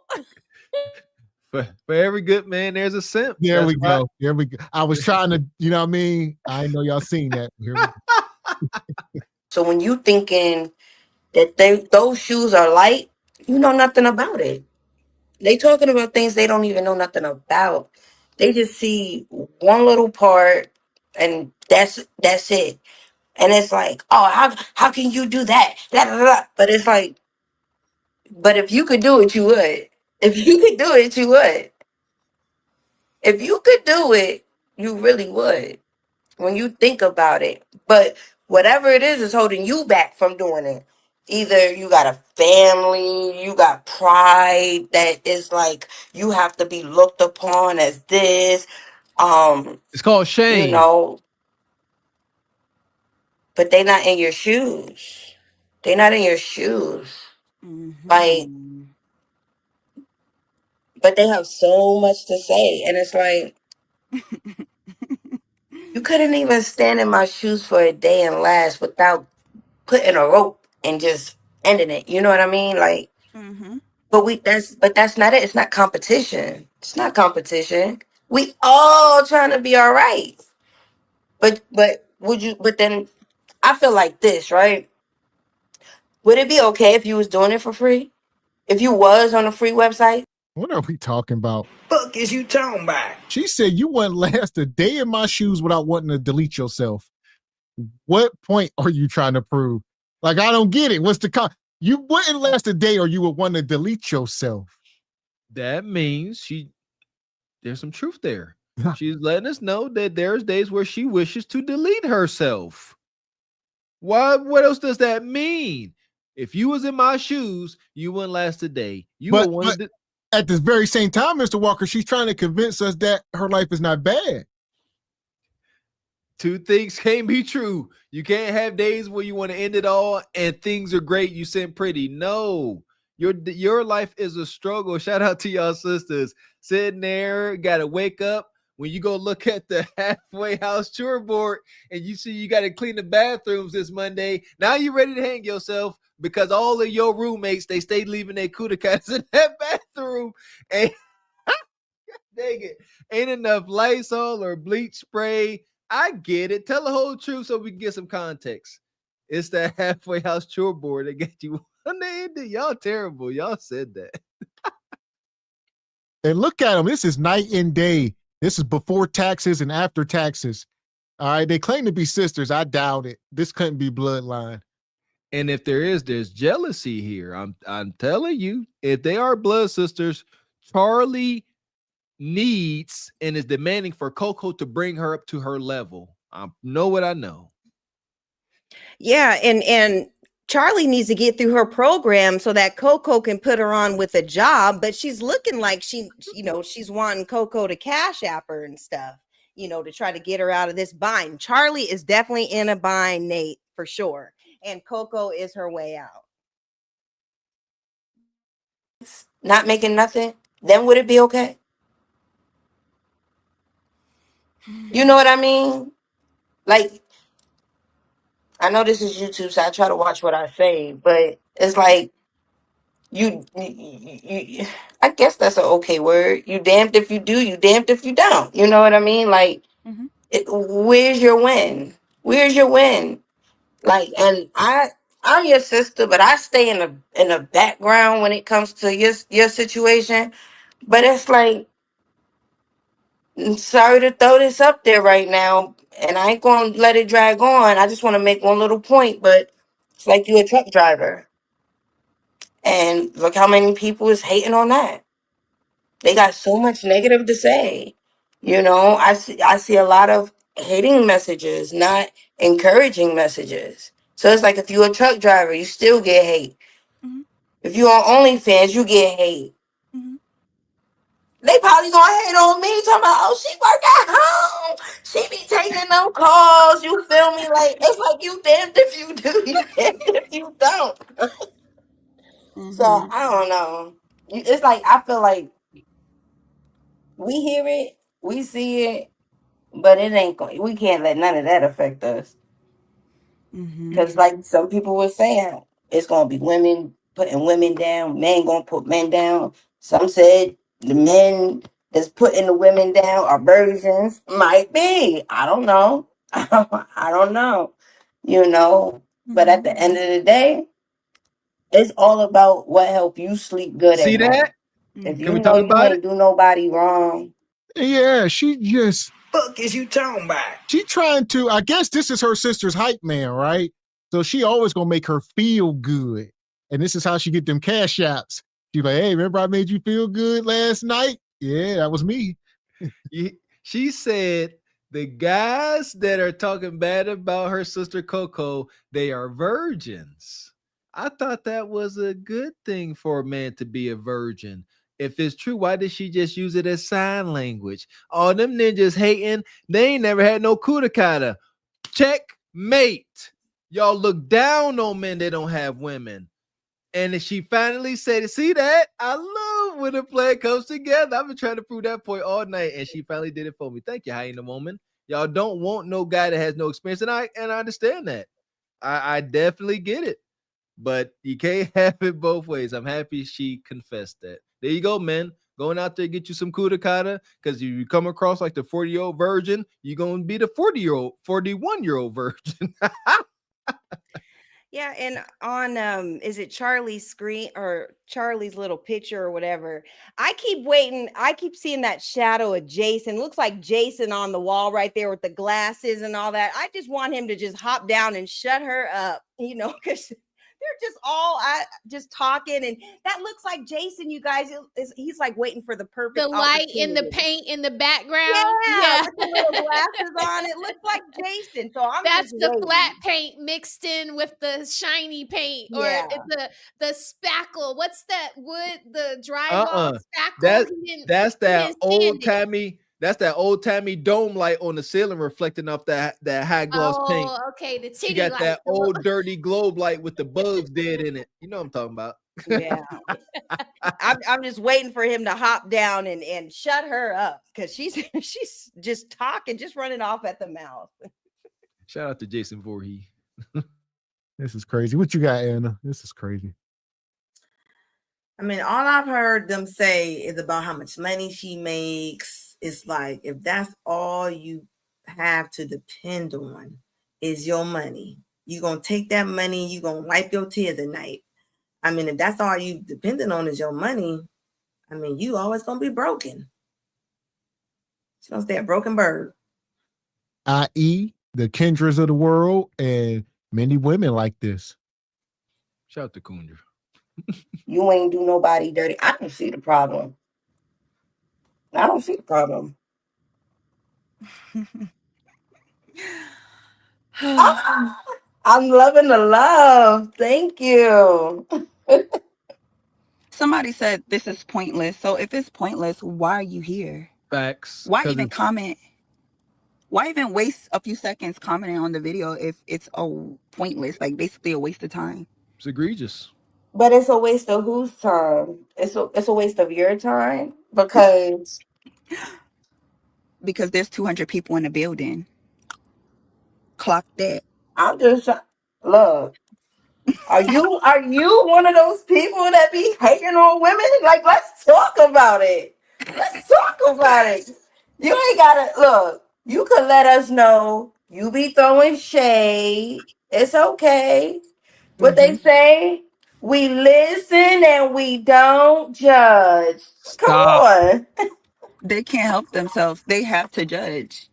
For every good man, there's a simp. There That's we why- go. There we go. I was trying to, you know what I mean? I know y'all seen that. Here we go. So when you thinking that those shoes are light, you know nothing about it. They talking about things they don't even know nothing about. They just see one little part, and that's it. And it's like, oh, how can you do that? Blah, blah, blah. But it's like, but if you could do it, you would. If you could do it, you would. If you could do it, you really would. When you think about it. But whatever it is holding you back from doing it. Either you got a family, you got pride that is like you have to be looked upon as this. It's called shame. You know, but they not in your shoes. They not in your shoes. Like, but they have so much to say, and it's like you couldn't even stand in my shoes for a day and last without putting a rope and just ending it. You know what I mean? Like, but that's not it. It's not competition. It's not competition. We all trying to be all right. But then I feel like this, right? Would it be okay if you was doing it for free? If you was on a free website? What are we talking about? Fuck is you talking about? She said you wouldn't last a day in my shoes without wanting to delete yourself. What point are you trying to prove? Like, I don't get it. What's the you wouldn't last a day or you would want to delete yourself. That means there's some truth there. She's letting us know that there's days where she wishes to delete herself. What else does that mean? If you was in my shoes, you wouldn't last a day. But at the very same time, Mr. Walker, she's trying to convince us that her life is not bad. Two things can't be true. You can't have days where you want to end it all and things are great. You sit pretty. No, your life is a struggle. Shout out to y'all sisters sitting there. Got to wake up when you go look at the halfway house chore board and you see you got to clean the bathrooms this Monday. Now you're ready to hang yourself because all of your roommates, they stay leaving their cooter in that bathroom. And dang it, ain't enough Lysol or bleach spray. I get it. Tell the whole truth so we can get some context. It's that halfway house chore board that got you on the end. Y'all terrible. Y'all said that. And look at them. This is night and day. This is before taxes and after taxes. All right. They claim to be sisters. I doubt it. This couldn't be bloodline. And if there's jealousy here. I'm telling you, if they are blood sisters, Charlie needs and is demanding for Coco to bring her up to her level. I know what I know. Yeah, and Charlie needs to get through her program so that Coco can put her on with a job, but she's looking like she's wanting Coco to cash app her and stuff, to try to get her out of this bind. Charlie is definitely in a bind, Nate, for sure. And Coco is her way out. Not making nothing, then would it be okay? You know what I mean? Like, I know this is YouTube, so I try to watch what I say, but it's like you I guess that's an okay word. You damned if you do, you damned if you don't. You know what I mean? Like, where's your win? Where's your win? Like, and I'm your sister, but I stay in the background when it comes to your situation. But it's like, I'm sorry to throw this up there right now, and I ain't gonna let it drag on. I just want to make one little point, but it's like you a truck driver, And look how many people is hating on that. They got so much negative to say. You know, I see a lot of hating messages, not encouraging messages. So it's like if you're a truck driver, you still get hate. Mm-hmm. If you're on OnlyFans, you get hate. Mm-hmm. They probably gonna hate on me, talking about, oh, she work at home. She be taking them calls. You feel me? Like, it's like you damned if you do, you damned if you don't. So Mm-hmm. I don't know. It's like I feel like we hear it, we see it, but it ain't going. We can't let none of that affect us. Mm-hmm. Because, like some people were saying, it's gonna be women putting women down, men gonna put men down. Some said the men that's putting the women down are virgins. Might be. I don't know. I don't know. You know. But at the end of the day, it's all about what help you sleep good See at night. that? If Can you we know talk you about it? ain't do nobody wrong. Yeah, she just Fuck is you talking about? she trying to. I guess this is her sister's hype man, right? So she always gonna make her feel good, and this is how she get them cash apps. She's like, "Hey, remember I made you feel good last night? Yeah, that was me." She said the guys that are talking bad about her sister Coco, they are virgins. I thought that was a good thing for a man to be a virgin. If it's true, why did she just use it as sign language? All them ninjas hating, they ain't never had no kudakata. Checkmate. Y'all look down on men that don't have women. And she finally said it. See that? I love when a plan comes together. I've been trying to prove that point all night, and she finally did it for me. Thank you, hyena woman. Y'all don't want no guy that has no experience, and I understand that. I definitely get it. But you can't have it both ways. I'm happy she confessed that. There you go, man. Going out there, get you some kudakata, because if you come across like the 40-year-old virgin, you're going to be the 41-year-old virgin. Yeah, and on is it Charlie's screen or Charlie's little picture or whatever? I keep waiting. I keep seeing that shadow of Jason. Looks like Jason on the wall right there with the glasses and all that. I just want him to just hop down and shut her up, because they're just all just talking, and that looks like Jason. You guys, he's like waiting for the perfect The light in the opportunity. paint in the background. Yeah, with the little glasses on. It looks like Jason. So I'm That's just the waiting. flat paint mixed in with the shiny paint, or Yeah. the spackle. What's that wood? The drywall spackle. That's that didn't stand old timey. That's that old timey dome light on the ceiling reflecting off that high gloss paint. Oh, okay. The titty She got light. that old dirty globe light with the bugs dead in it. You know what I'm talking about. Yeah. I'm just waiting for him to hop down and shut her up, because she's just talking, just running off at the mouth. Shout out to Jason Voorhees. This is crazy. What you got, Anna? This is crazy. I mean, all I've heard them say is about how much money she makes. It's like, if that's all you have to depend on is your money, you're going to take that money, you're going to wipe your tears at night. I mean, if that's all you depending on is your money, I mean, you always going to be broken. She's going to stay a broken bird. I.e., the Kendras of the world, and many women like this. Shout out to Kendra. You ain't do nobody dirty. I don't see the problem. I don't see the problem. I'm loving the love. Thank you. Somebody said this is pointless. So if it's pointless, why are you here? Facts. Why even comment? Why even waste a few seconds commenting on the video if it's pointless, like basically a waste of time? It's egregious. But it's a waste of whose time? It's a waste of your time because there's 200 people in the building. Clock that. I'm just look. Are you one of those people that be hating on women? Like, let's talk about it. Let's talk about it. You ain't gotta look. You could let us know you be throwing shade. It's okay. What they say, we listen and we don't judge. Come on. They can't help themselves. They have to judge.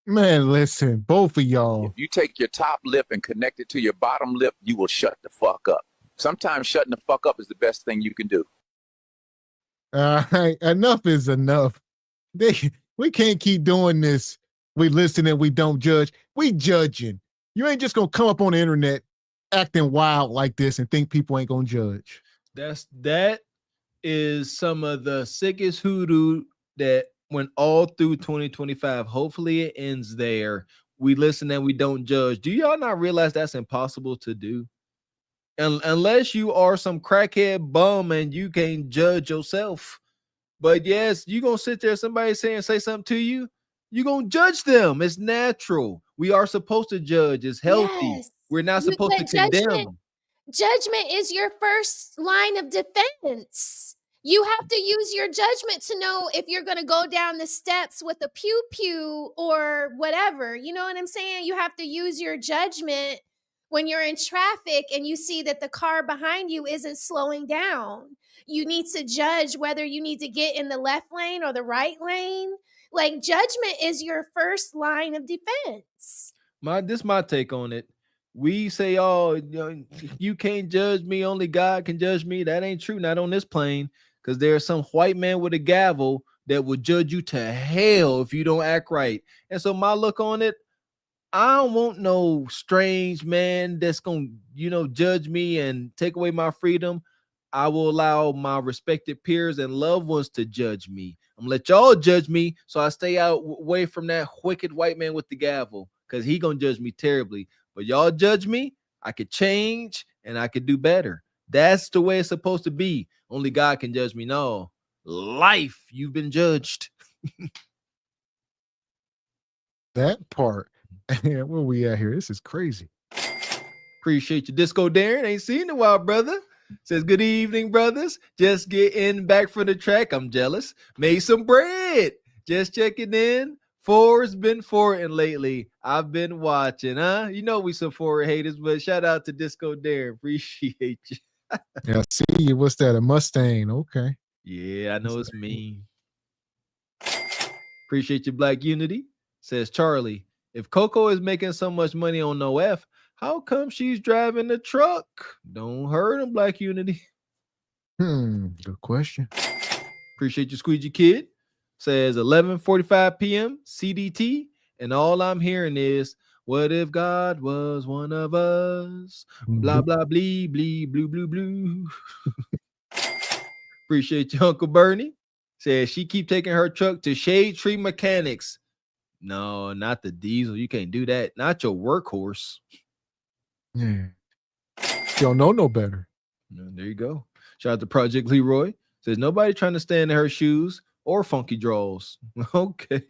Man, listen, both of y'all. If you take your top lip and connect it to your bottom lip, you will shut the fuck up. Sometimes shutting the fuck up is the best thing you can do. Enough is enough. We can't keep doing this. We listen and we don't judge. We judging. You ain't just gonna come up on the internet acting wild like this and think people ain't gonna judge. That is some of the sickest hoodoo that went all through 2025. Hopefully it ends there. We listen and we don't judge. Do y'all not realize that's impossible to do? Unless you are some crackhead bum and you can't judge yourself. But yes, you're going to sit there, somebody say something to you, you're going to judge them. It's natural. We are supposed to judge. It's healthy. Yes. We're not supposed to condemn. Judgment is your first line of defense. You have to use your judgment to know if you're going to go down the steps with a pew-pew or whatever. You know what I'm saying? You have to use your judgment when you're in traffic and you see that the car behind you isn't slowing down. You need to judge whether you need to get in the left lane or the right lane. Like, judgment is your first line of defense. This is my take on it. We say, oh, you can't judge me. Only God can judge me. That ain't true. Not on this plane. Because there's some white man with a gavel that will judge you to hell if you don't act right. And so my look on it, I don't want no strange man that's going to, judge me and take away my freedom. I will allow my respected peers and loved ones to judge me. I'm going to let y'all judge me so I stay out away from that wicked white man with the gavel because he going to judge me terribly. But y'all judge me, I could change and I could do better. That's the way it's supposed to be. Only God can judge me. No, life, you've been judged. That part. Where we at here? This is crazy. Appreciate you, Disco Darren. Ain't seen in a while, brother. Says, good evening, brothers. Just getting back from the track. I'm jealous. Made some bread. Just checking in. Ford's been forwarding lately. I've been watching, huh? You know we some forward haters, but shout out to Disco Darren. Appreciate you. Yeah, I see you. What's that? A Mustang? Okay. Yeah, I know it's mean. Appreciate your Black Unity. Says Charlie. If Coco is making so much money on No F, how come she's driving the truck? Don't hurt him, Black Unity. Good question. Appreciate you, Squeegee Kid. Says 11:45 p.m. CDT, and all I'm hearing is, what if God was one of us? Blah, blah, blee, blee, blue, blue, blue. Appreciate you, Uncle Bernie. Says she keep taking her truck to Shade Tree Mechanics. No, not the diesel. You can't do that. Not your workhorse. Yeah. You don't know no better. There you go. Shout out to Project Leroy. Says nobody trying to stand in her shoes or funky draws. Okay.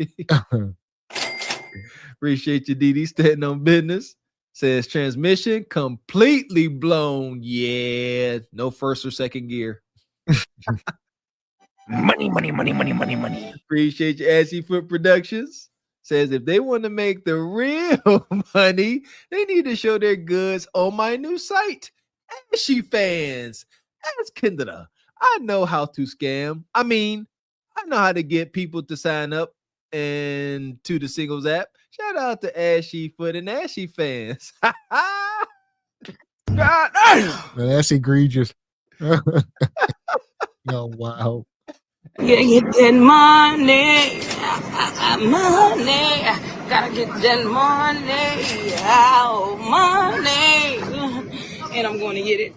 Appreciate you, Didi, standing on business. Says transmission completely blown. Yeah. No first or second gear. Money, money, money, money, money, money. Appreciate you, Ashy Foot Productions. Says if they want to make the real money, they need to show their goods on my new site. Ashy fans, ask Kendra. I know how to scam. I mean, I know how to get people to sign up and to the Singles app. Shout out to Ashy Foot and Ashy fans. Man, that's egregious. Oh, wow. Yeah, get that money, money. Gotta get that money, money. And I'm going to get it.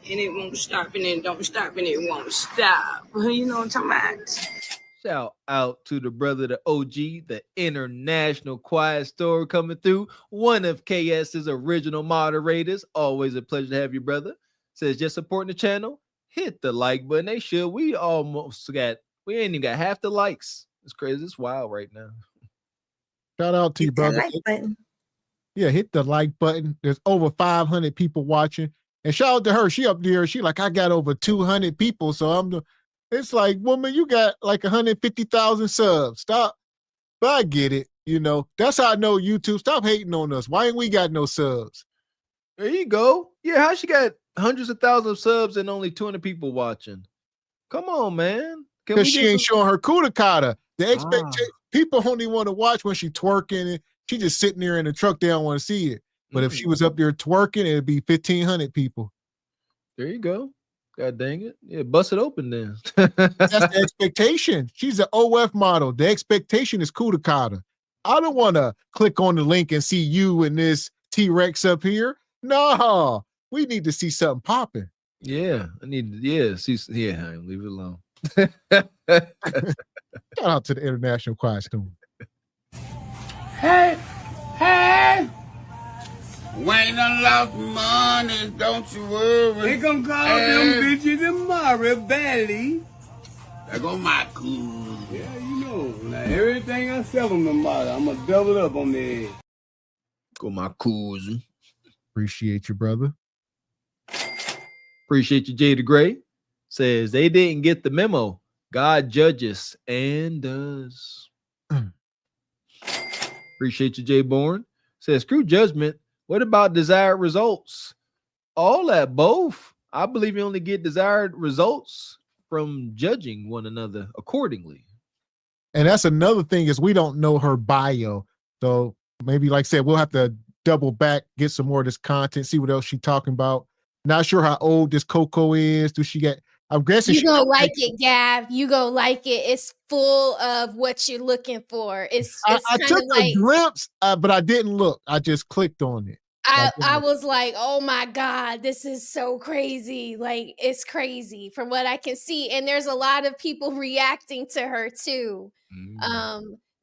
And it won't stop, and it don't stop, and it won't stop. You know what I'm talking about? Shout out to the brother, the OG, the International Quiet Store coming through. One of KS's original moderators. Always a pleasure to have you, brother. Says just supporting the channel. Hit the like button. They should. We ain't even got half the likes. It's crazy. It's wild right now. Shout out to you, brother. Like button. Yeah, hit the like button. There's over 500 people watching. And shout out to her. She up there. She like, I got over 200 people. So it's like, woman, you got like 150,000 subs. Stop. But I get it. That's how I know YouTube. Stop hating on us. Why ain't we got no subs? There you go. Yeah, how she got hundreds of thousands of subs and only 200 people watching? Come on, man. Because she ain't showing her kudakata. The expectation, people only want to watch when she twerking and she just sitting there in the truck. They don't want to see it. But if she was up there twerking, it'd be 1,500 people. There you go. God dang it. Yeah, bust it open then. That's the expectation. She's an OF model. The expectation is Kudakata. I don't want to click on the link and see you and this T-Rex up here. No, we need to see something popping. Yeah, leave it alone. Shout out to the International Quiet Storm. Hey, when I lost money, don't you worry. They gonna call them bitches tomorrow, Belly. There go my cool. Yeah, you know. Now everything I sell them tomorrow, I'm gonna double up on their head. Go my cool. Appreciate you, brother. Appreciate you, Jada Gray. Says they didn't get the memo. God judges and does. Appreciate you, Jay Bourne. Says screw judgment. What about desired results? All that both. I believe you only get desired results from judging one another accordingly. And that's another thing is we don't know her bio. So maybe, like I said, we'll have to double back, get some more of this content, see what else she's talking about. Not sure how old this Coco is. Do she get? I'm guessing you gonna like it, Gav. You gonna like it. It's full of what you're looking for. It's I kind took of like a glimpse, but I didn't look. I just clicked on it. I was like, oh my God, this is so crazy. Like, it's crazy from what I can see. And there's a lot of people reacting to her too.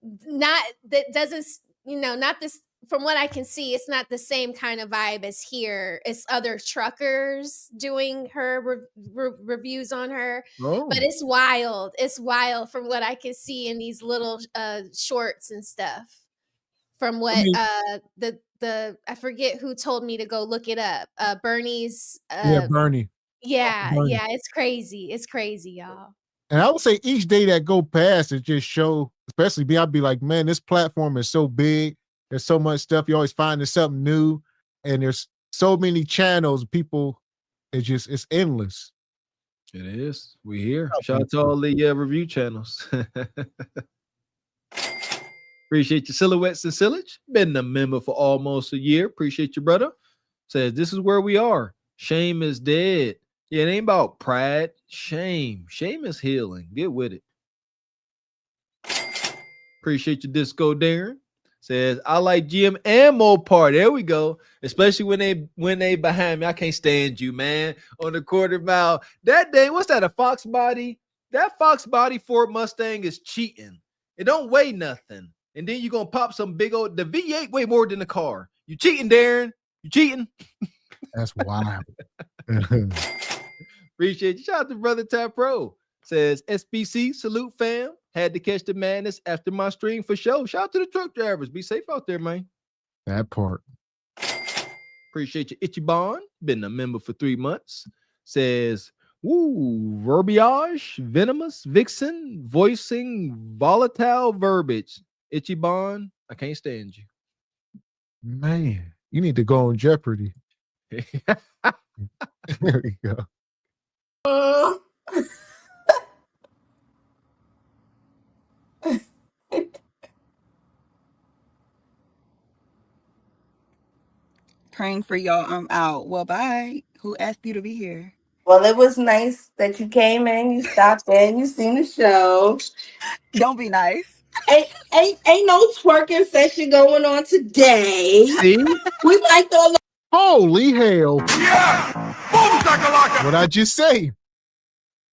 Not that doesn't, not this, from what I can see, it's not the same kind of vibe as here. It's other truckers doing her reviews on her. Oh. But it's wild. It's wild from what I can see in these little shorts and stuff. From what I forget who told me to go look it up. Bernie's Bernie. Yeah, it's crazy. It's crazy, y'all. And I would say each day that go past, it just show, especially me, I'd be like, man, this platform is so big. There's so much stuff. You're always finding something new. And there's so many channels, people, it's endless. It is. We here. Shout out to all the review channels. Appreciate your silhouettes and sillage. Been a member for almost a year. Appreciate you, brother. Says this is where we are. Shame is dead. Yeah, it ain't about pride. Shame. Shame is healing. Get with it. Appreciate your Disco Darren. Says I like GM and Mopar. There we go. Especially when they behind me. I can't stand you, man. On the quarter mile. That day, what's that? A Fox body? That Fox body Ford Mustang is cheating. It don't weigh nothing. And then you're going to pop some big old, the V8 weigh more than the car. You cheating, Darren. You cheating. That's wild. Appreciate you. Shout out to Brother Tap Pro. Says SBC, salute fam. Had to catch the madness after my stream for show. Shout out to the truck drivers. Be safe out there, man. That part. Appreciate you, Itchy Bond. Been a member for 3 months. Says, woo, verbiage, venomous, vixen, voicing, volatile verbiage. Itchy Bond, I can't stand you. Man, you need to go on Jeopardy. There we go. Praying for y'all. I'm out. Well, bye. Who asked you to be here? Well, it was nice that you came in, you stopped in, you seen the show. Don't be nice. Ain't no twerking session going on today. See? We like the holy hell. Yeah! What I just say?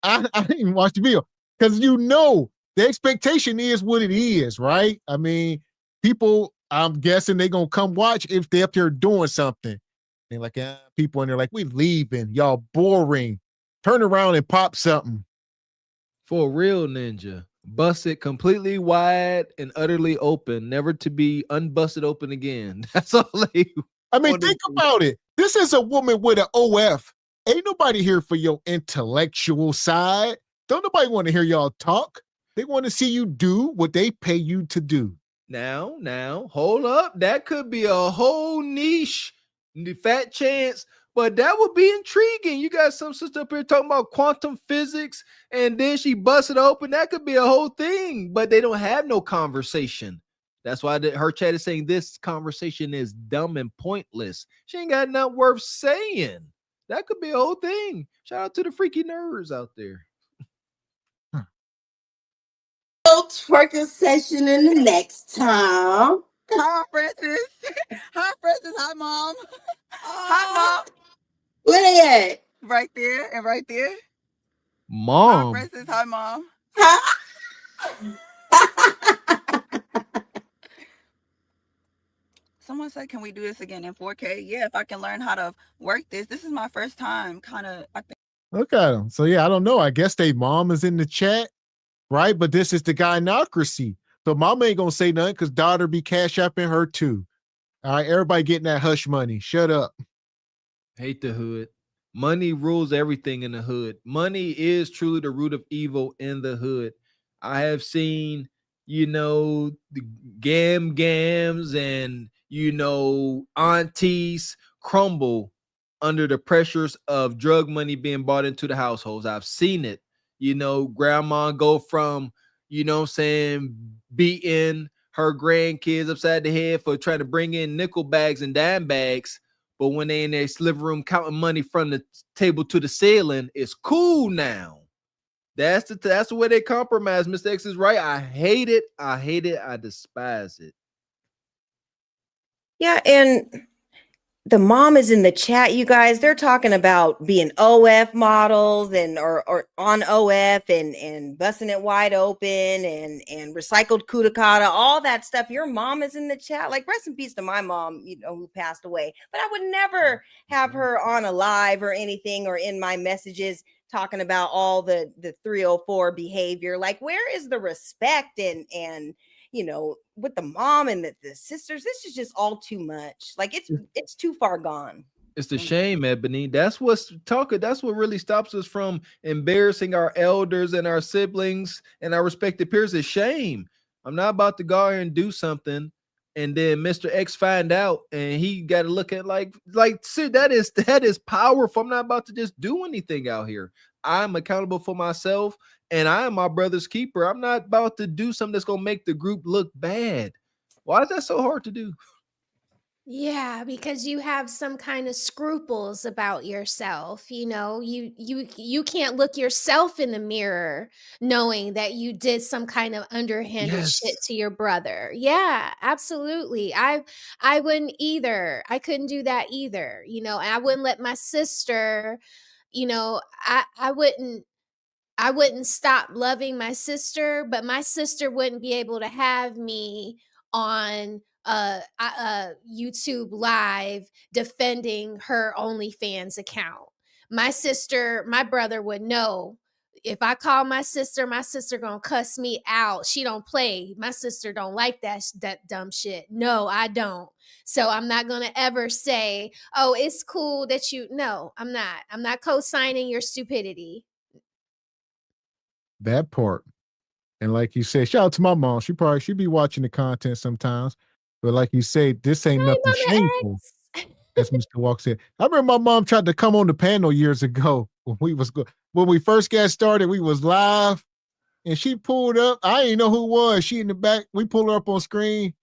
I didn't watch the video. Because the expectation is what it is, right? I mean, people, I'm guessing they're going to come watch if they're up there doing something. They're like, people, and they're like, we leaving. Y'all boring. Turn around and pop something. For a real ninja. Bust it completely wide and utterly open, never to be unbusted open again. That's all they I mean, think about it. This is a woman with an OF. Ain't nobody here for your intellectual side. Don't nobody want to hear y'all talk. They want to see you do what they pay you to do. Now, hold up. That could be a whole niche, the fat chance, but that would be intriguing. You got some sister up here talking about quantum physics, and then she busted open. That could be a whole thing, but they don't have no conversation. That's why her chat is saying this conversation is dumb and pointless. She ain't got nothing worth saying. That could be a whole thing. Shout out to the freaky nerds out there. Twerking session in the next time. Hi, Francis. Hi, Francis. Hi, Mom. Hi, Mom. Where they at? Right there and right there. Mom. Hi, Francis. Hi, Mom. Someone said, can we do this again in 4K? Yeah, if I can learn how to work this. This is my first time, kind of, I think. Look at them. So, yeah, I don't know. I guess they mom is in the chat, right? But this is the gynocracy. So mama ain't going to say nothing because daughter be cash apping her too. All right, everybody getting that hush money. Shut up. Hate the hood. Money rules everything in the hood. Money is truly the root of evil in the hood. I have seen, the gams and, aunties crumble under the pressures of drug money being brought into the households. I've seen it. Grandma go from, beating her grandkids upside the head for trying to bring in nickel bags and dime bags. But when they in their living room counting money from the table to the ceiling, it's cool now. That's the way they compromise. Mr. X is right. I hate it. I despise it. Yeah, and the mom is in the chat, you guys. They're talking about being OF models and or on OF and busting it wide open and recycled kudakata, all that stuff. Your mom is in the chat. Like, rest in peace to my mom, who passed away. But I would never have her on a live or anything or in my messages talking about all the 304 behavior. Like, where is the respect and with the mom and the sisters? This is just all too much. Like, it's too far gone. It's the shame, Ebony. That's what really stops us from embarrassing our elders and our siblings and our respected peers. Is shame. I'm not about to go out here and do something and then Mr. X find out and he got to look at like see, that is powerful. I'm not about to just do anything out here. I'm accountable for myself and I am my brother's keeper. I'm not about to do something that's gonna make the group look bad. Why is that so hard to do? Yeah, because you have some kind of scruples about yourself. You can't look yourself in the mirror knowing that you did some kind of underhanded shit to your brother. Yeah, absolutely. I wouldn't either. I couldn't do that either. And I wouldn't let my sister, I wouldn't stop loving my sister, but my sister wouldn't be able to have me on YouTube live defending her OnlyFans account. My brother would know. If I call my sister gonna cuss me out. She don't play. My sister don't like that dumb shit. No, I don't. So I'm not gonna ever say, oh, it's cool that no, I'm not. I'm not co-signing your stupidity. That part. And like you said, shout out to my mom. She be watching the content sometimes. But like you say, this ain't nothing shameful. As Mr. Walk said. I remember my mom tried to come on the panel years ago when we first got started, we was live and she pulled up. I didn't know who it was. She in the back. We pulled her up on screen.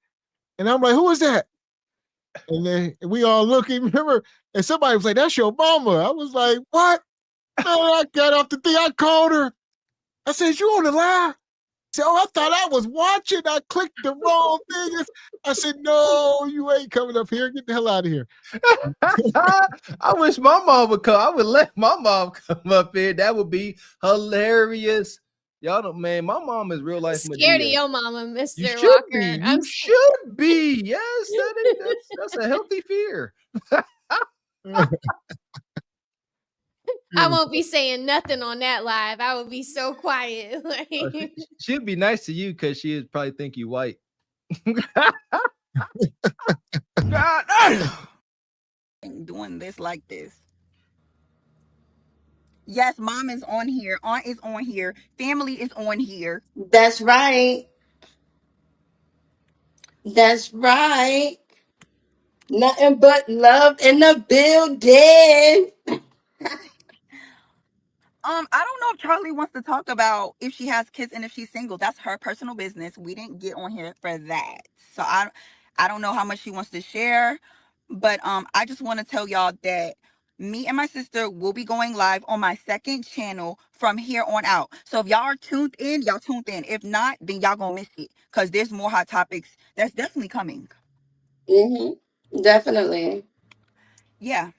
And I'm like, who is that? And then we all looking, remember? And somebody was like, that's your mama. I was like, what? I got off the thing. I called her. I said, you on the live? So I thought I was watching. I clicked the wrong thing. I said, no, you ain't coming up here. Get the hell out of here. I wish my mom would come. I would let my mom come up here. That would be hilarious. Y'all don't, man, my mom is real life. Scared of your mama, Mr. You Walker. You should be. Yes, that's a healthy fear. I won't be saying nothing on that live. I would be so quiet. She'd be nice to you because she'd probably think you white. God, doing this like this. Yes, mom is on here. Aunt is on here. Family is on here. That's right. That's right. Nothing but love in the building. I don't know if Charlie wants to talk about if she has kids and if she's single. That's her personal business. We didn't get on here for that. So I don't know how much she wants to share, but I just want to tell y'all that me and my sister will be going live on my second channel from here on out. So if y'all are tuned in, y'all tuned in. If not, then y'all gonna miss it because there's more hot topics that's definitely coming. Definitely. Yeah.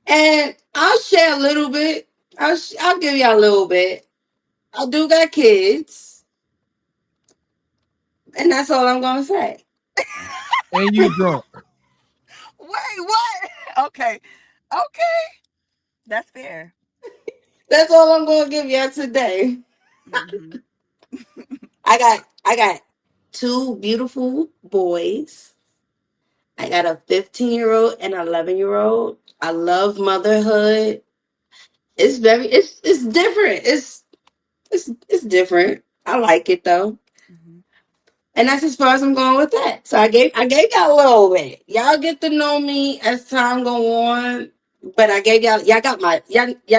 And I'll share a little bit. I'll give y'all a little bit. I do got kids, and that's all I'm gonna say. And you drunk. Wait, what? Okay. That's fair. That's all I'm gonna give y'all today. Mm-hmm. I got 2 beautiful boys. I got a 15-year-old and an 11-year-old. I love motherhood. It's different. It's different. I like it though. Mm-hmm. And that's as far as I'm going with that. So I gave y'all a little bit. Y'all get to know me as time go on. But I gave y'all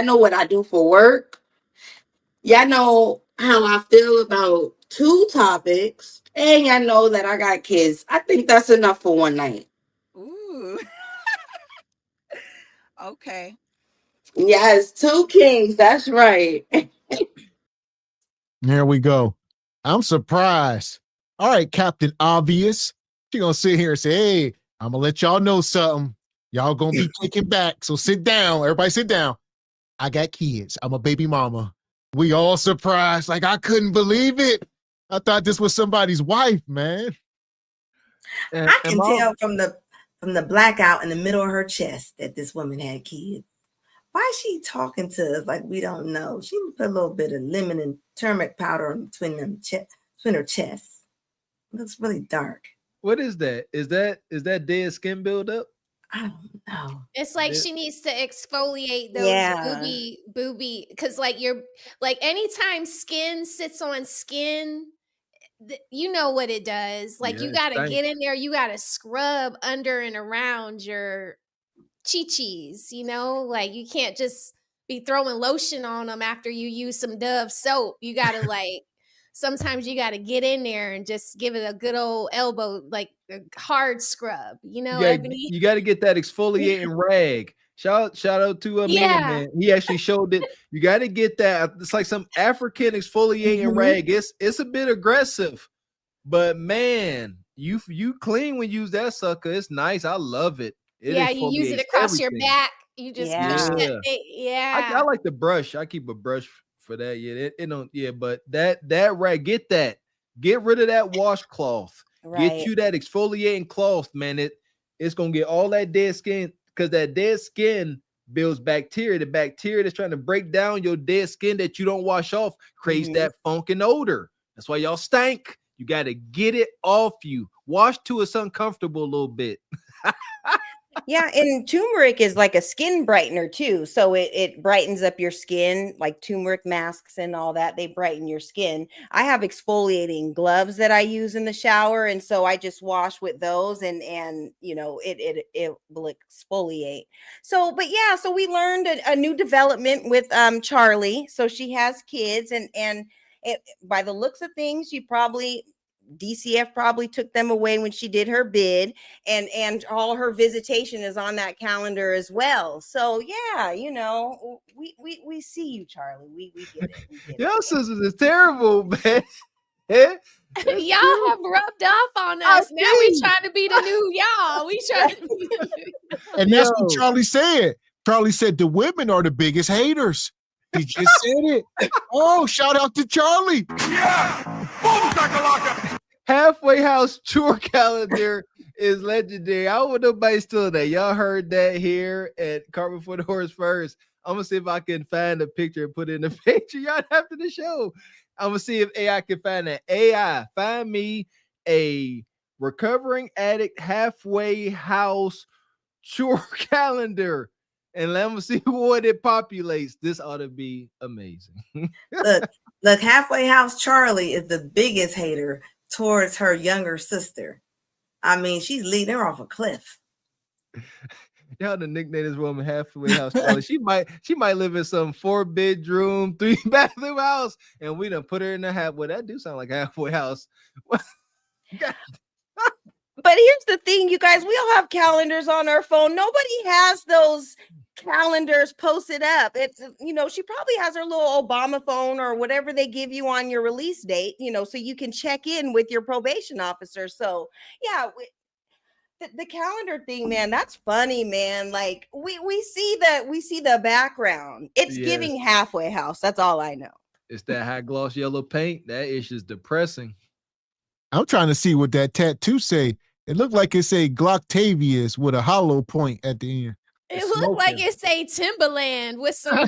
know what I do for work. Y'all know how I feel about 2 topics. And y'all know that I got kids. I think that's enough for one night. Ooh. Okay. Yes, 2 kings. That's right. Here we go. I'm surprised. All right, Captain Obvious. She gonna sit here and say, hey, I'm gonna let y'all know something. Y'all gonna be taken back. So sit down. Everybody sit down. I got kids. I'm a baby mama. We all surprised. Like, I couldn't believe it. I thought this was somebody's wife, man. I can tell from the blackout in the middle of her chest that this woman had kids. Why is she talking to us like we don't know? She put a little bit of lemon and turmeric powder in between her chest. It looks really dark. What is that? Is that dead skin buildup? I don't know. It's like she needs to exfoliate those booby, because like anytime skin sits on skin, you know what it does. Like you gotta get in there, you gotta scrub under and around your chi-chis, like you can't just be throwing lotion on them after you use some Dove soap. You gotta sometimes you gotta get in there and just give it a good old elbow, like a hard scrub, Ebony. You got to get that exfoliating rag. Shout out to Man. He actually showed it. You got to get that. It's like some African exfoliating rag. It's a bit aggressive, but man, you clean when you use that sucker. It's nice. I love it. You use it across your back. You just push that thing. I like the brush. I keep a brush for that. It don't. But that rag, get rid of that washcloth. Right. Get you that exfoliating cloth, man. It's gonna get all that dead skin, because that dead skin builds bacteria. The bacteria that's trying to break down your dead skin that you don't wash off creates that funk and odor. That's why y'all stank. You got to get it off you. Wash till it's uncomfortable a little bit. Yeah, and turmeric is like a skin brightener too. So it brightens up your skin, like turmeric masks and all that. They brighten your skin. I have exfoliating gloves that I use in the shower, and so I just wash with those, and it will exfoliate. So, but yeah, so we learned a new development with Charlie. So she has kids, and by the looks of things, DCF probably took them away when she did her bid, and all her visitation is on that calendar as well. So yeah, we see you, Charlie. We get it. Your sisters is terrible, man. Y'all have rubbed off on us. Now we trying to be the new y'all. We trying to be the new. And that's what Charlie said. Charlie said the women are the biggest haters. He just said it. Oh, shout out to Charlie. Yeah. Boom, shakalaka. Halfway House chore calendar is legendary. I don't want nobody stealing that. Y'all heard that here at Cart Before the Horse first. I'm gonna see if I can find a picture and put it in the picture y'all after the show. I'm gonna see if AI can find that. AI, find me a recovering addict halfway house chore calendar, and let me see what it populates. This ought to be amazing. Look, Halfway House Charlie is the biggest hater towards her younger sister. I mean, she's leading her off a cliff. Y'all to nickname this woman Halfway House Charlie. She might live in some 4-bedroom, 3-bathroom house, and we done put her in the halfway. That do sound like Halfway House. But here's the thing, you guys, we all have calendars on our phone. Nobody has those calendars posted up. It's, she probably has her little Obama phone or whatever they give you on your release date, so you can check in with your probation officer. So yeah, the calendar thing, man, that's funny, man. Like we see the background. It's giving halfway house. That's all I know. It's that high gloss yellow paint. That is just depressing. I'm trying to see what that tattoo say. It looked like it say Glocktavius with a hollow point at the end. It looked like it say Timberland with some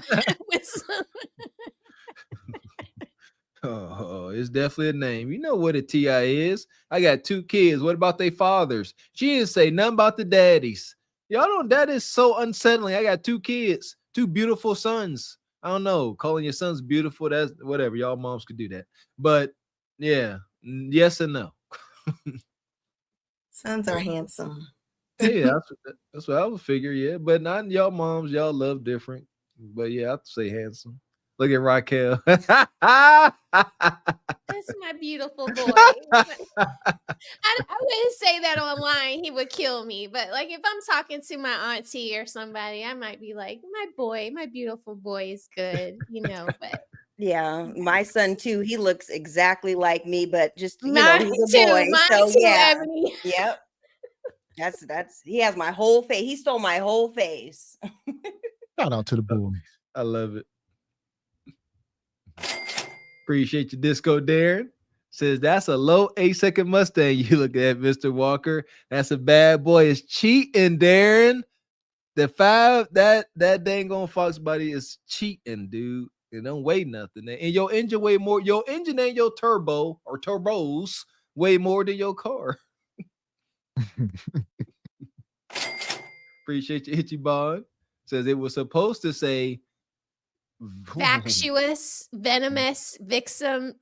Oh, it's definitely a name. You know what a TI is. I got 2 kids. What about their fathers? She didn't say nothing about the daddies. Y'all know that is so unsettling. I got 2 kids, 2 beautiful sons. I don't know. Calling your sons beautiful, that's whatever. Y'all moms could do that. But yeah, yes and no. Sons are handsome. Yeah, that's what I would figure. Yeah, but not y'all moms. Y'all love different. But yeah, I'd say handsome. Look at Raquel. That's my beautiful boy. I wouldn't say that online. He would kill me. But like if I'm talking to my auntie or somebody, I might be like, my beautiful boy is good, but yeah, my son too. He looks exactly like me, but just he's mine a too. boy. Mine So too, yeah, Ebony. yep. That's he has my whole face. He stole my whole face. Shout out to the boys. I love it. Appreciate your disco, Darren. Says that's a low 8-second Mustang you look at, Mr. Walker. That's a bad boy. It's cheating, Darren. The 5 that dang on Fox body is cheating, dude. It don't weigh nothing. And your engine weigh more. Your engine and your turbo or turbos weigh more than your car. Appreciate you, Itchy Bond. Says it was supposed to say vacuous, venomous, vixen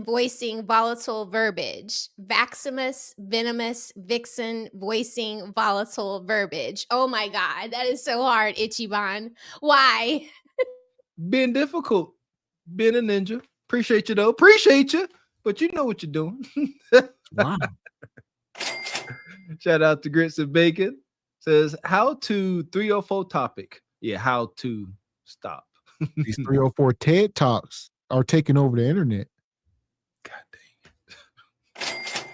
voicing volatile verbiage. Vaximus, venomous, vixen voicing volatile verbiage. Oh my God, that is so hard, Ichiban. Why? Being difficult. Being a ninja. Appreciate you though. Appreciate you. But you know what you're doing. Wow. Shout out to Grits and Bacon. Says how to 304 topic. Yeah, how to stop. These 304 TED Talks are taking over the internet. God dang it.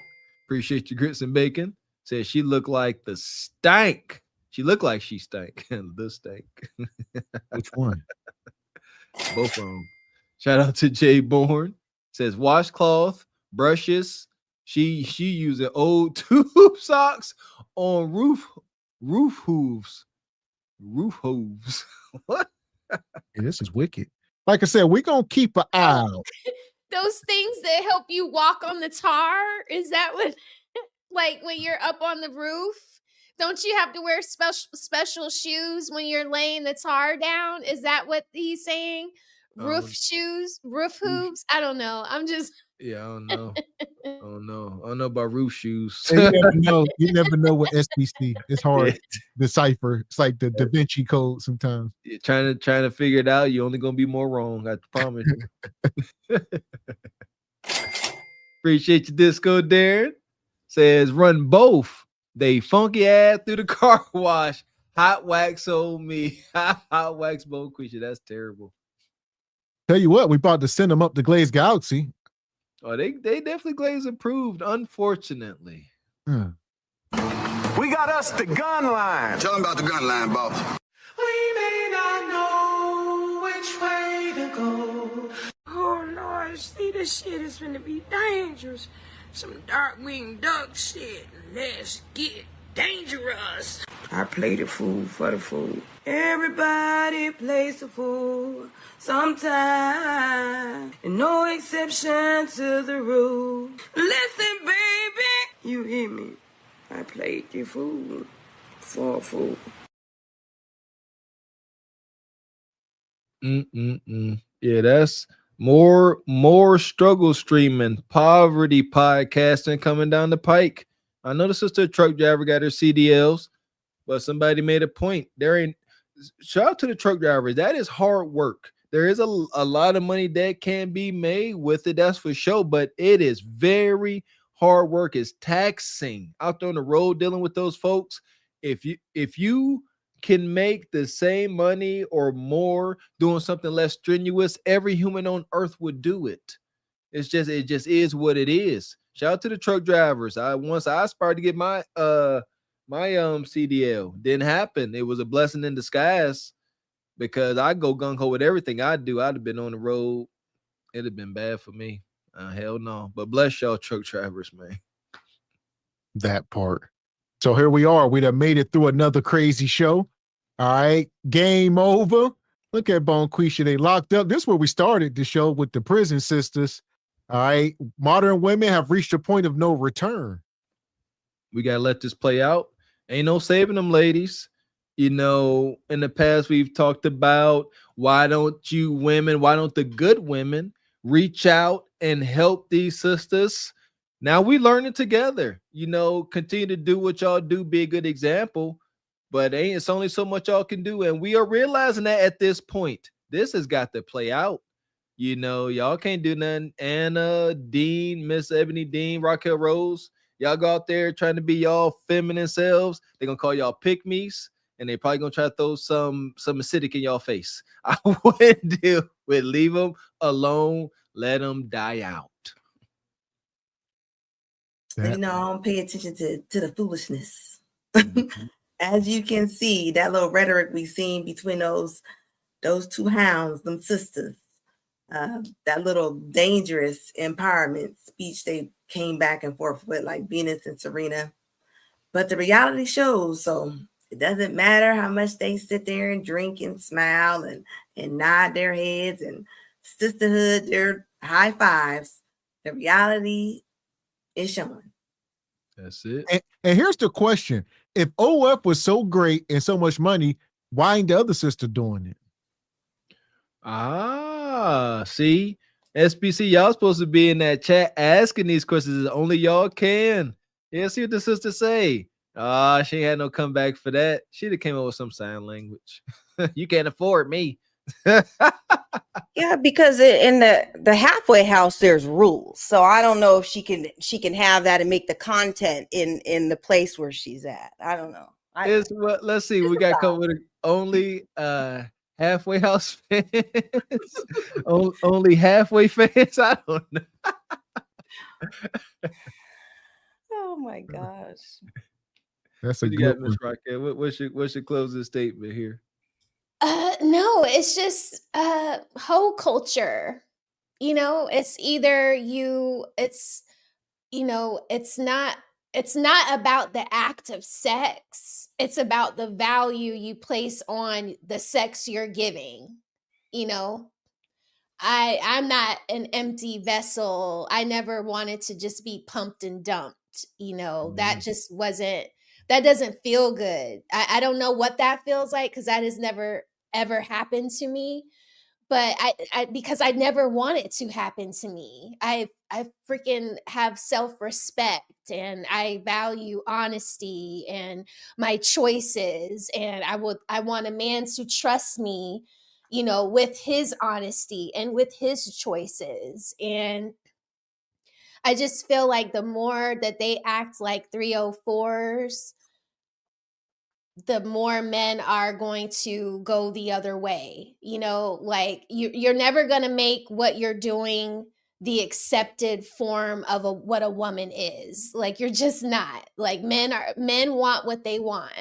Appreciate your Grits and Bacon. Says she looked like the stank. She looked like she stank. The stank. Which one? Both of them. Shout out to Jay Bourne. Says washcloth, brushes. She using old tube socks on roof hooves. What? Yeah, this is wicked. Like I said, we're gonna keep an eye out. Those things that help you walk on the tar, is that what like when you're up on the roof? Don't you have to wear special shoes when you're laying the tar down? Is that what he's saying? Roof shoes, roof hooves? I don't know. I'm just I don't know. I don't know about roof shoes. You never know. You never know what SBC. It's hard to decipher. It's like the Da Vinci Code sometimes. You're trying to figure it out. You're only gonna be more wrong. I promise you. Appreciate your disco, Darren. Says run both. They funky ass through the car wash. Hot wax on me. Hot wax bone Quisha. That's terrible. Tell you what, we about to send them up to Glaze Galaxy. Oh, they definitely Glaze improved, unfortunately. We got us the gun line. Tell them about the gun line, boss. We may not know which way to go. Oh Lord, see, this shit is gonna be dangerous. Some dark-winged duck shit. Let's get dangerous. I play the fool for the fool. Everybody plays the fool sometime. And no exception to the rule. Listen, baby, you hear me? I played the fool for a fool. Yeah, that's more struggle streaming, poverty podcasting coming down the pike. I know the sister truck driver got her CDLs, but somebody made a point. Shout out to the truck drivers. That is hard work. There is a lot of money that can be made with it, that's for sure, but it is very hard work is taxing out there on the road dealing with those folks. If you can make the same money or more doing something less strenuous, every human on earth would do it. It just is what it is. Shout out to the truck drivers. Once I aspired to get my CDL, didn't happen. It was a blessing in disguise because I go gung ho with everything I do. I'd have been on the road. It'd have been bad for me. Hell no. But bless y'all truck drivers, man. That part. So here we are. We done made it through another crazy show. All right. Game over. Look at Bonquisha. They locked up. This is where we started the show with the prison sisters. All right. Modern women have reached a point of no return. We got to let this play out. Ain't no saving them, ladies. You know, in the past, we've talked about why don't the good women reach out and help these sisters? Now we learning together, you know, continue to do what y'all do, be a good example, but it's only so much y'all can do. And we are realizing that at this point, this has got to play out. You know, y'all can't do nothing. Anna, Dean, Miss Ebony Dean, Raquel Rose, y'all go out there trying to be y'all feminine selves. They're going to call y'all pick-me's, and they probably going to try to throw some acidic in y'all face. I wouldn't do it. Leave them alone. Let them die out. You know, I don't pay attention to the foolishness. As you can see, that little rhetoric we seen between those two hounds, them sisters, that little dangerous empowerment speech they came back and forth with, like Venus and Serena. But the reality shows, so it doesn't matter how much they sit there and drink and smile and nod their heads and sisterhood, their high fives. The reality is showing. That's it. And here's the question. If OF was so great and so much money, why ain't the other sister doing it? See, SBC, y'all supposed to be in that chat asking these questions. Only y'all can. Yeah, see what the sister say. She ain't had no comeback for that. She'd have came up with some sign language. You can't afford me. Yeah, because in the halfway house there's rules, so I don't know if she can have that and make the content in the place where she's at. I don't know. Let's see. We got covered only halfway house fans, only halfway fans. I don't know. Oh my gosh, that's a what you good got, Miss Raquel. What's your closing statement here? No, it's just hoe culture. You know, it's not about the act of sex. It's about the value you place on the sex you're giving. You know, I'm not an empty vessel. I never wanted to just be pumped and dumped. You know, that doesn't feel good. I don't know what that feels like because that has never ever happened to me, but I because I never want it to happen to me. I freaking have self-respect and I value honesty and my choices, and I want a man to trust me, you know, with his honesty and with his choices. And I just feel like the more that they act like 304s, the more men are going to go the other way. You know, like you're never going to make what you're doing the accepted form of what a woman is. Like, you're just not. Like, men want what they want.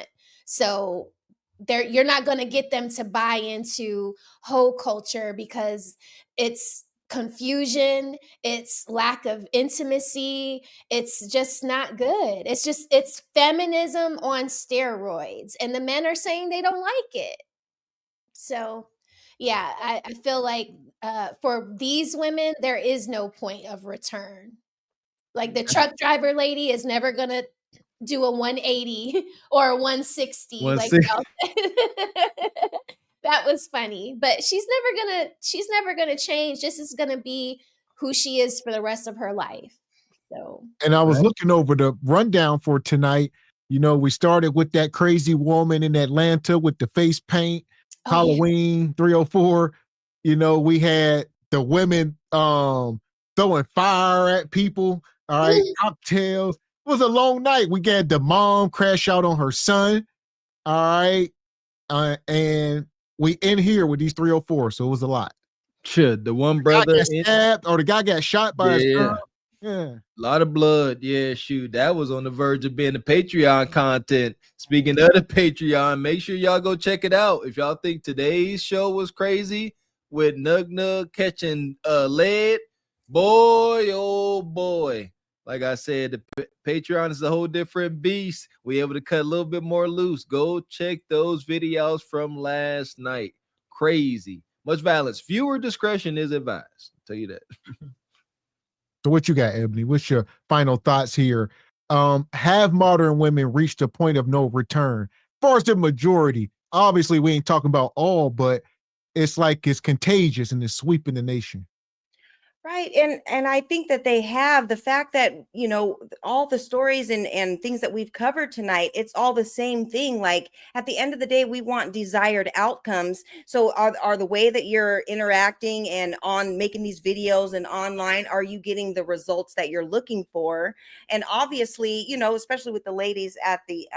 So you're not going to get them to buy into hoe culture because it's confusion, it's lack of intimacy, it's just not good. It's feminism on steroids, and the men are saying they don't like it. So yeah, I feel like for these women there is no point of return. Like, the truck driver lady is never gonna do a 180 or a 160 like y'all said. That was funny, but she's never gonna change. This is gonna be who she is for the rest of her life. So, and I was looking over the rundown for tonight. You know, we started with that crazy woman in Atlanta with the face paint, Halloween 304. You know, we had the women throwing fire at people. All right, cocktails. It was a long night. We got the mom crash out on her son. All right, and we in here with these 304, so it was a lot. Sure, the one The brother guy got stabbed, or the guy got shot by his girl. Yeah. A lot of blood. Yeah, shoot. That was on the verge of being the Patreon content. Speaking of the Patreon, make sure y'all go check it out. If y'all think today's show was crazy with Nug Nug catching lead, boy, oh boy. Like I said, the Patreon is a whole different beast. We able to cut a little bit more loose. Go check those videos from last night. Crazy. Much violence. Viewer discretion is advised. I'll tell you that. So what you got, Ebony? What's your final thoughts here? Have modern women reached a point of no return? As far as the majority, obviously we ain't talking about all, but it's like it's contagious and it's sweeping the nation. Right. And I think that they have the fact that, you know, all the stories and things that we've covered tonight, it's all the same thing. Like at the end of the day, we want desired outcomes. So are the way that you're interacting and on making these videos and online, are you getting the results that you're looking for? And obviously, you know, especially with the ladies at the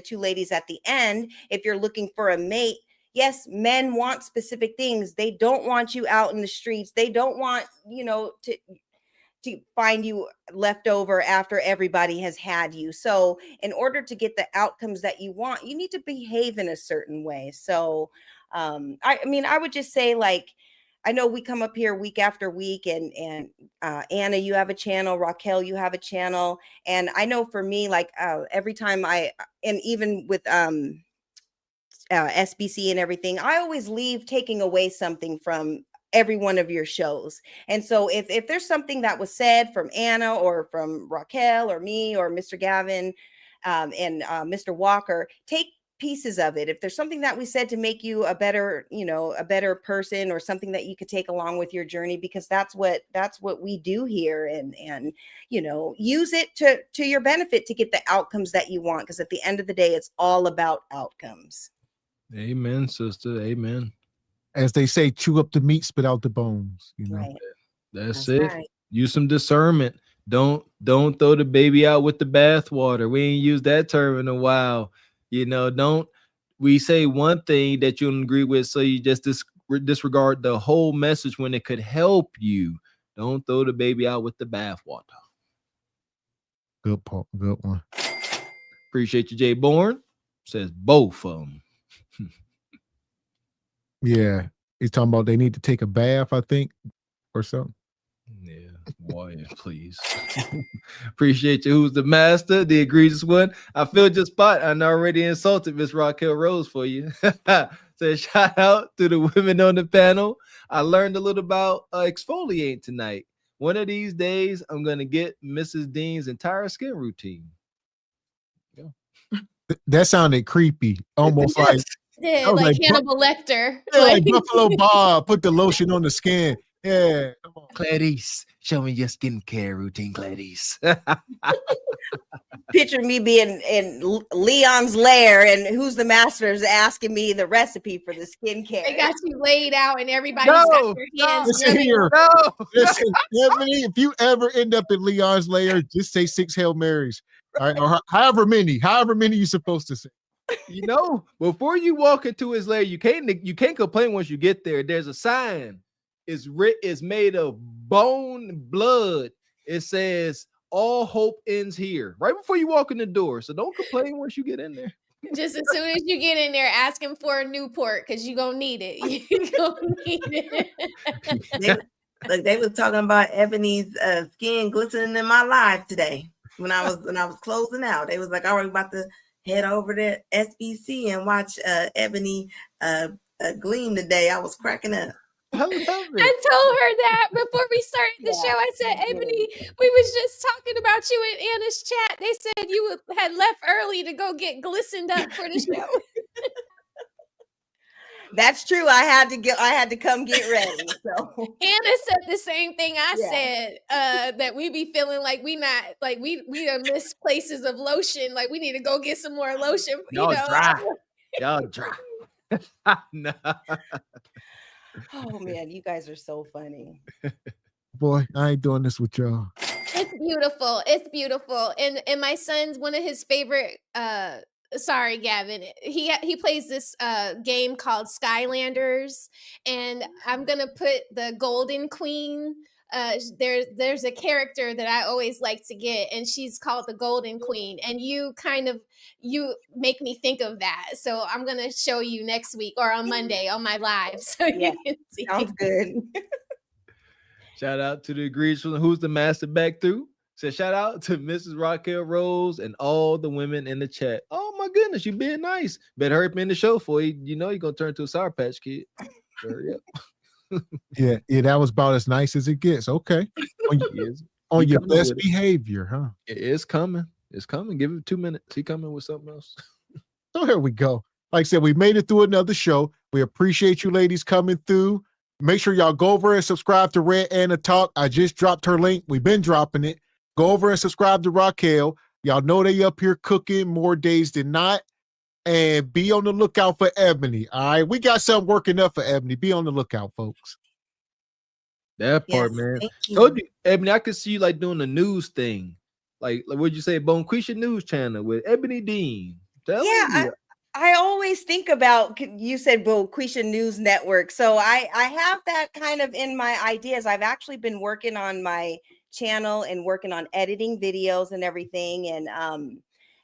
two ladies at the end, if you're looking for a mate, yes, men want specific things. They don't want you out in the streets. They don't want, you know, to find you left over after everybody has had you. So in order to get the outcomes that you want, you need to behave in a certain way. So I mean, I would just say, like, I know we come up here week after week, and Anna, you have a channel, Raquel, you have a channel. And I know for me, like every time and even with SBC and everything, I always leave taking away something from every one of your shows. And so if there's something that was said from Anna or from Raquel or me or Mr. Gavin and Mr. Walker, take pieces of it. If there's something that we said to make you a better, you know, a better person, or something that you could take along with your journey, because that's what we do here, and you know, use it to your benefit to get the outcomes that you want, because at the end of the day, it's all about outcomes. Amen, sister. Amen. As they say, chew up the meat, spit out the bones. You know, right. That's it. Right. Use some discernment. Don't throw the baby out with the bathwater. We ain't used that term in a while. You know, we say one thing that you don't agree with, so you just disregard the whole message when it could help you. Don't throw the baby out with the bathwater. Good part. Good one. Appreciate you, Jay Bourne. Says both of them. Yeah, he's talking about they need to take a bath, I think, or something. Yeah, boy, please. Appreciate you. Who's the master? The egregious one. I feel just spot. I already insulted Miss Raquel Rose for you. So shout out to the women on the panel. I learned a little about exfoliate tonight. One of these days, I'm gonna get Mrs. Dean's entire skin routine. That sounded creepy, almost like. Yeah, like Hannibal Lecter. Yeah, like Buffalo Bob, put the lotion on the skin. Yeah. Come on. Clarice, show me your skincare routine, Clarice. Picture me being in Leon's lair, and who's the master is asking me the recipe for the skincare. They got you laid out, and everybody's got their hands. Listen here. Listen, Ebony, if you ever end up in Leon's lair, just say 6 Hail Marys. All right, or however many you're supposed to say. You know, before you walk into his lair, you can't complain once you get there. There's a sign. It's made of bone and blood. It says all hope ends here, right before you walk in the door. So don't complain once you get in there. Just as soon as you get in there, ask him for a Newport, because you're gonna need it. You're gonna need it. They was talking about Ebony's skin glistening in my live today when I was closing out. They was like, "All right, we're about to head over to SBC and watch Ebony gleam today." I was cracking up. I told her that before we started the show. I said, Ebony, we was just talking about you in Anna's chat. They said you had left early to go get glistened up for the show. That's true. I had to come get ready. So Anna said the same thing I said, that we be feeling like we done missed places of lotion. Like we need to go get some more lotion. Y'all dry. Y'all dry. No. Oh man, you guys are so funny. Boy, I ain't doing this with y'all. beautiful. It's beautiful. And my son's one of his favorite sorry, Gavin. He plays this game called Skylanders, and I'm gonna put the Golden Queen. There's a character that I always like to get, and she's called the Golden Queen. And you make me think of that. So I'm gonna show you next week or on Monday on my live, so you can see. Sounds good. Shout out to the Egregious One, Who's the Master back through. So shout out to Mrs. Raquel Rose and all the women in the chat. Oh my goodness, you being nice. Better hurry up in the show for you. You know you're gonna turn to a Sour Patch Kid. Hurry up. Yeah, that was about as nice as it gets. Okay. On your best behavior, huh? It's coming. It's coming. Give it 2 minutes. He coming with something else. So here we go. Like I said, we made it through another show. We appreciate you ladies coming through. Make sure y'all go over and subscribe to Red Anna Talk. I just dropped her link. We've been dropping it. Go over and subscribe to Raquel. Y'all know they up here cooking more days than not. And be on the lookout for Ebony. All right. We got something working up for Ebony. Be on the lookout, folks. That part, man. Told you, Ebony, I could see you like doing the news thing. Like what'd you say? Bonquisha News Channel with Ebony Dean. I always think about, you said Bonquisha News Network. So I have that kind of in my ideas. I've actually been working on my channel and working on editing videos and everything.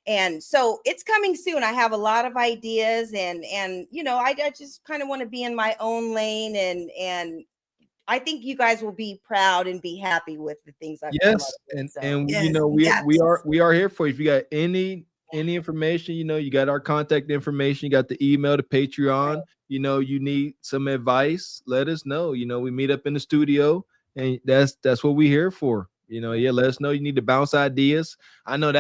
And so it's coming soon. I have a lot of ideas and you know, I just kind of want to be in my own lane and I think you guys will be proud and be happy with the things I've done. And you know, we are here for you. If you got any information, you know, you got our contact information, you got the email, the Patreon, you know, you need some advice, let us know. You know, we meet up in the studio and that's what we're here for. You know, let us know. You need to bounce ideas. I know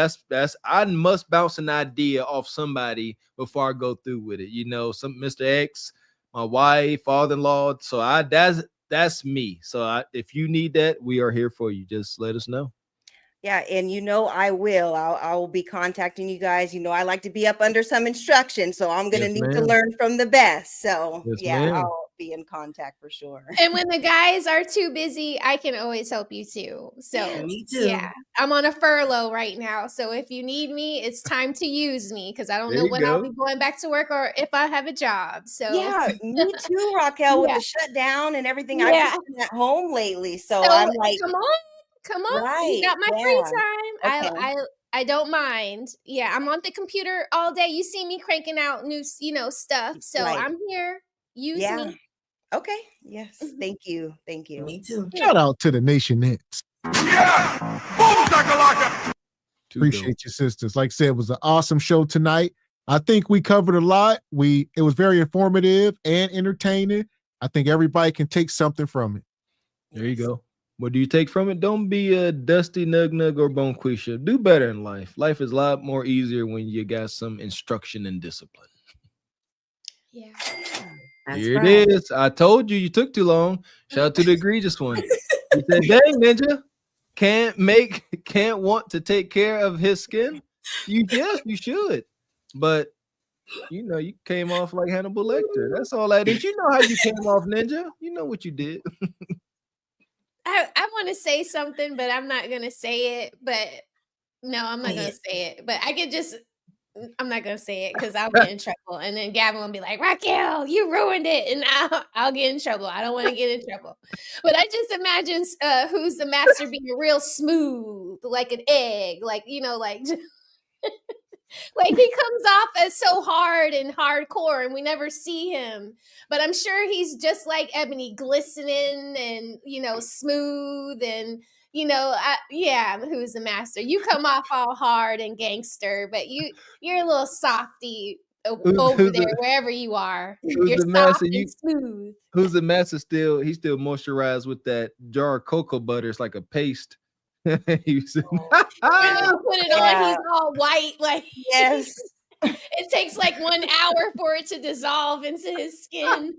I must bounce an idea off somebody before I go through with it. You know, some Mr. X, my wife, father-in-law. So that's me. So if you need that, we are here for you. Just let us know. Yeah, and you know I will be contacting you guys. You know, I like to be up under some instruction, so I'm gonna need to learn from the best. So I'll be in contact for sure. And when the guys are too busy, I can always help you too. So me too. Yeah, I'm on a furlough right now. So if you need me, it's time to use me because I don't know when I'll be going back to work or if I have a job. So yeah, me too, Raquel, with the shutdown and everything. I've just been at home lately. So I'm like, come on, right, you got my free time. Okay. I don't mind. Yeah, I'm on the computer all day. You see me cranking out new, stuff. So I'm here. Use me. Okay. Yes. Thank you. Thank you. Me too. Shout out to the Nationettes. Appreciate you, sisters. Like I said, it was an awesome show tonight. I think we covered a lot. It was very informative and entertaining. I think everybody can take something from it. There you go. What do you take from it? Don't be a Dusty Nug or Bonquisha. Do better in life. Life is a lot more easier when you got some instruction and discipline. Yeah. Here it is. I told you took too long. Shout out to the Egregious One. He said, dang, Ninja, can't want to take care of his skin. You should. But you came off like Hannibal Lecter. That's all I did. You know how you came off, Ninja. You know what you did. I want to say something, but I'm not gonna say it. But no, I'm not gonna say it. But I'm not gonna say it because I'll get in trouble, and then Gavin will be like, "Raquel, you ruined it," and I'll get in trouble. I don't want to get in trouble. But I just imagine Who's the Master being real smooth, like an egg, like like he comes off as so hard and hardcore and we never see him, but I'm sure he's just like Ebony, glistening and smooth and Who's the Master? You come off all hard and gangster, but you're a little softy over there wherever you are. You're soft and smooth. Who's the Master? He's still moisturized with that jar of cocoa butter. It's like a paste. Put it on, he's all white, like yes. It takes like 1 hour for it to dissolve into his skin.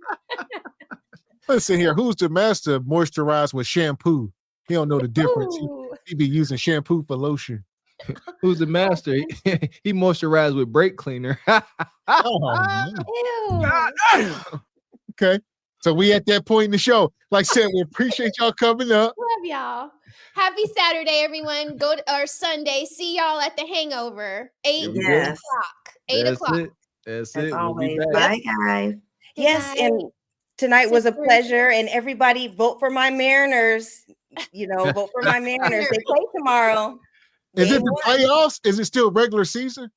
Listen here, Who's the Master moisturized with shampoo? He don't know the difference. He be using shampoo for lotion. Who's the Master? He moisturized with brake cleaner. Oh, ew. Okay. So we at that point in the show. Like I said, we appreciate y'all coming up. Love y'all. Happy Saturday, everyone. Or Sunday. See y'all at the Hangover. 8 Yes. o'clock. 8 That's o'clock. it. That's As it. always. We'll be back. Bye, guys. Yes, and tonight was a pleasure. And everybody vote for my Mariners. Vote for my Mariners. They play tomorrow. Is it Game the one. playoffs? Is it still regular season?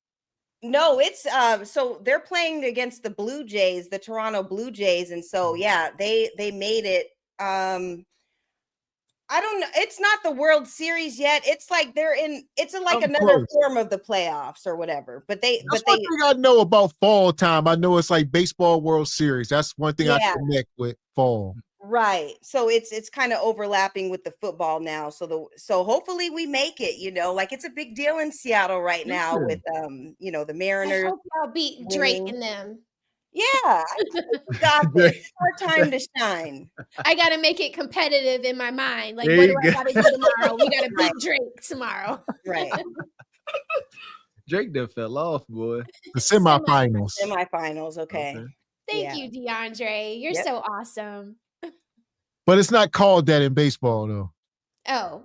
No, it's so they're playing against the Blue Jays, the Toronto Blue Jays, and so yeah, they made it. I don't know. It's not the World Series yet. It's like they're in. It's like another close. form of the playoffs or whatever. But That's one thing I know about fall time. I know it's like baseball World Series. That's one thing I Yeah. connect with fall. right. So it's kind of overlapping with the football now. So hopefully we make it. Like it's a big deal in Seattle right now with the I Mariners. hope y'all beat Drake winning. and them. Yeah, I think we got this. It's our time to shine. I gotta make it competitive in my mind. Like, There what you do I go. gotta do tomorrow? We gotta beat Right. Drake tomorrow. Right. Drake done fell off, boy. The semifinals. Semifinals. Okay. Thank you, DeAndre. You're Yep. so awesome. But it's not called that in baseball, though. Oh.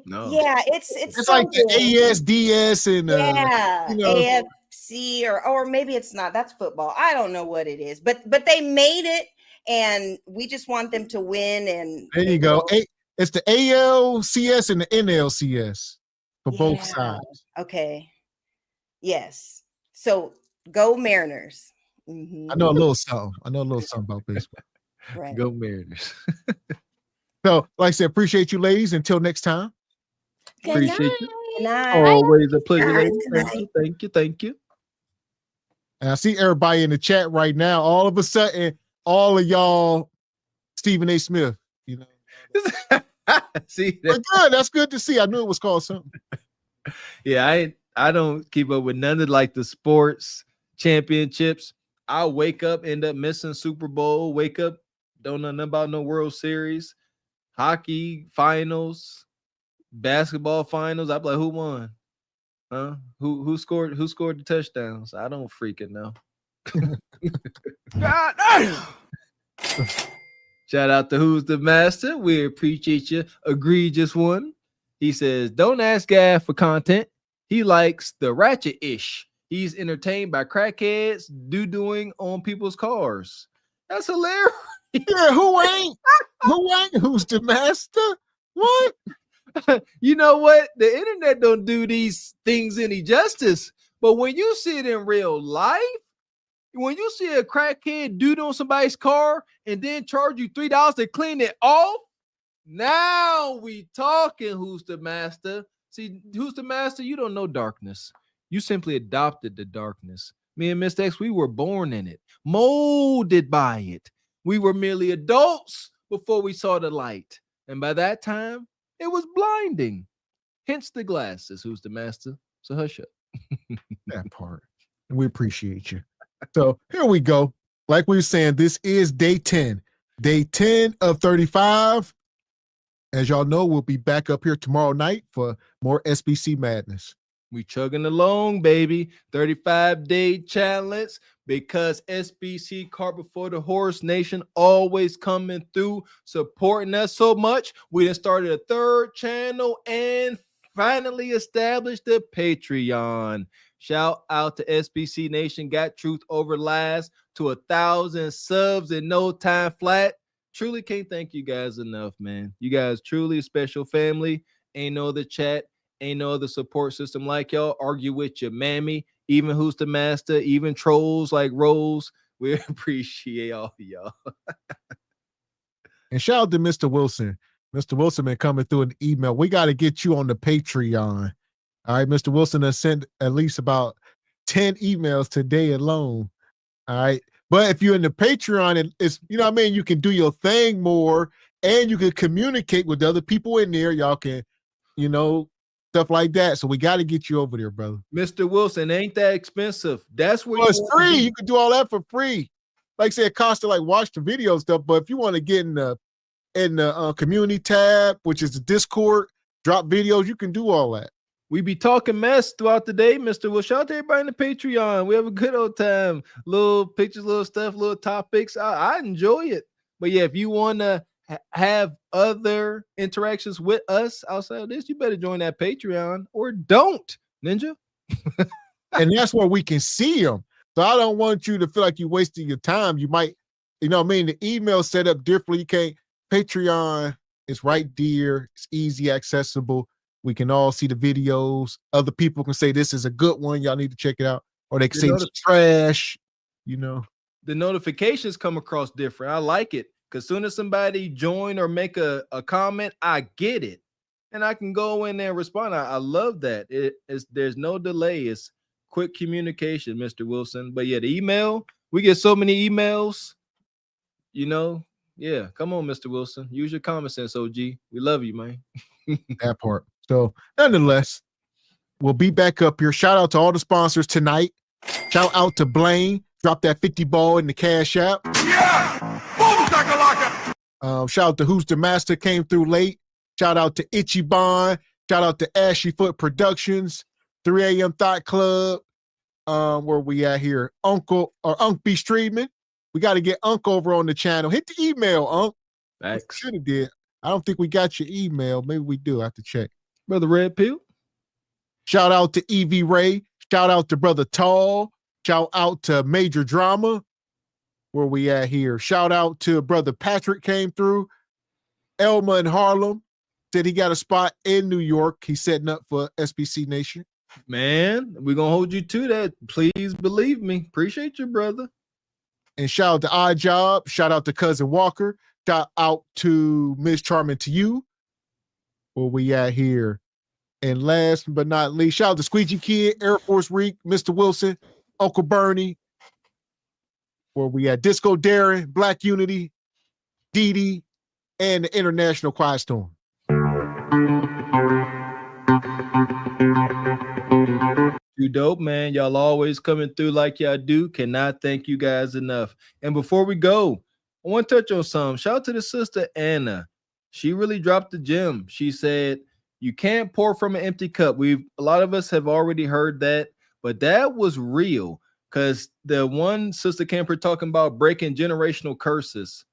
No. Yeah, it's It's like the ASDS and yeah, you know. AFC or maybe it's not. That's football. I don't know what it is, but they made it, and we just want them to win. And There you go. It's the ALCS and the NLCS for both Yeah. sides. Okay. Yes. So go Mariners. Mhm. I know a little something. About baseball. Right. Go Mariners. So, like I said, appreciate you, ladies. Until next time. Good Appreciate night. you. Good night. Always a pleasure, Good ladies. night. Thank you. And I see everybody in the chat right now. All of a sudden, all of y'all, Stephen A. Smith. See But good. That's good to see. I knew it was called something. Yeah, I don't keep up with none of like the sports championships. I'll wake up, end up missing Super Bowl, wake up, don't know nothing about no World Series, hockey finals, basketball finals. I'm like, who won? Huh? Who scored the touchdowns? I don't freaking know. God damn. Shout out to Who's the Master. We appreciate you. Egregious one. He says, don't ask Gav for content. He likes the ratchet-ish. He's entertained by crackheads doo-dooing on people's cars. That's hilarious. Yeah, who ain't? Who's the master? What? You know what? The internet don't do these things any justice. But when you see it in real life, when you see a crackhead dude on somebody's car and then charge you $3 to clean it off, now we talking. Who's the master? See, Who's the Master? You don't know darkness. You simply adopted the darkness. Me and Mr. X, we were born in it, molded by it. We were merely adults before we saw the light. And by that time, it was blinding. Hence the glasses. Who's the master? So hush up. That part. And we appreciate you. So here we go. Like we were saying, this is day 10. Day 10 of 35. As y'all know, we'll be back up here tomorrow night for more SBC madness. We chugging along, baby. 35-day challenge because SBC Cart Before the Horse Nation always coming through, supporting us so much. We done started a third channel and finally established the Patreon. Shout out to SBC Nation. Got truth over lies to 1,000 subs in no time flat. Truly can't thank you guys enough, man. You guys truly a special family. Ain't no other chat. Ain't no other support system like y'all. Argue with your mammy, even Who's the Master, even trolls like Rose. We appreciate all of y'all. And shout out to Mr. Wilson. Mr. Wilson been coming through an email. We got to get you on the Patreon. All right, Mr. Wilson has sent at least about 10 emails today alone. All right. But if you're in the Patreon, it's, you know what I mean, you can do your thing more and you can communicate with the other people in there. Y'all can, you know, stuff like that. So we got to get you over there, brother. Mr. Wilson, ain't that expensive? That's where it's free. You can do all that for free. Like I said, it costs to like watch the video stuff. But if you want to get in the community tab, which is the Discord, drop videos, you can do all that. We be talking mess throughout the day, Mr. Will. Shout out to everybody in the Patreon. We have a good old time. Little pictures, little stuff, little topics. I enjoy it. But yeah, if you want to have other interactions with us outside of this, you better join that Patreon or don't, Ninja. And that's where we can see them. So I don't want you to feel like you're wasting your time. You might, you know what I mean? The email set up differently. You can't. Patreon is right there. It's easy, accessible. We can all see the videos. Other people can say this is a good one. Y'all need to check it out. Or they can say it's trash, you know. The notifications come across different. I like it because soon as somebody join or make a comment, I get it. And I can go in there and respond. I love that. There's no delay. It's quick communication, Mr. Wilson. But yeah, the email, we get so many emails, you know. Yeah, come on, Mr. Wilson. Use your common sense, OG. We love you, man. That part. So nonetheless, we'll be back up here. Shout out to all the sponsors tonight. Shout out to Blaine. Drop that 50 ball in the Cash App. Yeah! Boom, shakalaka! Shout out to Who's the Master, came through late. Shout out to Itchy Bond. Shout out to Ashy Foot Productions. 3 a.m. Thought Club. Where we at here? Uncle or Unc be streaming. We got to get Unc over on the channel. Hit the email, Unc. Thanks. Should have did. I don't think we got your email. Maybe we do. I have to check. Brother Red Pill. Shout out to Evie Ray. Shout out to Brother Tall. Shout out to Major Drama. Where we at here? Shout out to Brother Patrick came through. Elma in Harlem said he got a spot in New York. He's setting up for SBC Nation. Man, we're going to hold you to that. Please believe me. Appreciate you, brother. And shout out to Odd Job. Shout out to Cousin Walker. Shout out to Miss Charming to you. Where we at here? And last but not least, shout out to Squeegee Kid, Air Force Reek, Mr. Wilson, Uncle Bernie. Where we at? Disco Darren, Black Unity, Dee Dee, and the International Quiet Storm. You dope, man. Y'all always coming through like y'all do. Cannot thank you guys enough. And before we go, I want to touch on some. Shout out to the sister Anna. She really dropped the gem. She said, you can't pour from an empty cup. A lot of us have already heard that, but that was real because the one sister came here talking about breaking generational curses.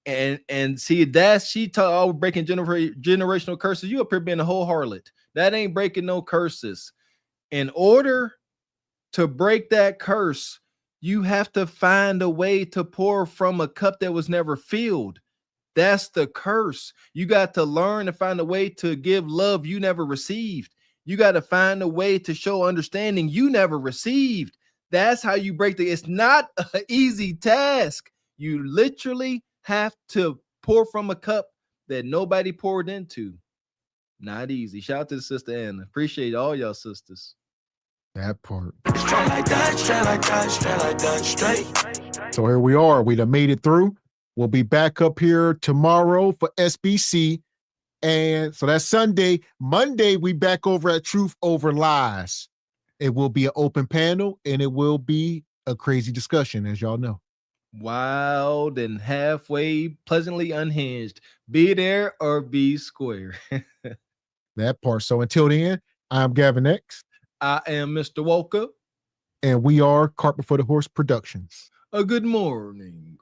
And see, that's she taught breaking generational curses. You up here being a whole harlot. That ain't breaking no curses. In order to break that curse, you have to find a way to pour from a cup that was never filled. That's the curse. You got to learn to find a way to give love you never received. You got to find a way to show understanding you never received. That's how you break it's not an easy task. You literally have to pour from a cup that nobody poured into. Not easy. Shout out to the sister Anna. Appreciate all y'all sisters. That part. Straight like that, straight like that, straight like that, straight. So here we are. We done made it through. We'll be back up here tomorrow for SBC. And so that's Sunday. Monday, we back over at Truth Over Lies. It will be an open panel and it will be a crazy discussion, as y'all know. Wild and halfway pleasantly unhinged. Be there or be square. That part. So until then, I'm Gavin X. I am Mr. Walker. And we are Cart Before the Horse Productions. A good morning.